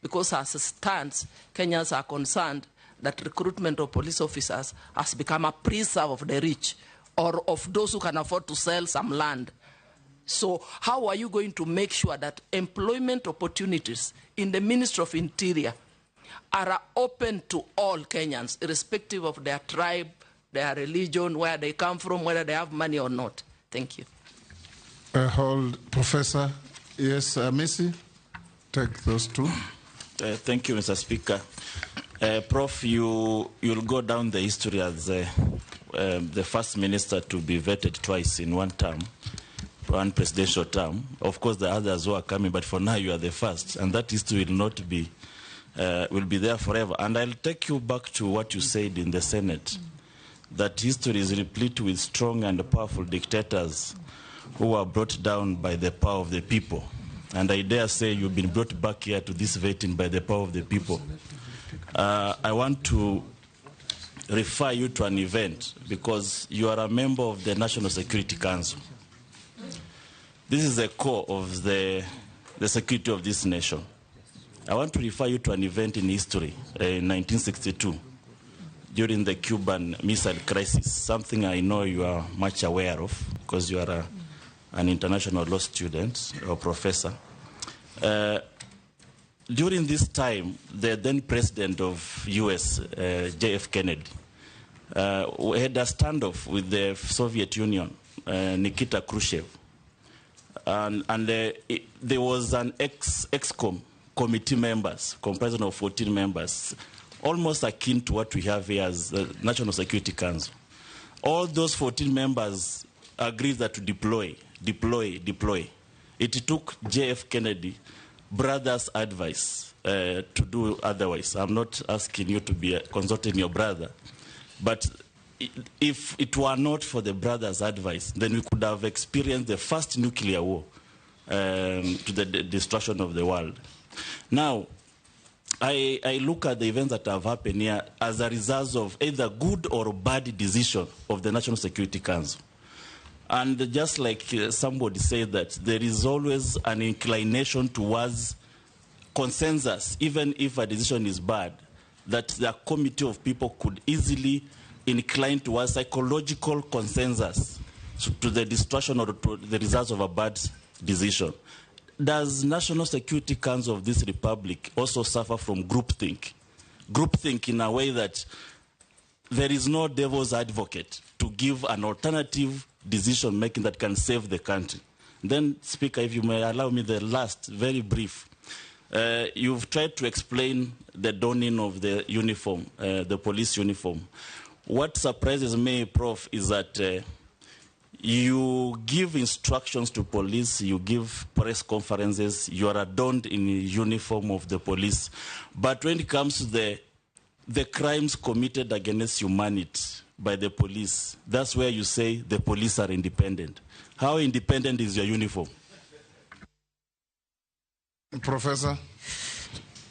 Because as it stands, Kenyans are concerned that recruitment of police officers has become a preserve of the rich or of those who can afford to sell some land. So how are you going to make sure that employment opportunities in the Ministry of Interior are open to all Kenyans, irrespective of their tribe, their religion, where they come from, whether they have money or not? Thank you. Hold, Professor. Yes, Missy, take those two. Thank you, Mr. Speaker. Prof, you'll go down the history as the first minister to be vetted twice in one term, one presidential term. Of course, the others who are coming, but for now you are the first, and that history will not be, will be there forever. And I'll take you back to what you said in the Senate, that history is replete with strong and powerful dictators who were brought down by the power of the people. And I dare say you've been brought back here to this vetting by the power of the people. I want to refer you to an event, because you are a member of the National Security Council. This is the core of the security of this nation. I want to refer you to an event in history in 1962 during the Cuban Missile Crisis, something I know you are much aware of because you are an international law student or professor. During this time, the then president of US, J.F. Kennedy, had a standoff with the Soviet Union, Nikita Khrushchev. And there was an EXCOM committee members, comprising of 14 members, almost akin to what we have here as the National Security Council. All those 14 members agreed that to deploy. It took J.F. Kennedy brother's advice to do otherwise. I'm not asking you to be consulting your brother, but if it were not for the brothers' advice, then we could have experienced the first nuclear war to the destruction of the world. Now, I look at the events that have happened here as a result of either good or bad decision of the National Security Council. And just like somebody said, that there is always an inclination towards consensus, even if a decision is bad, that the committee of people could easily incline towards psychological consensus to the destruction or to the results of a bad decision. Does National Security Council of this republic also suffer from groupthink? Groupthink in a way that there is no devil's advocate to give an alternative decision making that can save the country. Then, Speaker, if you may allow me the last, very brief. You've tried to explain the donning of the uniform, the police uniform. What surprises me, Prof, is that you give instructions to police, you give press conferences, you are adorned in the uniform of the police. But when it comes to the crimes committed against humanity by the police, that's where you say the police are independent. How independent is your uniform? Professor.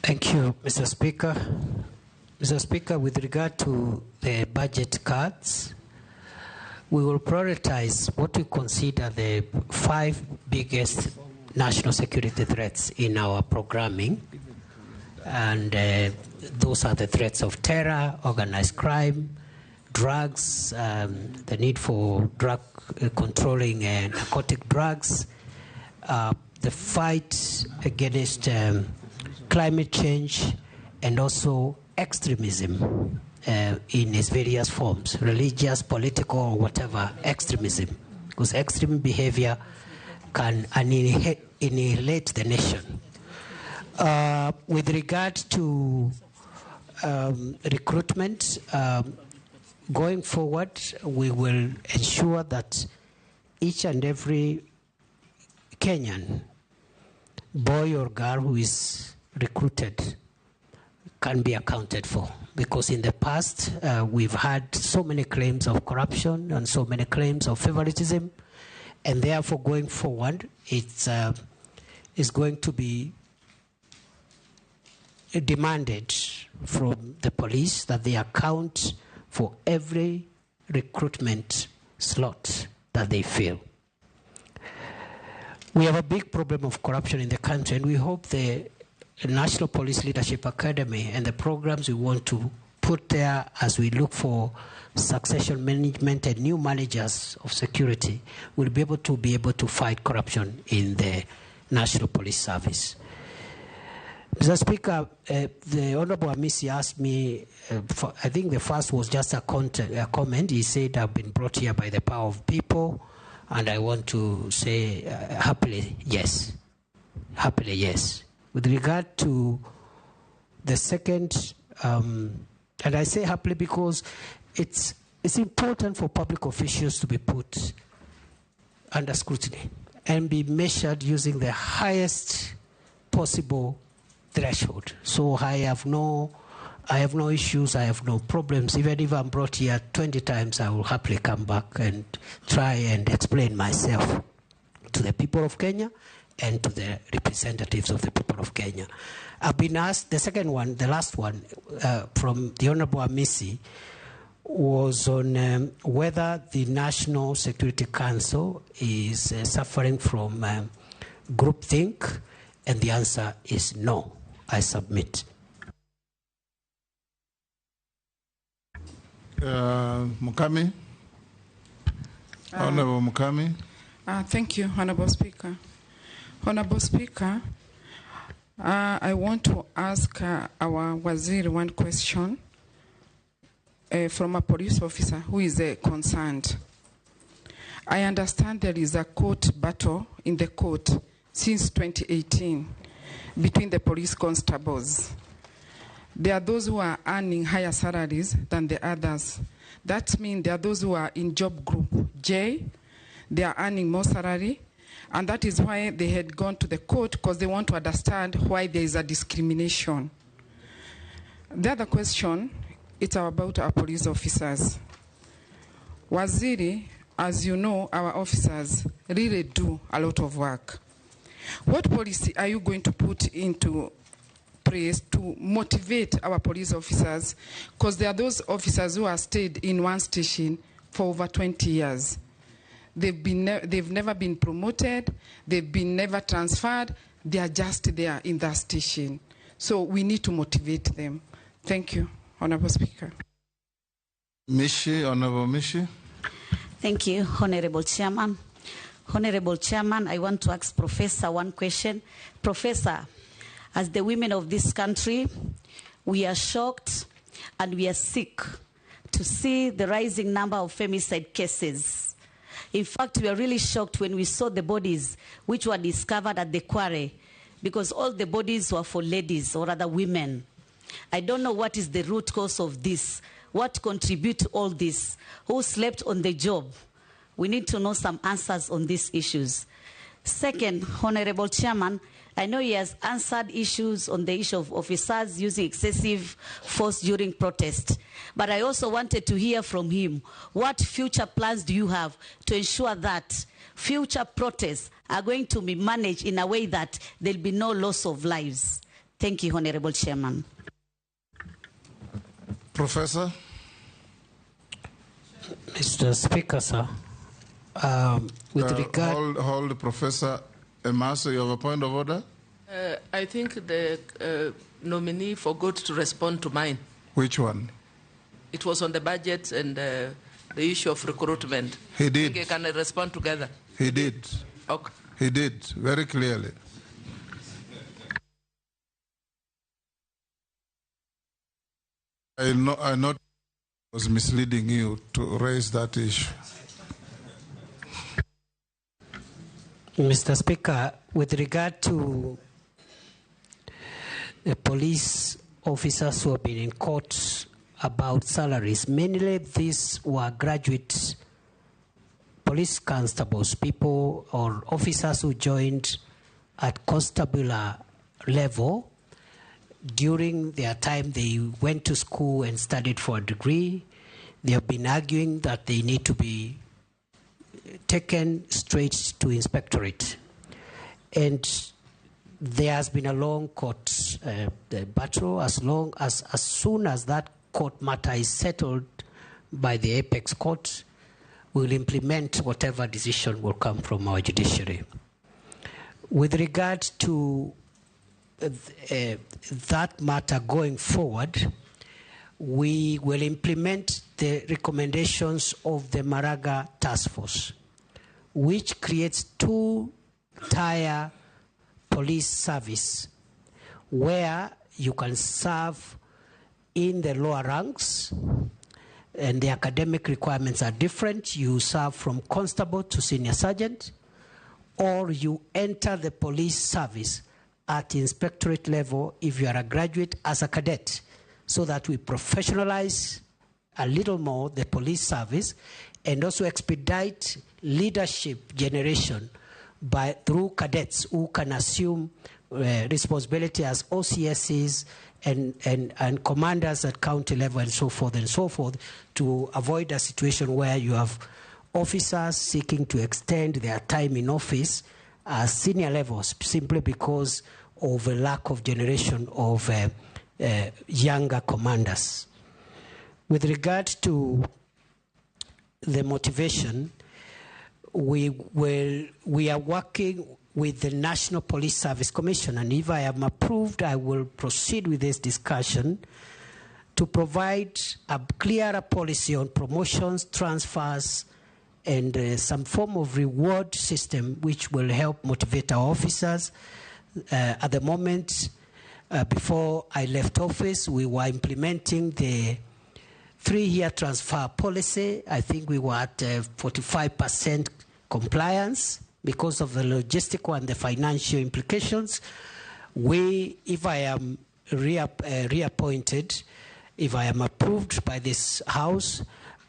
Thank you, Mr. Speaker. Mr. Speaker, with regard to the budget cuts, we will prioritize what we consider the 5 biggest national security threats in our programming. And those are the threats of terror, organized crime, drugs, the need for drug controlling narcotic drugs, the fight against climate change, and also extremism in its various forms, religious, political, or whatever extremism, because extreme behavior can annihilate the nation. With regard to recruitment, going forward, we will ensure that each and every Kenyan, boy or girl who is recruited, can be accounted for. Because in the past, we've had so many claims of corruption and so many claims of favoritism, and therefore going forward, it's going to be demanded from the police that they account for every recruitment slot that they fill. We have a big problem of corruption in the country, and we hope the National Police Leadership Academy and the programs we want to put there as we look for succession management and new managers of security will be able to fight corruption in the National Police Service. Mr. Speaker, the Honorable Amisi asked me, I think the first was just a comment. He said, I've been brought here by the power of people, and I want to say happily, yes. Happily, yes. With regard to the second, and I say happily because it's important for public officials to be put under scrutiny and be measured using the highest possible threshold. So I have no issues, I have no problems. Even if I'm brought here 20 times, I will happily come back and try and explain myself to the people of Kenya and to the representatives of the people of Kenya. I've been asked, the second one, the last one, from the Honorable Amisi, was on whether the National Security Council is suffering from groupthink, and the answer is no. I submit. Mukami? Honorable Mukami? Thank you, Honorable Speaker. Honorable Speaker, I want to ask our Waziri one question from a police officer who is concerned. I understand there is a court battle in the court since 2018 between the police constables. There are those who are earning higher salaries than the others. That means there are those who are in job group J, they are earning more salary, and that is why they had gone to the court, because they want to understand why there is a discrimination. The other question, it's about our police officers. Waziri, as you know, our officers really do a lot of work. What policy are you going to put into place to motivate our police officers? Because there are those officers who have stayed in one station for over 20 years. They've never been promoted, they've been never transferred, they are just there in that station. So we need to motivate them. Thank you, Honorable Speaker. Honorable Mishi. Thank you, Honorable Chairman. Honorable Chairman, I want to ask Professor one question. Professor, as the women of this country, we are shocked and we are sick to see the rising number of femicide cases. In fact, we are really shocked when we saw the bodies which were discovered at the quarry, because all the bodies were for ladies or other women. I don't know what is the root cause of this. What contribute to all this? Who slept on the job? We need to know some answers on these issues. Second, Honorable Chairman, I know he has answered issues on the issue of officers using excessive force during protest. But I also wanted to hear from him, what future plans do you have to ensure that future protests are going to be managed in a way that there'll be no loss of lives? Thank you, Honorable Chairman. Professor. Mr. Speaker, sir, with regard... Hold, Professor. Emaso, you have a point of order? I think the nominee forgot to respond to mine. Which one? It was on the budget and the issue of recruitment. He did. I think I can respond together. He did. Okay. He did, very clearly. I know I was misleading you to raise that issue. Mr. Speaker, with regard to the police officers who have been in court about salaries, mainly these were graduate police constables, people or officers who joined at constabular level. During their time, they went to school and studied for a degree. They have been arguing that they need to be taken straight to inspectorate. And there has been a long court battle. As soon as that court matter is settled by the apex court, we'll implement whatever decision will come from our judiciary. With regard to that matter going forward, we will implement the recommendations of the Maraga Task Force, which creates two-tier police service where you can serve in the lower ranks and the academic requirements are different. You serve from constable to senior sergeant, or you enter the police service at inspectorate level if you are a graduate as a cadet, so that we professionalize a little more the police service and also expedite leadership generation through cadets who can assume responsibility as OCSs and commanders at county level and so forth, to avoid a situation where you have officers seeking to extend their time in office at senior levels simply because of a lack of generation of younger commanders. With regard to the motivation, we are working with the National Police Service Commission, and if I am approved, I will proceed with this discussion to provide a clearer policy on promotions, transfers, and some form of reward system which will help motivate our officers. At the moment, before I left office, we were implementing the 3-year transfer policy. I think we were at 45% compliance because of the logistical and the financial implications. If I am reappointed, if I am approved by this House,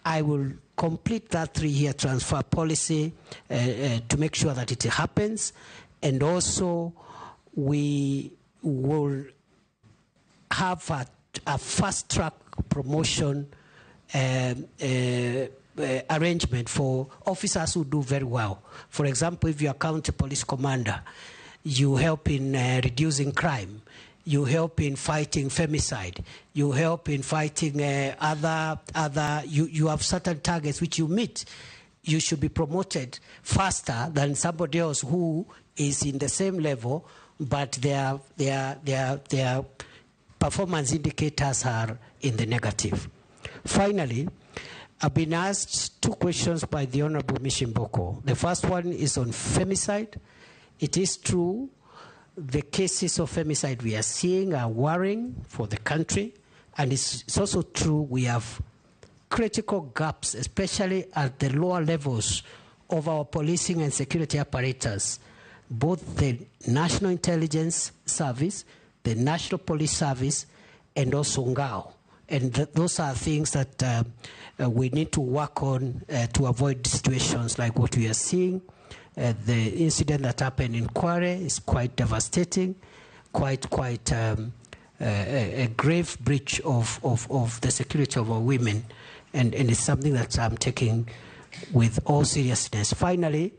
I will complete that 3-year transfer policy to make sure that it happens. And also, we will have a fast-track promotion arrangement for officers who do very well. For example, if you are county police commander, you help in reducing crime, you help in fighting femicide, you help in fighting you have certain targets which you meet. You should be promoted faster than somebody else who is in the same level, but their performance indicators are in the negative. Finally, I've been asked 2 questions by the Honorable Mishimboko. The first one is on femicide. It is true the cases of femicide we are seeing are worrying for the country, and it's also true we have critical gaps, especially at the lower levels of our policing and security apparatus, both the National Intelligence Service, the National Police Service, and also Ngao. And those are things that we need to work on to avoid situations like what we are seeing. The incident that happened in Kware is quite devastating, quite a grave breach of the security of our women, and it's something that I'm taking with all seriousness. Finally,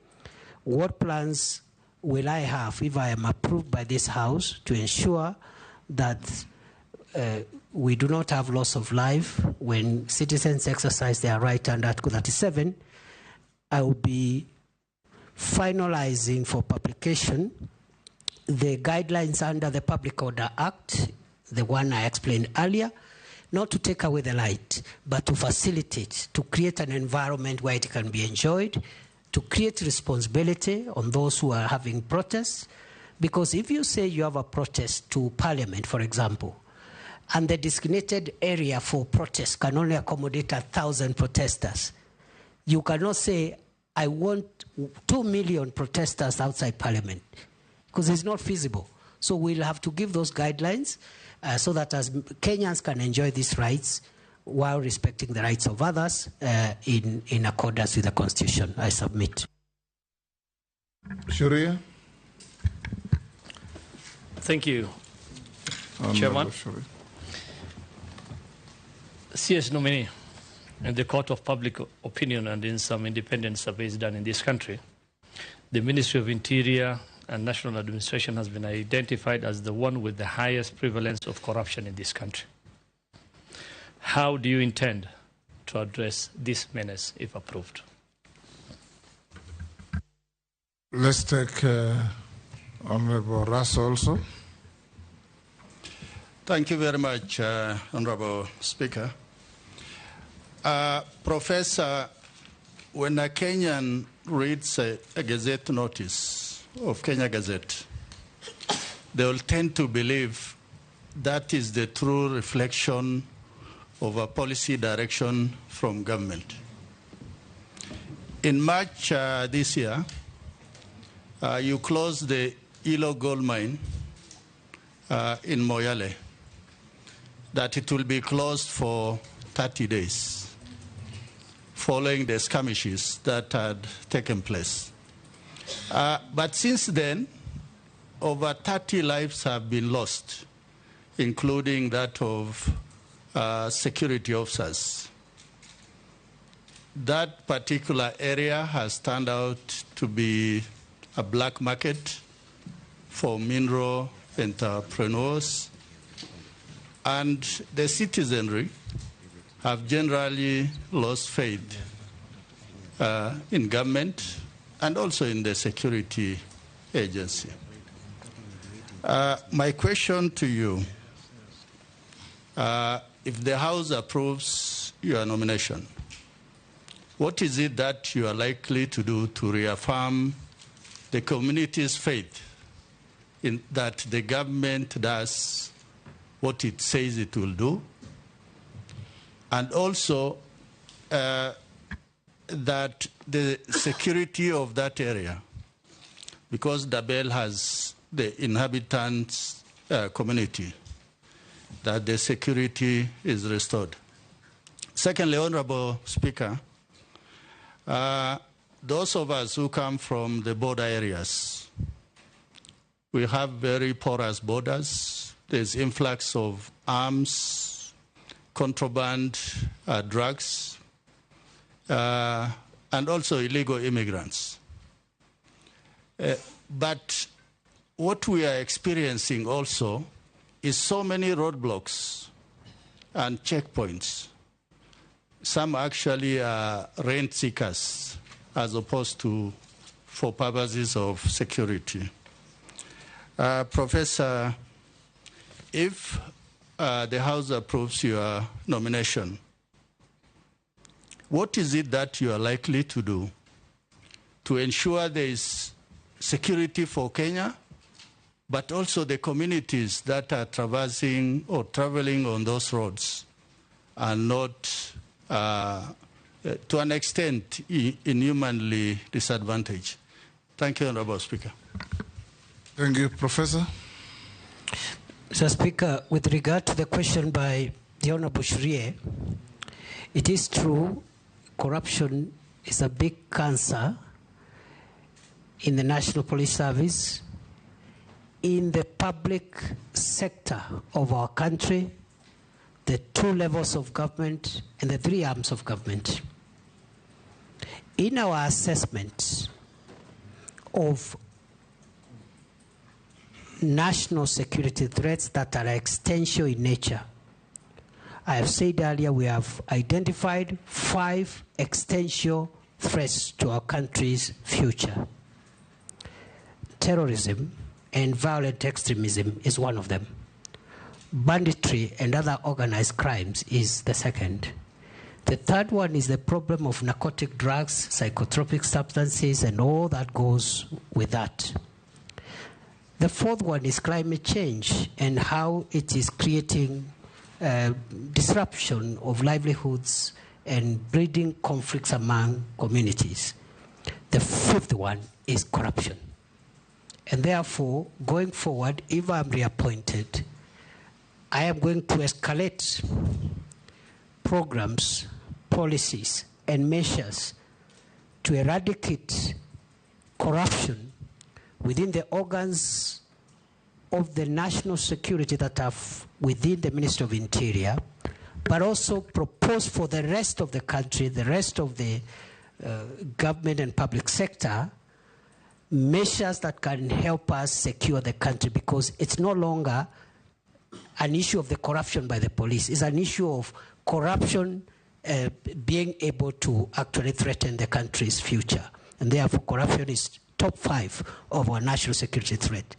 what plans will I have if I am approved by this House to ensure that we do not have loss of life when citizens exercise their right under Article 37? I will be finalizing for publication the guidelines under the Public Order Act, the one I explained earlier, not to take away the light, but to facilitate, to create an environment where it can be enjoyed, to create responsibility on those who are having protests. Because if you say you have a protest to Parliament, for example, and the designated area for protest can only accommodate 1,000 protesters, you cannot say, I want 2 million protesters outside Parliament, because it's not feasible. So we'll have to give those guidelines so that as Kenyans can enjoy these rights while respecting the rights of others in accordance with the Constitution. I submit. Sharia. Thank you, Chairman. CS Nominee, in the Court of Public Opinion and in some independent surveys done in this country, the Ministry of Interior and National Administration has been identified as the one with the highest prevalence of corruption in this country. How do you intend to address this menace if approved? Let's take Honorable Russ also. Thank you very much, Honorable Speaker. Professor, when a Kenyan reads a Gazette notice of Kenya Gazette, they will tend to believe that is the true reflection of a policy direction from government. In March this year, you closed the Ilo gold mine in Moyale, that it will be closed for 30 days following the skirmishes that had taken place. But since then, over 30 lives have been lost, including that of security officers. That particular area has turned out to be a black market for mineral entrepreneurs, and the citizenry have generally lost faith in government and also in the security agency. My question to you, if the House approves your nomination, what is it that you are likely to do to reaffirm the community's faith in that the government does what it says it will do, and also that the security of that area, because Dabel has the inhabitants community, that the security is restored. Secondly, Honorable Speaker, those of us who come from the border areas, we have very porous borders. There's influx of arms, contraband, drugs, and also illegal immigrants. But what we are experiencing also is so many roadblocks and checkpoints. Some actually are rent seekers as opposed to for purposes of security. Professor, if the House approves your nomination, what is it that you are likely to do to ensure there is security for Kenya, but also the communities that are traversing or traveling on those roads are not, to an extent, inhumanly disadvantaged? Thank you, Honorable Speaker. Thank you, Professor. Mr. Speaker, with regard to the question by the Honorable Shrie, it is true corruption is a big cancer in the National Police Service, in the public sector of our country, the 2 levels of government, and the 3 arms of government. In our assessment of national security threats that are existential in nature, I have said earlier we have identified 5 existential threats to our country's future. Terrorism and violent extremism is one of them. Banditry and other organized crimes is the second. The third one is the problem of narcotic drugs, psychotropic substances, and all that goes with that. The fourth one is climate change and how it is creating disruption of livelihoods and breeding conflicts among communities. The fifth one is corruption. And therefore, going forward, if I'm reappointed, I am going to escalate programs, policies, and measures to eradicate corruption within the organs of the national security that are within the Ministry of Interior, but also propose for the rest of the country, the rest of the government and public sector, measures that can help us secure the country, because it's no longer an issue of the corruption by the police. It's an issue of corruption being able to actually threaten the country's future. And therefore, corruption is top 5 of our national security threat.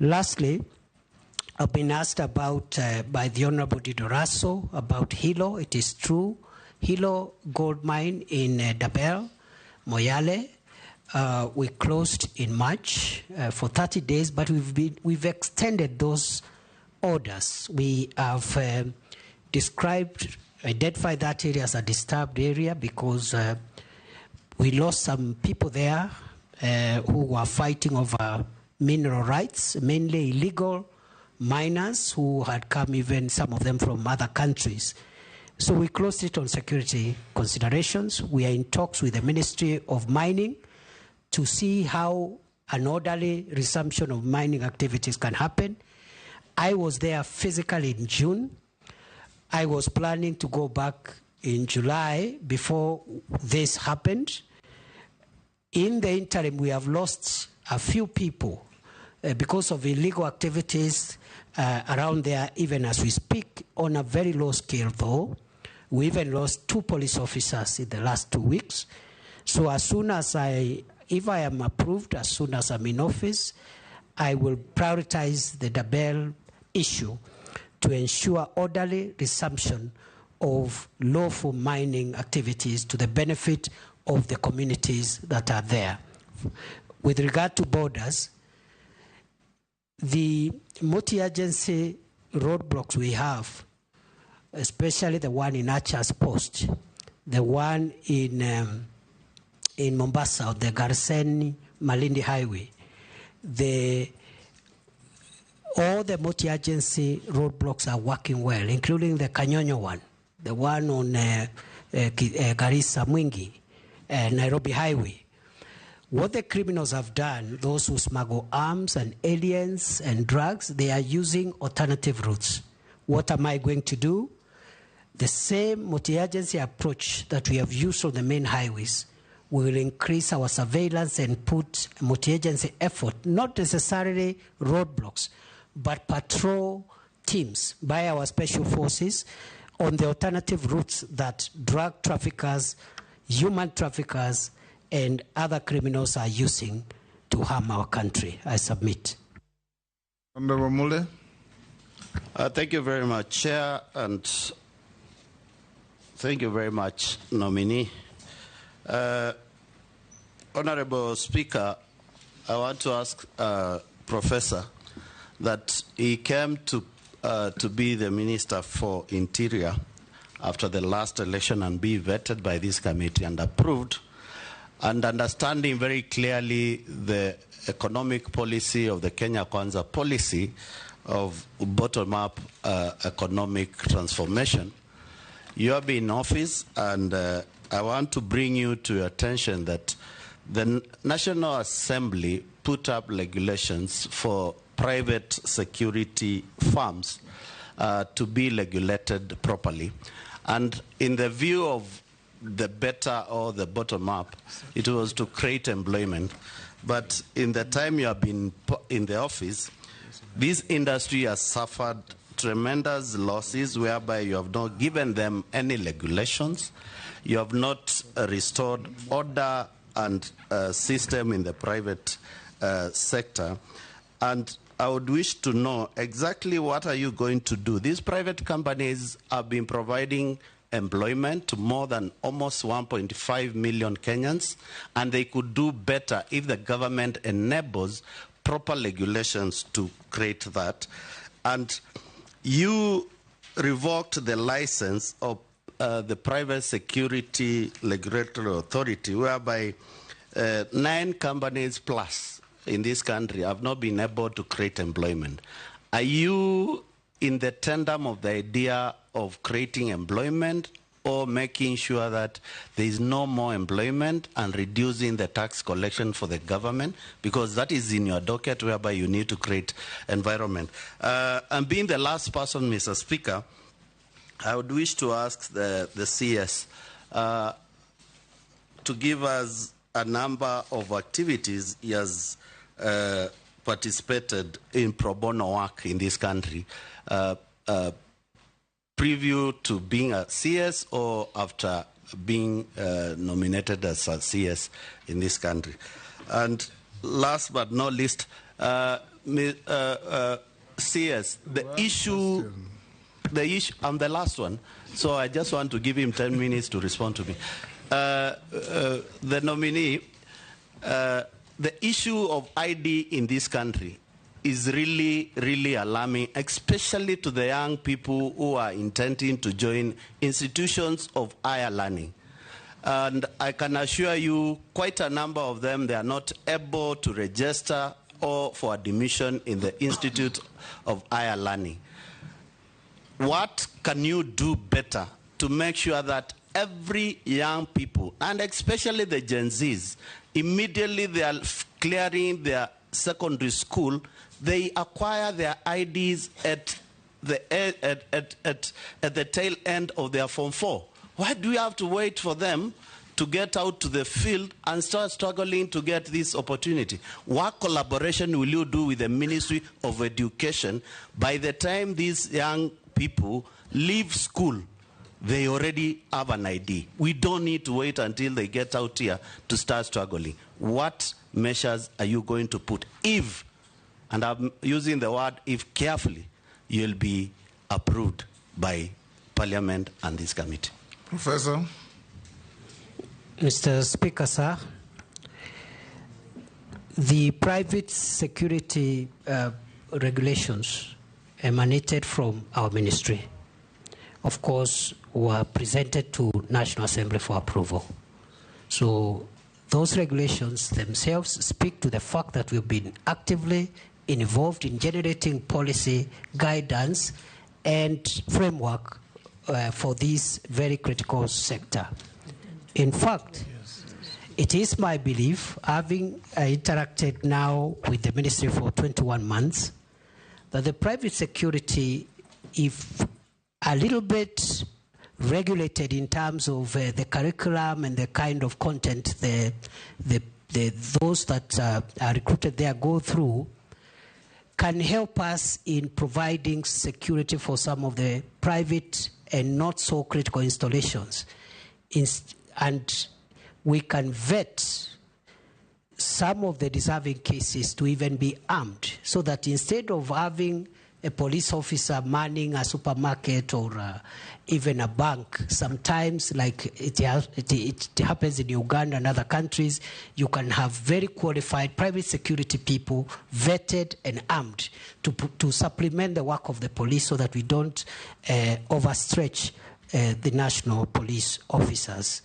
Lastly, I've been asked about by the Honorable Didoraso about Hilo. It is true. Hilo gold mine in Dabel, Moyale, we closed in March for 30 days, but we've extended those orders. We have identified that area as a disturbed area because we lost some people there who were fighting over mineral rights, mainly illegal miners who had come, even some of them from other countries. So we closed it on security considerations. We are in talks with the Ministry of Mining to see how an orderly resumption of mining activities can happen. I was there physically in June. I was planning to go back in July before this happened. In the interim, we have lost a few people because of illegal activities around there, even as we speak, on a very low scale though. We even lost 2 police officers in the last 2 weeks. So as soon as if I am approved, as soon as I'm in office, I will prioritize the Dabel issue to ensure orderly resumption of lawful mining activities to the benefit of the communities that are there. With regard to borders, the multi-agency roadblocks we have, especially the one in Archer's Post, the one in Mombasa, the Garsen-Malindi Highway, all the multi-agency roadblocks are working well, including the Kanyonyo one, the one on Garissa Mwingi, Nairobi Highway. What the criminals have done, those who smuggle arms and aliens and drugs, they are using alternative routes. What am I going to do? the same multi-agency approach that we have used on the main highways. We will increase our surveillance and put multi-agency effort, not necessarily roadblocks, but patrol teams by our special forces on the alternative routes that drug traffickers, human traffickers, and other criminals are using to harm our country. I submit. Honorable Mule. Thank you very much, Chair, and thank you very much, Nominee. Honorable Speaker, I want to ask Professor that he came to be the Minister for Interior after the last election and be vetted by this committee and approved, and understanding very clearly the economic policy of the Kenya Kwanza policy of bottom-up economic transformation. You have been in office, and I want to bring you to your attention that the National Assembly put up regulations for private security firms to be regulated properly. And in the view of the better or the bottom-up, it was to create employment. But in the time you have been in the office, this industry has suffered tremendous losses whereby you have not given them any regulations, you have not restored order and system in the private sector. And I would wish to know exactly what are you going to do. These private companies have been providing employment to more than almost 1.5 million Kenyans, and they could do better if the government enables proper regulations to create that. And you revoked the license of the Private Security Regulatory Authority, whereby 9 companies plus in this country have not been able to create employment. Are you in the tandem of the idea of creating employment, or making sure that there is no more employment and reducing the tax collection for the government? Because that is in your docket, whereby you need to create environment. And being the last person, Mr. Speaker, I would wish to ask the CS to give us a number of activities he has participated in pro bono work in this country, preview to being a CS or after being nominated as a CS in this country. And last but not least, CS, the issue, I'm the last one, so I just want to give him 10 minutes to respond to me. The nominee, the issue of ID in this country is really, really alarming, especially to the young people who are intending to join institutions of higher learning. And I can assure you, quite a number of them, they are not able to register or for admission in the Institute of Higher Learning. What can you do better to make sure that every young people, and especially the Gen Zs, immediately they are clearing their secondary school, they acquire their IDs at the tail end of their Form 4. Why do we have to wait for them to get out to the field and start struggling to get this opportunity? What collaboration will you do with the Ministry of Education? By the time these young people leave school, they already have an ID. We don't need to wait until they get out here to start struggling. What measures are you going to put if, and I'm using the word if carefully, you'll be approved by Parliament and this committee? Professor. Mr. Speaker, sir, the private security regulations emanated from our ministry, of course, were presented to National Assembly for approval. So those regulations themselves speak to the fact that we've been actively involved in generating policy, guidance, and framework for this very critical sector. In fact, it is my belief, having interacted now with the ministry for 21 months, that the private security, if a little bit regulated in terms of the curriculum and the kind of content those that are recruited there go through, can help us in providing security for some of the private and not so critical installations. And we can vet some of the deserving cases to even be armed, so that instead of having a police officer manning a supermarket or even a bank, sometimes like it happens in Uganda and other countries, you can have very qualified private security people, vetted and armed, to supplement the work of the police, so that we don't overstretch the national police officers.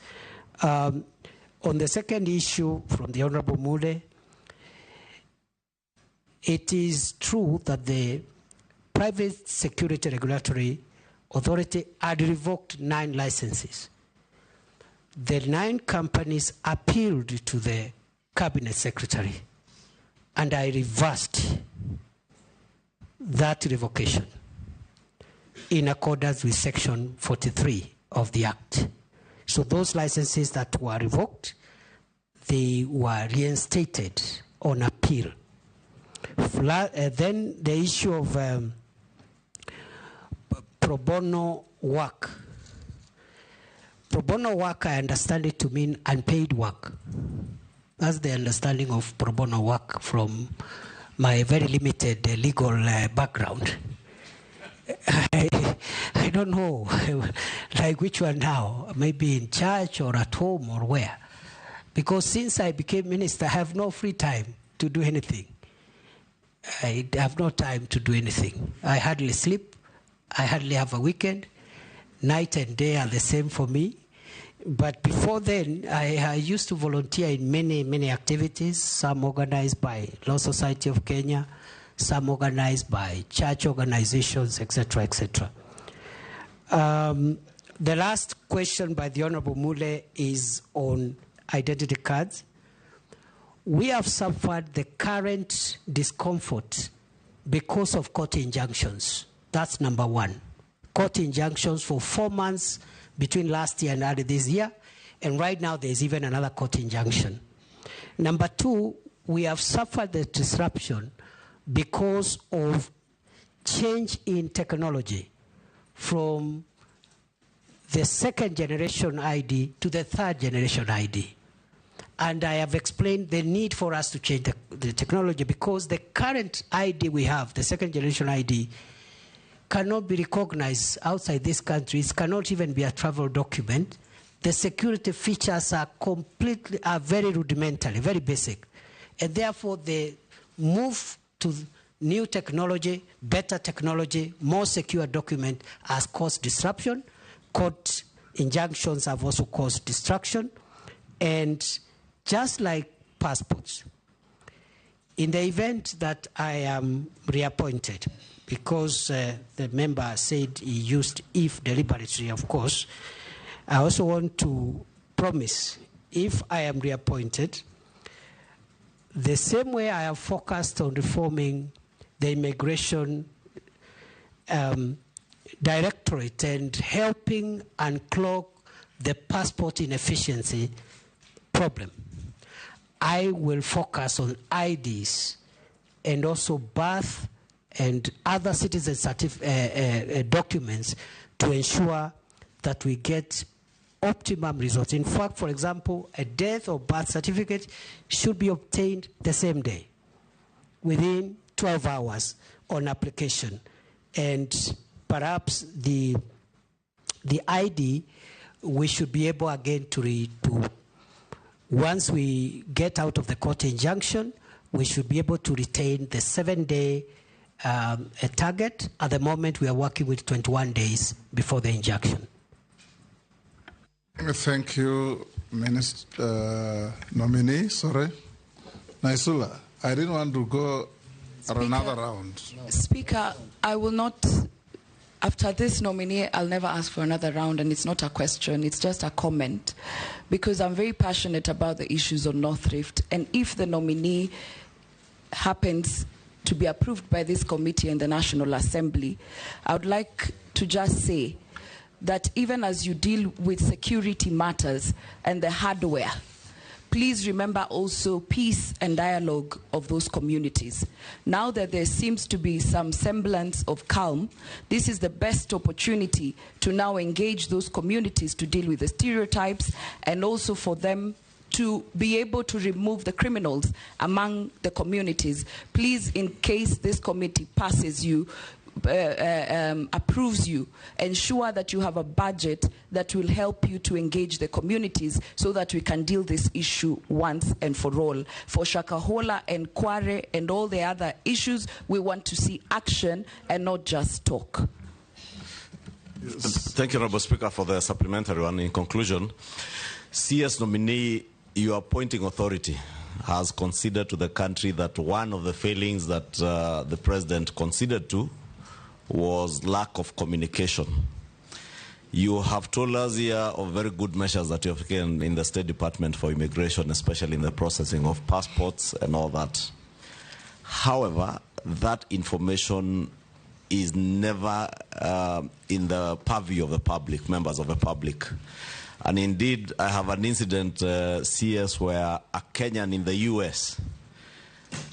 On the second issue from the Honorable Mule, it is true that the Private Security Regulatory Authority had revoked 9 licenses. The 9 companies appealed to the Cabinet Secretary, and I reversed that revocation in accordance with Section 43 of the Act. So those licenses that were revoked, they were reinstated on appeal. Then the issue of pro bono work. Pro bono work, I understand it to mean unpaid work. That's the understanding of pro bono work from my very limited legal background. I don't know, like which one now, maybe in church or at home or where. Because since I became minister, I have no free time to do anything. I have no time to do anything. I hardly sleep. I hardly have a weekend. Night and day are the same for me. But before then, I used to volunteer in many, many activities, some organized by Law Society of Kenya, some organized by church organizations, etc., etc. The last question by the Honorable Mule is on identity cards. We have suffered the current discomfort because of court injunctions. That's number one. Court injunctions for 4 months between last year and early this year, and right now there's even another court injunction. Number two, we have suffered the disruption because of change in technology from the 2nd generation ID to the 3rd generation ID. And I have explained the need for us to change the technology, because the current ID we have, the 2nd generation ID, cannot be recognized outside these countries, cannot even be a travel document. The security features are very rudimentary, very basic. And therefore the move to new technology, better technology, more secure document has caused disruption. Court injunctions have also caused destruction. And just like passports, in the event that I am reappointed, because the member said he used if deliberately, of course, I also want to promise, if I am reappointed, the same way I have focused on reforming the immigration directorate and helping unclog the passport inefficiency problem, I will focus on IDs and also birth and other citizen documents to ensure that we get optimum results. In fact, for example, a death or birth certificate should be obtained the same day, within 12 hours on application. And perhaps the ID, we should be able again to once we get out of the court injunction, we should be able to retain the 7-day target. At the moment, we are working with 21 days before the injunction. Thank you, Minister Nominee. Sorry. Naisula, I didn't want to go another round. Speaker, I will not. After this nominee, I'll never ask for another round, and it's not a question, it's just a comment, because I'm very passionate about the issues on North Rift, and if the nominee happens to be approved by this committee and the National Assembly, I would like to just say that even as you deal with security matters and the hardware, please remember also peace and dialogue of those communities. Now that there seems to be some semblance of calm, this is the best opportunity to now engage those communities to deal with the stereotypes and also for them to be able to remove the criminals among the communities. Please, in case this committee passes you, approves you, ensure that you have a budget that will help you to engage the communities so that we can deal this issue once and for all. For Shakahola and Kware and all the other issues, we want to see action and not just talk. Thank you, Honourable Speaker, for the supplementary one. In conclusion, CS nominee, your appointing authority has considered to the country that one of the failings that the President considered to was lack of communication. You have told us here of very good measures that you have taken in the State Department for Immigration, especially in the processing of passports and all that. However, that information is never in the purview of the public, members of the public. And indeed, I have an incident, CS, where a Kenyan in the US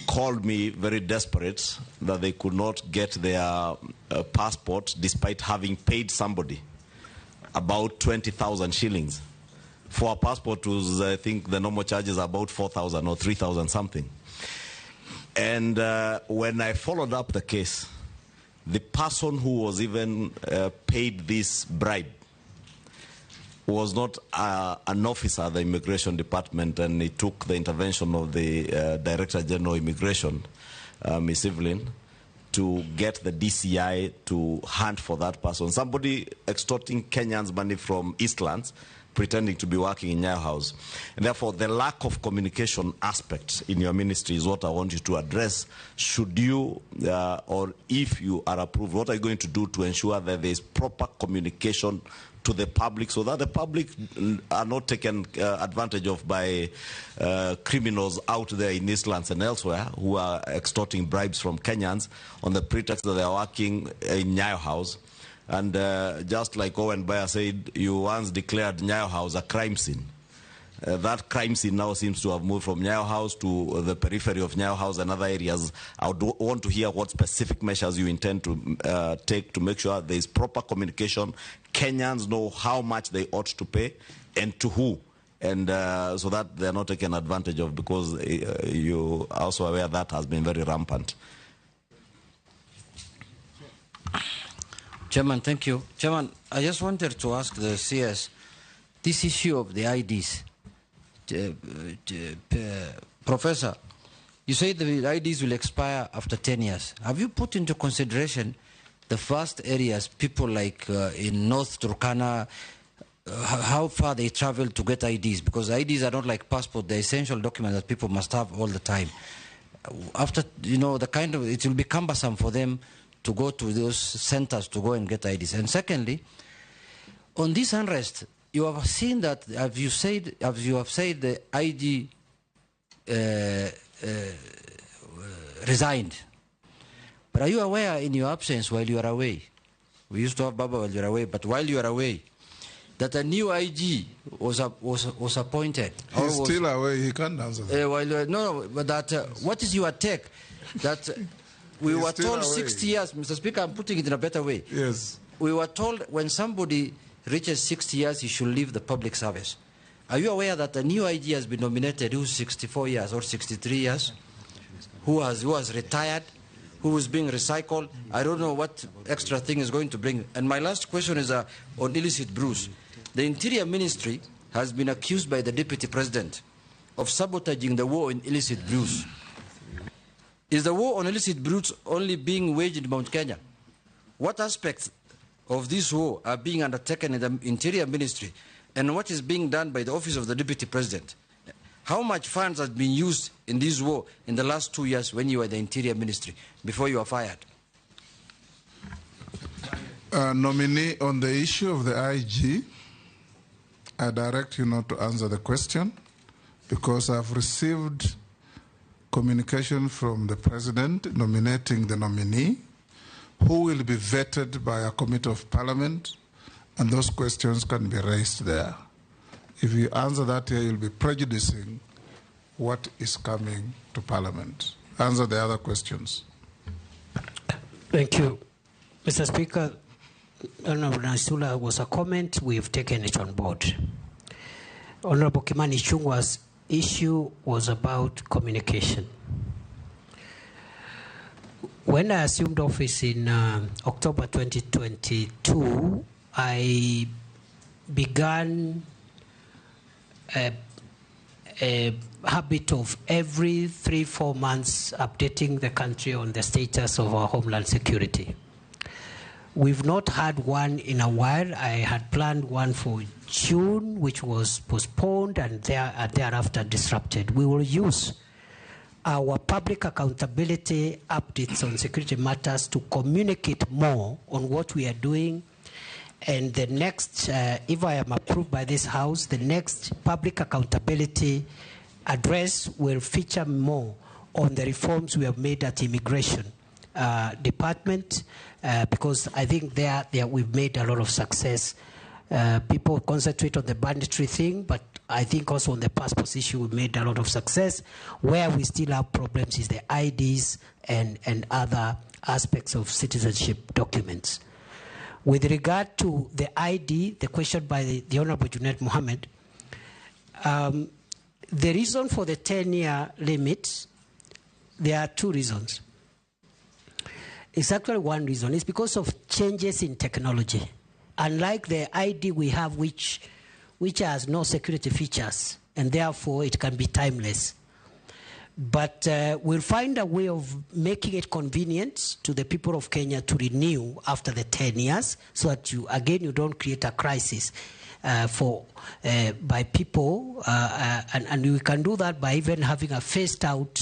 called me very desperate that they could not get their passport despite having paid somebody about 20,000 shillings. For a passport, was, I think the normal charges are about 4,000 or 3,000 something. And when I followed up the case, the person who was even paid this bribe was not an officer at the Immigration Department, and it took the intervention of the Director General of Immigration, Ms. Evelyn, to get the DCI to hunt for that person. Somebody extorting Kenyans' money from Eastlands, pretending to be working in Nyayo House. And therefore, the lack of communication aspect in your ministry is what I want you to address. Should you, or if you are approved, what are you going to do to ensure that there is proper communication to the public so that the public are not taken advantage of by criminals out there in Eastlands and elsewhere who are extorting bribes from Kenyans on the pretext that they are working in Nyayo House? And just like Owen Bayer said, you once declared Nyayo House a crime scene. That crime scene now seems to have moved from Nyayo House to the periphery of Nyayo House and other areas. I would want to hear what specific measures you intend to take to make sure there is proper communication. Kenyans know how much they ought to pay and to who, and so that they are not taken advantage of, because you are also aware that has been very rampant. Chairman, thank you. Chairman, I just wanted to ask the CS, this issue of the IDs. Professor, you say the IDs will expire after 10 years. Have you put into consideration the vast areas, people like in North Turkana, how far they travel to get IDs? Because IDs are not like passport, they're essential documents that people must have all the time. After, you know, it will be cumbersome for them to go to those centers to go and get IDs. And secondly, on this unrest, you have seen that, as you have said, the IG resigned. But are you aware in your absence while you are away? We used to have Baba while you are away, but while you are away, that a new IG was appointed. He's still away, he can't answer that. No, but that, what is your take? That we were told away. 60 years, Mr. Speaker, I'm putting it in a better way. Yes. We were told when somebody reaches 60 years, he should leave the public service. Are you aware that a new IG has been nominated who's 64 years or 63 years, who has retired, who is being recycled? I don't know what extra thing is going to bring. And my last question is on illicit brews. The Interior Ministry has been accused by the Deputy President of sabotaging the war on illicit brews. Is the war on illicit brews only being waged in Mount Kenya? What aspects of this war are being undertaken in the Interior Ministry, and what is being done by the Office of the Deputy President? How much funds have been used in this war in the last 2 years when you were the Interior Ministry, before you were fired? Nominee, on the issue of the IG, I direct you not to answer the question, because I've received communication from the President nominating the nominee, who will be vetted by a committee of Parliament And those questions can be raised there. If you answer that here, you'll be prejudicing what is coming to Parliament. Answer the other questions. Thank you. Mr. Speaker, Honorable Nasula was a comment. We've taken it on board. Honorable Kimani Ichung'wah's issue was about communication. When I assumed office in October 2022, I began a habit of every 3-4 months updating the country on the status of our homeland security. We've not had one in a while. I had planned one for June, which was postponed and thereafter disrupted. We will use our public accountability updates on security matters to communicate more on what we are doing. And the next, if I am approved by this House, the next public accountability address will feature more on the reforms we have made at Immigration Department, because I think there we've made a lot of success. People concentrate on the banditry thing, but I think also on the passport issue we've made a lot of success. Where we still have problems is the IDs and other aspects of citizenship documents. With regard to the ID, the question by the Honorable Junaid Mohammed, the reason for the 10-year limit, there are two reasons. It's actually one reason. It's because of changes in technology. Unlike the ID we have, which has no security features, and therefore it can be timeless. But we'll find a way of making it convenient to the people of Kenya to renew after the 10 years, so that you don't create a crisis by people, and we can do that by even having a phased out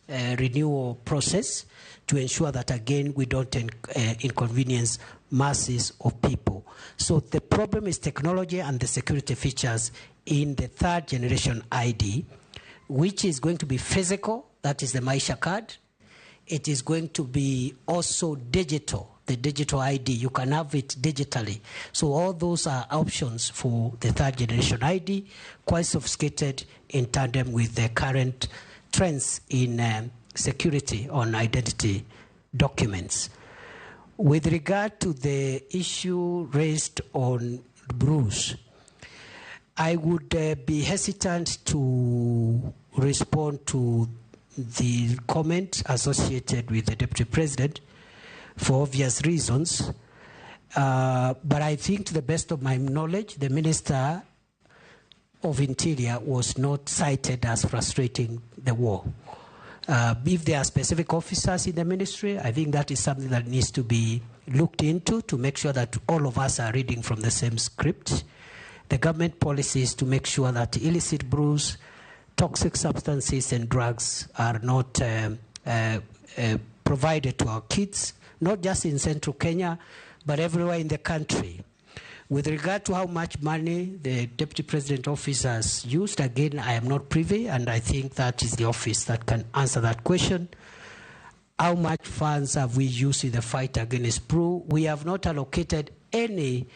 renewal process to ensure that, again, we don't inconvenience masses of people. So the problem is technology and the security features in the third generation ID, which is going to be physical, that is the Maisha card. It is going to be also digital, the digital ID. You can have it digitally. So all those are options for the third generation ID, quite sophisticated in tandem with the current trends in security on identity documents. With regard to the issue raised on Bruce, I would be hesitant to respond to the comment associated with the Deputy President for obvious reasons. But I think, to the best of my knowledge, the Minister of Interior was not cited as frustrating the war. If there are specific officers in the ministry, I think that is something that needs to be looked into to make sure that all of us are reading from the same script. The government policy is to make sure that illicit brews, toxic substances and drugs are not provided to our kids, not just in central Kenya, but everywhere in the country. With regard to how much money the Deputy President office has used, again, I am not privy, and I think that is the office that can answer that question. How much funds have we used in the fight against brew? We have not allocated any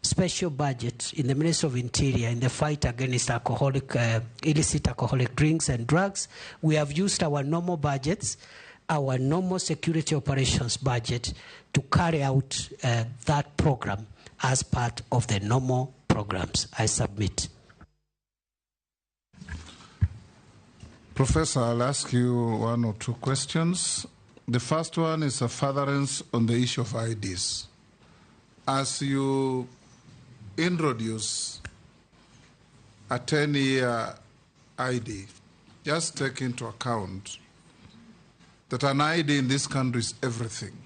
special budget in the Ministry of Interior in the fight against illicit alcoholic drinks and drugs. We have used our normal budgets, our normal security operations budget, to carry out that program as part of the normal programs. I submit. Professor, I'll ask you one or two questions. The first one is a furtherance on the issue of IDs. As you introduce a 10-year ID, just take into account that an ID in this country is everything.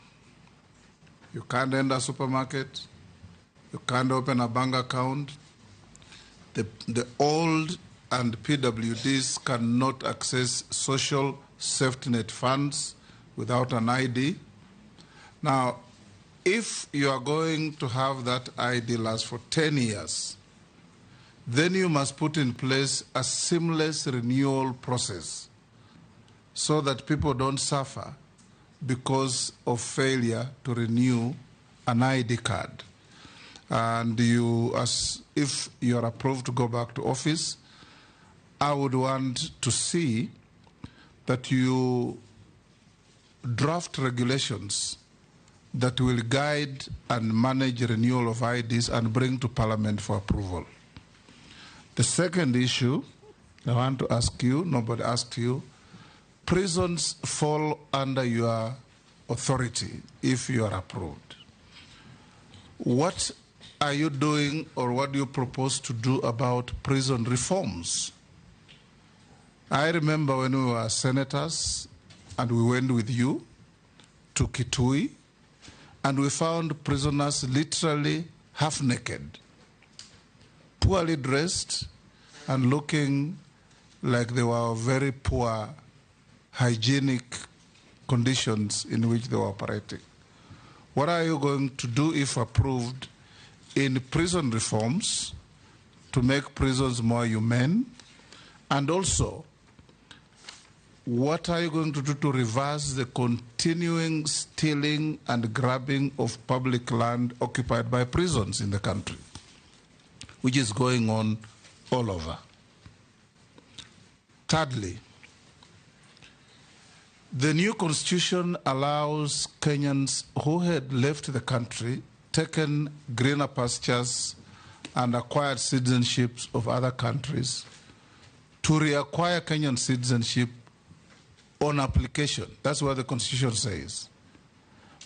You can't enter a supermarket. You can't open a bank account. The old and PWDs cannot access social safety net funds without an ID. Now, if you are going to have that ID last for 10 years, then you must put in place a seamless renewal process so that people don't suffer because of failure to renew an ID card. and if you are approved to go back to office, I would want to see that you draft regulations that will guide and manage renewal of IDs and bring to Parliament for approval. The second issue I want to ask you, nobody asked you, prisons fall under your authority if you are approved. What are you doing, or what do you propose to do about prison reforms? I remember when we were senators and we went with you to Kitui, and we found prisoners literally half naked, poorly dressed, and looking like they were very poor hygienic conditions in which they were operating. What are you going to do, if approved, in prison reforms to make prisons more humane? And also, what are you going to do to reverse the continuing stealing and grabbing of public land occupied by prisons in the country, which is going on all over? Thirdly, the new constitution allows Kenyans who had left the country, taken greener pastures, and acquired citizenships of other countries to reacquire Kenyan citizenship on application. That's what the constitution says.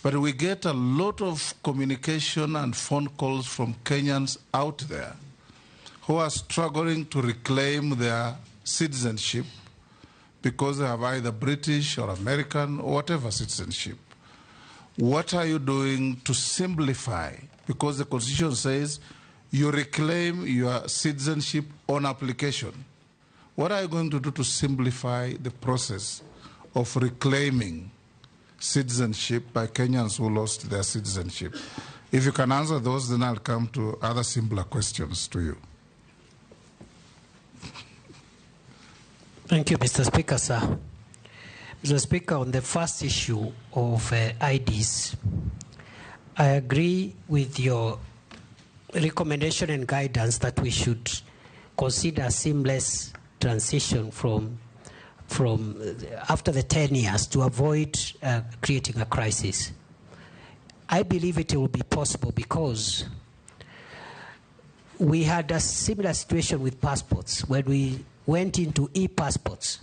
But we get a lot of communication and phone calls from Kenyans out there who are struggling to reclaim their citizenship because they have either British or American or whatever citizenship. What are you doing to simplify? Because the Constitution says you reclaim your citizenship on application. What are you going to do to simplify the process of reclaiming citizenship by Kenyans who lost their citizenship? If you can answer those, then I'll come to other simpler questions to you. Thank you, Mr. Speaker, sir. Mr. Speaker, on the first issue of IDs, I agree with your recommendation and guidance that we should consider a seamless transition from after the 10 years to avoid creating a crisis. I believe it will be possible because we had a similar situation with passports when we went into e-passports.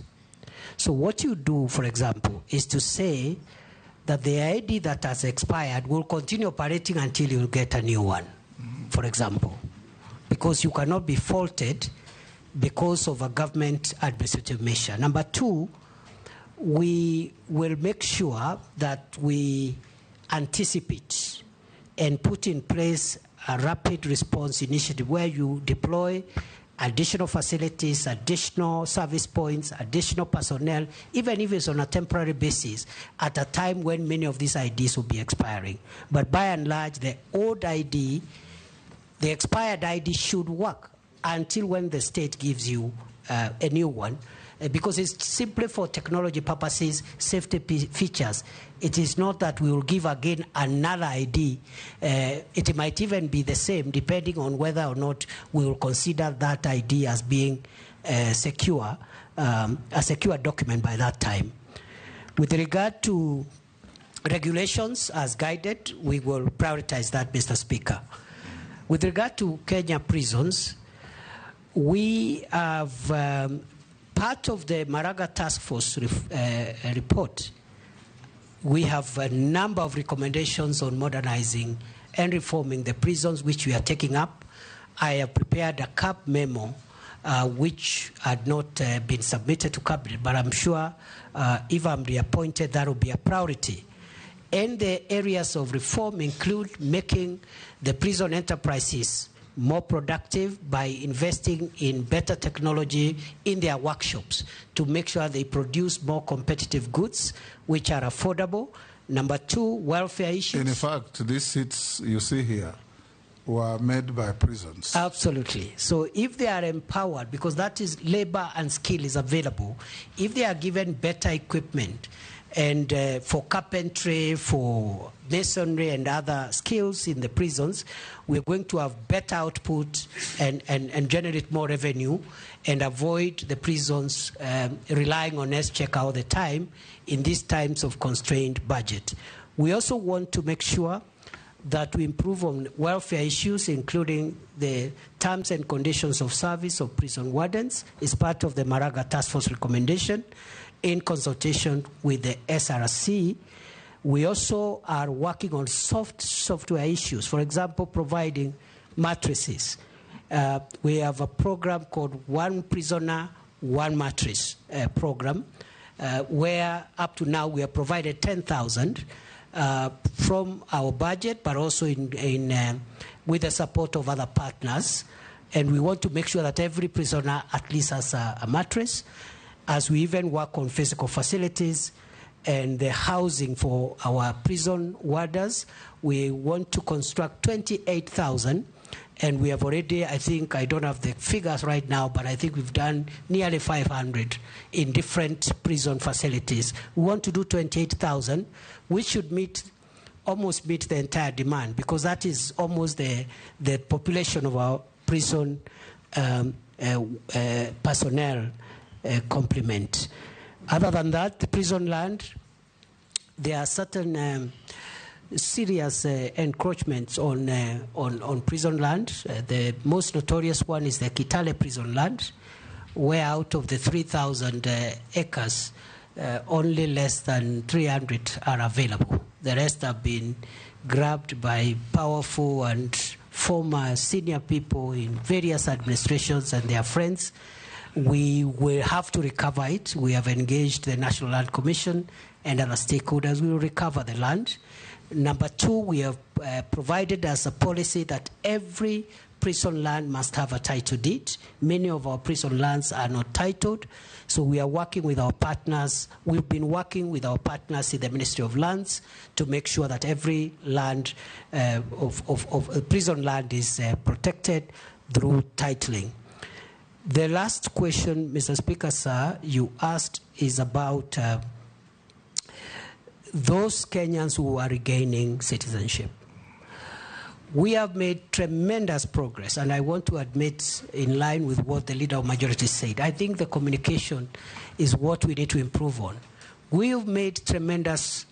So what you do, for example, is to say that the ID that has expired will continue operating until you get a new one, for example, because you cannot be faulted because of a government administrative measure. Number two, we will make sure that we anticipate and put in place a rapid response initiative where you deploy additional facilities, additional service points, additional personnel, even if it's on a temporary basis, at a time when many of these IDs will be expiring. But by and large, the old ID, the expired ID should work until when the state gives you a new one, because it's simply for technology purposes, safety features. It is not that we will give again another ID. It might even be the same, depending on whether or not we will consider that ID as being secure, a secure document by that time. With regard to regulations as guided, we will prioritize that, Mr. Speaker. With regard to Kenya prisons, we have part of the Maraga Task Force report. We have a number of recommendations on modernizing and reforming the prisons, which we are taking up. I have prepared a CAB memo, which had not been submitted to Cabinet, but I'm sure if I'm reappointed, that will be a priority. And the areas of reform include making the prison enterprises more productive by investing in better technology in their workshops to make sure they produce more competitive goods which are affordable. Number two, welfare issues. In fact, these seats you see here were made by prisons. Absolutely. So if they are empowered, because that is labor and skill is available, if they are given better equipment, And for carpentry, for masonry and other skills in the prisons, we're going to have better output and generate more revenue and avoid the prisons relying on S-check all the time in these times of constrained budget. We also want to make sure that we improve on welfare issues, including the terms and conditions of service of prison wardens, is part of the Maraga Task Force recommendation in consultation with the SRC. We also are working on software issues, for example, providing mattresses. We have a program called One Prisoner, One Mattress program, where up to now we have provided 10,000 from our budget, but also with the support of other partners. And we want to make sure that every prisoner at least has a mattress, as we even work on physical facilities and the housing for our prison warders. We want to construct 28,000, and we have already, I think, I don't have the figures right now, but I think we've done nearly 500 in different prison facilities. We want to do 28,000, which should almost meet the entire demand, because that is almost the population of our prison personnel complement. Other than that, the prison land, there are certain serious encroachments on prison land. The most notorious one is the Kitale prison land, where out of the 3,000 acres, only less than 300 are available. The rest have been grabbed by powerful and former senior people in various administrations and their friends. We will have to recover it. We have engaged the National Land Commission and other stakeholders. We will recover the land. Number two, we have provided as a policy that every prison land must have a title deed. Many of our prison lands are not titled, so we are working with our partners. We've been working with our partners in the Ministry of Lands to make sure that every land of prison land is protected through titling. The last question, Mr. Speaker, sir, you asked is about those Kenyans who are regaining citizenship. We have made tremendous progress, and I want to admit, in line with what the Leader of Majority said, I think the communication is what we need to improve on. We have made tremendous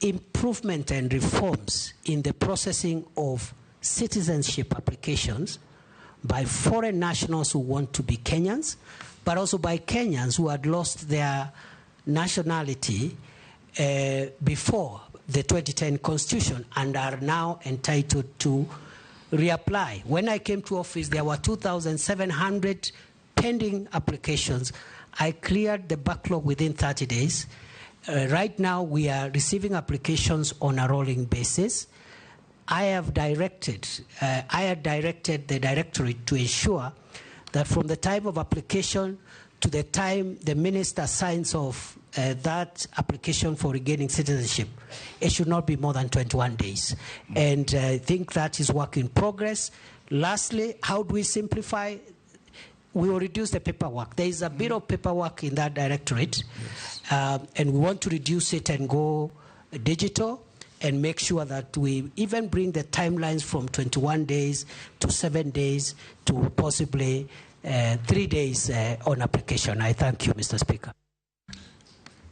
improvement and reforms in the processing of citizenship applications by foreign nationals who want to be Kenyans, but also by Kenyans who had lost their nationality before the 2010 Constitution and are now entitled to reapply. When I came to office, there were 2,700 pending applications. I cleared the backlog within 30 days. Right now, we are receiving applications on a rolling basis. I had directed the Directorate to ensure that from the time of application to the time the Minister signs off that application for regaining citizenship, it should not be more than 21 days. And I think that is work in progress. Lastly, how do we simplify? We will reduce the paperwork. There is a bit of paperwork in that Directorate, and we want to reduce it and go digital, and make sure that we even bring the timelines from 21 days to 7 days to possibly 3 days on application. I thank you, Mr. Speaker.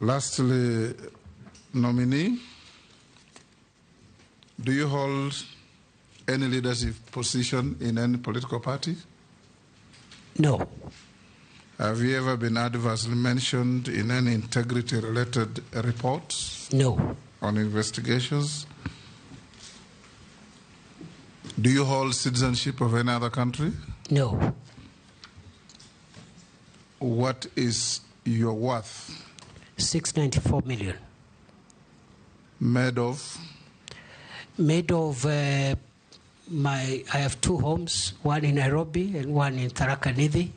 Lastly, nominee, do you hold any leadership position in any political party? No. Have you ever been adversely mentioned in any integrity-related reports? No. On investigations? Do you hold citizenship of any other country? No. What is your worth? 694 million. Made of? Made of I have two homes, one in Nairobi and one in Tharaka Nithi.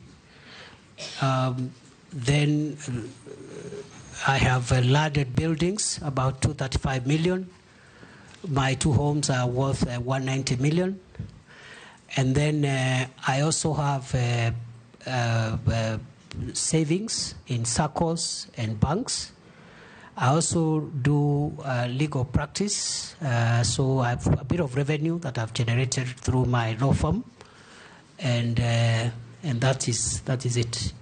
Then I have landed buildings, about 235 million. My two homes are worth 190 million. And then I also have savings in SACCOs and banks. I also do legal practice, so I have a bit of revenue that I've generated through my law firm, and that is it.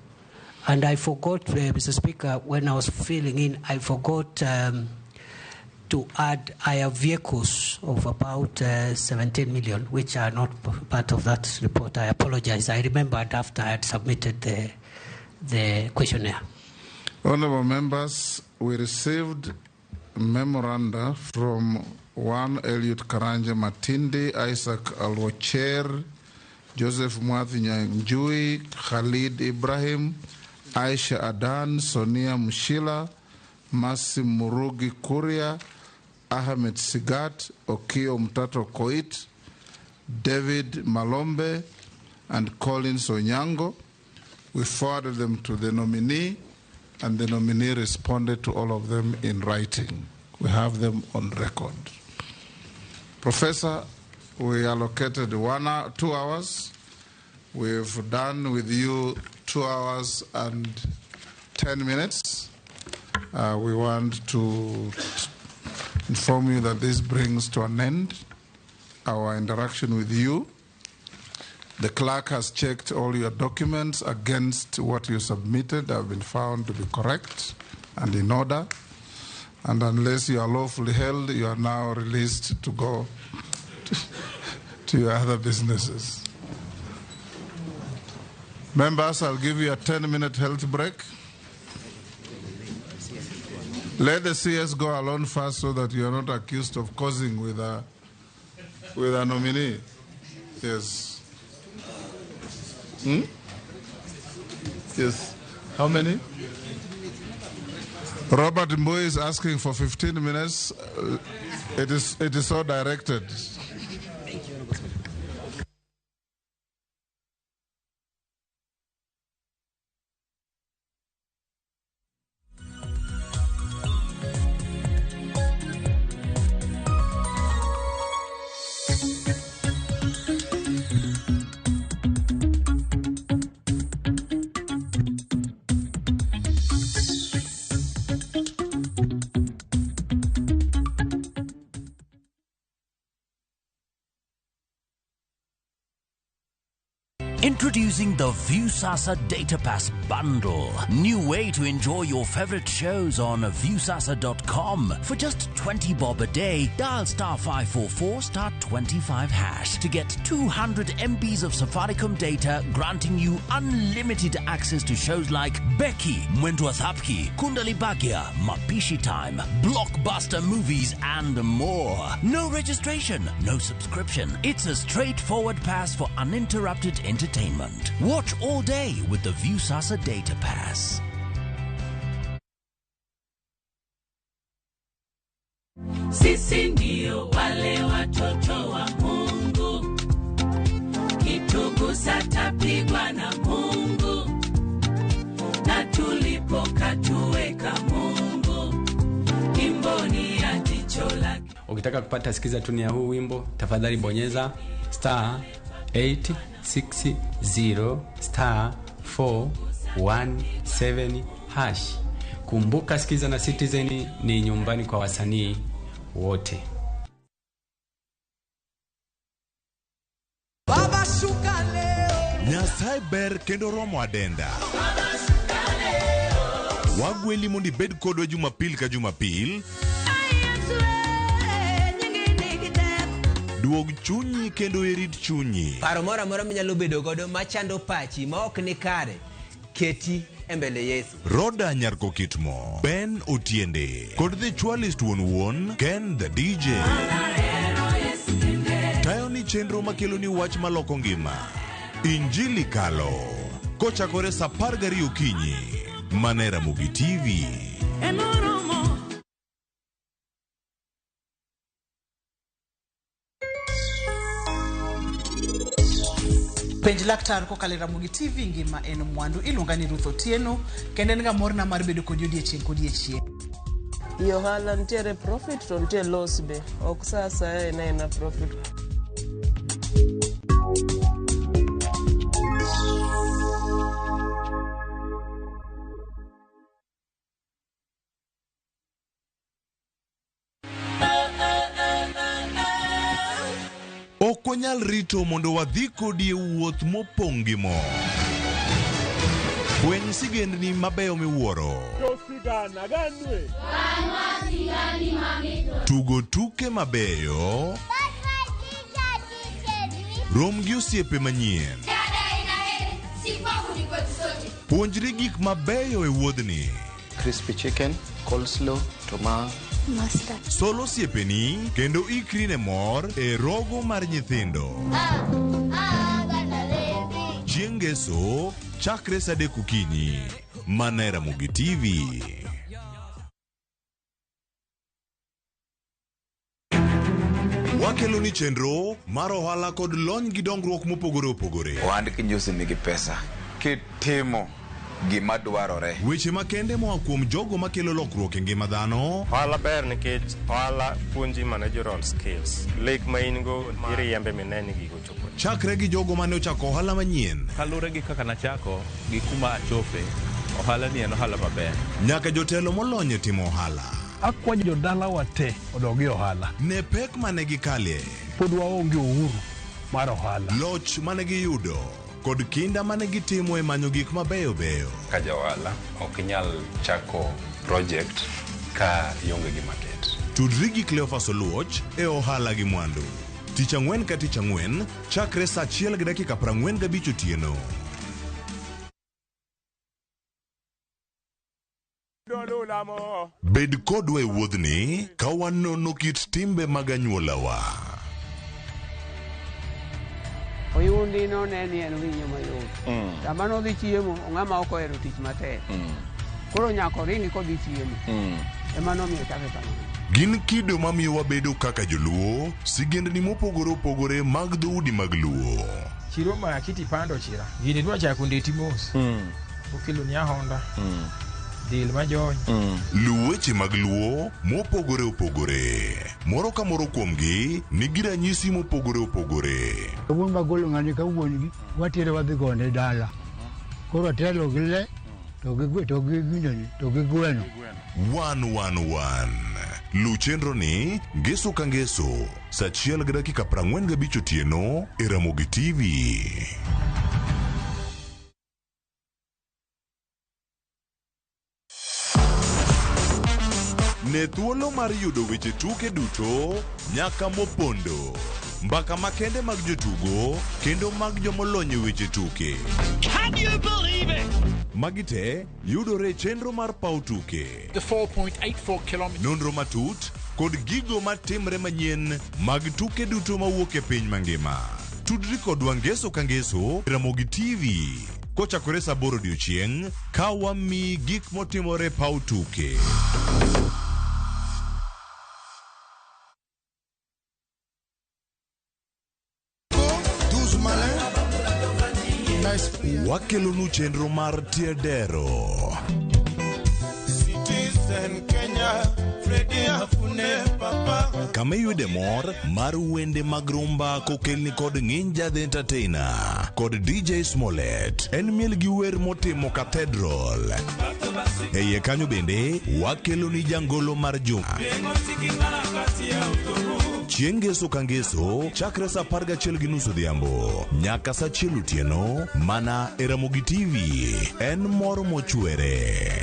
And I forgot, Mr. Speaker, when I was filling in, I forgot to add I have vehicles of about 17 million, which are not part of that report. I apologize. I remembered after I had submitted the questionnaire. Honorable members, we received memoranda from one Eliud Karanja Matindi, Isaac Alwacher, Joseph Mwathi Nyanjui, Khalid Ibrahim, Aisha Adan, Sonia Mushila, Masim Murugi Kuria, Ahmed Sigat, Okio Mtato Koit, David Malombe, and Collins Onyango. We forwarded them to the nominee, and the nominee responded to all of them in writing. We have them on record. Professor, we allocated 2 hours. We've done with you 2 hours and 10 minutes. We want to inform you that this brings to an end our interaction with you. The clerk has checked all your documents against what you submitted, have been found to be correct and in order. And unless you are lawfully held, you are now released to go to your other businesses. Members, I'll give you a 10-minute health break. Let the CS go alone first so that you are not accused of causing with a nominee. Yes. Yes. How many? Robert Mbui is asking for 15 minutes. It is so directed. Thank you. Introducing the Viusasa Data Pass Bundle. New way to enjoy your favorite shows on viusasa.com. For just 20 bob a day, dial *544 *25# to get 200 MBs of Safaricom data, granting you unlimited access to shows like Becky, Mwendwa Thapki, Kundali Bagya, Mapishi Time, blockbuster movies, and more. No registration, no subscription. It's a straightforward pass for uninterrupted entertainment. Watch all day with the Viusasa Data Pass. Sisi ndio wale watoto wa Mungu, kitugusa tapigwa na Mungu, na tulipokatuweka Mungu kimboni ya jicho lake. Ukitaka kupata sikiza tuni ya huu wimbo, tafadhali bonyeza *860 *417#. Kumbuka, Sikiza na Citizen ni nyumbani kwa wasanii wote. Baba shuka leo Nyasaye ber kendo romo adenda. Baba shuka leo Wagweli mondi bed kodwa Jumapil ka Jumapil. Duog chunyi kendo erit chunyi. Paro mora mora minyalo bedo godo machando pachi ma ok ni kare, keti embele Yesu. Roda Nyarko Kitmo, Ben Otiende, kod the Chwalist Won, Ken the DJ. Tayo ni chenro makelo ni wach maloko ngima. Injili kalo. Kochakore sa 12 okinyi. Mane Ramogi TV. Penj laktar kokale Ramogi TV ngima en mwandu iluonga ni Ruth Otieno kendo en ga morna mar bedo kod odiechieng'. Iyo hala ntiere profit to ntiere loss be. Ok sasa ena profit. wanyal rito mondo wadhi kodi e wuoth mopong' gi mo. Fweny sigendni mabeyo miwuoro. Tugo tuke mabeyo. Rom gi osiepe manyien. Puonjri gik mabeyo e wuodhni. Crispy chicken, coleslaw, tomato, mustard. Solo osiepeni kendo ikri ne mor e rogo mar nyithindo. Chieng' Ngeso chakre saa 3 okinyi mana e Ramogi TV. Wakelo ni chenro mar ohala kod lony gi dongruok mopogore opogore. Ohand kinyosi nigi pesa kitimo gima dwarore. Weche makende moa kuom jogo makelo lokruok e ngima dhano. Ohala ber nikech ohala puonji managerial skills. Lek ma in go iriembe mineni gigo chopo. Chakre gi jogo mane ochako ohala manyien. Kalure gi kaka nachako gi kuma achope, ohala ni en ohala maber. Nyaka jotelo molony e timo ohala. Akwayo jodala wate odogi ohala. Ne pek mane gikalie. Pod waonge uhuru mar ohala. Loch mane giyudo kod kinda mane gitimo e manyo gik mabeyo beyo. Ka jaohala ok inyal chako project ka ionge gi market. Tudri gi Cleophas Oluoch e ohala gi mwandu. Tich Ang'wen ka Tich Ang'wen chakre saa 1:45 otieno. Bed kodwa e wuodhni ka wanono kit timbe mag anyuolawa. Oyundi no neni en winyo mayot. Sama no dhi chiemo, ng'ama ok ohero tich matek. Koro nyako ringi kodhi chiemo. Ema nomiyo chake kamano. Gin kido mamiyo wabedo kaka joluo, sigendni mopogore opogore mag dhoudi mag luo. Chiro ma kiti pando chira. Gini dwa chako ndeti mos. Okelo nya Honda. Dil majony. Luweche mag luo mopogore opogore. Moro ka moro kuomgi nigi ranyisi mopogore opogore. Wuon magolo ng'ani ka wuongi watiere wadhi gone dala. Koro telo gi le to gi gweno. 111 Luchenro ni Ngeso ka Ngeso saa 1:45 otieno e Ramogi TV. Ne thuolo mar yudo weche tuke duto nyaka mopondo. Mbaka makende mag jotugo kendo mag jomolony weche tuke. Can you believe it? Magite yudore chenro mar pau tuke. The 4.84 kilometers. Nonro matut kod gigo matimre manyien mag tuke duto mawuok e piny mangima. Tudri kodwa Ngeso ka Ngeso Ramogi TV. Kochakore saa 8 odiechieng' ka wami gik motimore pau tuke. Wakelonu chenro mar tiedero. Citizen Kenya, Freddy Afune Papa. Kama yude mor mar wende mag rumba kokelni kod Ninja the Entertainer kod DJ Smollett. En miel gi wer motimo Cathedral. Eye kanyo bende wakeloni jangolo mar juma. Chieng' Ngeso ka Ngeso chakre saa 11:30 odhiambo nyaka saa 1 otieno mana e Ramogi TV. En mor mochwere.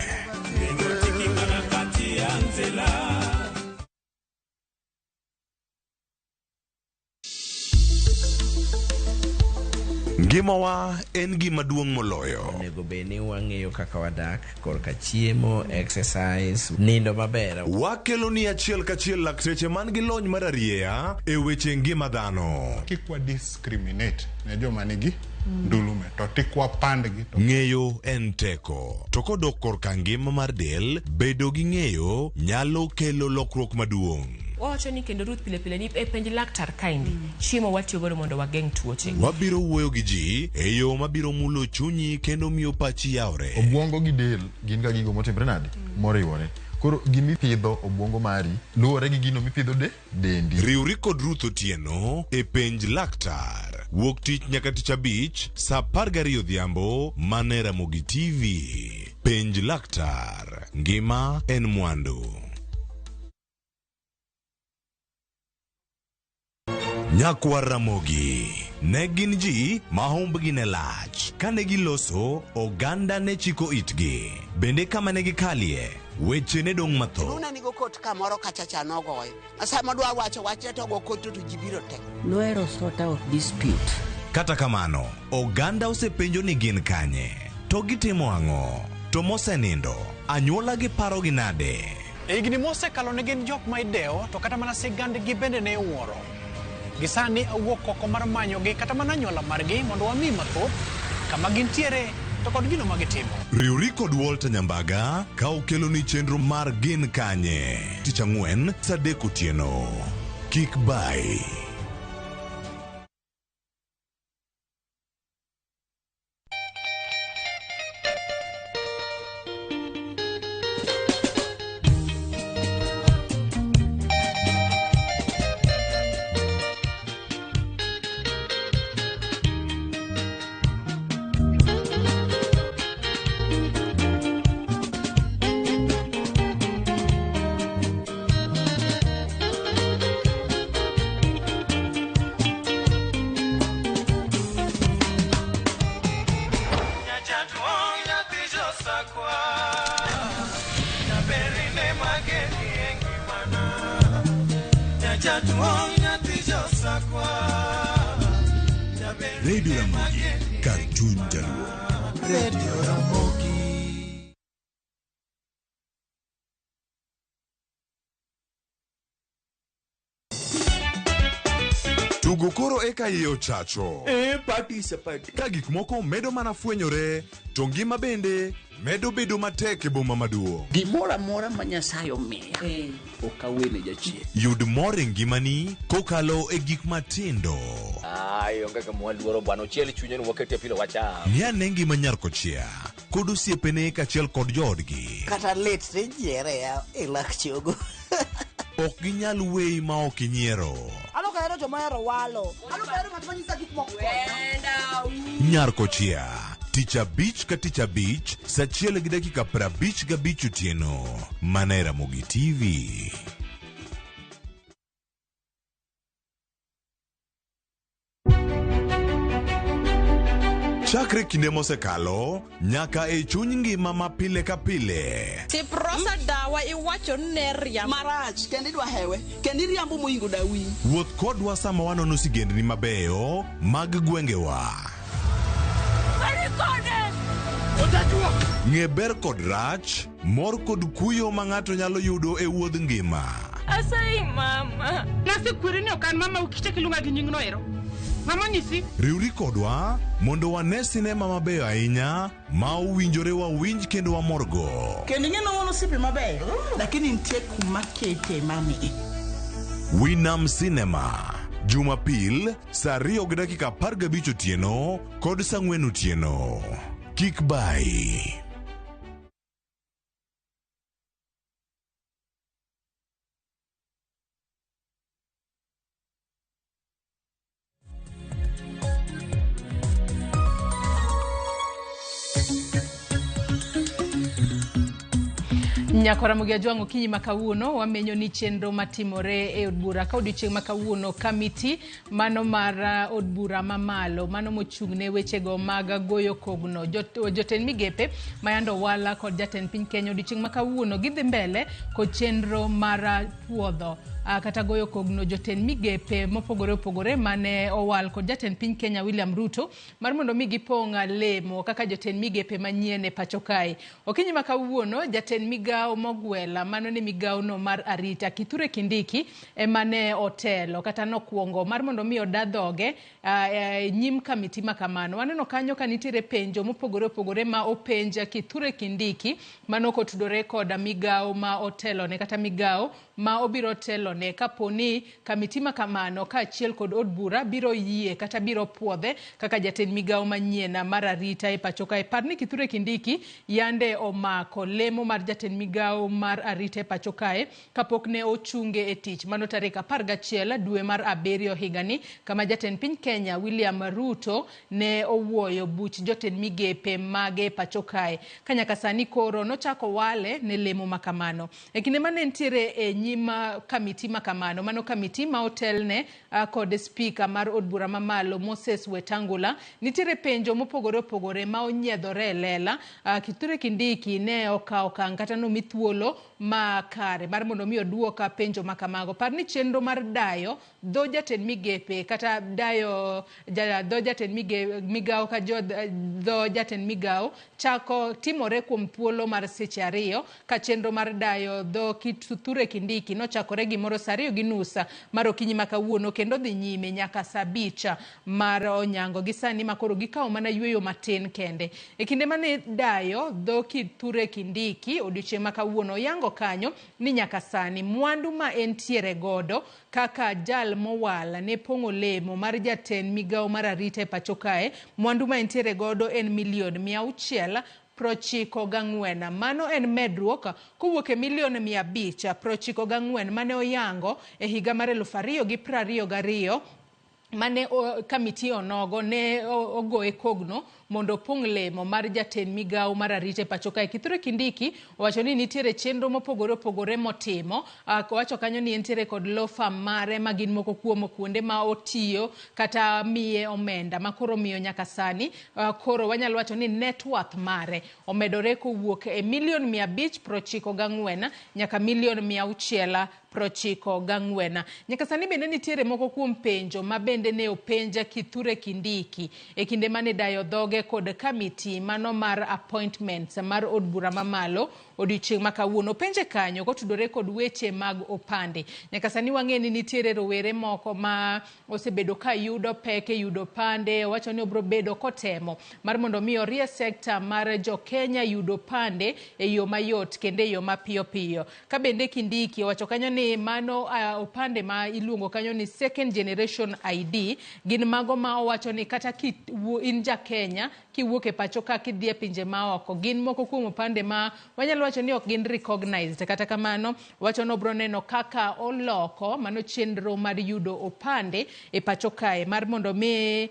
Ngimawa en gima duong' moloyo. Onego beni wang'eyo kaka wadak, korka chiemo, exercise, nindo maber. Wakeloni achiel kachiel lakteche man gi lony mar arieya e weche ngima dhano. Kik wa discriminate ne joma nigi ndulume to tikwa pandgi. Ng'eyo en teko. To kodok korka ngima mar del, bedo gi ng'eyo nyalo kelo lokruok maduong'. Wacho ni kendo Ruth pile ni e penj laktar kaindi chiemo watiyo godo mondo wageng' tuoche. Wabiro wuoyo gi ji e yo mabiro mulo chunyi kendo miyo pachi yawre. Obwongo gi del gin ga gigo motimre nade moriwore. Koro gimipidho obwongo mari luwore gi gino mipidho dendi. Riwri kod Ruth Otieno e penj laktar. Wuok tich nyaka tich abich saa 12 odhiambo mana Ramogi TV. Penj laktar. Ngima en mwandu. Nyakwa Ramogi ne gin ji mahumbgi ne lach. Kane giloso, oganda ne chiko itgi. Bende kama ne gikalie, weche ne dong' matho. Nuna nigo kot kamoro kachacha nogoyo. Asama dwa wache to go kot to jibiro te. Noero sort of dispute. Kata kamano, oganda osepenjo ni gin kanye. To gitimo ang'o? To mosenindo, anyuola gi paro gi nade? Igni mose kalo ne gin jok ma ideo, to kata mana sigand gi bende ne wuoro. Gisani awuok oko mar manyo gi kata mana anyuola margi mondo wami mathoth kama gintiere to kod gino magitimo. Riuri kod Walter Nyambaga ka okelo ni chenro mar gin kanye. Tich Ang'wen saa 3 otieno. Kik bai. Radio Ramogi, Cartoon Jaluo. Radio Ramogi. Tugo koro eka iyo chacho. Participate. Ka gik moko medo mana fwenyore, to ngima bende medo bedo matek e boma maduong'. Gimora mora ma Nyasaye omiya. Okawene jachien. Yud mor e ngimani kokalo e gik matindo. Onge ka mwaluoro bwana ochiel chunye ni wakete pile wacha. Ni ane ngima nyar kochia, kod osiepene kachiel kod joodgi. Kata let ne jiere ya lak chogo. Ok ginyal weyi ma ok inyiero. Ano ka ero joma ero walo. Ano ka ero ng'at manyisa gik moko. Nyar kochia, tich abich ka tich abich, saa 1:55 otieno. Mana e Ramogi TV. Chakre kinde mosekalo, nyaka e chuny ngima ma pile ka pile. Tiprosa dawa iwacho neria marach, kendi dwa hewe, kendi riambo moingo dawi. Wuoth kodwa sama wanono sigendni mabeyo mag gwengewa. Ng'e ber kod rach, mor kod kuyo ma ng'ato nyalo yudo e wuodh ngima. Asai mama. Nasi kwiri ni okan mama ukiche kilunga gi nying no ero. Mama nisi. Riuri kodwa mondo wane sinema mabeyo ahinya ma uwinjore wawinj kendo wamorgo. Kendi ng'eno wono sipi mabeyo, lakini nitie kuma kete mami. Winam Cinema. Jumapil, saa 2:15 otieno kod saa 4 otieno. Kik bai. Nyakora Ramogi ajwang'o kinyi makawuono wamenyo ni chenro matimore e od bura ka odiochieng' makawuono kamiti mano mar od bura mamalo mano mochung'ne wechego mag goyo kogno jotend migepe mayando wala kod jatend piny Kenya odiochieng' makawuono gidhi mbele kod chenro mar puodho kata goyo kogno jotend migepe mopogore opogore mane owal kod jatend piny Kenya William Ruto mar mondo mi gipong'a lemo kaka jotend migepe manyien e pacho kae. Okinyi makawuono jatend migao mogwela mano ne migao no mar arita Kithure Kindiki emane otelo kata nokuongo mar mondo mi odadhoge nyim kamiti makamano. Waneno kanyo ka nitiere penjo mopogore opogore ma openja Kithure Kindiki mano kotudore kod migao ma otelo ne kata migao ma obiro telo ne kaponi kamiti makamano ka achiel kod od bura biro yie kata biro puodhe kaka jatend migao manyien mar arita e pacho kae. Parni Kithure Kindiki yande omako lemo mar jatend migao mar arita e pacho kae kapok ne ochunge e tich mano tarik 11 dwe mar 7 higani kama jatend piny Kenya William Ruto ne owuoyo buch jotend migepe mage pacho kae. Kanyaka sani koro nochako wale ne lemo makamano. E kinde mane ntiere e nyima kamiti makamano mano kamiti ma otelne kod speaker mar od bura mamalo Moses Wetangula nitiere penjo mopogore opogore ma onyiedhore lela Kithure Kindiki ne okawo okang' kata nomi thuolo ma kare mar mondo mi oduoka penjo makamago. Par ni chenro mar dayo dho jatend migepe kata dayo dho jatend migawo ka dho jatend migawo chako timore kuom thuolo mar seche 2 ka chenro mar dayo dho Kithure Kindiki nochakore gimoro saa 2:30 mar okinyi ma kawuono kendo dhi nyime nyaka saa 5 mar onyango. Gisani makoro gikawo mana yweyo matin kende. E kinde mane dayo dho Kithure Kindiki odiochieng' ma kawuono yango kanyo ni nyaka sani mwandu ma entiere godo kaka jal mowal ne pong'o lemo mar jatend migawo mar arita e pacho kae, mwandu ma entiere godo en $694,000. Mano en medruok kowuok e $594,000 mane oyango e higa mar 2022 mane kamiti onogo ne ogoe kogno mondo pong' lemo mar jatend migawo mar arita e pacho kae. Kithure Kindiki owacho ni nitiere chenro mopogore opogore motimo. Owacho kanyo ni entiere kod law firm mare ma gin moko kuom kuonde ma otiyo kata miye omenda makoro miyo nyaka sani koro wanyalo wacho ni net worth mare omedore kowuok e $594,000 nyaka $694,000. Nyaka sani bende nitiere moko kuom penjo ma bende ne openja Kithure Kindiki e kinde mane dayo dhoge kod kamiti mano mar appointments mar od bura mamalo odiochieng' ma kawuono. Penje kanyo kotudore kod weche mag opande. Nyaka sani wang'e ni nitiere rowere moko ma osebedo ka yudo pek e yudo pande. Owacho ni obro bedo kotemo mar mondo mi orie sekta mar jo Kenya yudo pande e yo mayot kende e yo mapiyo piyo. Ka bende Kindiki owacho kanyo ni mano opande ma iluongo kanyo ni second generation ID gin mago ma owacho ni kata in ja Kenya kiwuok e pacho ka kidhi e pinje maoko gin moko kuom opande ma wanyalo wacho ni ok gin recognized. Kata kamano wacho no bro neno kaka oloko mano chenro mar yudo opande e pacho kae mar mondo mi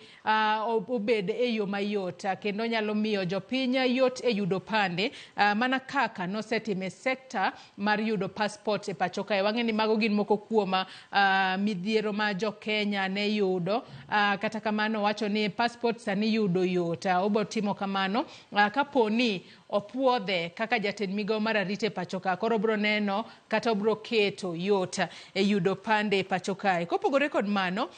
obed e yo mayot kendo nyalo miyo jopiny yot e yudo opande mana kaka nosetime sekta mar yudo passport e pacho kae. Wang'e ni mago gin moko kuom midhiero ma jo Kenya ne yudo. Kata kamano wacho ni passport sani yudo yot. Obo timo kamano kaponi opuodhe kaka jatend migawo mar arita e pacho ka koro bro neno kata bro keto yot e yudo pande e pacho kae. Kopogore kod mano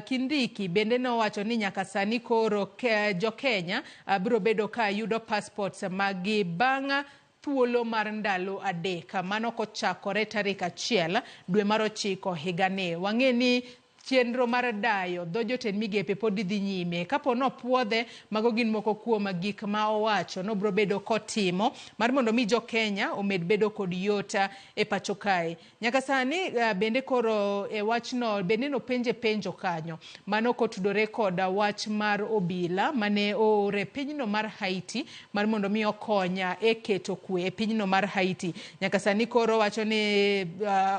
Kindiki bende no wacho ni nyaka sani koro jo Kenya bro bedo ka yudo passports magi bang' thuolo mar ndalo 3 mano kochakore tarik 1 dwe mar 9 higani. Wang'e ni chenro mar dayo dho jotend migepe pod dhi nyime. Kapo no puodhe mago gin moko kuom gik ma owacho no bro bedo kotimo mar mondo mi jo Kenya omed bedo kod yota e pacho kae. Nyaka sani bende koro e wachno bende no penjo kanyo mano kotudore kod wach mar obila mane ore pinyno mar Haiti mar mondo mi okonya e keto kwe e pinyno mar Haiti. Nyaka sani koro wacho ni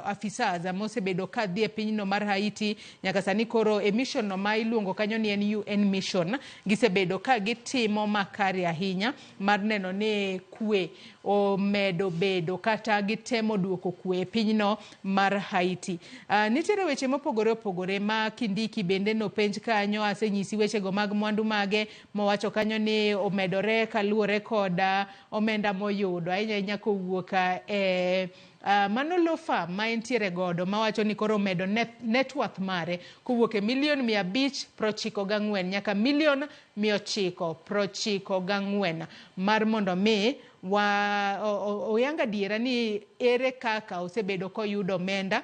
afisa mosebedo ka dhi e pinyno mar Haiti nyaka sani koro emission no ma iluongo kanyo ni en UN mission gisebedo ka gitimo makari ahinya mar neno ni kwe o medo bedo kata gitemo duoko kwe e pinyno mar Haiti. Nitiere weche mopogore opogore ma Kindiki bende no penj kanyo asenyisi weche go mag mwandu mage mowacho kanyo ni omedore kaluore kod omenda moyudo ahinya kowuok e mano law firm ma entiere godo ma wacho ni koro medo net worth mare kowuok e $594,000 nyaka $994,000 mar mondo mi oyanga diera ni ere kaka osebedo koyudo omenda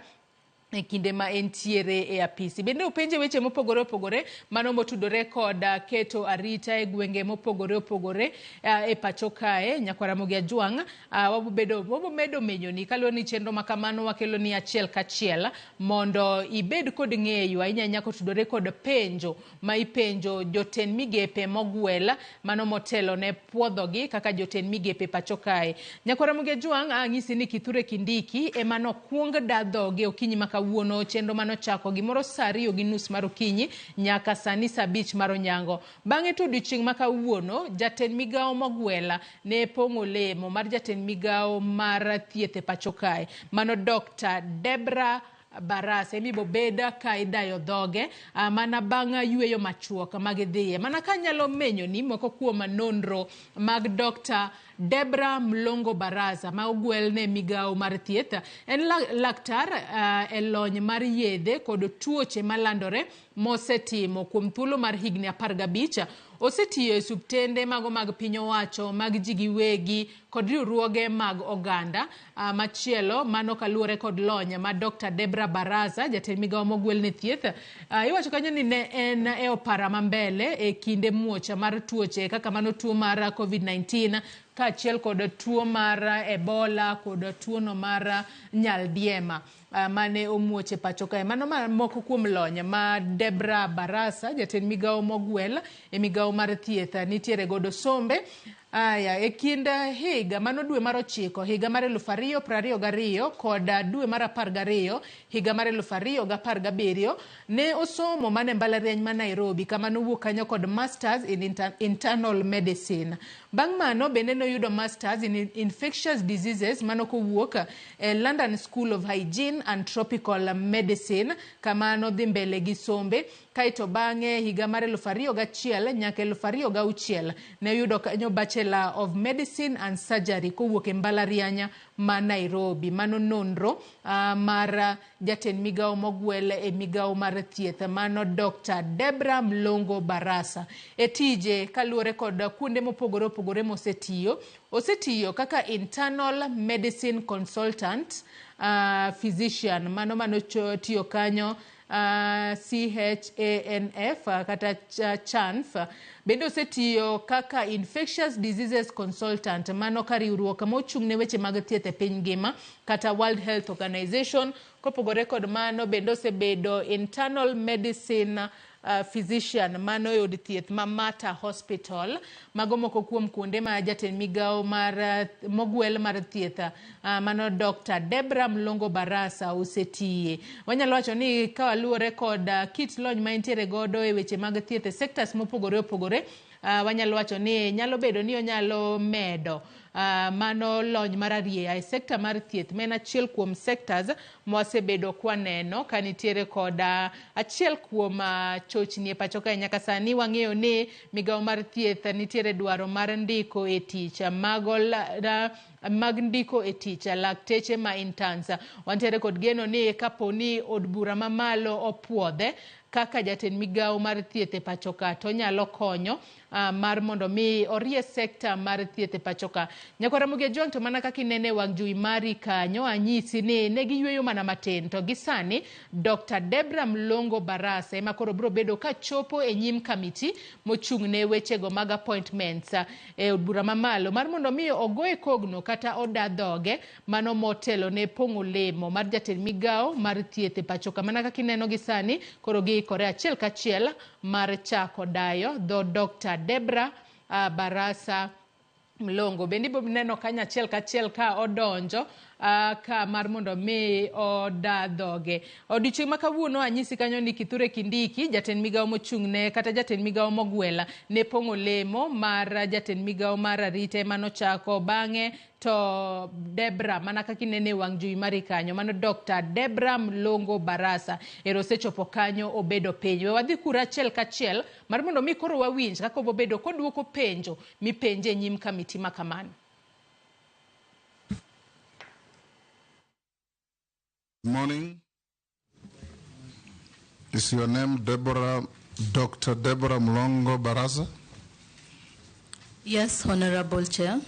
e kinde ma entiere e apisi. Bende openje weche mopogore opogore mano motudore kod keto arita e gwenge mopogore opogore e pacho kae. Nyakwara Ramogi Ajwang' wabo medo menyo ni kaluwore ni chenro makamano wakelo ni achiel kachiel mondo ibed kod ng'eyo ahinya kotudore kod penjo ma ipenjo jotend migepe mogwel mano motelo ne puodhogi kaka jotend migepe pacho kae. Nyakwara Ramogi Ajwang' ang'isi ni Kithure Kindiki emano kuong dadhoge okinyi maka kawuono chenro manochako gimoro saa 2:30 mar okinyi nyaka sani saa 5 mar onyango. Bang'e to odiochieng' ma kawuono jatend migao Mogwela ne pong'o lemo mar jatend migao mar thieth e pacho kae. Mano Dr. Debra Barasa emibo beda ka idayo dhoge mana bang' yweyo machuok magidhiye. Mana ka nyalo menyo ni moko kuom nonro mag Dr. Debra Mlongo Barasa ma ogwel ne migao mar thieth. En laktar e lony mar yedhe kod tuoche malandore mosetimo kuom thuolo mar higni 15. Osetiyo e subtende mago mag piny owacho mag ji giwegi kod riwruoge mag oganda. Machielo mano kaluwore kod lony ma Dr. Debra Barasa jatend migao mogwel ne thieth. Iwacho kanyo ni ne en e opara mambele e kinde muocha mar tuoche kaka mano tuo mar COVID-19 kaachiel kod tuo mar Ebola kod tuo no mar nyaldiema mane omuoche pacho kae. Mano moko kuom lony ma Debra Barasa jatend migao mogwel e migao mar thieth nitiere godo sombe. E kind higa mano dwe mar 9 higa mar 2022 kod dwe mar 12 higa mar 2017 ne osomo mane mbalariany ma Nairobi kama nowuok kanyo kod Masters in Internal Medicine. Bang' mano bende noyudo Masters in Infectious Diseases mano kowuok e London School of Hygiene and Tropical Medicine kama nodhi mbele gi sombe. Kaito bang'e higa mar 2001 nyaka 2006 ne yudo kanyo Bachelor of Medicine and Surgery kowuok e mbalariany ma Nairobi. Mano nonro mar jatend migao mogwel e migao mar thieth mano Dr. Debra Mlongo Barasa. E tije kaluwore kod kuonde mopogore opogore osetiyo kaka internal medicine consultant, physician mano tiyo kanyo CHANF kata CHANF. Bende osetiyo kaka infectious diseases consultant mano ka riwruok mochung' ne weche mag thieth e piny ngima kata World Health Organization. Kopogore kod mano bende osebedo internal medicine physician mano yod thieth ma Mata Hospital. Mago moko kuom kuonde ma jatend migao mar mogwel mar thieth mano Dr. Debra Mlongo Barasa osetiye. Wanyalo wacho ni ka waluore kod kit lony ma entiere godo e weche mag thieth e sectors mopogore opogore, wanyalo wacho ni nyalo bedo ni onyalo medo mano lony mararie e sekta mar thieth. Men achiel kuom sectors mosebedo kwaneno kanitiere kod achiel kuom chochni e pacho kae. Nyaka sani wang'eyo ni migao mar thieth nitiere dwaro mar ndiko e tich mag ndiko e tich lakteche ma interns. Wantiere kod geno ni kaponi od bura mamalo opuodhe kaka jatend migao mar thieth e pacho ka to nyalo konyo mar mondo mi orie sekta mar thieth e pacho ka. Nyakwara Ramogi to mana kaka inene wang' jowi mari kanyo anyisi ni ne giyweyo mana matin to gisani Dr. Debra Mlongo Barasa ema koro bro bedo ka chopo e nyim kamiti mochung' ne wechego mag appointments e od bura mamalo mar mondo mi ogoe kogno kata oda dhoge mano motelo ne pong'o lemo mar jatend migao mar thieth e pacho ka. Mana kaka ineno gisani koro giikore achiel kachiel mar chako dayo dho Dr. Debra Barasa Mlongo. Bendi bo neno kanya achiel kachiel ka odonjo ka mar mondo mi oda dhoge. Odiochieng' ma kawuono anyisi kanyo ni Kithure Kindiki jatend migao mochung'ne kata jatend migao mogwela ne pong'o lemo mar jatend migao mar arita mano chako bang'e to Debra mana kaka inene wang' jowi mari kanyo mano Dr. Debra Mlongo Barasa ero sechopo kanyo obedo piny. We wadhi kura achiel kachiel mar mondo mi koro wawinj kaka obedo koduoko penjo mipenje nyim kamiti ma kamano. Good morning. Is your name Dr. Debra Mlongo Barasa? Yes, Honorable Chair.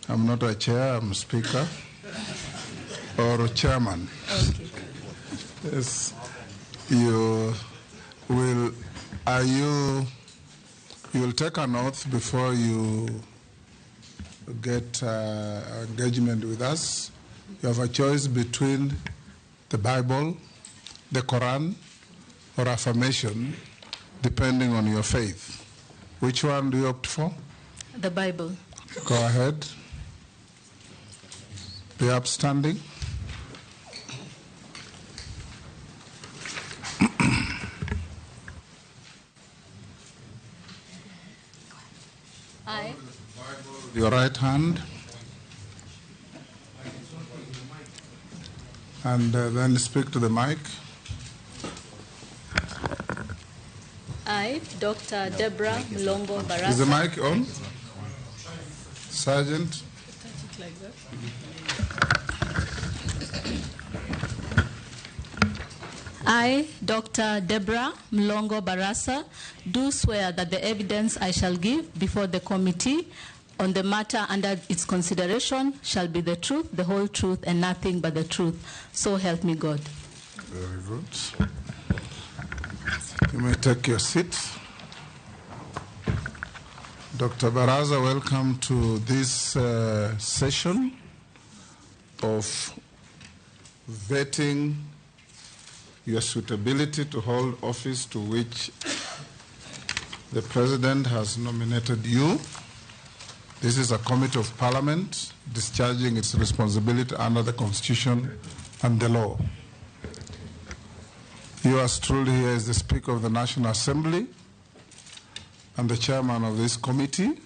I'm not a chair, I'm speaker or a chairman. Okay. Yes. You will take an oath before you get engagement with us. You have a choice between the Bible, the Quran, or affirmation, depending on your faith. Which one do you opt for? The Bible. Go ahead. Be upstanding. Your right hand. And then speak to the mic. I, Dr. Deborah Mlongo Barasa. Is the mic on? Sergeant. I, Dr. Deborah Mlongo Barasa, do swear that the evidence I shall give before the committee on the matter under its consideration shall be the truth, the whole truth, and nothing but the truth. So help me God. Very good. You may take your seat. Dr. Baraza, welcome to this session of vetting your suitability to hold office to which the President has nominated you. This is a committee of Parliament discharging its responsibility under the Constitution and the law. Yours truly here is the Speaker of the National Assembly and the Chairman of this committee.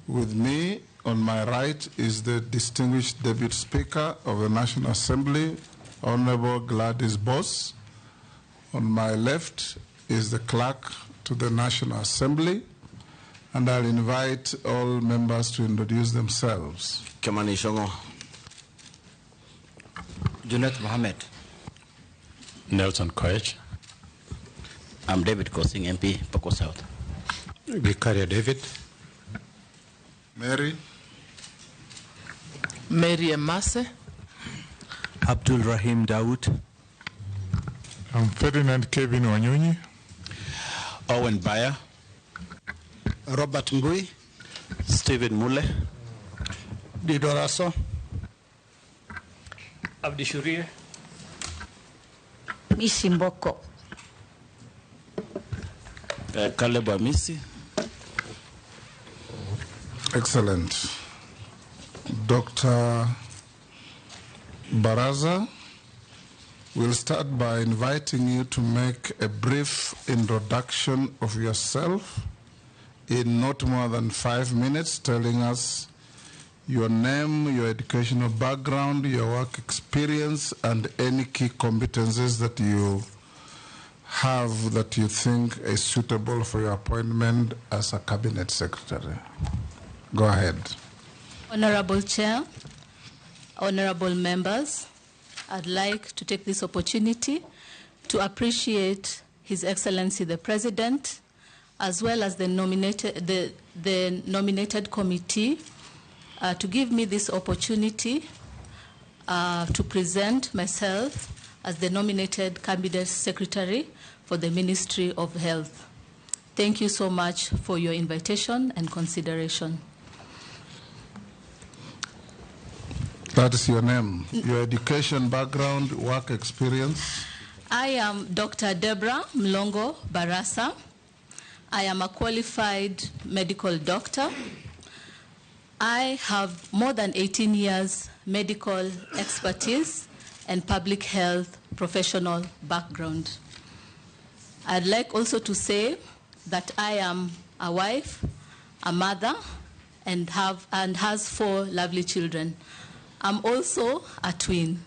With me on my right is the distinguished Deputy Speaker of the National Assembly, Honorable Gladys Boss. On my left is the Clerk to the National Assembly, and I'll invite all members to introduce themselves. Kamani Shongo. Junet Mohammed. Nelson Koech. I'm David Kosing, MP, Poko South. Vicaria David. Mary. Mary Emase. Abdul Rahim Dawood. I'm Ferdinand Kevin Wanyonyi. Owen Bayer. Robert Ngui. Stephen Mule. Didoraso. Abdi Shuria. Mishimboko. Caleb Amisi. Excellent. Dr. Baraza, we'll start by inviting you to make a brief introduction of yourself in not more than 5 minutes, telling us your name, your educational background, your work experience, and any key competencies that you have that you think is suitable for your appointment as a cabinet secretary. Go ahead. Honorable Chair, honorable members, I'd like to take this opportunity to appreciate His Excellency the President, as well as the nominated committee, to give me this opportunity to present myself as the nominated Cabinet Secretary for the Ministry of Health. Thank you so much for your invitation and consideration. That is your name, your education background, work experience. I am Dr. Deborah Mlongo Barasa. I am a qualified medical doctor. I have more than 18 years medical expertise and public health professional background. I'd like also to say that I am a wife, a mother, and has 4 lovely children. I'm also a twin.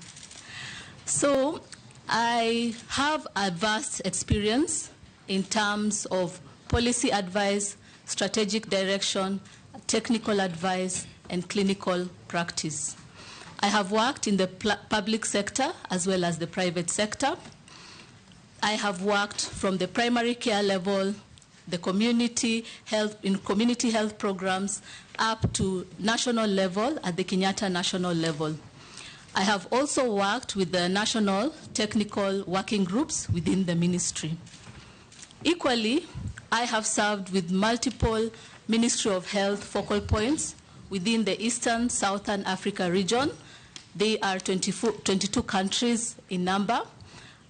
So I have a vast experience in terms of policy advice, strategic direction, technical advice, and clinical practice. I have worked in the public sector as well as the private sector. I have worked from the primary care level, the community health, in community health programs, up to national level at the Kenyatta national level. I have also worked with the national technical working groups within the ministry. Equally, I have served with multiple Ministry of Health focal points within the Eastern Southern Africa region. They are 22 countries in number,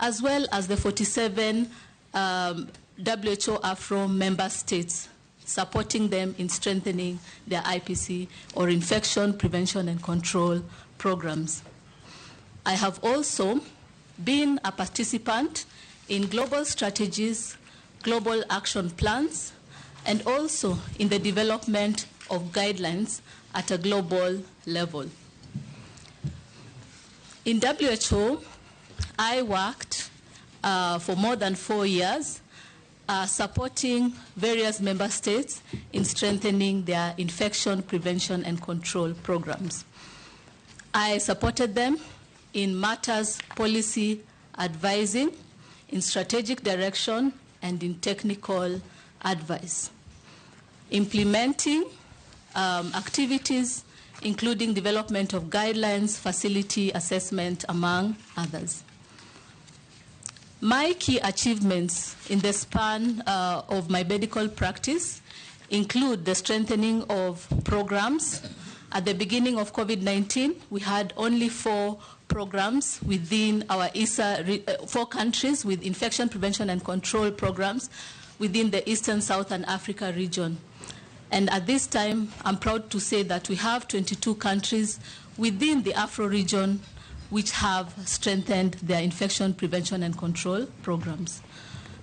as well as the 47 WHO Afro member states, supporting them in strengthening their IPC or infection prevention and control programs. I have also been a participant in global strategies, global action plans, and also in the development of guidelines at a global level. In WHO, I worked for more than 4 years supporting various member states in strengthening their infection prevention and control programs. I supported them in matters policy advising, in strategic direction, and in technical advice. Implementing activities including development of guidelines, facility assessment, among others. My key achievements in the span of my medical practice include the strengthening of programs. At the beginning of COVID-19, we had only 4 programs within our 4 countries with infection prevention and control programs within the Eastern Southern Africa region. And at this time, I'm proud to say that we have 22 countries within the Afro region which have strengthened their infection prevention and control programs.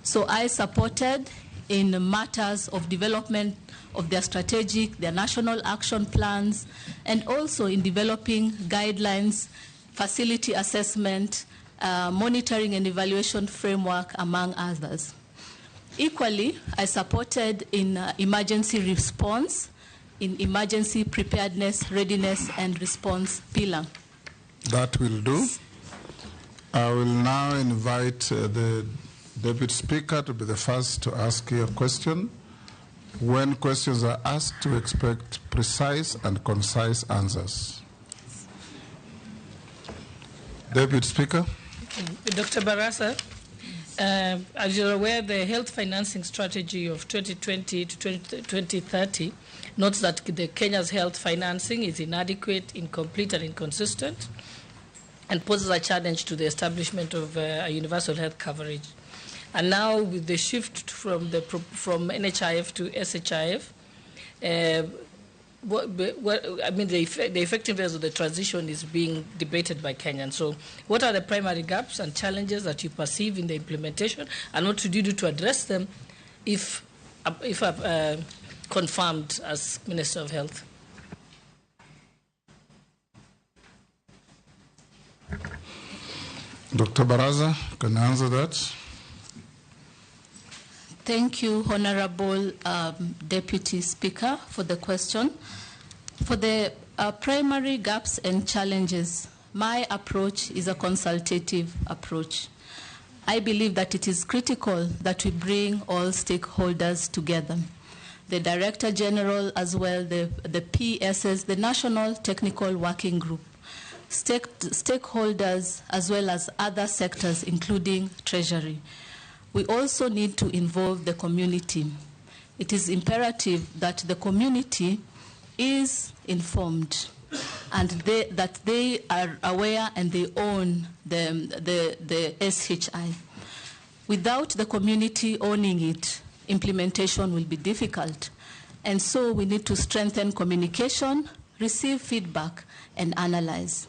So I supported in matters of development of their strategic, their national action plans, and also in developing guidelines, facility assessment, monitoring and evaluation framework, among others. Equally, I supported in emergency response, in emergency preparedness, readiness, and response pillar. That will do. I will now invite the Deputy Speaker to be the first to ask you a question. When questions are asked, we expect precise and concise answers. Deputy Speaker. Dr. Barasa, as you're aware, the health financing strategy of 2020 to 2030 notes that Kenya's health financing is inadequate, incomplete, and inconsistent, and poses a challenge to the establishment of a universal health coverage. And now, with the shift from NHIF to SHIF, the effectiveness of the transition is being debated by Kenyans. So, what are the primary gaps and challenges that you perceive in the implementation, and what should you do to address them if confirmed as Minister of Health? Dr. Baraza, can you answer that? Thank you, Honorable Deputy Speaker, for the question. For the primary gaps and challenges, my approach is a consultative approach. I believe that it is critical that we bring all stakeholders together. The Director General, as well, the PSS, the National Technical Working Group, stakeholders, as well as other sectors, including Treasury. We also need to involve the community. It is imperative that the community is informed and that they are aware and they own the SHI. Without the community owning it, implementation will be difficult. And so we need to strengthen communication, receive feedback, and analyze.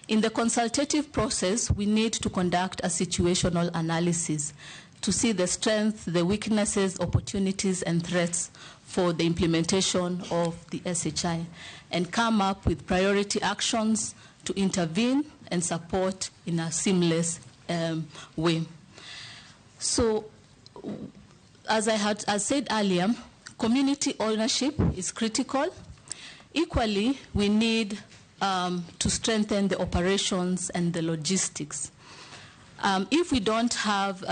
In the consultative process, we need to conduct a situational analysis to see the strengths, the weaknesses, opportunities, and threats for the implementation of the SHI, and come up with priority actions to intervene and support in a seamless way. So, as I said earlier, community ownership is critical. Equally, we need to strengthen the operations and the logistics. If we don't have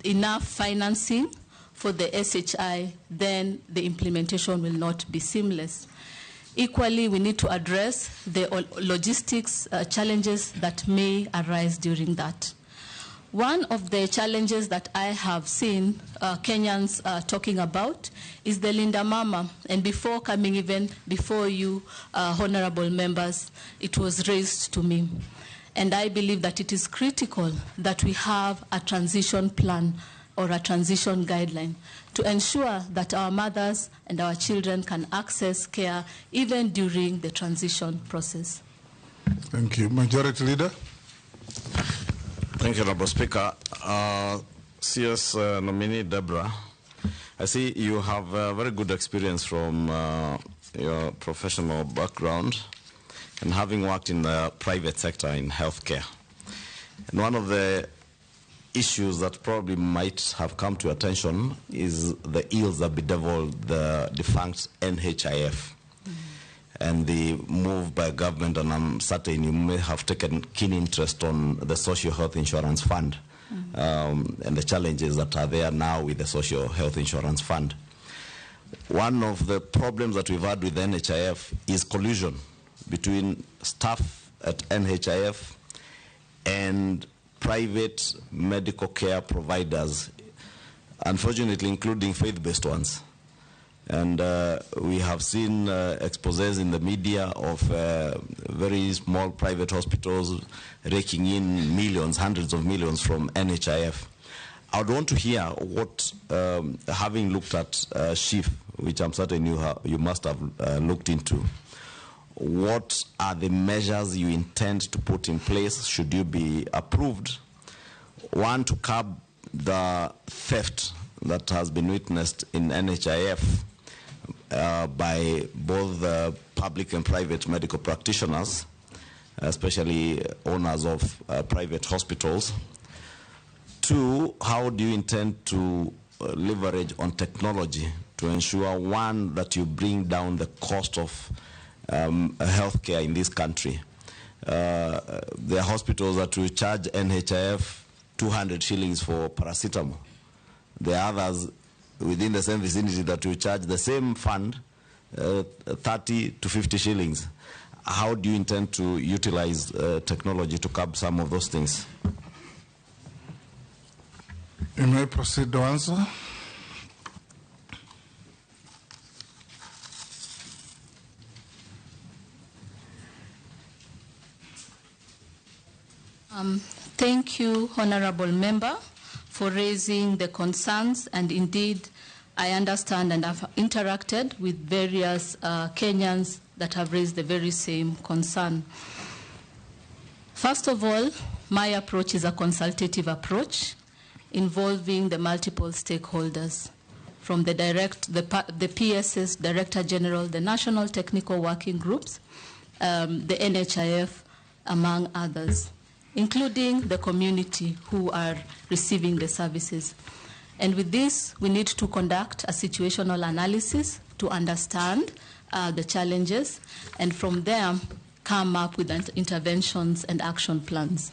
enough financing for the SHI, then the implementation will not be seamless. Equally, we need to address the logistics challenges that may arise during that. One of the challenges that I have seen Kenyans talking about is the Linda Mama. And before coming even before you, honorable members, it was raised to me. And I believe that it is critical that we have a transition plan or a transition guideline to ensure that our mothers and our children can access care even during the transition process. Thank you. Majority Leader. Thank you, Honorable Speaker. CS Nominee Deborah, I see you have a very good experience from your professional background and having worked in the private sector in healthcare. And one of the issues that probably might have come to attention is the ills that bedeviled the defunct NHIF. And the move by government, and I'm certain you may have taken keen interest on the Social Health Insurance Fund and the challenges that are there now with the Social Health Insurance Fund. One of the problems that we've had with the NHIF is collusion between staff at NHIF and private medical care providers, unfortunately including faith-based ones. And we have seen exposés in the media of very small private hospitals raking in millions, hundreds of millions from NHIF. I would want to hear what, having looked at SHIF, which I'm certain you must have looked into, what are the measures you intend to put in place should you be approved? One, to curb the theft that has been witnessed in NHIF by both the public and private medical practitioners, especially owners of private hospitals. Two, how do you intend to leverage on technology to ensure, one, that you bring down the cost of healthcare in this country? There are hospitals that will charge NHIF 200 shillings for paracetamol. There are others within the same vicinity that will charge the same fund 30 to 50 shillings. How do you intend to utilize technology to curb some of those things? You may proceed to answer. Thank you, Honorable Member, for raising the concerns, and indeed I understand and have interacted with various Kenyans that have raised the very same concern. First of all, my approach is a consultative approach involving the multiple stakeholders, from the PSS, Director General, the National Technical Working Groups, the NHIF, among others, including the community who are receiving the services. And with this, we need to conduct a situational analysis to understand the challenges, and from there come up with interventions and action plans.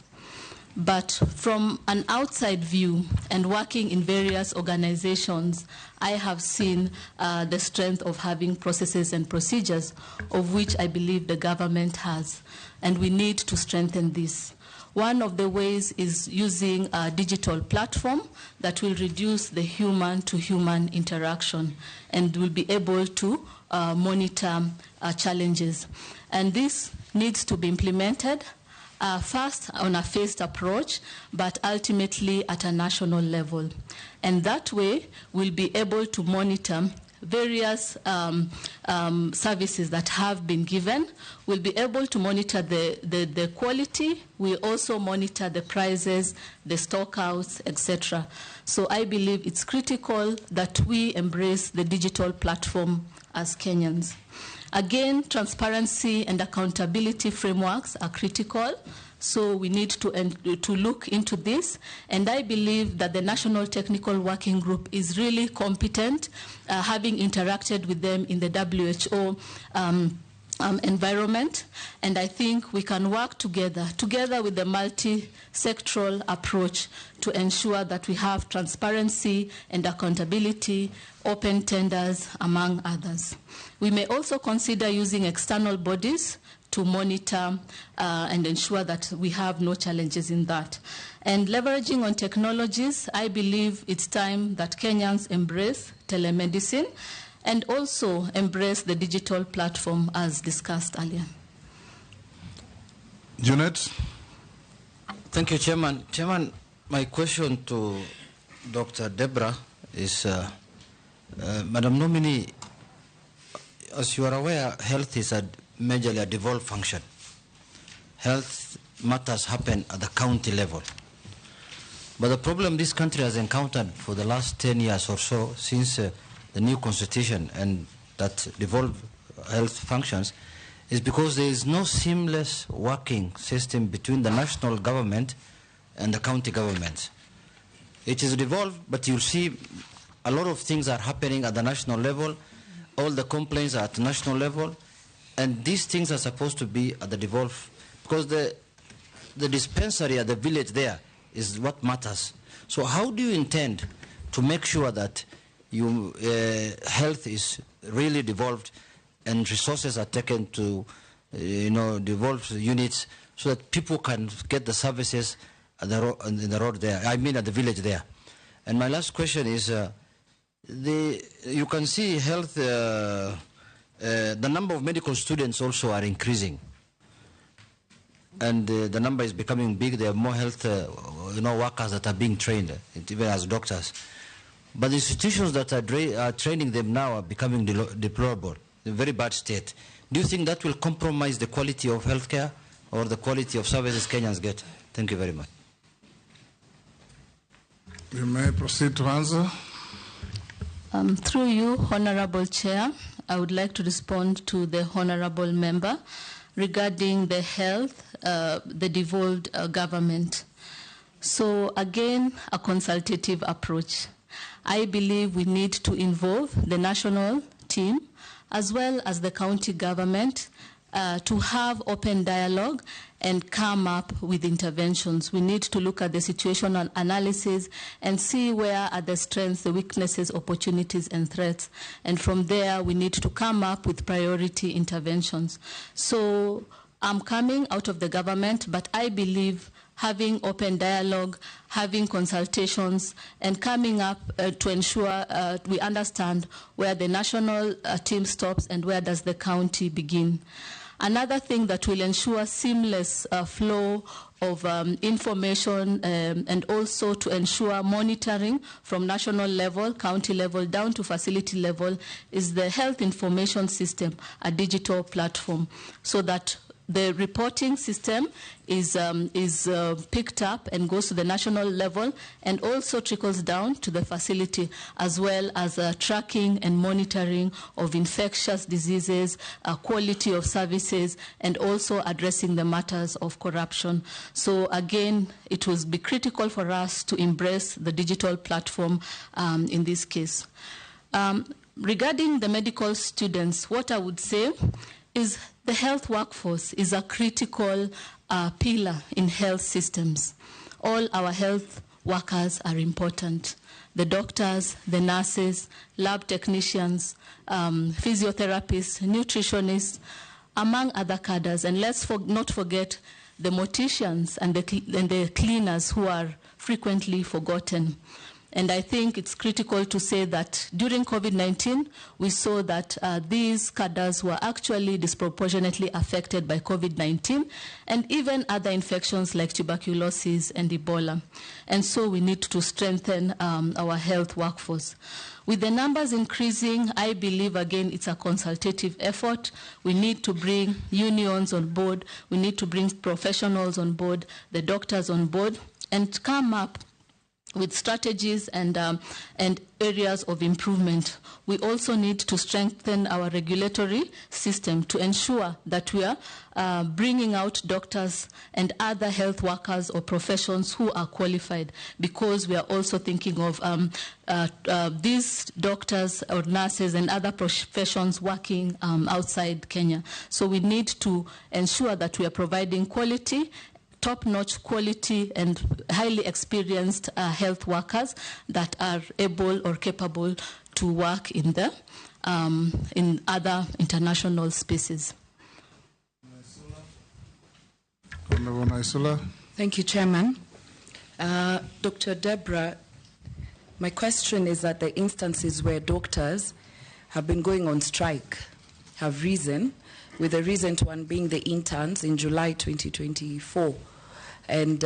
But from an outside view and working in various organizations, I have seen the strength of having processes and procedures, of which I believe the government has, and we need to strengthen this. One of the ways is using a digital platform that will reduce the human-to-human interaction and will be able to monitor challenges. And this needs to be implemented first on a phased approach, but ultimately at a national level. And that way, we'll be able to monitor various services that have been given. We'll be able to monitor the quality. We'll also monitor the prices, the stockouts, etc. So I believe it's critical that we embrace the digital platform as Kenyans. Again, transparency and accountability frameworks are critical. So we need to look into this, and I believe that the National Technical Working Group is really competent, having interacted with them in the WHO environment, and I think we can work together with the multi-sectoral approach to ensure that we have transparency and accountability, open tenders, among others. We may also consider using external bodies to monitor and ensure that we have no challenges in that. And leveraging on technologies, I believe it's time that Kenyans embrace telemedicine and also embrace the digital platform as discussed earlier. Junet? Thank you, Chairman. Chairman, my question to Dr. Deborah is, Madam Nominee, as you are aware, health is majorly a devolved function. Health matters happen at the county level. But the problem this country has encountered for the last 10 years or so, since the new constitution and that devolve health functions, is because there is no seamless working system between the national government and the county governments. It is devolved, but you'll see a lot of things are happening at the national level. All the complaints are at national level, and these things are supposed to be at the devolved, because the dispensary at the village there is what matters. So how do you intend to make sure that health is really devolved and resources are taken to devolved units so that people can get the services at in the road there, I mean at the village there? And my last question is, you can see health, the number of medical students also are increasing. And the number is becoming big. There are more health workers that are being trained, even as doctors. But the institutions that are training them now are becoming deplorable, in a very bad state. Do you think that will compromise the quality of healthcare or the quality of services Kenyans get? Thank you very much. You may proceed to answer. Through you, Honorable Chair, I would like to respond to the Honorable Member regarding the health, the devolved government. So again, a consultative approach. I believe we need to involve the national team as well as the county government to have open dialogue and come up with interventions. We need to look at the situational analysis and see where are the strengths, the weaknesses, opportunities, and threats. And from there, we need to come up with priority interventions. So I'm coming out of the government, but I believe having open dialogue, having consultations, and coming up to ensure we understand where the national team stops and where does the county begin. Another thing that will ensure seamless flow of information and also to ensure monitoring from national level, county level, down to facility level is the health information system, a digital platform, so that the reporting system is picked up and goes to the national level and also trickles down to the facility, as well as tracking and monitoring of infectious diseases, quality of services, and also addressing the matters of corruption. So again, it will be critical for us to embrace the digital platform in this case. Regarding the medical students, what I would say is the health workforce is a critical pillar in health systems. All our health workers are important. The doctors, the nurses, lab technicians, physiotherapists, nutritionists, among other cadres. And let's not forget the morticians and the cleaners who are frequently forgotten. And I think it's critical to say that during COVID-19, we saw that these cadres were actually disproportionately affected by COVID-19 and even other infections like tuberculosis and Ebola. And so we need to strengthen our health workforce. With the numbers increasing, I believe, again, it's a consultative effort. We need to bring unions on board. We need to bring professionals on board, the doctors on board, and come up with strategies and areas of improvement. We also need to strengthen our regulatory system to ensure that we are bringing out doctors and other health workers or professions who are qualified, because we are also thinking of these doctors or nurses and other professions working outside Kenya. So we need to ensure that we are providing quality, top-notch quality and highly experienced health workers that are able or capable to work in in other international spaces. Thank you, Chairman. Dr. Deborah, my question is that the instances where doctors have been going on strike have risen, with the recent one being the interns in July 2024. And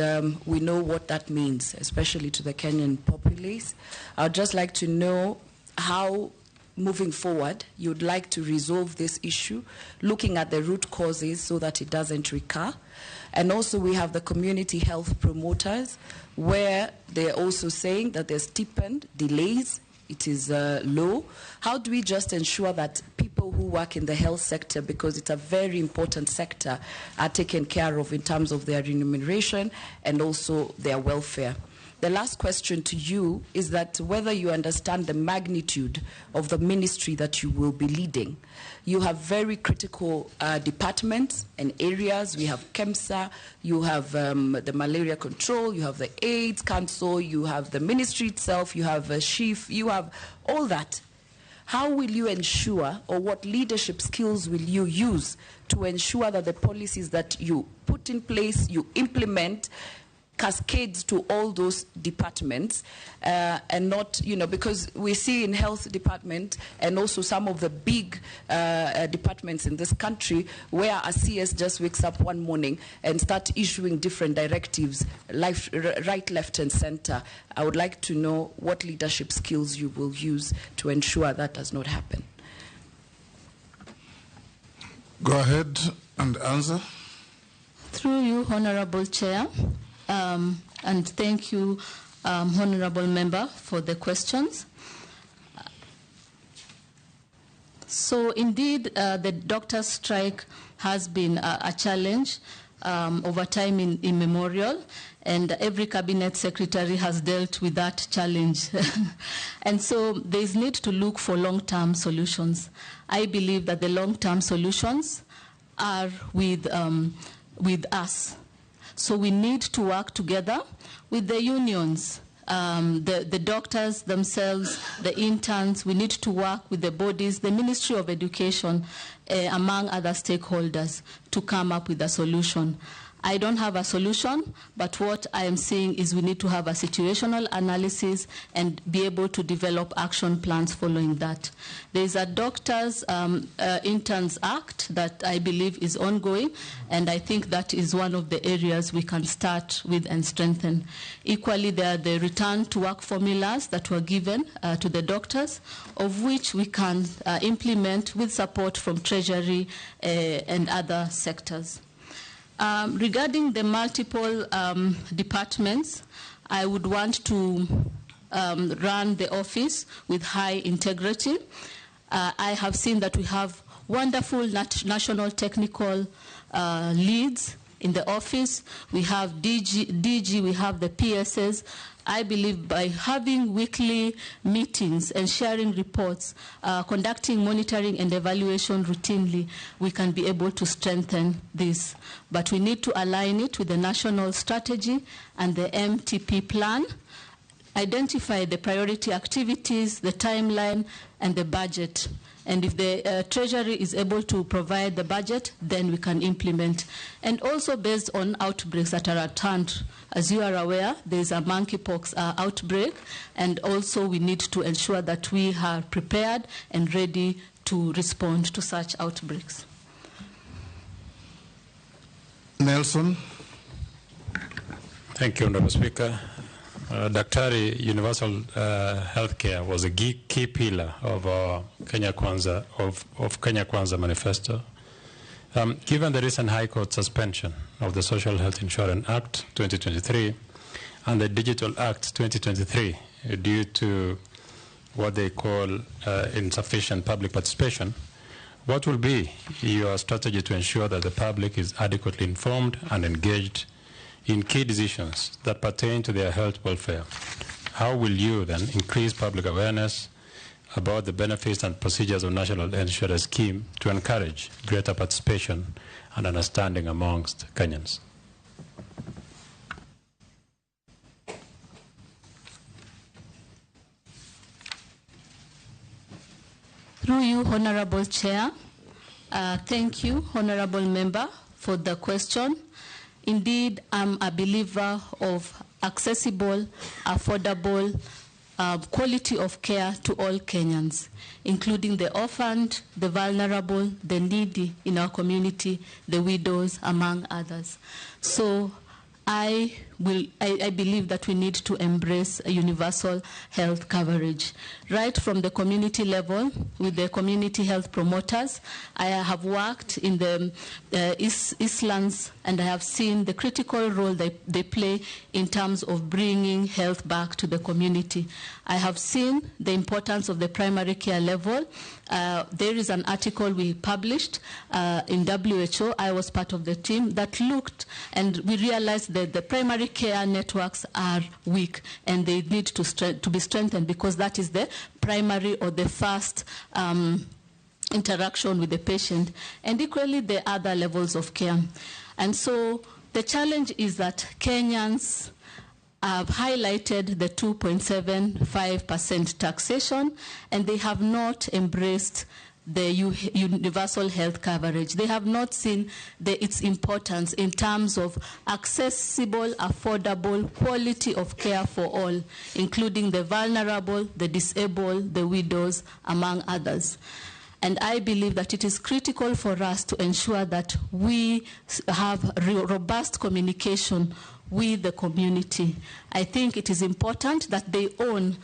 we know what that means, especially to the Kenyan populace. I'd just like to know how, moving forward, you'd like to resolve this issue, looking at the root causes so that it doesn't recur. And also we have the community health promoters where they're also saying that there's stipend delays, it is low. How do we just ensure that people who work in the health sector, because it's a very important sector, are taken care of in terms of their remuneration and also their welfare? The last question to you is that whether you understand the magnitude of the ministry that you will be leading. You have very critical departments and areas. We have KEMSA, you have the malaria control, you have the AIDS Council, you have the ministry itself, you have SHIF, you have all that. How will you ensure, or what leadership skills will you use to ensure that the policies that you put in place, you implement, cascades to all those departments, and not, because we see in health department and also some of the big departments in this country where a CS just wakes up one morning and start issuing different directives, right, left, and center. I would like to know what leadership skills you will use to ensure that does not happen. Go ahead and answer. Through you, Honorable Chair. And thank you, Honorable Member, for the questions. So indeed, the doctor's strike has been a challenge over time in immemorial, and every cabinet secretary has dealt with that challenge. And so there is need to look for long-term solutions. I believe that the long-term solutions are with us. So we need to work together with the unions, the doctors themselves, the interns. We need to work with the bodies, the Ministry of Education, among other stakeholders, to come up with a solution. I don't have a solution, but what I am saying is we need to have a situational analysis and be able to develop action plans following that. There is a Doctors Interns Act that I believe is ongoing, and I think that is one of the areas we can start with and strengthen. Equally, there are the return to work formulas that were given to the doctors, of which we can implement with support from Treasury and other sectors. Regarding the multiple departments, I would want to run the office with high integrity. I have seen that we have wonderful national technical leads in the office. We have DG, we have the PSS. I believe by having weekly meetings and sharing reports, conducting monitoring and evaluation routinely, we can be able to strengthen this. But we need to align it with the national strategy and the MTP plan, identify the priority activities, the timeline, and the budget. And if the Treasury is able to provide the budget, then we can implement. And also based on outbreaks that are at hand. As you are aware, there is a monkeypox outbreak, and also we need to ensure that we are prepared and ready to respond to such outbreaks. Nelson. Thank you, Honorable Speaker. Daktari, universal healthcare was a key pillar of Kenya Kwanza, of Kenya Kwanza manifesto. Given the recent High Court suspension of the Social Health Insurance Act 2023 and the Digital Act 2023 due to what they call insufficient public participation, what will be your strategy to ensure that the public is adequately informed and engaged in key decisions that pertain to their health welfare? How will you then increase public awareness about the benefits and procedures of National Insurance Scheme to encourage greater participation and understanding amongst Kenyans? Through you, Honorable Chair. Thank you, Honorable Member, for the question. Indeed, I'm a believer of accessible, affordable, quality of care to all Kenyans, including the orphaned, the vulnerable, the needy in our community, the widows, among others. So I I believe that we need to embrace a universal health coverage. Right from the community level, with the community health promoters, I have worked in the Eastlands, and I have seen the critical role they play in terms of bringing health back to the community. I have seen the importance of the primary care level. There is an article we published in WHO. I was part of the team that looked, and we realized that the primary care networks are weak and they need to be strengthened, because that is the primary or the first interaction with the patient, and equally the other levels of care. And so the challenge is that Kenyans have highlighted the 2.75% taxation, and they have not embraced the universal health coverage. They have not seen its importance in terms of accessible, affordable, quality of care for all, including the vulnerable, the disabled, the widows, among others. And I believe that it is critical for us to ensure that we have robust communication with the community. I think it is important that they own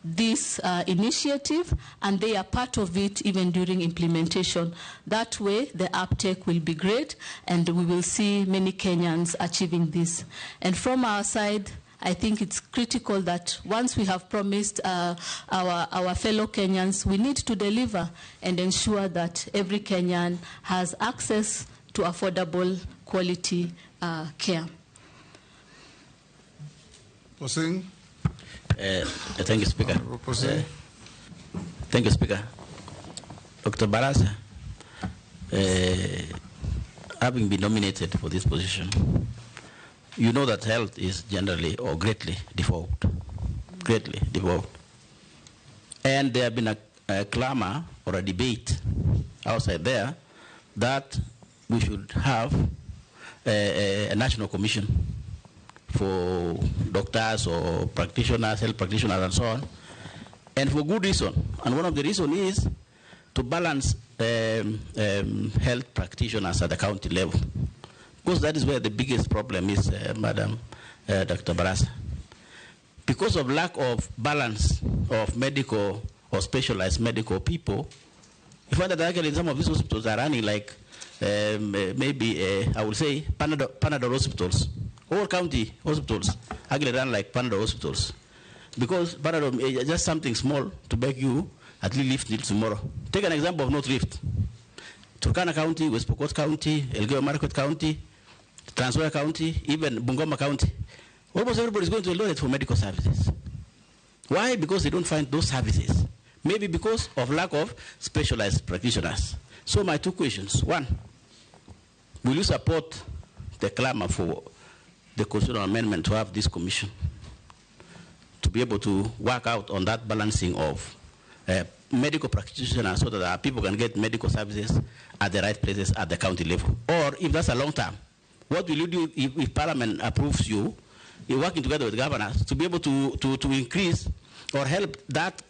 this initiative, and they are part of it even during implementation. That way, the uptake will be great, and we will see many Kenyans achieving this. And from our side, I think it's critical that once we have promised our fellow Kenyans, we need to deliver and ensure that every Kenyan has access to affordable, quality care. Posing. Thank you, Speaker. Thank you, Speaker. Dr. Barasa, having been nominated for this position, you know that health is generally or greatly devolved. And there have been a clamor or a debate outside there that we should have a national commission for doctors or practitioners, health practitioners, and so on, and for good reason. And one of the reasons is to balance health practitioners at the county level, because that is where the biggest problem is, Madam Dr. Barasa. Because of lack of balance of medical or specialized medical people, you find that actually some of these hospitals are running like maybe, I would say, Panadol hospitals. All county hospitals actually run like Panadol hospitals, because Panadol is just something small to make you at least live till tomorrow. Take an example of North Rift. Turkana County, West Pokot County, Elgeyo Marakwet County, Trans Nzoia County, even Bungoma County. Almost everybody is going to Eldoret for medical services. Why? Because they don't find those services. Maybe because of lack of specialized practitioners. So my two questions. One, will you support the clamor for the constitutional amendment to have this commission to be able to work out on that balancing of medical practitioners so that our people can get medical services at the right places at the county level? Or if that's a long term, what will you do if Parliament approves you, you're working together with governors to be able to increase or help that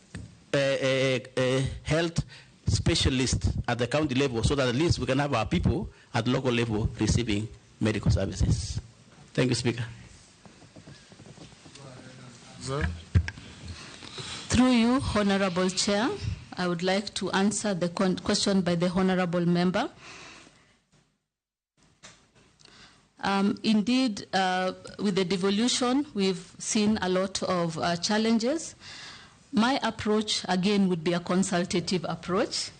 health specialist at the county level so that at least we can have our people at local level receiving medical services? Thank you, Speaker. Through you, Honorable Chair, I would like to answer the question by the Honorable Member. Indeed, with the devolution, we've seen a lot of challenges. My approach, again, would be a consultative approach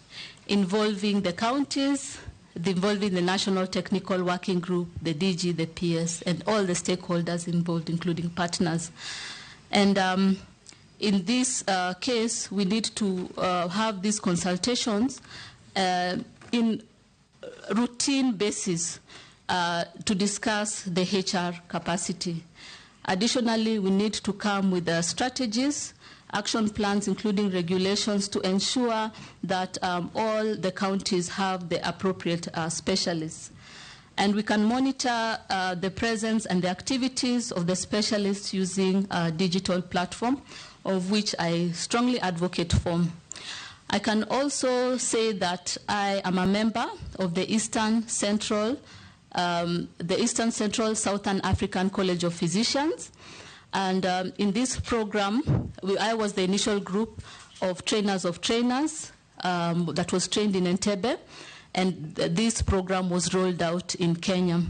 involving the counties, involving the National Technical Working Group, the DG, the PS, and all the stakeholders involved, including partners. And in this case, we need to have these consultations in routine basis to discuss the HR capacity. Additionally, we need to come with strategies, action plans, including regulations, to ensure that all the counties have the appropriate specialists. And we can monitor the presence and the activities of the specialists using a digital platform, of which I strongly advocate for. I can also say that I am a member of the Eastern, Central, the Eastern Central Southern African College of Physicians. And in this program, I was the initial group of trainers that was trained in Entebbe. And this program was rolled out in Kenya.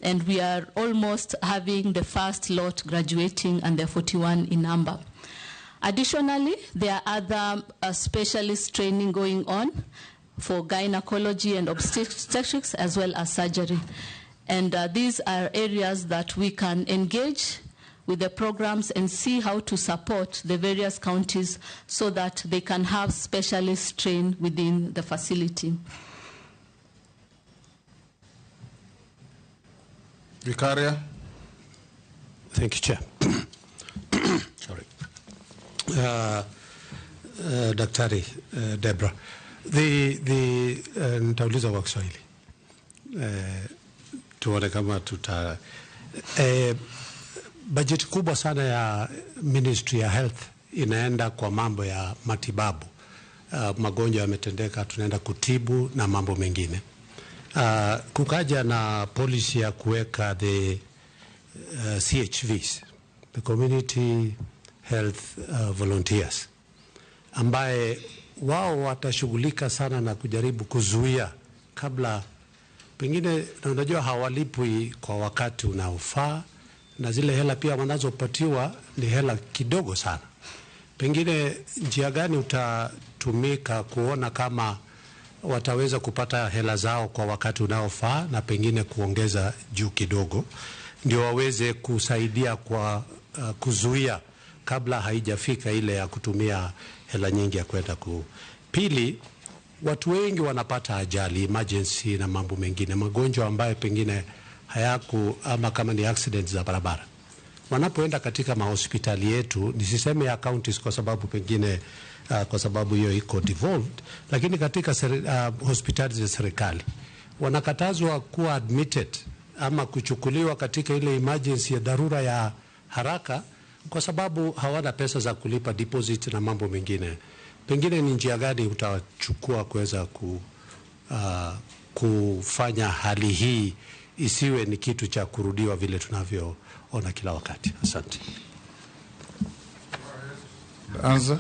And we are almost having the first lot graduating, and they're 41 in number. Additionally, there are other specialist training going on for gynecology and obstetrics, as well as surgery. And these are areas that we can engage with the programs and see how to support the various counties so that they can have specialists trained within the facility. Vicaria. Thank you, Chair. Sorry. Daktari Deborah, nitauliza kwa Kiswahili tuone kama tuta bajeti kubwa sana ya Ministry ya Health inaenda kwa mambo ya matibabu. Magonjwa yametendeka, tunaenda kutibu na mambo mengine. Kukaja na policy ya kuweka the CHVs, the Community Health Volunteers, ambaye wao watashughulika sana na kujaribu kuzuia kabla pengine, na unajua hawalipwi kwa wakati unaofaa, na zile hela pia wanazopatiwa ni hela kidogo sana. Pengine njia gani utatumika kuona kama wataweza kupata hela zao kwa wakati unaofaa na pengine kuongeza juu kidogo, ndio waweze kusaidia kwa kuzuia kabla haijafika ile ya kutumia hela nyingi ya kwenda Pili, watu wengi wanapata ajali, emergency na mambo mengine, magonjwa ambayo pengine ama kama ni accidents za barabara. Wanapoenda katika mahospitali yetu, nisiseme ya counties kwa sababu pengine kwa sababu hiyo iko devolved, lakini katika hospitali za serikali wanakatazwa kuwa admitted ama kuchukuliwa katika ile emergency ya dharura ya haraka kwa sababu hawana pesa za kulipa deposit na mambo mengine. Pengine ni njia gani utachukua kuweza kufanya hali hii isiwe ni kitu cha kurudiwa vile tunavyoona kila wakati? Asante. Answer.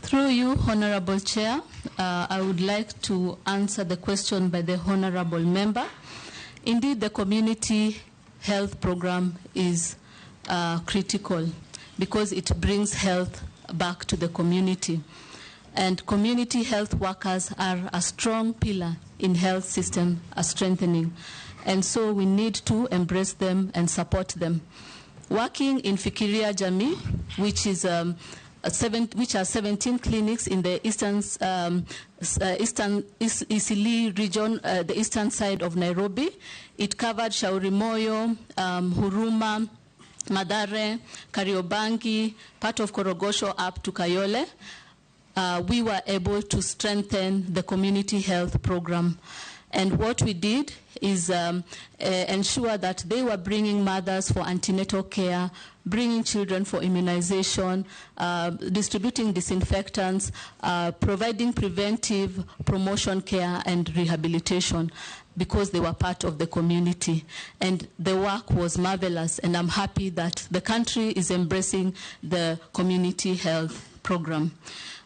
Through you, Honorable Chair, I would like to answer the question by the Honorable Member. Indeed, the community health program is critical because it brings health back to the community. And community health workers are a strong pillar in health system strengthening. And so we need to embrace them and support them. Working in Fikiria Jamii, which is which are 17 clinics in the Eastleigh region, the eastern side of Nairobi. It covered Shauri Moyo, Huruma, Mathare, Kariobangi, part of Korogosho up to Kayole. We were able to strengthen the community health program. And what we did is ensure that they were bringing mothers for antenatal care, bringing children for immunization, distributing disinfectants, providing preventive promotion care and rehabilitation, because they were part of the community. And the work was marvelous, and I'm happy that the country is embracing the community health program.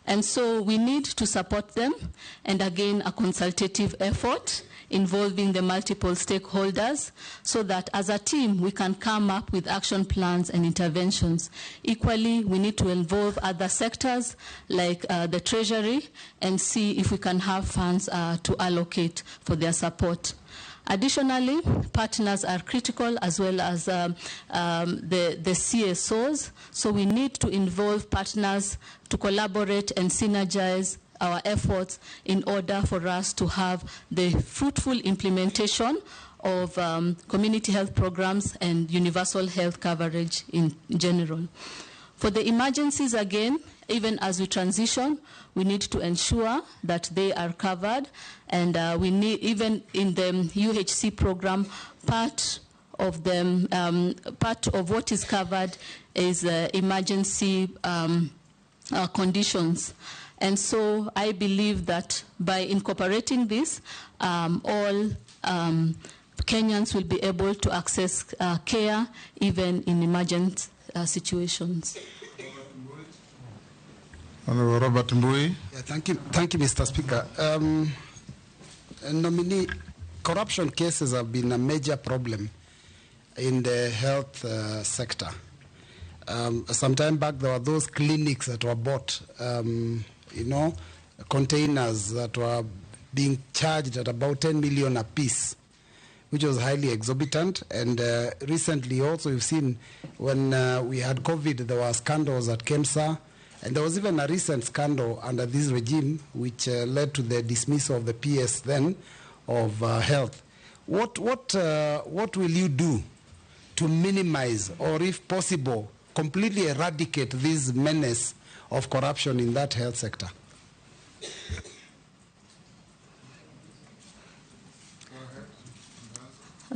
And so we need to support them, and again, a consultative effort involving the multiple stakeholders so that as a team we can come up with action plans and interventions. Equally, we need to involve other sectors like the Treasury and see if we can have funds to allocate for their support. Additionally, partners are critical, as well as the CSOs. So we need to involve partners to collaborate and synergize our efforts in order for us to have the fruitful implementation of community health programs and universal health coverage in general. For the emergencies, again, even as we transition, we need to ensure that they are covered, and we need, even in the UHC program, part of what is covered is emergency conditions. And so I believe that by incorporating this, all Kenyans will be able to access care even in emergent situations. Honorable Robert Mbui. Yeah, thank you, Mr. Speaker. Nominee, corruption cases have been a major problem in the health sector. Some time back, there were those clinics that were bought, containers that were being charged at about 10 million a piece, which was highly exorbitant. And recently also you've seen when we had COVID, there were scandals at KEMSA, and there was even a recent scandal under this regime which led to the dismissal of the PS then of health. What will you do to minimize, or if possible, completely eradicate this menace of corruption in that health sector?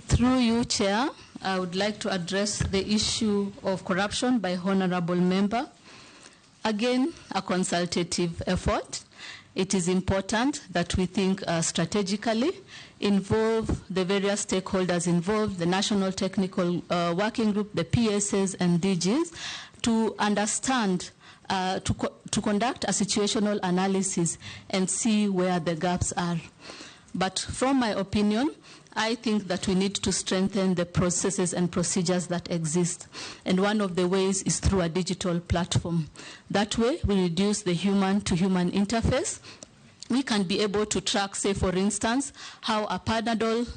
Through you, Chair, I would like to address the issue of corruption by honorable member. Again, a consultative effort. It is important that we think strategically, involve the various stakeholders involved, the National Technical Working Group, the PSs and DGs, to understand, to conduct a situational analysis and see where the gaps are. But from my opinion, I think that we need to strengthen the processes and procedures that exist. And one of the ways is through a digital platform. That way, we reduce the human-to-human interface. We can be able to track, say, for instance, how a Panadol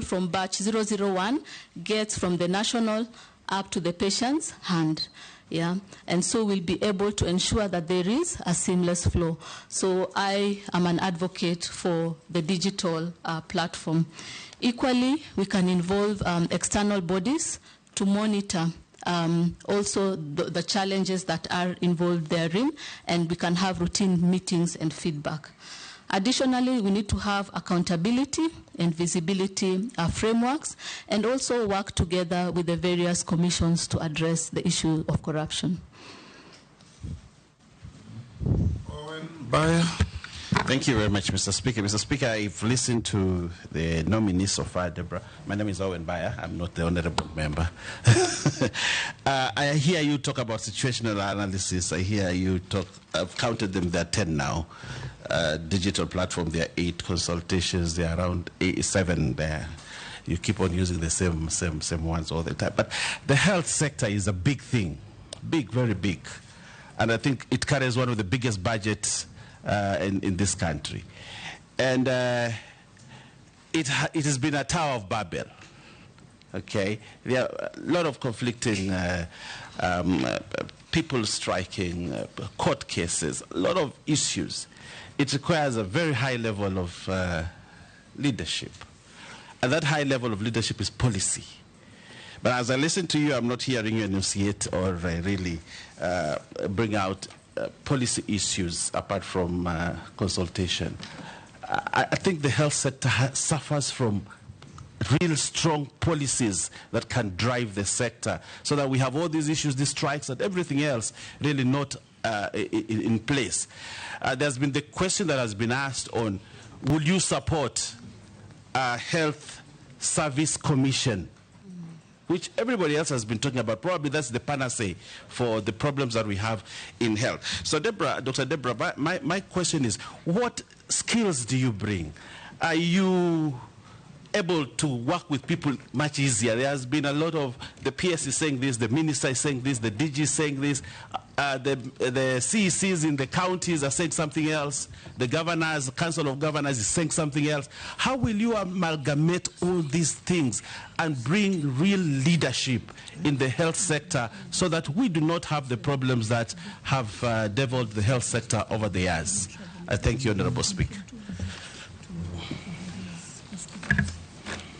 from batch 001 gets from the national up to the patient's hand. Yeah, and so we'll be able to ensure that there is a seamless flow. So I am an advocate for the digital platform. Equally, we can involve external bodies to monitor also the challenges that are involved therein, and we can have routine meetings and feedback. Additionally, we need to have accountability and visibility frameworks, and also work together with the various commissions to address the issue of corruption. Thank you very much, Mr. Speaker. Mr. Speaker, I've listened to the nominee so far, Deborah. My name is Owen Bayer. I'm not the honorable member. I hear you talk about situational analysis. I hear you talk, I've counted them, there are 10 now. Digital platform, there are 8 consultations, there are around 7 there. You keep on using the same ones all the time. But the health sector is a big thing, big, very big. And I think it carries one of the biggest budgets in this country. And it has been a Tower of Babel. Okay, there are a lot of conflicting people striking, court cases, a lot of issues. It requires a very high level of leadership. And that high level of leadership is policy. But as I listen to you, I'm not hearing you enunciate or really bring out policy issues apart from consultation. I think the health sector suffers from real strong policies that can drive the sector, so that we have all these issues, these strikes and everything else really not in place. There's been the question that has been asked on, will you support a health service commission, which everybody else has been talking about. Probably that's the panacea for the problems that we have in health. So Deborah, Dr. Deborah, my question is, what skills do you bring? Are you able to work with people much easier? There has been a lot of, the PS is saying this, the minister is saying this, the DG is saying this, the CECs in the counties are saying something else, the governors, the Council of Governors is saying something else. How will you amalgamate all these things and bring real leadership in the health sector so that we do not have the problems that have devolved the health sector over the years? I thank you, Honorable Speaker.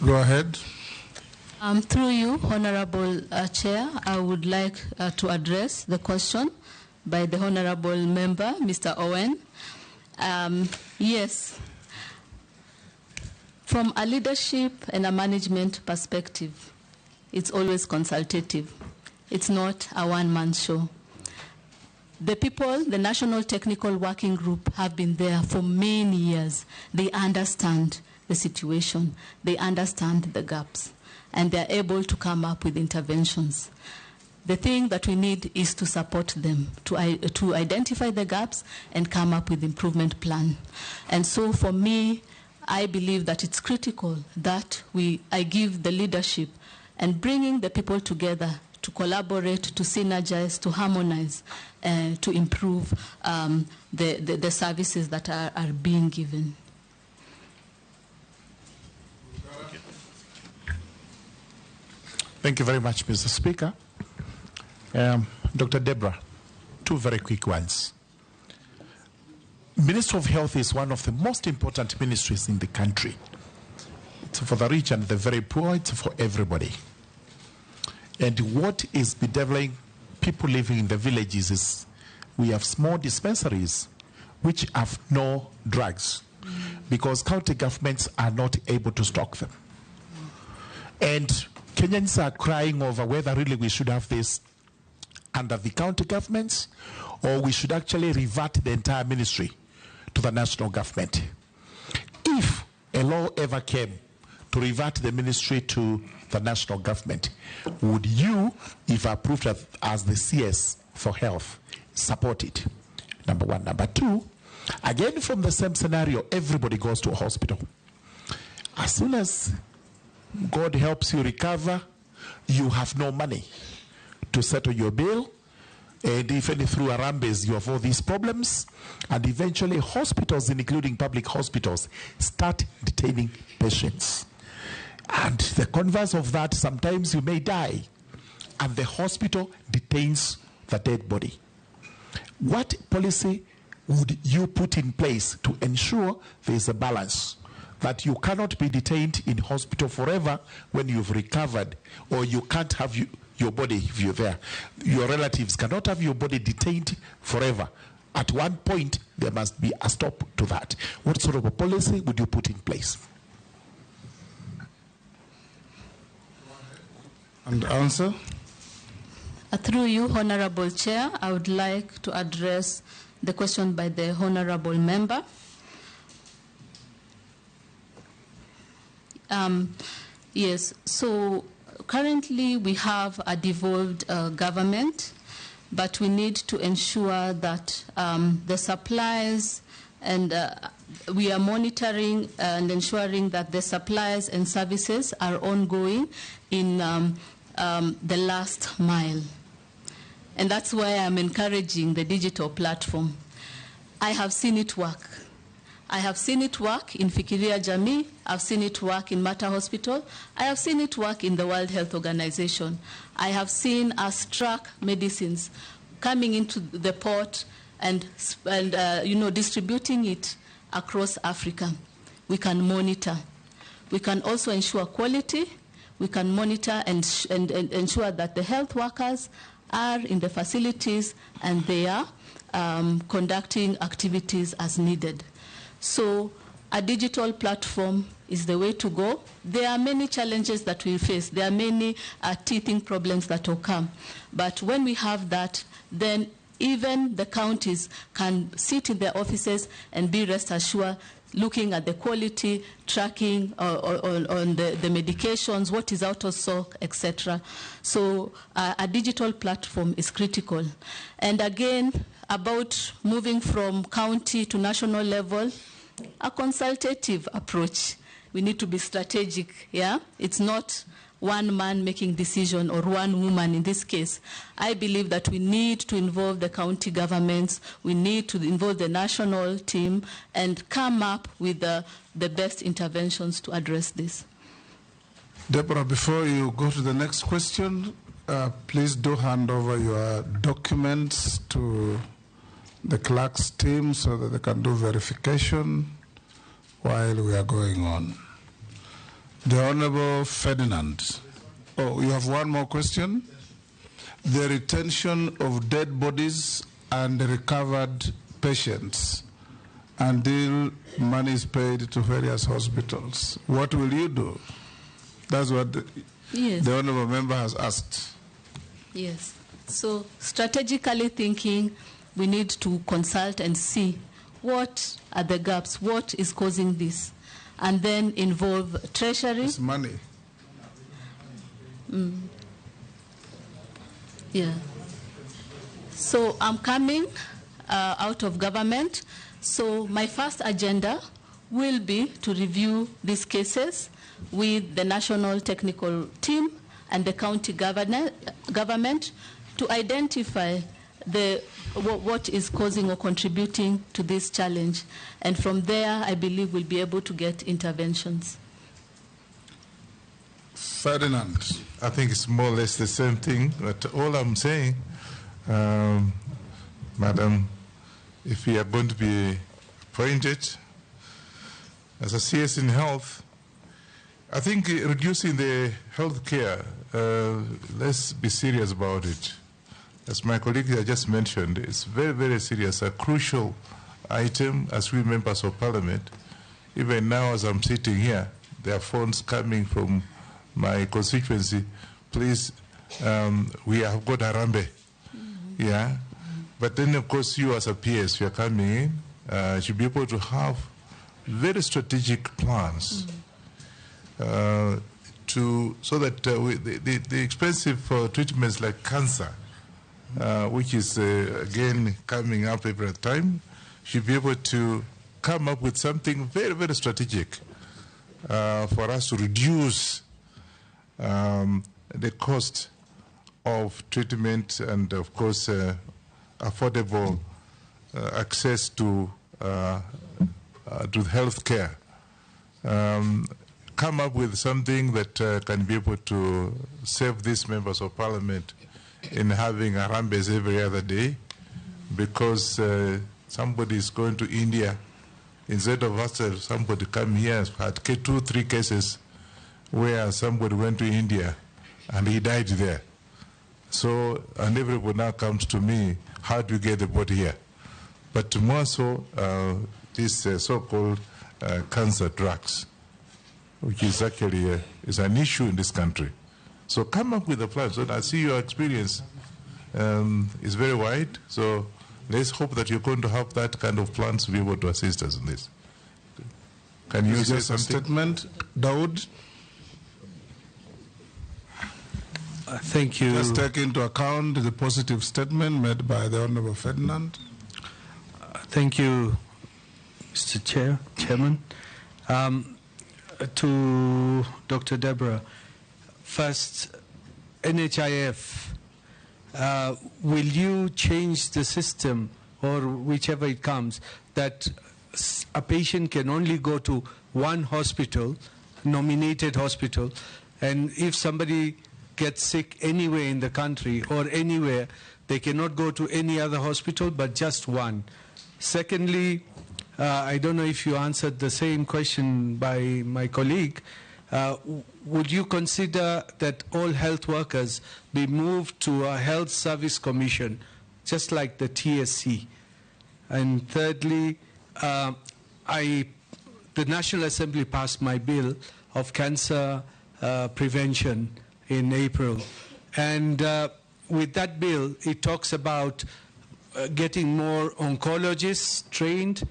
Go ahead. Through you, Honorable Chair, I would like to address the question by the Honorable Member, Mr. Owen. Yes, from a leadership and a management perspective, it's always consultative. It's not a one-man show. The people, the National Technical Working Group, have been there for many years. They understand. the situation. They understand the gaps, and they're able to come up with interventions. The thing that we need is to support them, to identify the gaps and come up with improvement plan. And so for me, I believe that it's critical that I give the leadership and bringing the people together to collaborate, to synergize, to harmonize, to improve the services that are being given. Thank you very much, Mr. Speaker. Dr. Deborah, two very quick ones. Ministry of Health is one of the most important ministries in the country. It's for the rich and the very poor, it's for everybody. And what is bedeviling people living in the villages is we have small dispensaries which have no drugs because county governments are not able to stock them. And Kenyans are crying over whether really we should have this under the county governments or we should actually revert the entire ministry to the national government. If a law ever came to revert the ministry to the national government, would you, if approved as the CS for health, support it? Number one. Number two, again from the same scenario, everybody goes to a hospital. As soon as God helps you recover, you have no money to settle your bill, and even through Arambes you have all these problems, and eventually hospitals, including public hospitals, start detaining patients. And the converse of that, sometimes you may die, and the hospital detains the dead body. What policy would you put in place to ensure there is a balance, that you cannot be detained in hospital forever when you've recovered, or you can't have your body if you're there? Your relatives cannot have your body detained forever. At one point, there must be a stop to that. What sort of a policy would you put in place? And answer? Through you, Honorable Chair, I would like to address the question by the Honorable Member. Yes, so currently we have a devolved government, but we need to ensure that the supplies and we are monitoring and ensuring that the supplies and services are ongoing in the last mile. And that's why I'm encouraging the digital platform. I have seen it work. I have seen it work in Fikiria Jamii. I've seen it work in Mater Hospital. I have seen it work in the World Health Organization. I have seen us track medicines coming into the port and distributing it across Africa. We can monitor. We can also ensure quality. We can monitor and ensure that the health workers are in the facilities and they are conducting activities as needed. So a digital platform is the way to go. There are many challenges that we face. There are many teething problems that will come. But when we have that, then even the counties can sit in their offices and be rest assured, looking at the quality, tracking on the medications, what is out of stock, etc. So a digital platform is critical. And again, about moving from county to national level, a consultative approach. We need to be strategic, yeah? It's not one man making decision or one woman in this case. I believe that we need to involve the county governments, we need to involve the national team and come up with the best interventions to address this. Deborah, before you go to the next question, please do hand over your documents to the clerk's team so that they can do verification while we are going on. The Honorable Ferdinand. Oh, you have one more question? The retention of dead bodies and recovered patients until money is paid to various hospitals. What will you do? That's what the Honorable Member has asked. Yes. So strategically thinking, we need to consult and see what are the gaps, what is causing this. and then involve treasury. It's money. Yeah. So I'm coming out of government. So my first agenda will be to review these cases with the national technical team and the county government to identify what is causing or contributing to this challenge. And from there, I believe we'll be able to get interventions. Ferdinand. I think it's more or less the same thing, but all I'm saying, Madam, if we are going to be appointed as a CS in health, I think reducing the health care, let's be serious about it. As my colleague here just mentioned, it's very, very serious, a crucial item as we members of parliament. Even now as I'm sitting here, there are phones coming from my constituency. Please, we have got Harambe. Yeah. But then, of course, you as a PS, you are coming in, should be able to have very strategic plans so that the expensive treatments like cancer, which is again coming up every time, should be able to come up with something very, very strategic for us to reduce the cost of treatment and, of course, affordable access to health care. Come up with something that can be able to save these members of parliament in having Harambes every other day, because somebody is going to India. Instead of us, somebody come here and had 2-3 cases where somebody went to India and he died there. So, and everybody now comes to me, how do you get the body here? But more so, this so-called cancer drugs, which is actually is an issue in this country. So come up with a plan. So I see your experience is very wide. So let's hope that you're going to have that kind of plan to be able to assist us in this. Can you say something? Statement, Dawood? Thank you. Just take into account the positive statement made by the Honorable Ferdinand. Thank you, Mr. Chairman. To Dr. Deborah, first, NHIF, will you change the system, or whichever it comes, that a patient can only go to one hospital, nominated hospital, and if somebody gets sick anywhere in the country or anywhere, they cannot go to any other hospital but just one? Secondly, I don't know if you answered the same question by my colleague. Would you consider that all health workers be moved to a health service commission, just like the TSC? And thirdly, the National Assembly passed my bill of cancer prevention in April. And with that bill, it talks about getting more oncologists trained,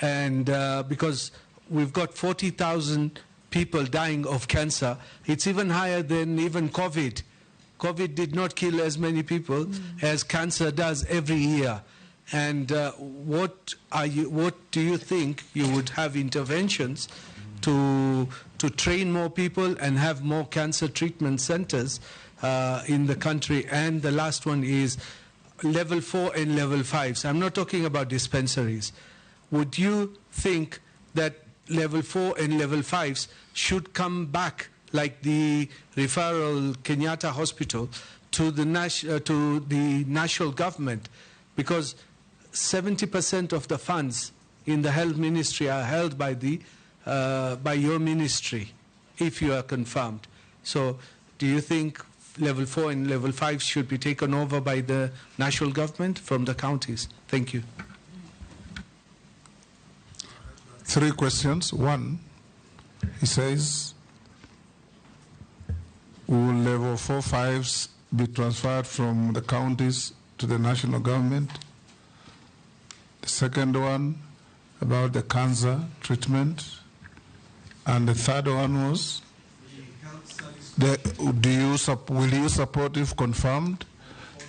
and because we've got 40,000 people dying of cancer, it's even higher than even COVID. COVID did not kill as many people as cancer does every year. And what do you think you would have interventions to train more people and have more cancer treatment centers in the country? And the last one is level 4 and level 5. So I'm not talking about dispensaries. Would you think that level 4 and level 5s should come back, like the referral Kenyatta Hospital, to the national government? Because 70% of the funds in the health ministry are held by your ministry, if you are confirmed. So do you think level 4 and level 5 should be taken over by the national government from the counties? Thank you. 3 questions. 1, he says, will level 4, 5s be transferred from the counties to the national government? The second one, about the cancer treatment. And the third one was? Will you support, if confirmed,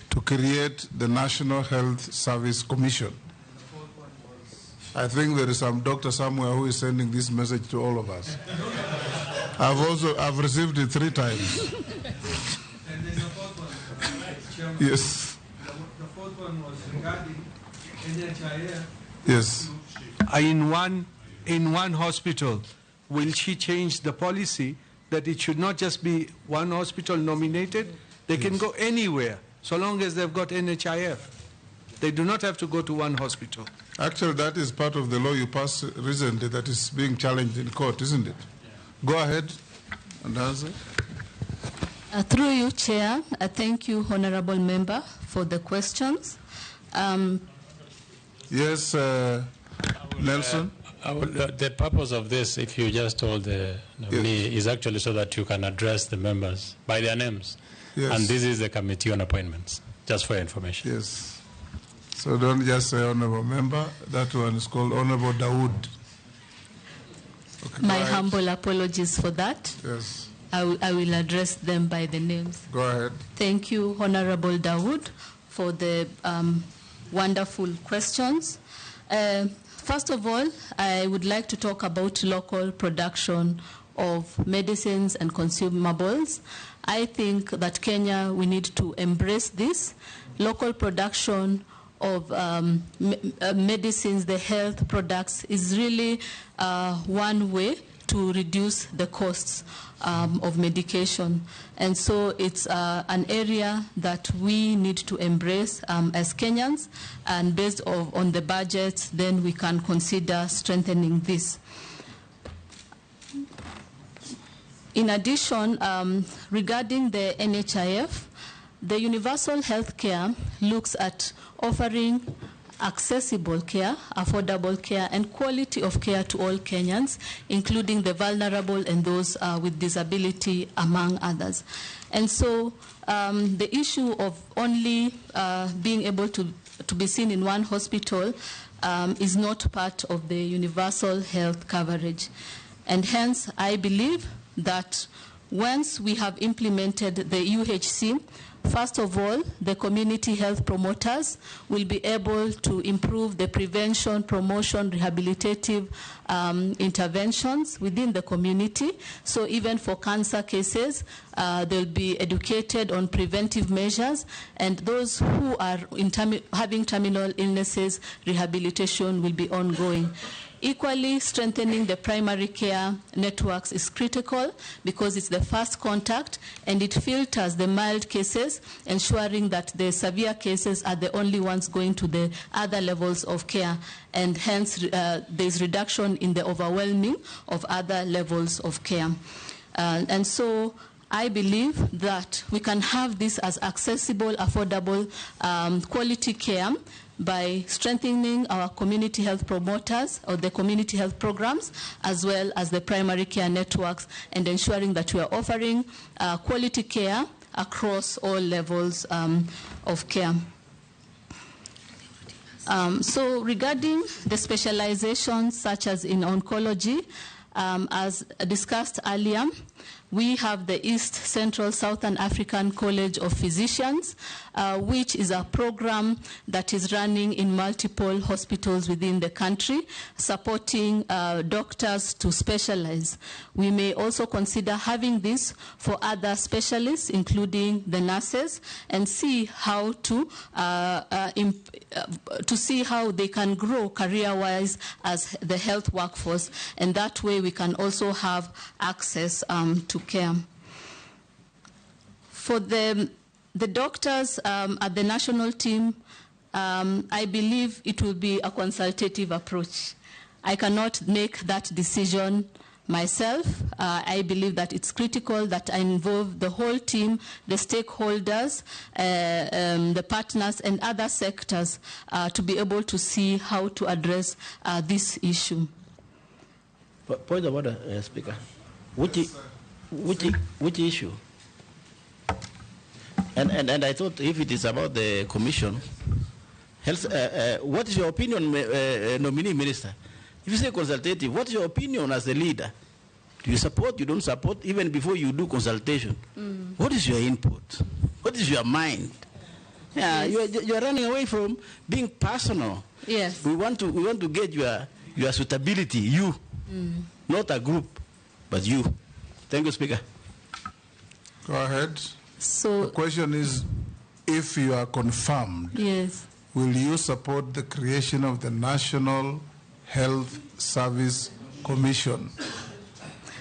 to create the National Health Service Commission? I think there is some doctor somewhere who is sending this message to all of us. I've received it 3 times. And there's a fourth one, Chairman. Yes. The fourth one was regarding NHIF. Yes. In one hospital, will she change the policy that it should not just be one hospital nominated? They can go anywhere so long as they've got NHIF. They do not have to go to one hospital. Actually, that is part of the law you passed recently that is being challenged in court, isn't it? Go ahead and answer. Through you, Chair, thank you, Honorable Member, for the questions. Yes, Nelson? The purpose of this, if you just told the nominee, is actually so that you can address the members by their names. Yes. And this is the Committee on Appointments, just for your information. Yes. So don't just say Honorable Member. That one is called Honorable Dawood. Okay, My humble apologies for that. Yes. I will address them by the names. Go ahead. Thank you, Honorable Dawood, for the wonderful questions. First of all, I would like to talk about local production of medicines and consumables. I think that Kenya, we need to embrace this. Local production of medicines, the health products, is really one way to reduce the costs of medication. And so it's an area that we need to embrace as Kenyans, and based on the budget, then we can consider strengthening this. In addition, regarding the NHIF, the universal health care looks at offering accessible care, affordable care, and quality of care to all Kenyans, including the vulnerable and those with disability, among others. And so the issue of only being able to be seen in one hospital is not part of the universal health coverage. And hence, I believe that once we have implemented the UHC, first of all, the community health promoters will be able to improve the prevention, promotion, rehabilitative interventions within the community. So even for cancer cases, they'll be educated on preventive measures, and those who are having terminal illnesses, rehabilitation will be ongoing. Equally, strengthening the primary care networks is critical because it's the first contact and it filters the mild cases, ensuring that the severe cases are the only ones going to the other levels of care, and hence there's reduction in the overwhelming of other levels of care. And so I believe that we can have this as accessible, affordable, quality care by strengthening our community health promoters or the community health programs, as well as the primary care networks, and ensuring that we are offering quality care across all levels of care. So regarding the specializations such as in oncology, as discussed earlier, we have the East Central Southern African College of Physicians, which is a program that is running in multiple hospitals within the country, supporting doctors to specialize. We may also consider having this for other specialists, including the nurses, and see how to see how they can grow career-wise as the health workforce, and that way we can also have access to care. For the doctors at the national team, I believe it will be a consultative approach. I cannot make that decision myself. I believe that it's critical that I involve the whole team, the stakeholders, the partners, and other sectors to be able to see how to address this issue. Point of order, Speaker. Which issue? And I thought if it is about the commission, health, what is your opinion, nominee minister? If you say consultative, what is your opinion as a leader? Do you support? You don't support? Even before you do consultation, what is your input? What is your mind? Yeah, you're running away from being personal. Yes. We want to get your suitability, you, not a group, but you. Thank you, Speaker. Go ahead. So the question is, if you are confirmed, yes, will you support the creation of the National Health Service Commission?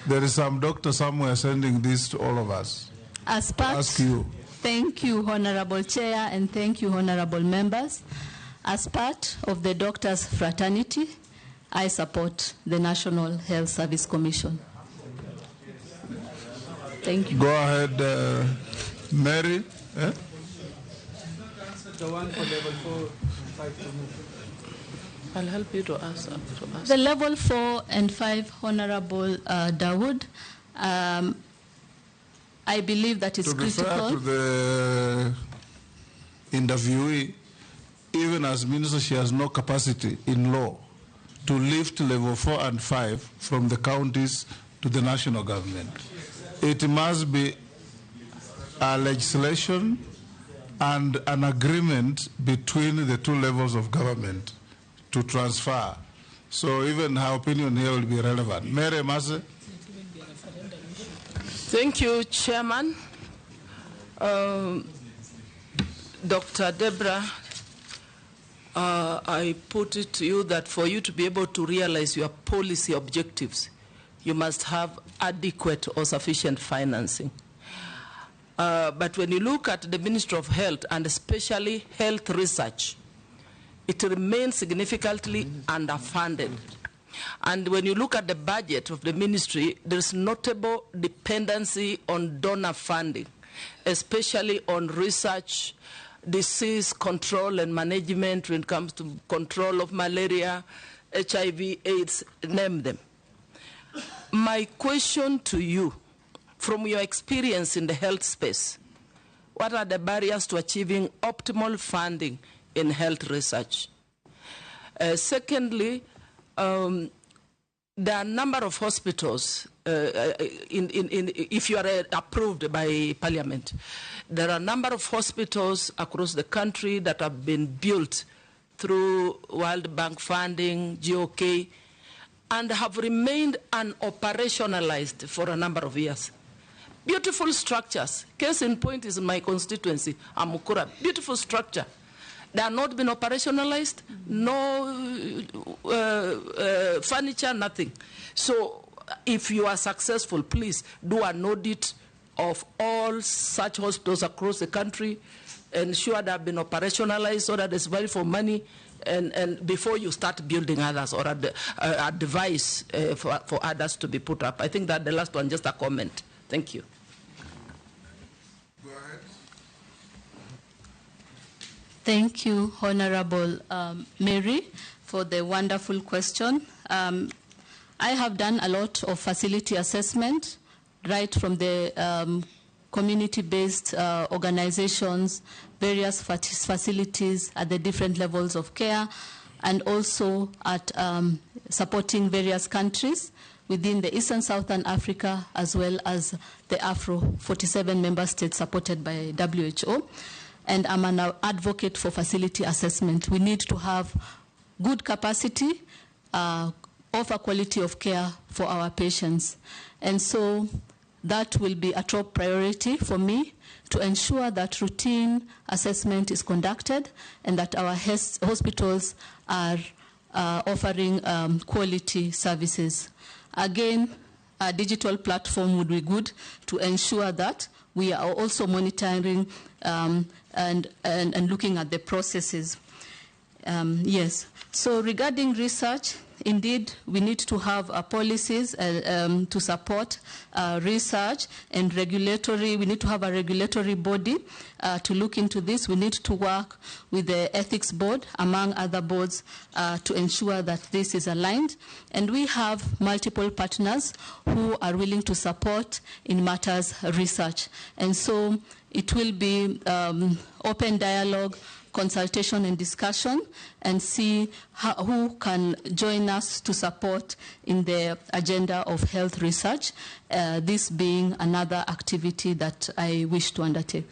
There is some doctor somewhere sending this to all of us. As part, ask you. Thank you, Honorable Chair, and thank you, Honorable Members. As part of the doctors' fraternity, I support the National Health Service Commission. Thank you. Go ahead, Mary. The one for level 4 and 5 to move. I'll help you to answer. The level 4 and 5, Honorable Dawood, I believe that is critical. To refer to the interviewee, even as minister, she has no capacity in law to lift level 4 and 5 from the counties to the national government. It must be a legislation and an agreement between the two levels of government to transfer. So even her opinion here will be relevant. Mary Mase. Thank you, Chairman. Dr. Deborah, I put it to you that for you to be able to realize your policy objectives, you must have adequate or sufficient financing. But when you look at the Ministry of Health, and especially health research, it remains significantly underfunded. And when you look at the budget of the ministry, there's notable dependency on donor funding, especially on research, disease control and management when it comes to control of malaria, HIV, AIDS, name them. My question to you, from your experience in the health space, what are the barriers to achieving optimal funding in health research? Secondly, there are a number of hospitals, if you are approved by Parliament, there are a number of hospitals across the country that have been built through World Bank funding, GOK, and have remained unoperationalized for a number of years. Beautiful structures. Case in point is in my constituency, Amukura. Beautiful structure. They have not been operationalized, no furniture, nothing. So if you are successful, please do an audit of all such hospitals across the country, ensure they have been operationalized so that there's value for money, and before you start building others or advise for others to be put up. I think that the last one, just a comment. Thank you. Thank you, Honorable Mary, for the wonderful question. I have done a lot of facility assessment, right from the community-based organizations, various facilities at the different levels of care, and also at supporting various countries within the Eastern Southern Africa, as well as the Afro 47 member states supported by WHO. And I'm an advocate for facility assessment. We need to have good capacity, offer quality of care for our patients. And so that will be a top priority for me, to ensure that routine assessment is conducted and that our hospitals are offering quality services. Again, a digital platform would be good to ensure that we are also monitoring and looking at the processes. Yes. So regarding research, indeed, we need to have policies to support research and regulatory. We need to have a regulatory body to look into this. We need to work with the ethics board, among other boards, to ensure that this is aligned. And we have multiple partners who are willing to support in matters research. And so it will be open dialogue, consultation and discussion and see who can join us to support in the agenda of health research, this being another activity that I wish to undertake.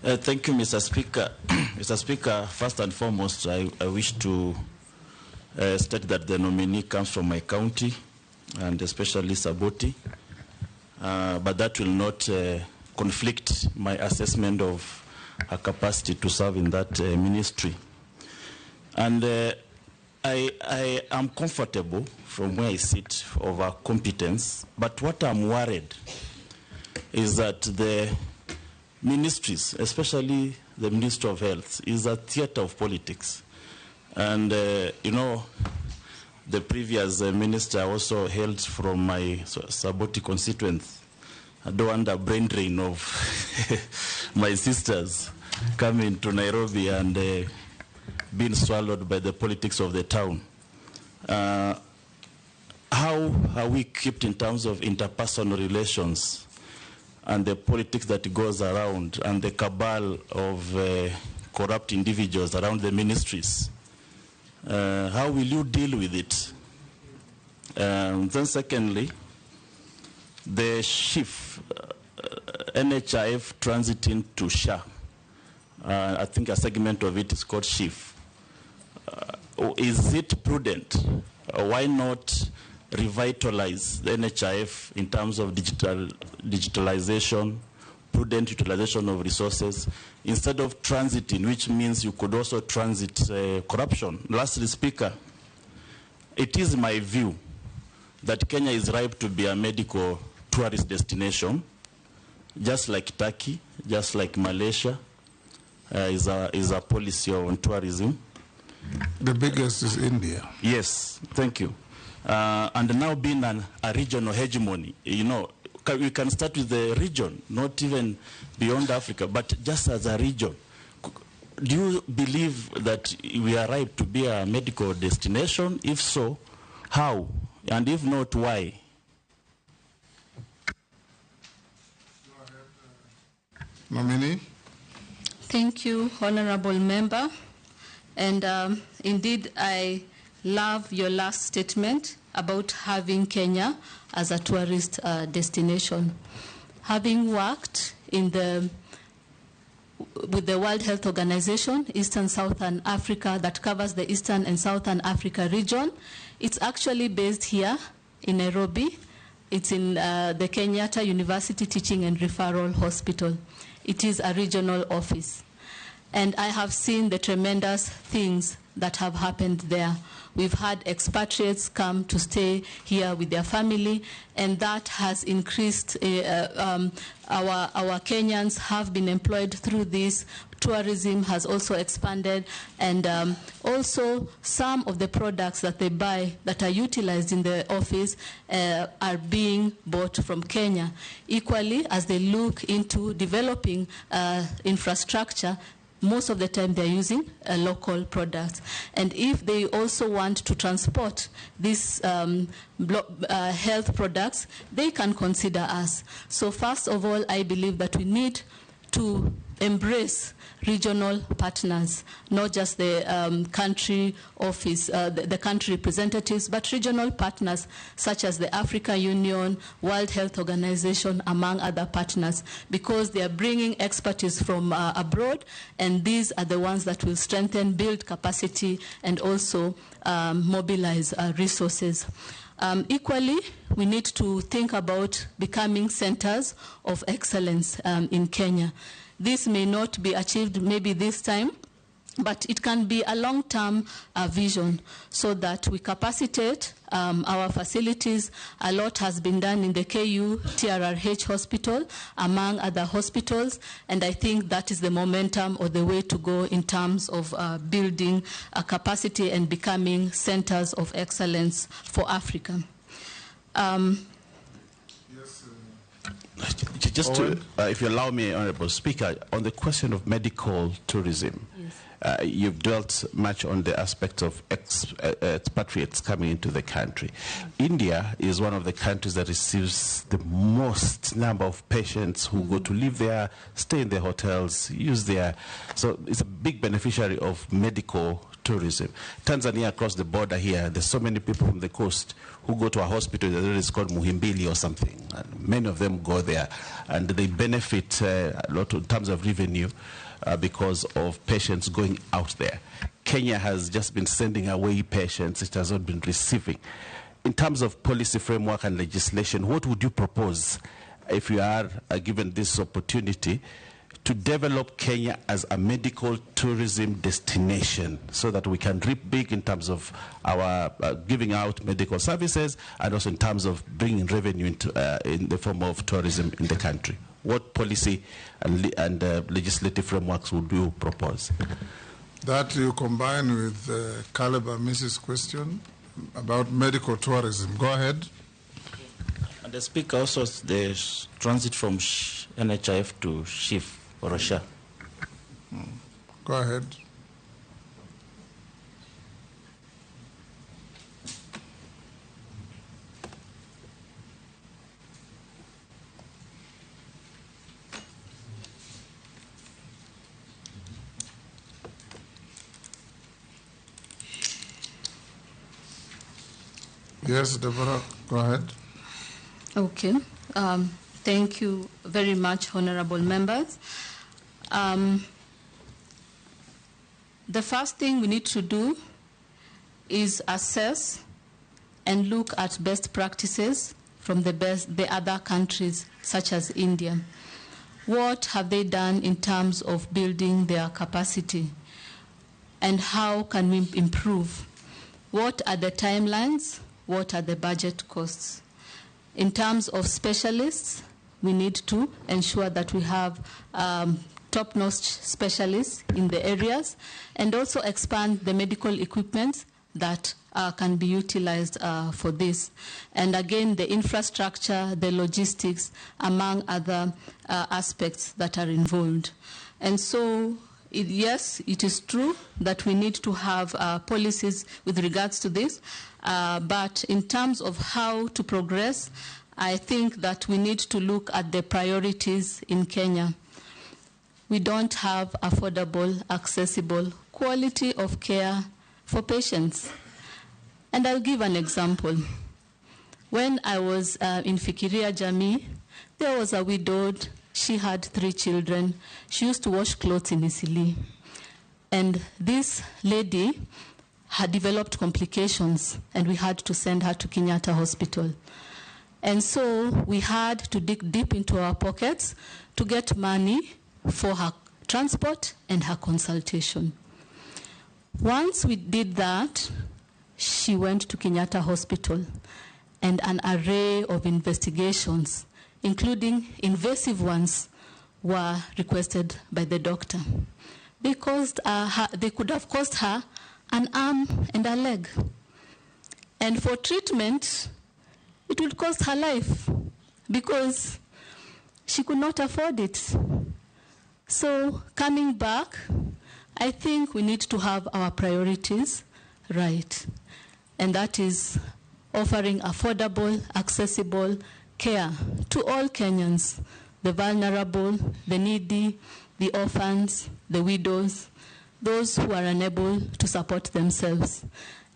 Thank you, Mr. Speaker. Mr. Speaker, first and foremost, I wish to state that the nominee comes from my county, and especially Saboti, but that will not conflict my assessment of her capacity to serve in that ministry. And I am comfortable from where I sit of her competence, but what I'm worried is that the ministries, especially the Ministry of Health, is a theater of politics. And, you know, the previous minister also hailed from my Saboti constituency. I don't want a brain drain of my sisters coming to Nairobi and being swallowed by the politics of the town. How are we kept in terms of interpersonal relations and the politics that goes around and the cabal of corrupt individuals around the ministries? How will you deal with it? Then secondly, the shift, NHIF transiting to SHA. I think a segment of it is called shift. Is it prudent? Why not revitalize the NHIF in terms of digitalization, prudent utilization of resources, instead of transiting, which means you could also transit corruption? Lastly, Speaker, it is my view that Kenya is ripe to be a medical tourist destination, just like Turkey, just like Malaysia is a policy on tourism. The biggest is India. Yes, thank you. And now being a regional hegemony, you know, we can start with the region, not even beyond Africa, but just as a region. Do you believe that we are ripe to be a medical destination? If so, how? And if not, why? Nominee. Thank you, Honorable Member. And indeed, I love your last statement about having Kenya as a tourist destination. Having worked with the World Health Organization, Eastern Southern Africa, that covers the Eastern and Southern Africa region, it's actually based here in Nairobi. It's in the Kenyatta University Teaching and Referral Hospital. It is a regional office. And I have seen the tremendous things that have happened there. We've had expatriates come to stay here with their family, and that has increased. Our Kenyans have been employed through this. Tourism has also expanded, and also some of the products that they buy that are utilized in the office are being bought from Kenya. Equally, as they look into developing infrastructure, most of the time they're using local products. And if they also want to transport these health products, they can consider us. So first of all, I believe that we need to embrace regional partners, not just the country office, the country representatives, but regional partners such as the African Union, World Health Organization, among other partners, because they are bringing expertise from abroad, and these are the ones that will strengthen, build capacity, and also mobilize resources. Equally, we need to think about becoming centers of excellence in Kenya. This may not be achieved maybe this time, but it can be a long-term vision so that we capacitate our facilities. A lot has been done in the KU TRRH hospital, among other hospitals, and I think that is the momentum or the way to go in terms of building a capacity and becoming centers of excellence for Africa. Just to, if you allow me, Honorable Speaker, on the question of medical tourism, You've dwelt much on the aspect of expatriates coming into the country. India is one of the countries that receives the most number of patients who go to live there, stay in their hotels, use their... So it's a big beneficiary of medical tourism. Tanzania, across the border here, there's so many people from the coast who go to a hospital that is called Muhimbili or something. And many of them go there, and they benefit a lot in terms of revenue because of patients going out there. Kenya has just been sending away patients it has not been receiving. In terms of policy framework and legislation, what would you propose if you are given this opportunity to develop Kenya as a medical tourism destination so that we can reap big in terms of our giving out medical services and also in terms of bringing revenue into, in the form of tourism in the country? What policy and legislative frameworks would you propose? That you combine with Caleb and Mrs. question about medical tourism. Go ahead. And the speaker also the transit from NHIF to SHIF or Russia. Go ahead. Yes, Deborah, go ahead. Okay. Thank you very much, honorable members. The first thing we need to do is assess and look at best practices from the other countries, such as India. What have they done in terms of building their capacity? And how can we improve? What are the timelines? What are the budget costs? In terms of specialists, we need to ensure that we have top-notch specialists in the areas and also expand the medical equipment that can be utilized for this. And again, the infrastructure, the logistics, among other aspects that are involved. And so, yes, it is true that we need to have policies with regards to this, but in terms of how to progress, I think that we need to look at the priorities in Kenya. We don't have affordable, accessible, quality of care for patients. And I'll give an example. When I was in Fikiria Jamii, there was a widowed. She had 3 children. She used to wash clothes in Isili. And this lady had developed complications, and we had to send her to Kenyatta Hospital. And so we had to dig deep into our pockets to get money for her transport and her consultation. Once we did that, she went to Kenyatta Hospital, and an array of investigations, including invasive ones, were requested by the doctor. They could have cost her an arm and a leg. And for treatment, it would cost her life because she could not afford it. So coming back, I think we need to have our priorities right. And that is offering affordable, accessible care to all Kenyans, the vulnerable, the needy, the orphans, the widows, those who are unable to support themselves.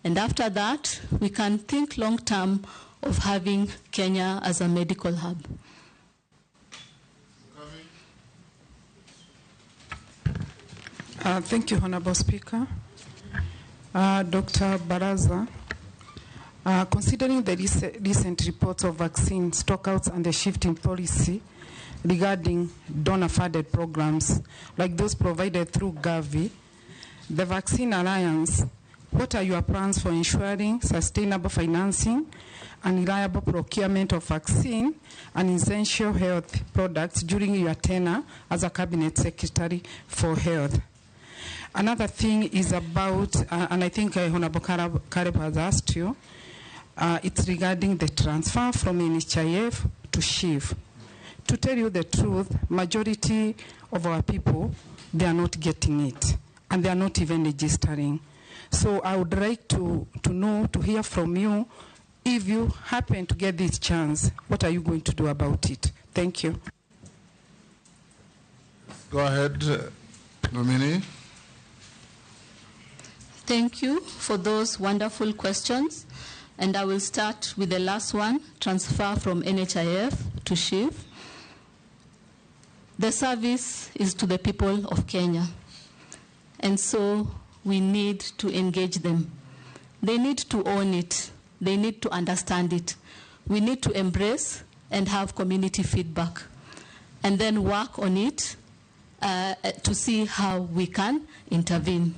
And after that, we can think long-term of having Kenya as a medical hub. Thank you, Honorable Speaker. Dr. Baraza, considering the recent reports of vaccine stockouts and the shifting policy regarding donor-funded programs like those provided through Gavi, the Vaccine Alliance, what are your plans for ensuring sustainable financing and reliable procurement of vaccine and essential health products during your tenure as a Cabinet Secretary for Health? Another thing is about, and I think Honorable Kareb has asked you, it's regarding the transfer from NHIF to SHIF. To tell you the truth, majority of our people, they are not getting it. and they are not even registering. So I would like to know, to hear from you, if you happen to get this chance, what are you going to do about it? Thank you. Go ahead, nominee. Thank you for those wonderful questions. And I will start with the last one, transfer from NHIF to SHIF. The service is to the people of Kenya. And so we need to engage them. They need to own it. They need to understand it. We need to embrace and have community feedback, and then work on it to see how we can intervene.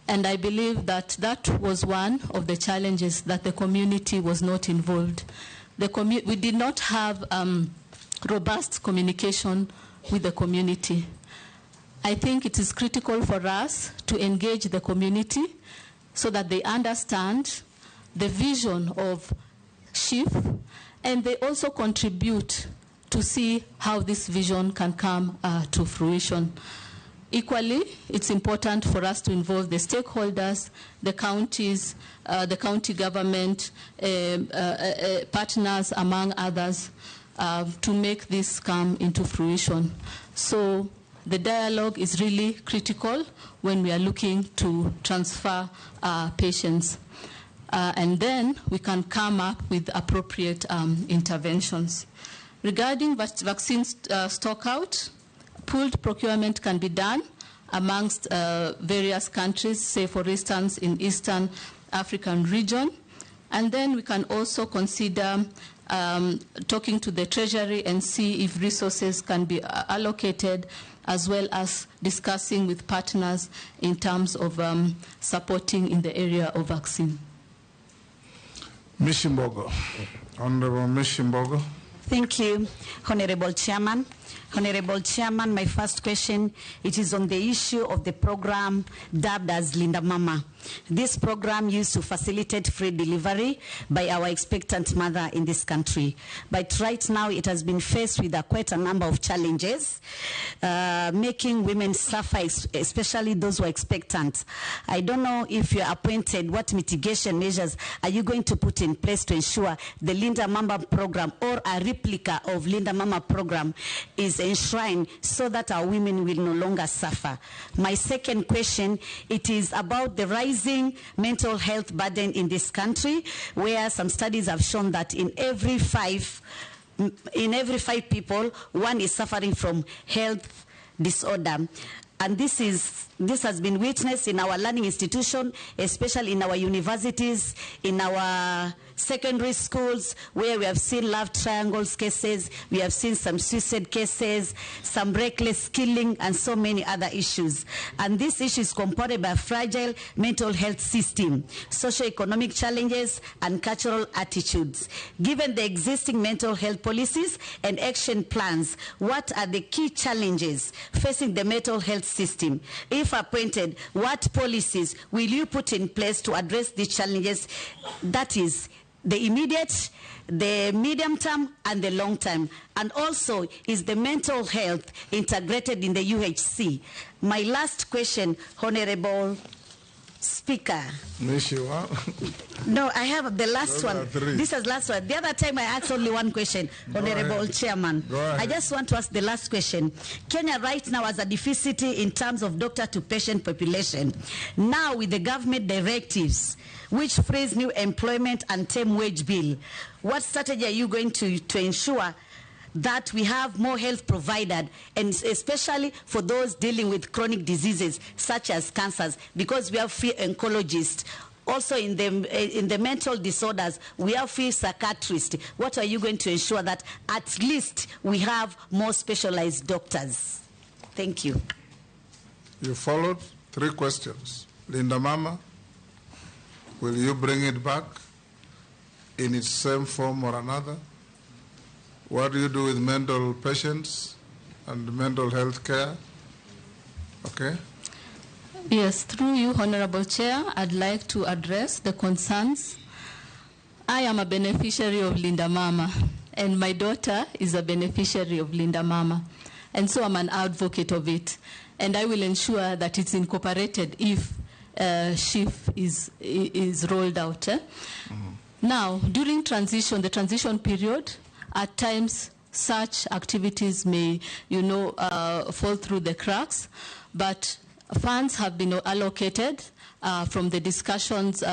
And I believe that that was one of the challenges, that the community was not involved. We did not have robust communication with the community. I think it is critical for us to engage the community so that they understand the vision of SHIF, and they also contribute to see how this vision can come to fruition. Equally, it's important for us to involve the stakeholders, the counties, the county government, partners, among others, to make this come into fruition. So the dialogue is really critical when we are looking to transfer patients. And then we can come up with appropriate interventions. Regarding vaccine stockout, pooled procurement can be done amongst various countries, say for instance in Eastern African region. And then we can also consider talking to the Treasury and see if resources can be allocated, as well as discussing with partners in terms of supporting in the area of vaccine. Mishimbogo. Honorable Mishimbogo. Thank you, Honorable Chairman. Honorable Chairman, my first question, it is on the issue of the program dubbed as Linda Mama. This program used to facilitate free delivery by our expectant mother in this country. But right now it has been faced with quite a number of challenges, making women suffer, especially those who are expectant. I don't know if you are appointed, what mitigation measures are you going to put in place to ensure the Linda Mama program or a replica of Linda Mama program is enshrined so that our women will no longer suffer? My second question, it is about the rising mental health burden in this country, where some studies have shown that in every five people, one is suffering from health disorder. And this has been witnessed in our learning institution, especially in our universities, in our secondary schools, where we have seen love triangles cases, we have seen some suicide cases, some reckless killing, and so many other issues. And this issue is compounded by a fragile mental health system, socio-economic challenges, and cultural attitudes. Given the existing mental health policies and action plans, what are the key challenges facing the mental health system? If appointed, what policies will you put in place to address these challenges? That is, the immediate, the medium term, and the long term. And also, is the mental health integrated in the UHC? My last question, Honorable Speaker. No, I have the last one. This is last one. The other time I asked only one question, Honorable Chairman. I just want to ask the last question. Kenya right now has a deficit in terms of doctor-to-patient population. Now with the government directives, which frees new employment and term wage bill, what strategy are you going to ensure that we have more health provided, and especially for those dealing with chronic diseases such as cancers, because we have free oncologists. Also in the mental disorders, we have free psychiatrists. What are you going to ensure that at least we have more specialized doctors? Thank you. You followed 3 questions. Linda Mama, will you bring it back in its same form or another? What do you do with mental patients and mental health care? Okay. Yes, through you, Honorable Chair, I'd like to address the concerns. I am a beneficiary of Linda Mama, and my daughter is a beneficiary of Linda Mama. And so I'm an advocate of it. And I will ensure that it's incorporated if SHIF is rolled out. Now, during transition, the transition period, at times such activities may, fall through the cracks, but funds have been allocated from the discussions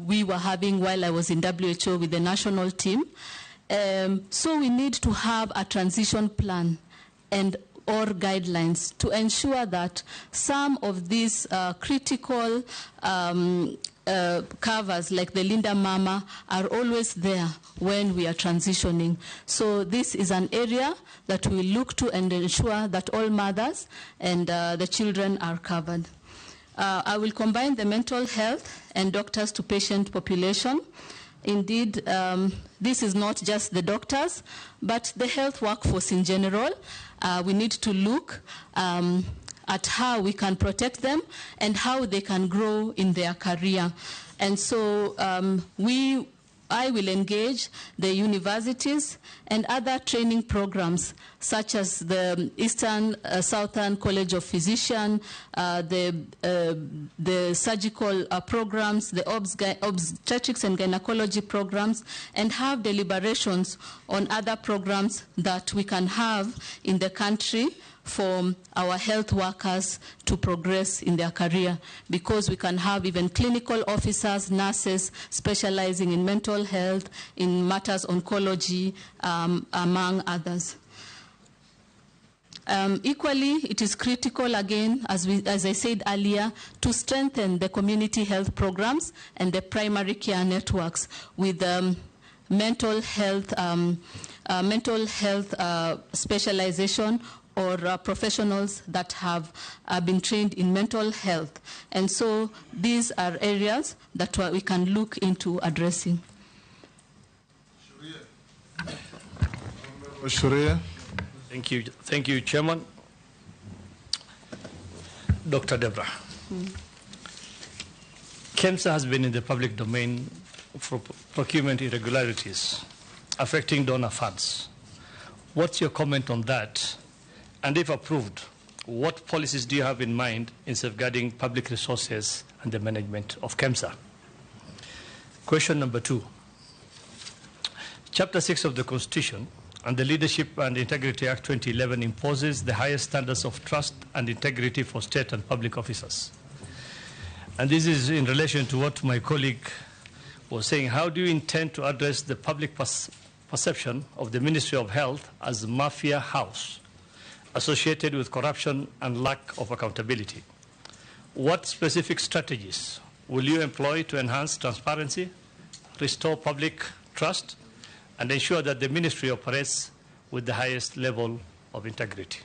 we were having while I was in WHO with the national team. So we need to have a transition plan and or guidelines to ensure that some of these critical covers like the Linda Mama are always there when we are transitioning. So this is an area that we look to and ensure that all mothers and the children are covered. I will combine the mental health and doctors to patient population. Indeed, this is not just the doctors, but the health workforce in general. We need to look at how we can protect them and how they can grow in their career. And so I will engage the universities and other training programs such as the Eastern Southern College of Physicians, the surgical programs, the obstetrics and gynecology programs, and have deliberations on other programs that we can have in the country for our health workers to progress in their career, because we can have even clinical officers, nurses specializing in mental health, in matters oncology, among others. Equally, it is critical, again, as I said earlier, to strengthen the community health programs and the primary care networks with mental health specialization or professionals that have been trained in mental health. And so these are areas that we can look into addressing. Sharia. Thank you, Chairman. Dr. Deborah. KEMSA has been in the public domain for procurement irregularities affecting donor funds. What's your comment on that? And if approved, what policies do you have in mind in safeguarding public resources and the management of KEMSA? Question number 2. Chapter 6 of the Constitution and the Leadership and Integrity Act 2011 imposes the highest standards of trust and integrity for state and public officers. And this is in relation to what my colleague was saying. How do you intend to address the public perception of the Ministry of Health as a mafia house associated with corruption and lack of accountability? What specific strategies will you employ to enhance transparency, restore public trust, and ensure that the ministry operates with the highest level of integrity?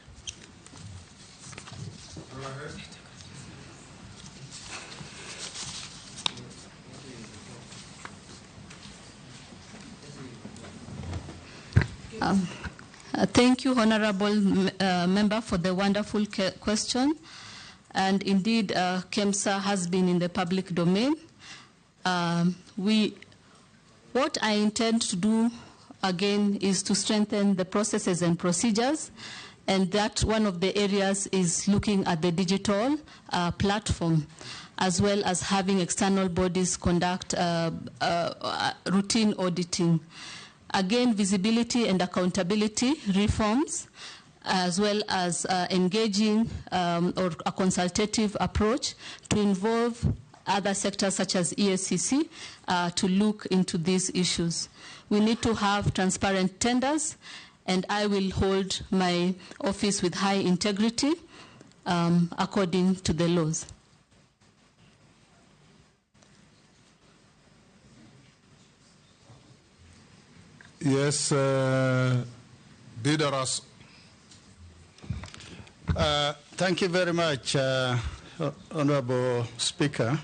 Thank you, Honorable Member, for the wonderful question. And indeed, KEMSA has been in the public domain. What I intend to do, again, is to strengthen the processes and procedures, and that one of the areas is looking at the digital platform, as well as having external bodies conduct routine auditing. Again, visibility and accountability reforms, as well as engaging or a consultative approach to involve other sectors such as ESCC to look into these issues. We need to have transparent tenders, and I will hold my office with high integrity according to the laws. Yes, Bidaras. Thank you very much, Honorable Speaker.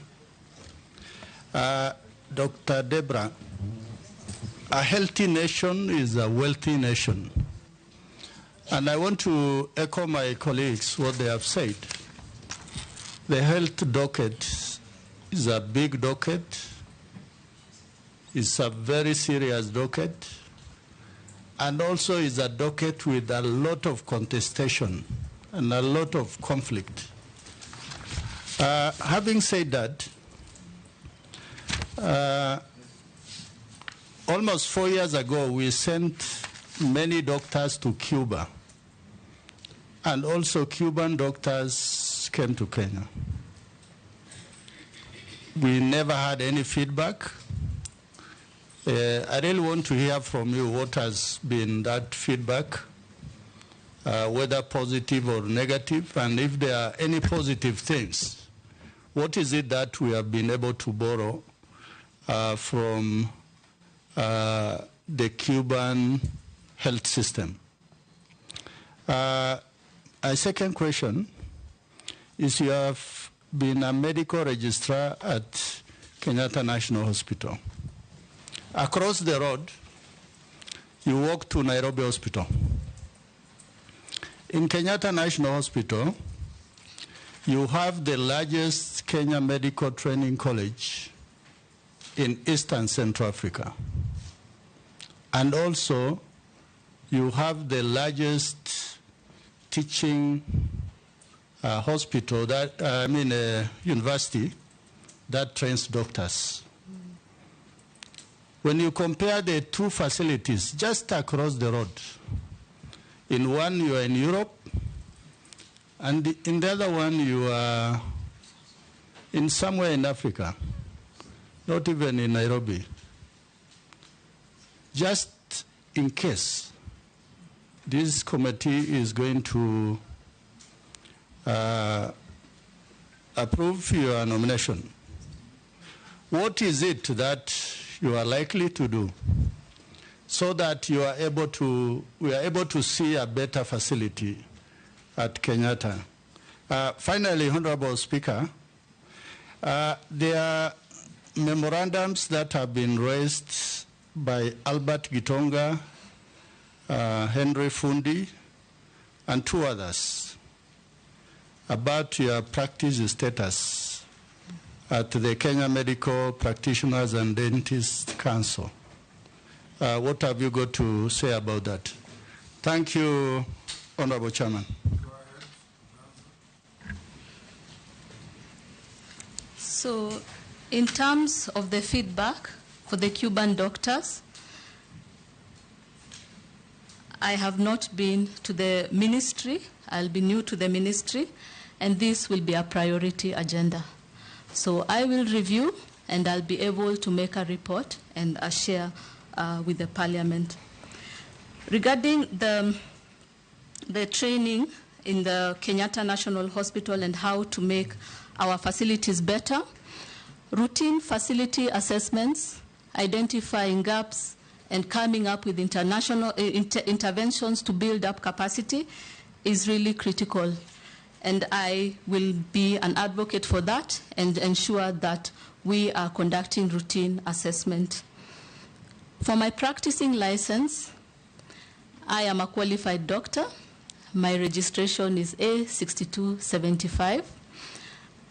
Dr. Deborah, a healthy nation is a wealthy nation. And I want to echo my colleagues what they have said. The health docket is a big docket. It's a very serious docket. and also is a docket with a lot of contestation and a lot of conflict. Having said that, almost 4 years ago, we sent many doctors to Cuba, and also Cuban doctors came to Kenya. We never had any feedback. I really want to hear from you what has been that feedback, whether positive or negative, and if there are any positive things, what is it that we have been able to borrow from the Cuban health system? A second question is, you have been a medical registrar at Kenyatta National Hospital. Across the road, you walk to Nairobi Hospital. In Kenyatta National Hospital, you have the largest Kenya Medical Training College in Eastern Central Africa. And also, you have the largest teaching hospital, university that trains doctors. When you compare the two facilities just across the road, in one you are in Europe, and in the other one you are in somewhere in Africa, not even in Nairobi. Just in case this committee is going to approve your nomination, what is it that you are likely to do so that we are able to see a better facility at Kenyatta? Finally, Honorable Speaker, there are memorandums that have been raised by Albert Gitonga, Henry Fundi, and two others about your practice status at the Kenya Medical Practitioners and Dentists Council. What have you got to say about that? Thank you, Honorable Chairman. So, in terms of the feedback for the Cuban doctors, I have not been to the ministry. I'll be new to the ministry, and this will be a priority agenda. So I will review, and I'll be able to make a report and share with the Parliament. Regarding the training in the Kenyatta National Hospital and how to make our facilities better, routine facility assessments, identifying gaps, and coming up with international interventions to build up capacity is really critical. And I will be an advocate for that and ensure that we are conducting routine assessment. For my practicing license, I am a qualified doctor. My registration is A6275.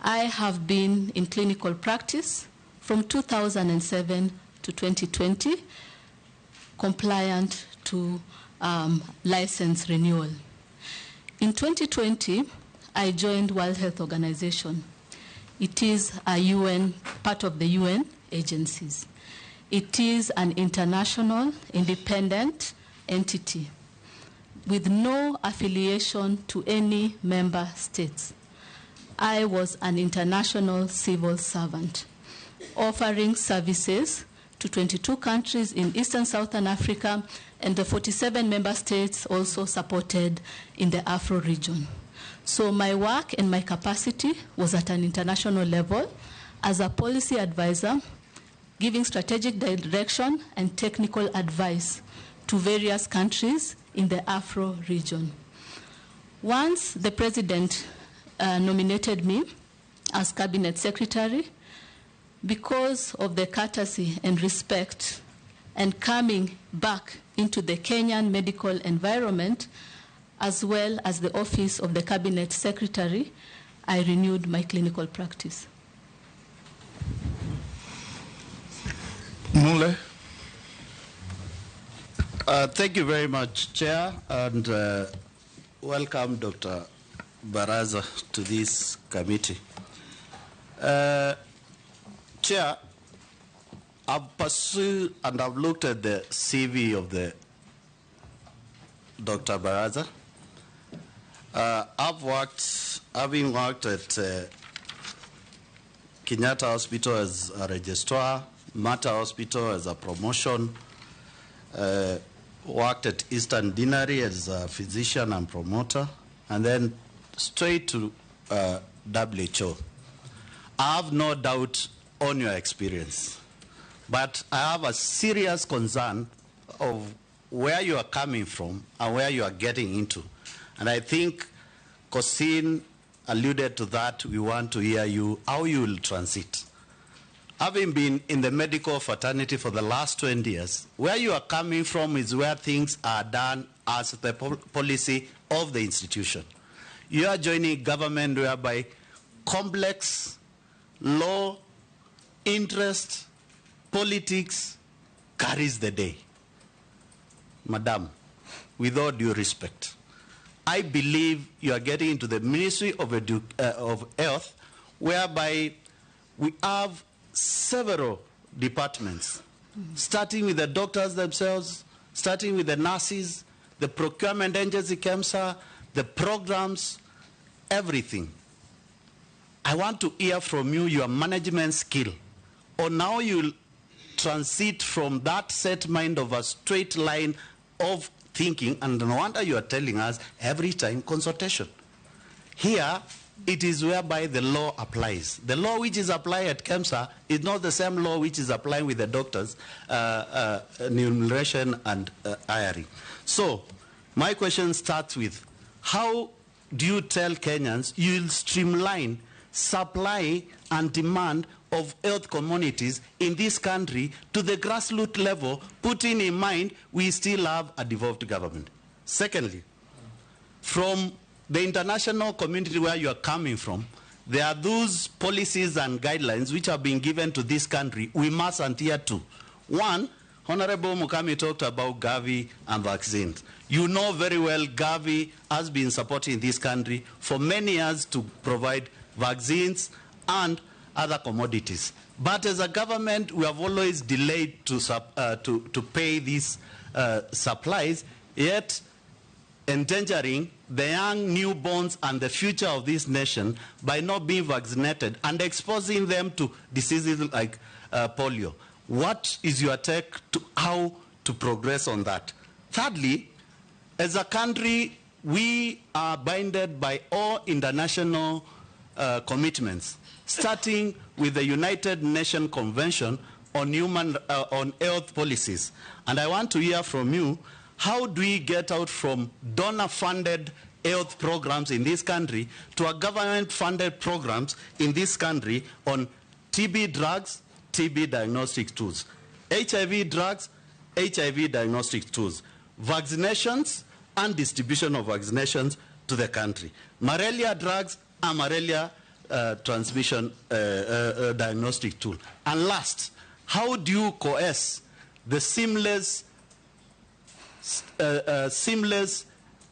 I have been in clinical practice from 2007 to 2020, compliant to license renewal. In 2020, I joined World Health Organization. It is a UN, part of the UN agencies. It is an international, independent entity with no affiliation to any member states. I was an international civil servant, offering services to 22 countries in Eastern Southern Africa, and the 47 member states also supported in the Afro region. So my work and my capacity was at an international level as a policy advisor, giving strategic direction and technical advice to various countries in the Afro region. Once the President nominated me as Cabinet Secretary, because of the courtesy and respect and coming back into the Kenyan medical environment, as well as the office of the Cabinet Secretary, I renewed my clinical practice. Mule. Thank you very much, Chair, and welcome Dr. Baraza to this committee. Chair, I've pursued and I've looked at the CV of the Dr. Baraza. Having worked at Kenyatta Hospital as a registrar, Mata Hospital as a promotion, worked at Eastern Deanery as a physician and promoter, and then straight to WHO. I have no doubt on your experience, but I have a serious concern of where you are coming from and where you are getting into. And I think Kosin alluded to that. We want to hear you, how you will transit. Having been in the medical fraternity for the last 20 years, where you are coming from is where things are done as the policy of the institution. You are joining government whereby complex law, interest, politics carries the day. Madam, with all due respect, I believe you are getting into the Ministry of Health, whereby we have several departments, starting with the doctors themselves, starting with the nurses, the procurement agency, KEMSA, the programs, everything. I want to hear from you your management skill, or now you'll transit from that set mind of a straight line of thinking, and no wonder you are telling us every time consultation. Here, it is whereby the law applies. The law which is applied at KEMSA is not the same law which is applied with the doctors, enumeration and hiring. So, my question starts with, how do you tell Kenyans you'll streamline supply and demand of health communities in this country to the grassroots level, putting in mind we still have a devolved government? Secondly, from the international community where you are coming from, there are those policies and guidelines which have been given to this country we must adhere to. One, Honorable Mukami talked about Gavi and vaccines. You know very well Gavi has been supporting this country for many years to provide vaccines and other commodities. But as a government, we have always delayed to pay these supplies, yet endangering the young newborns and the future of this nation by not being vaccinated and exposing them to diseases like polio. What is your take to how to progress on that? Thirdly, as a country, we are binded by all international commitments, starting with the United Nations Convention on on health policies. And I want to hear from you, how do we get out from donor-funded health programs in this country to a government-funded programs in this country on TB drugs, TB diagnostic tools, HIV drugs, HIV diagnostic tools, vaccinations and distribution of vaccinations to the country, malaria drugs and malaria transmission diagnostic tool. And last, how do you coerce the seamless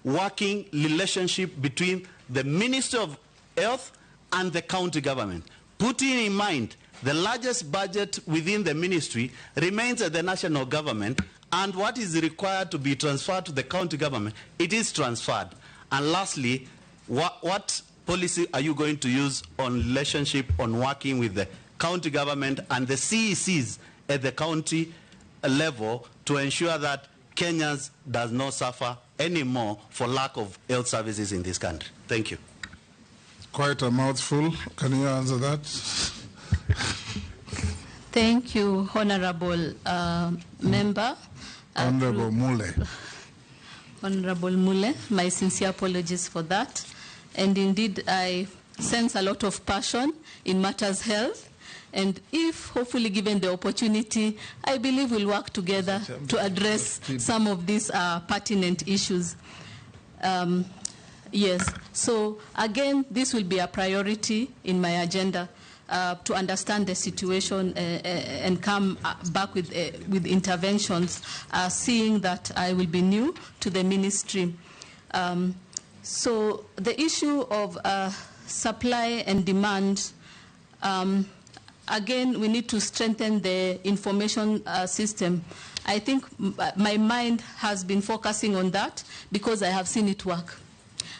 working relationship between the Ministry of Health and the county government, putting in mind the largest budget within the ministry remains at the national government, and what is required to be transferred to the county government, it is transferred. And lastly, what policy are you going to use on relationship on working with the county government and the CECs at the county level to ensure that Kenyans does not suffer anymore for lack of health services in this country? Thank you. Quite a mouthful. Can you answer that? Thank you, Honorable Member. Honorable Mule. Honorable Mule, my sincere apologies for that. And indeed, I sense a lot of passion in matters health. And if hopefully given the opportunity, I believe we'll work together to address some of these pertinent issues. Yes, so again, this will be a priority in my agenda. to understand the situation and come back with interventions, seeing that I will be new to the ministry. So the issue of supply and demand, again, we need to strengthen the information system. I think my mind has been focusing on that because I have seen it work.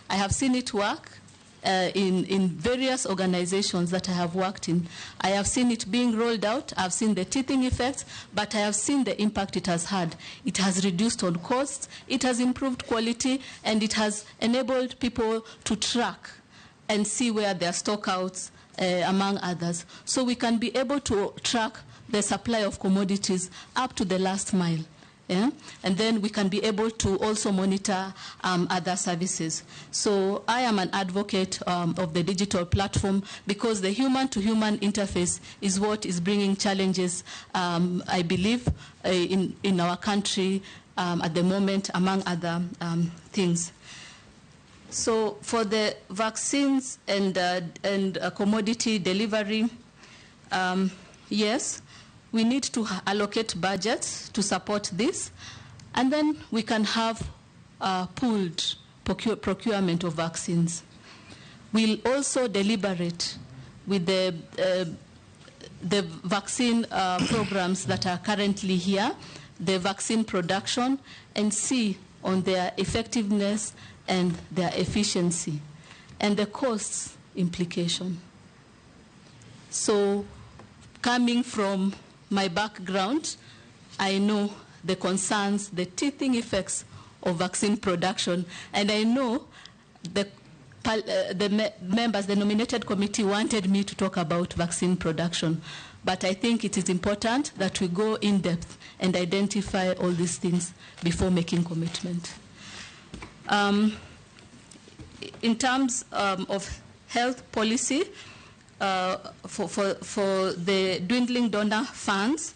I have seen it work in various organizations that I have worked in. I have seen it being rolled out. I've seen the teething effects, but I have seen the impact it has had. It has reduced on costs, it has improved quality, and it has enabled people to track and see where their stockouts, among others. So we can be able to track the supply of commodities up to the last mile. Yeah? And then we can be able to also monitor other services. So I am an advocate of the digital platform because the human-to-human interface is what is bringing challenges, I believe, in our country at the moment, among other things. So for the vaccines and commodity delivery, yes, we need to allocate budgets to support this, and then we can have pooled procurement of vaccines. We'll also deliberate with the vaccine programs that are currently here, the vaccine production, and see on their effectiveness and their efficiency, and the costs implication. So coming from my background, I know the concerns, the teething effects of vaccine production, and I know the members, the nominated committee wanted me to talk about vaccine production, but I think it is important that we go in depth and identify all these things before making commitment. In terms of health policy, for the dwindling donor funds,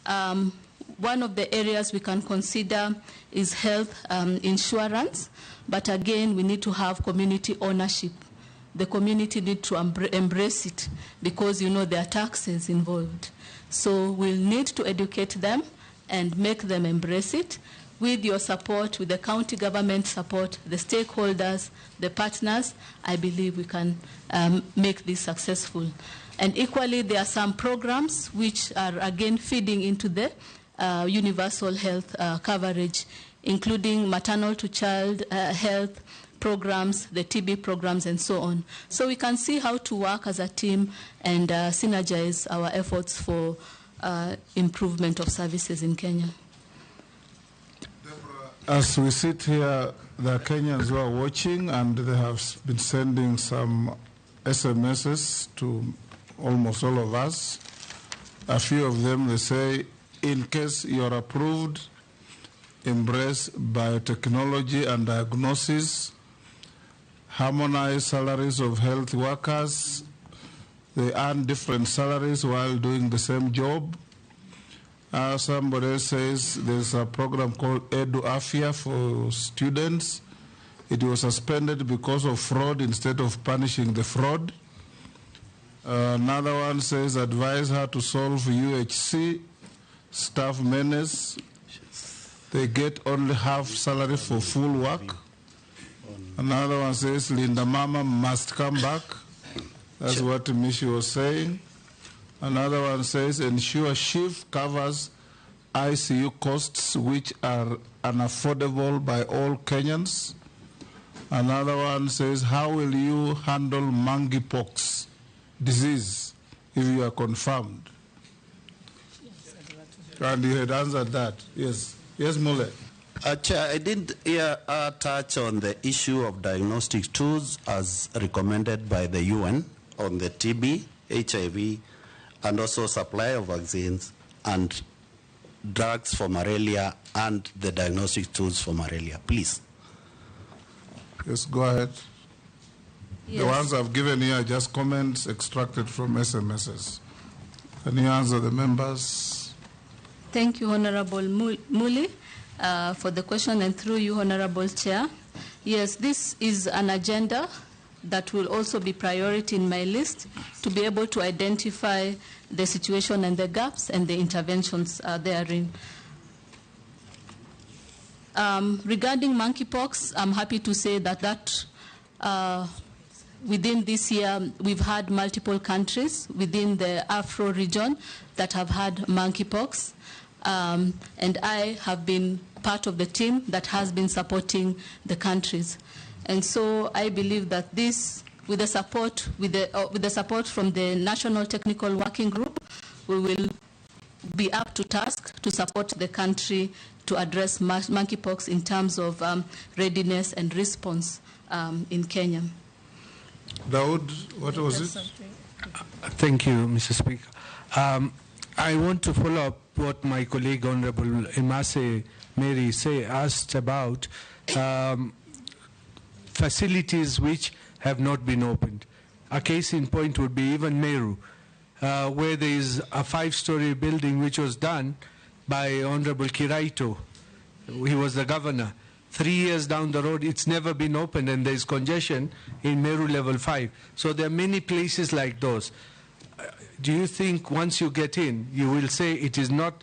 one of the areas we can consider is health insurance, but again, we need to have community ownership. The community need to embrace it because, you know, there are taxes involved. So we'll need to educate them and make them embrace it. With your support, with the county government support, the stakeholders, the partners, I believe we can make this successful. And equally, there are some programs which are again feeding into the universal health coverage, including maternal to child health programs, the TB programs, and so on. So we can see how to work as a team and synergize our efforts for improvement of services in Kenya. As we sit here, there are Kenyans who are watching, and they have been sending some SMSs to almost all of us. A few of them, they say, in case you're approved, embrace biotechnology and diagnosis, harmonize salaries of health workers. They earn different salaries while doing the same job. Somebody says there's a program called Edu Afia for students. It was suspended because of fraud instead of punishing the fraud. Another one says advise how to solve UHC staff menace. They get only half salary for full work. Another one says Linda Mama must come back. That's what Mishi was saying. Another one says ensure SHIF covers ICU costs which are unaffordable by all Kenyans. Another one says how will you handle monkeypox disease if you are confirmed? And you had answered that. Yes. Yes, Mule. Chair, I didn't hear touch on the issue of diagnostic tools as recommended by the UN on the TB, HIV, and also supply of vaccines and drugs for malaria and the diagnostic tools for malaria, please. Yes, go ahead. Yes. The ones I've given here are just comments extracted from SMSs. Can you answer the members? Thank you, Honorable Muli, for the question, and through you, Honorable Chair. Yes, this is an agenda that will also be priority in my list, to be able to identify the situation and the gaps and the interventions therein. Regarding monkeypox, I'm happy to say that within this year, we've had multiple countries within the Afro region that have had monkeypox. And I have been part of the team that has been supporting the countries. And so I believe that this, with the support from the National Technical Working Group, we will be up to task to support the country to address monkeypox in terms of readiness and response in Kenya. Daud, what was it? Thank you, Mr. Speaker. I want to follow up what my colleague, Honorable Emase Mary, asked about facilities which have not been opened. A case in point would be even Meru, where there is a 5-story building which was done by Honorable Kiraito. He was the governor. 3 years down the road, it's never been opened, and there is congestion in Meru level 5. So there are many places like those. Do you think once you get in, you will say it is not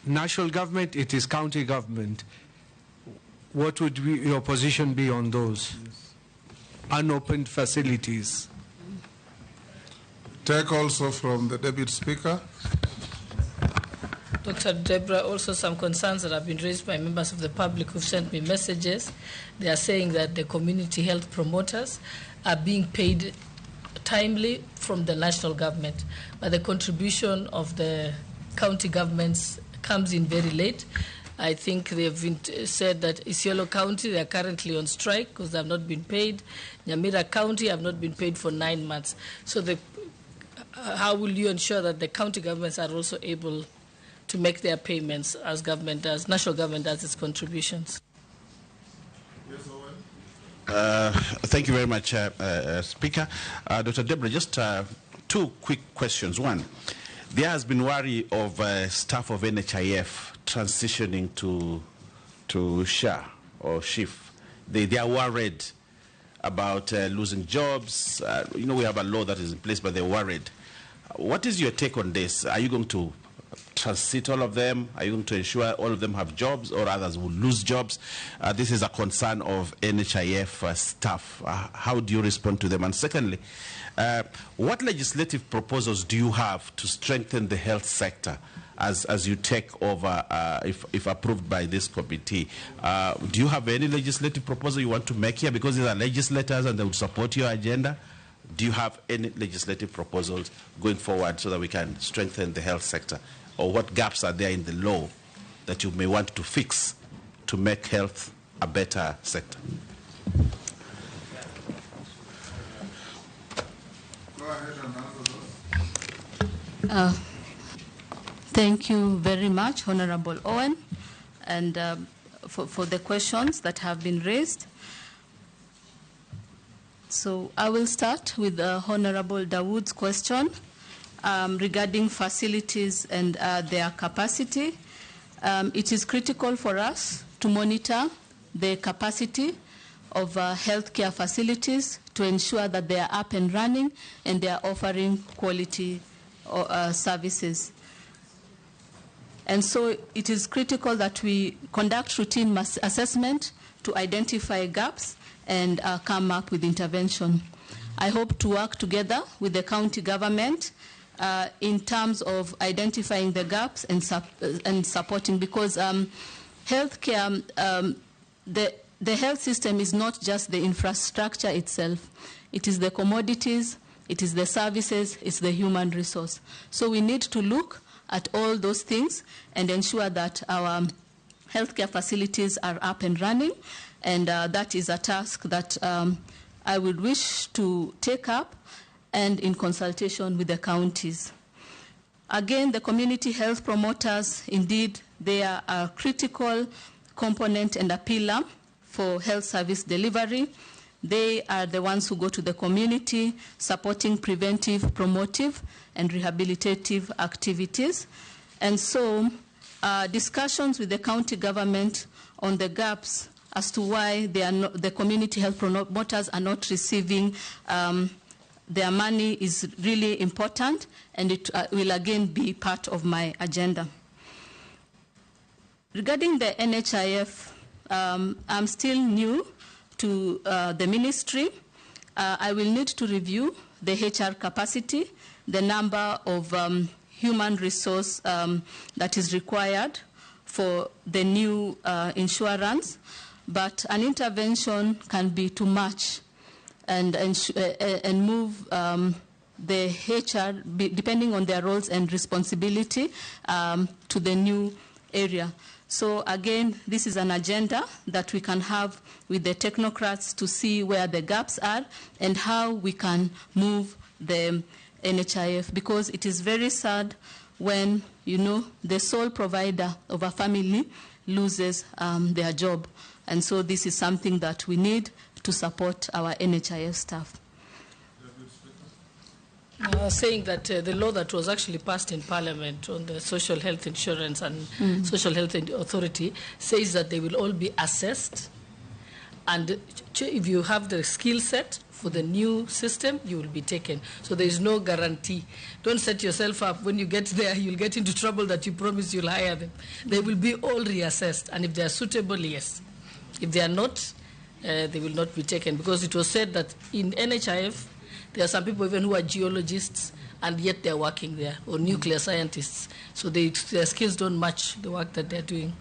national government, it is county government? What would your position be on those unopened facilities? Take also from the Deputy Speaker. Dr. Deborah, also some concerns that have been raised by members of the public who've sent me messages. They are saying that the community health promoters are being paid timely from the national government, but the contribution of the county governments comes in very late. I think they've been said that Isiolo County, they are currently on strike because they have not been paid. Nyamira County have not been paid for 9 months. So how will you ensure that the county governments are also able to make their payments as government does, national government does its contributions? Thank you very much, Speaker. Dr. Deborah, just 2 quick questions. One, there has been worry of staff of NHIF transitioning to SHA or SHIF. They are worried about losing jobs. We have a law that is in place, but they're worried. What is your take on this? Are you going to transit all of them? Are you going to ensure all of them have jobs, or others will lose jobs? This is a concern of NHIF staff. How do you respond to them? And secondly, what legislative proposals do you have to strengthen the health sector as you take over, if approved by this committee? Do you have any legislative proposal you want to make here? Because these are legislators and they will support your agenda. Do you have any legislative proposals going forward so that we can strengthen the health sector? Or what gaps are there in the law that you may want to fix to make health a better sector? Go ahead and answer those. Thank you very much, Honorable Owen, and for the questions that have been raised. So I will start with Honorable Dawood's question regarding facilities and their capacity. It is critical for us to monitor the capacity of healthcare facilities to ensure that they are up and running and they are offering quality services. And so it is critical that we conduct routine assessment to identify gaps and come up with intervention. I hope to work together with the county government in terms of identifying the gaps and supporting, because healthcare, the health system is not just the infrastructure itself. It is the commodities, it is the services, it's the human resource. So we need to look at all those things and ensure that our healthcare facilities are up and running. And that is a task that I would wish to take up, and in consultation with the counties. Again, the community health promoters, indeed, they are a critical component and a pillar for health service delivery. They are the ones who go to the community, supporting preventive, promotive, and rehabilitative activities. And so discussions with the county government on the gaps as to why the community health promoters are not receiving their money is really important, and it will again be part of my agenda. Regarding the NHIF, I'm still new to the ministry. I will need to review the HR capacity, the number of human resource that is required for the new insurance, but an intervention can be to match and move the HR, depending on their roles and responsibility, to the new area. So again, this is an agenda that we can have with the technocrats to see where the gaps are and how we can move the NHIF, because it is very sad when, the sole provider of a family loses their job. And so this is something that we need to support our NHIF staff. Saying that the law that was actually passed in Parliament on the social health insurance and social health authority says that they will all be assessed, and if you have the skill set for the new system, you will be taken. So there is no guarantee. Don't set yourself up. When you get there, you'll get into trouble that you promise you'll hire them. They will be all reassessed, and if they are suitable, yes. If they are not, they will not be taken, because it was said that in NHIF, there are some people even who are geologists, and yet they're working there, or nuclear scientists. So their skills don't match the work that they're doing.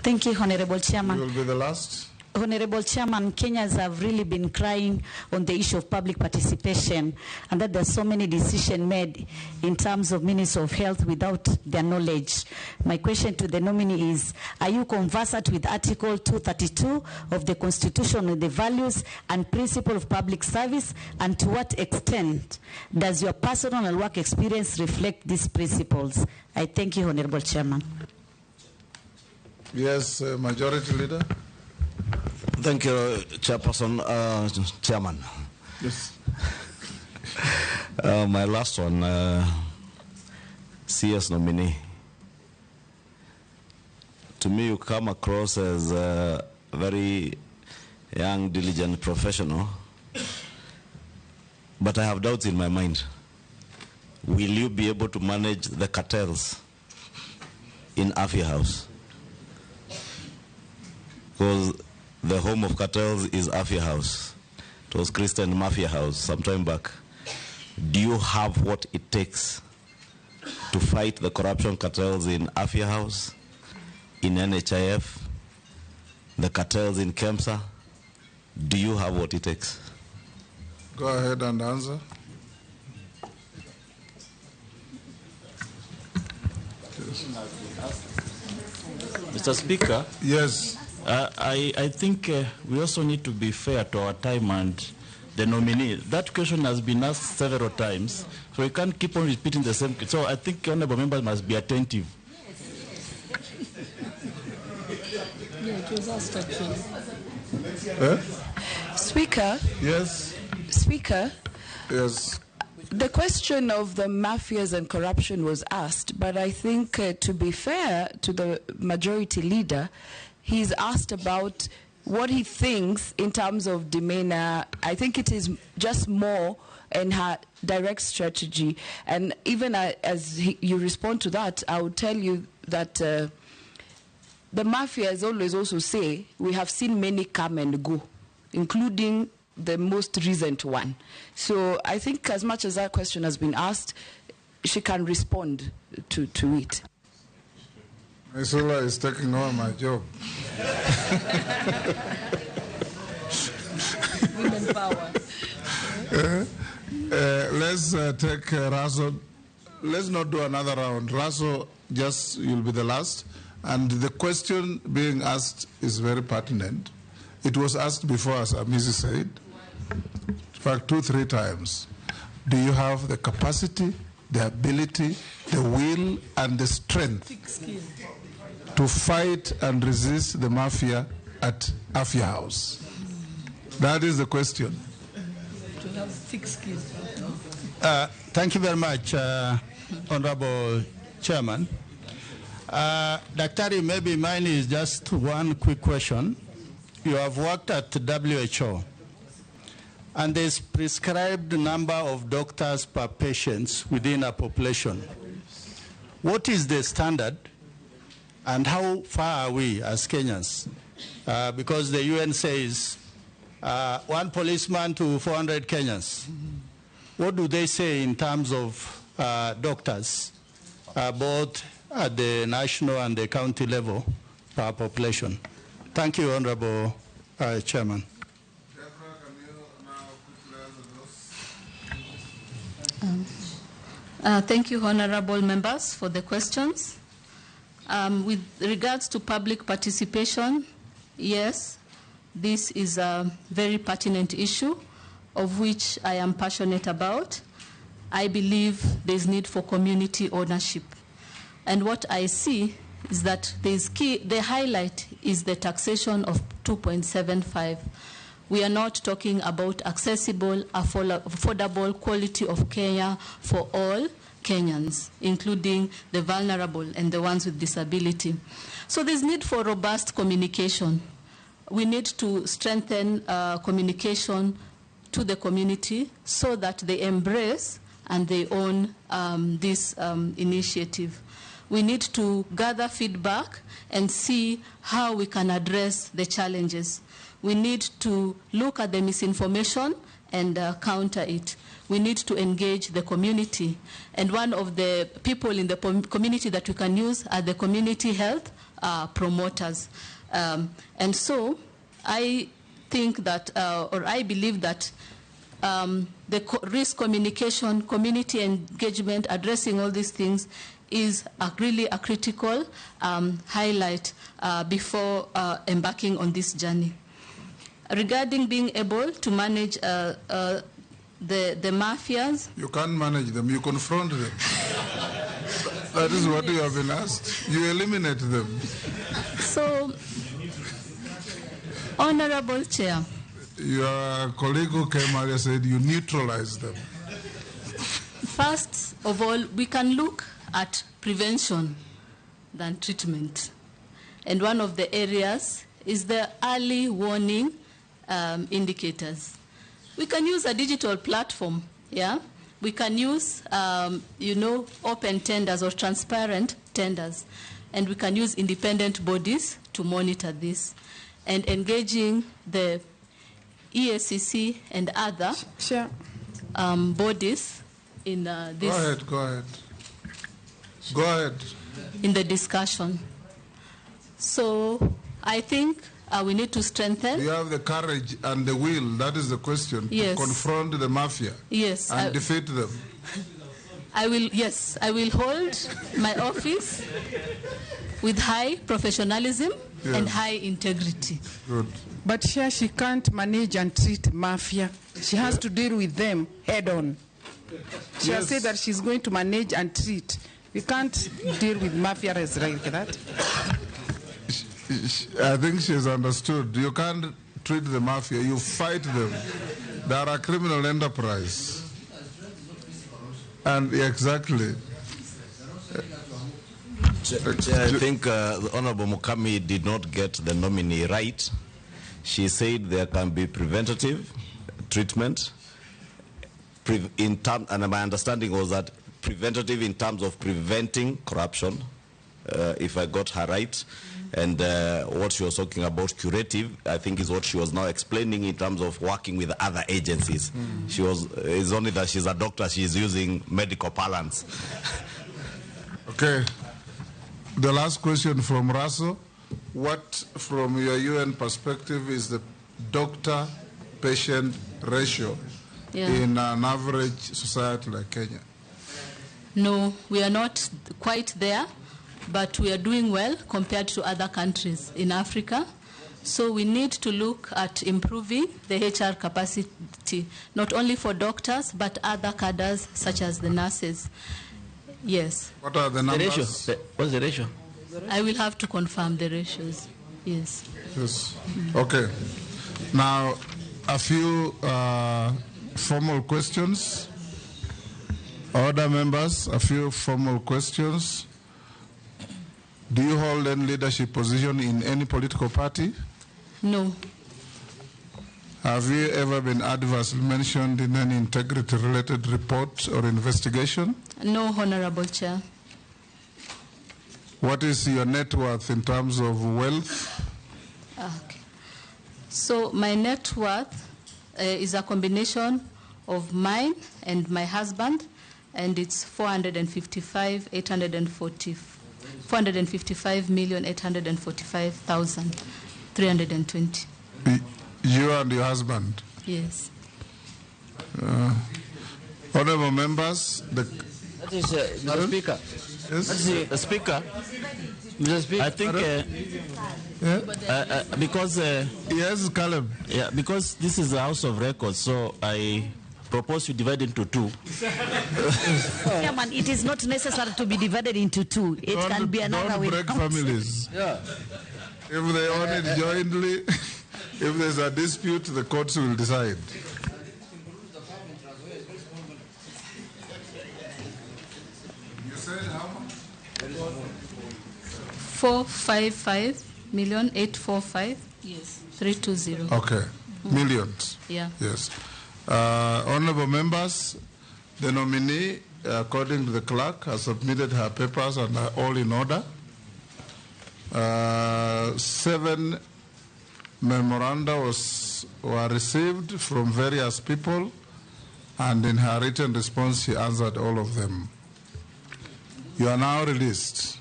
Thank you, Honorable Chairman. You will be the last. Honorable Chairman, Kenyans have really been crying on the issue of public participation, and that there's so many decisions made in terms of Ministry of Health without their knowledge. My question to the nominee is, are you conversant with Article 232 of the Constitution on the values and principle of public service, and to what extent does your personal and work experience reflect these principles? I thank you, Honorable Chairman. Yes, Majority Leader. Thank you, Chairperson, Chairman. Yes. My last one, CS nominee. To me, you come across as a very young, diligent professional, but I have doubts in my mind. Will you be able to manage the cartels in Afia House? Because the home of cartels is Afia House. It was Christian Mafia House some time back. Do you have what it takes to fight the corruption cartels in Afia House, in NHIF, the cartels in KEMSA? Do you have what it takes? Go ahead and answer. Mr. Speaker. Yes. I think we also need to be fair to our time and the nominee. That question has been asked several times, so we can't keep on repeating the same. So I think honorable members must be attentive. Yeah, it was asked actually. Speaker. Yes. Speaker. Yes. The question of the mafias and corruption was asked, but I think to be fair to the majority leader, he's asked about what he thinks in terms of demeanor. I think it is just more in her direct strategy. And even as you respond to that, I would tell you that the mafias always also say, we have seen many come and go, including the most recent one. So I think as much as that question has been asked, she can respond to it. Isula is taking over my job. Women power. Let's take Raso. Let's not do another round. Raso, just you'll be the last. And the question being asked is very pertinent. It was asked before, as Amisi said, in fact 2-3 times. Do you have the capacity, the ability, the will, and the strength to fight and resist the mafia at Afia House? That is the question. To have thick skin. Thank you very much, Honorable Chairman. Daktari, maybe mine is just one quick question. You have worked at WHO, and there's prescribed number of doctors per patient within a population. What is the standard, and how far are we as Kenyans? Because the UN says 1 policeman to 400 Kenyans. What do they say in terms of doctors, both at the national and the county level per population? Thank you, Honorable Chairman. Thank you, honorable members, for the questions. With regards to public participation, yes, this is a very pertinent issue of which I am passionate about. I believe there's need for community ownership. And what I see is that the highlight is the taxation of 2.75. We are not talking about accessible, affordable quality of care for all Kenyans, including the vulnerable and the ones with disability. So there's need for robust communication. We need to strengthen communication to the community so that they embrace and they own this initiative. We need to gather feedback and see how we can address the challenges. We need to look at the misinformation and counter it. We need to engage the community. And one of the people in the community that we can use are the community health promoters. And so I think that, or I believe that the risk communication, community engagement, addressing all these things is really a critical highlight before embarking on this journey. Regarding being able to manage the mafias. You can't manage them, you confront them. That is what you have been asked. You eliminate them. So, Honorable Chair. Your colleague who came earlier said you neutralize them. First of all, we can look at prevention than treatment. And one of the areas is the early warning indicators. We can use a digital platform, yeah? We can use, open tenders or transparent tenders. And we can use independent bodies to monitor this. And engaging the EACC and other bodies in this. Go ahead. In the discussion. So I think we need to strengthen. You have the courage and the will, that is the question, yes, to confront the mafia, yes, and defeat them. I will hold my office with high professionalism, yes, and high integrity. Good. But here she can't manage and treat mafia. She has to deal with them head on. She has said that she's going to manage and treat. We can't deal with mafia as like that. I think she's understood. You can't treat the mafia, you fight them. They are a criminal enterprise. And exactly. I think the Honorable Mukami did not get the nominee right. She said there can be preventative treatment, and my understanding was that preventative in terms of preventing corruption, if I got her right, and what she was talking about, curative, I think is what she was now explaining in terms of working with other agencies. It's only that she's a doctor, she's using medical parlance. Okay. The last question from Russell. What, from your UN perspective, is the doctor-patient ratio in an average society like Kenya? No, we are not quite there, but we are doing well compared to other countries in Africa. So we need to look at improving the HR capacity, not only for doctors, but other cadres such as the nurses. Yes. What are the numbers? The ratio. What's the ratio? I will have to confirm the ratios. Yes. Yes. Okay. Now, a few formal questions. Order members, a few formal questions. Do you hold any leadership position in any political party? No. Have you ever been adversely mentioned in any integrity-related report or investigation? No, Honorable Chair. What is your net worth in terms of wealth? Okay. So my net worth is a combination of mine and my husband, and it's 455,845,320. You and your husband? Yes. Honorable members, that is Mr. Speaker. Yes? The Speaker. Mr. Speaker. I think because yes, Caleb. Yeah, because this is a House of Records, so I propose you divide into two. Chairman, it is not necessary to be divided into two. It can be another way. Don't break families. Yeah. If they own it jointly, if there's a dispute, the courts will decide. You said how much? 455,845,320. Yes. Okay. Millions. Yeah. Yes. Honorable members, the nominee, according to the clerk, has submitted her papers and are all in order. 7 memoranda were received from various people, and in her written response, she answered all of them. You are now released.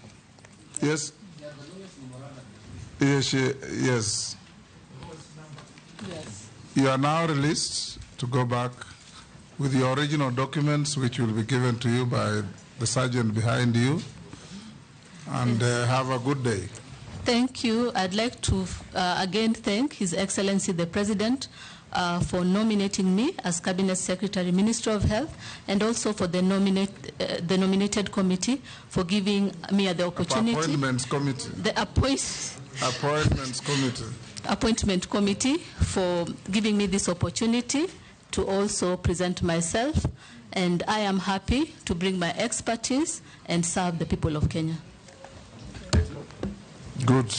Yes? Yes. Yes. You are now released to go back with your original documents, which will be given to you by the sergeant behind you. And have a good day. Thank you. I'd like to again thank His Excellency the President for nominating me as Cabinet Secretary, Minister of Health, and also for the nominated committee for giving me the opportunity. Appointments Committee. The Appointments Committee. Appointment Committee for giving me this opportunity to also present myself, and I am happy to bring my expertise and serve the people of Kenya. Good.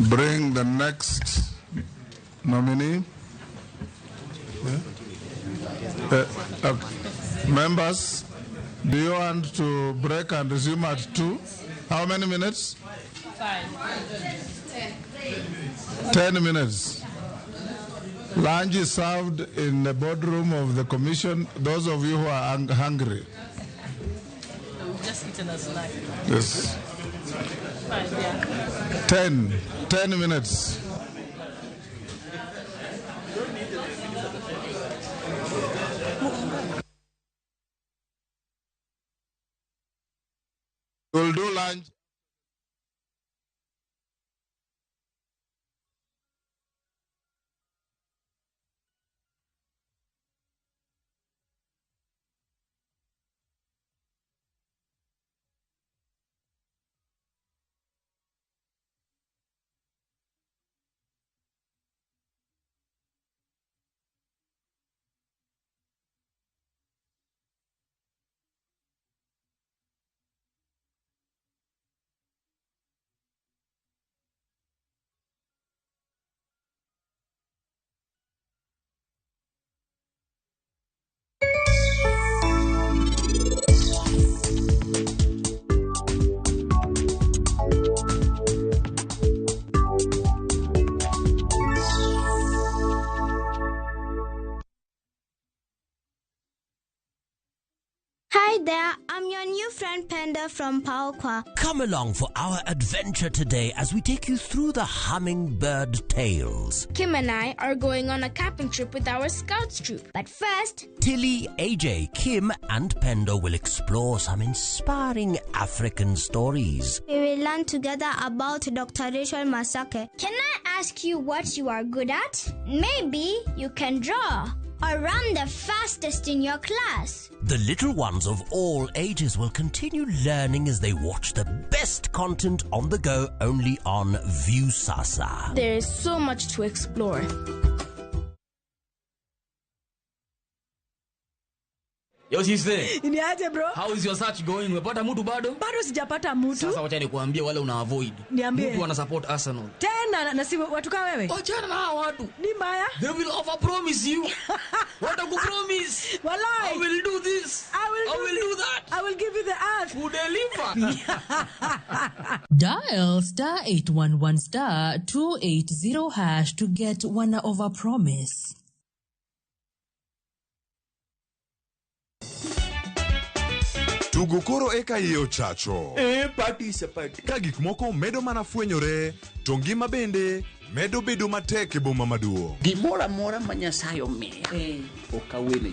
Bring the next nominee. Members, do you want to break and resume at 2? How many minutes? 10 minutes. Lunch is served in the boardroom of the commission. Those of you who are hungry. We've just eaten a snack. Yes. 10 minutes. We'll do lunch. Hi there, I'm your new friend Panda from Paokwa. Come along for our adventure today as we take you through the hummingbird tales. Kim and I are going on a camping trip with our Scouts troop. But first, Tilly, AJ, Kim and Pendo will explore some inspiring African stories. we will learn together about Dr. Rachel Masake. Can I ask you what you are good at? Maybe you can draw or run the fastest in your class. The little ones of all ages will continue learning as they watch the best content on the go only on Viewsasa. There is so much to explore. Yo sise. Ni aje bro? How is your search going? Umepata mtu bado? Bado sijapata mtu. Sasa wacha nikuambie wale una avoid. Niambie. Mtu ana support Arsenal. Tena na si watu kama wewe? Wachana na hao watu. Ni mbaya. They will overpromise you. What a good promise. Wallahi. I will do this. I will do that. I will give you the earth. Who deliver? Dial *811*280# to get one overpromise. Tugo koro eka iyo chacho. Participate. Ka gik moko medo mana fwenyore, to ngima bende medo bedo matek e boma maduong'. Gimora mora ma Nyasaye omiya. Okawene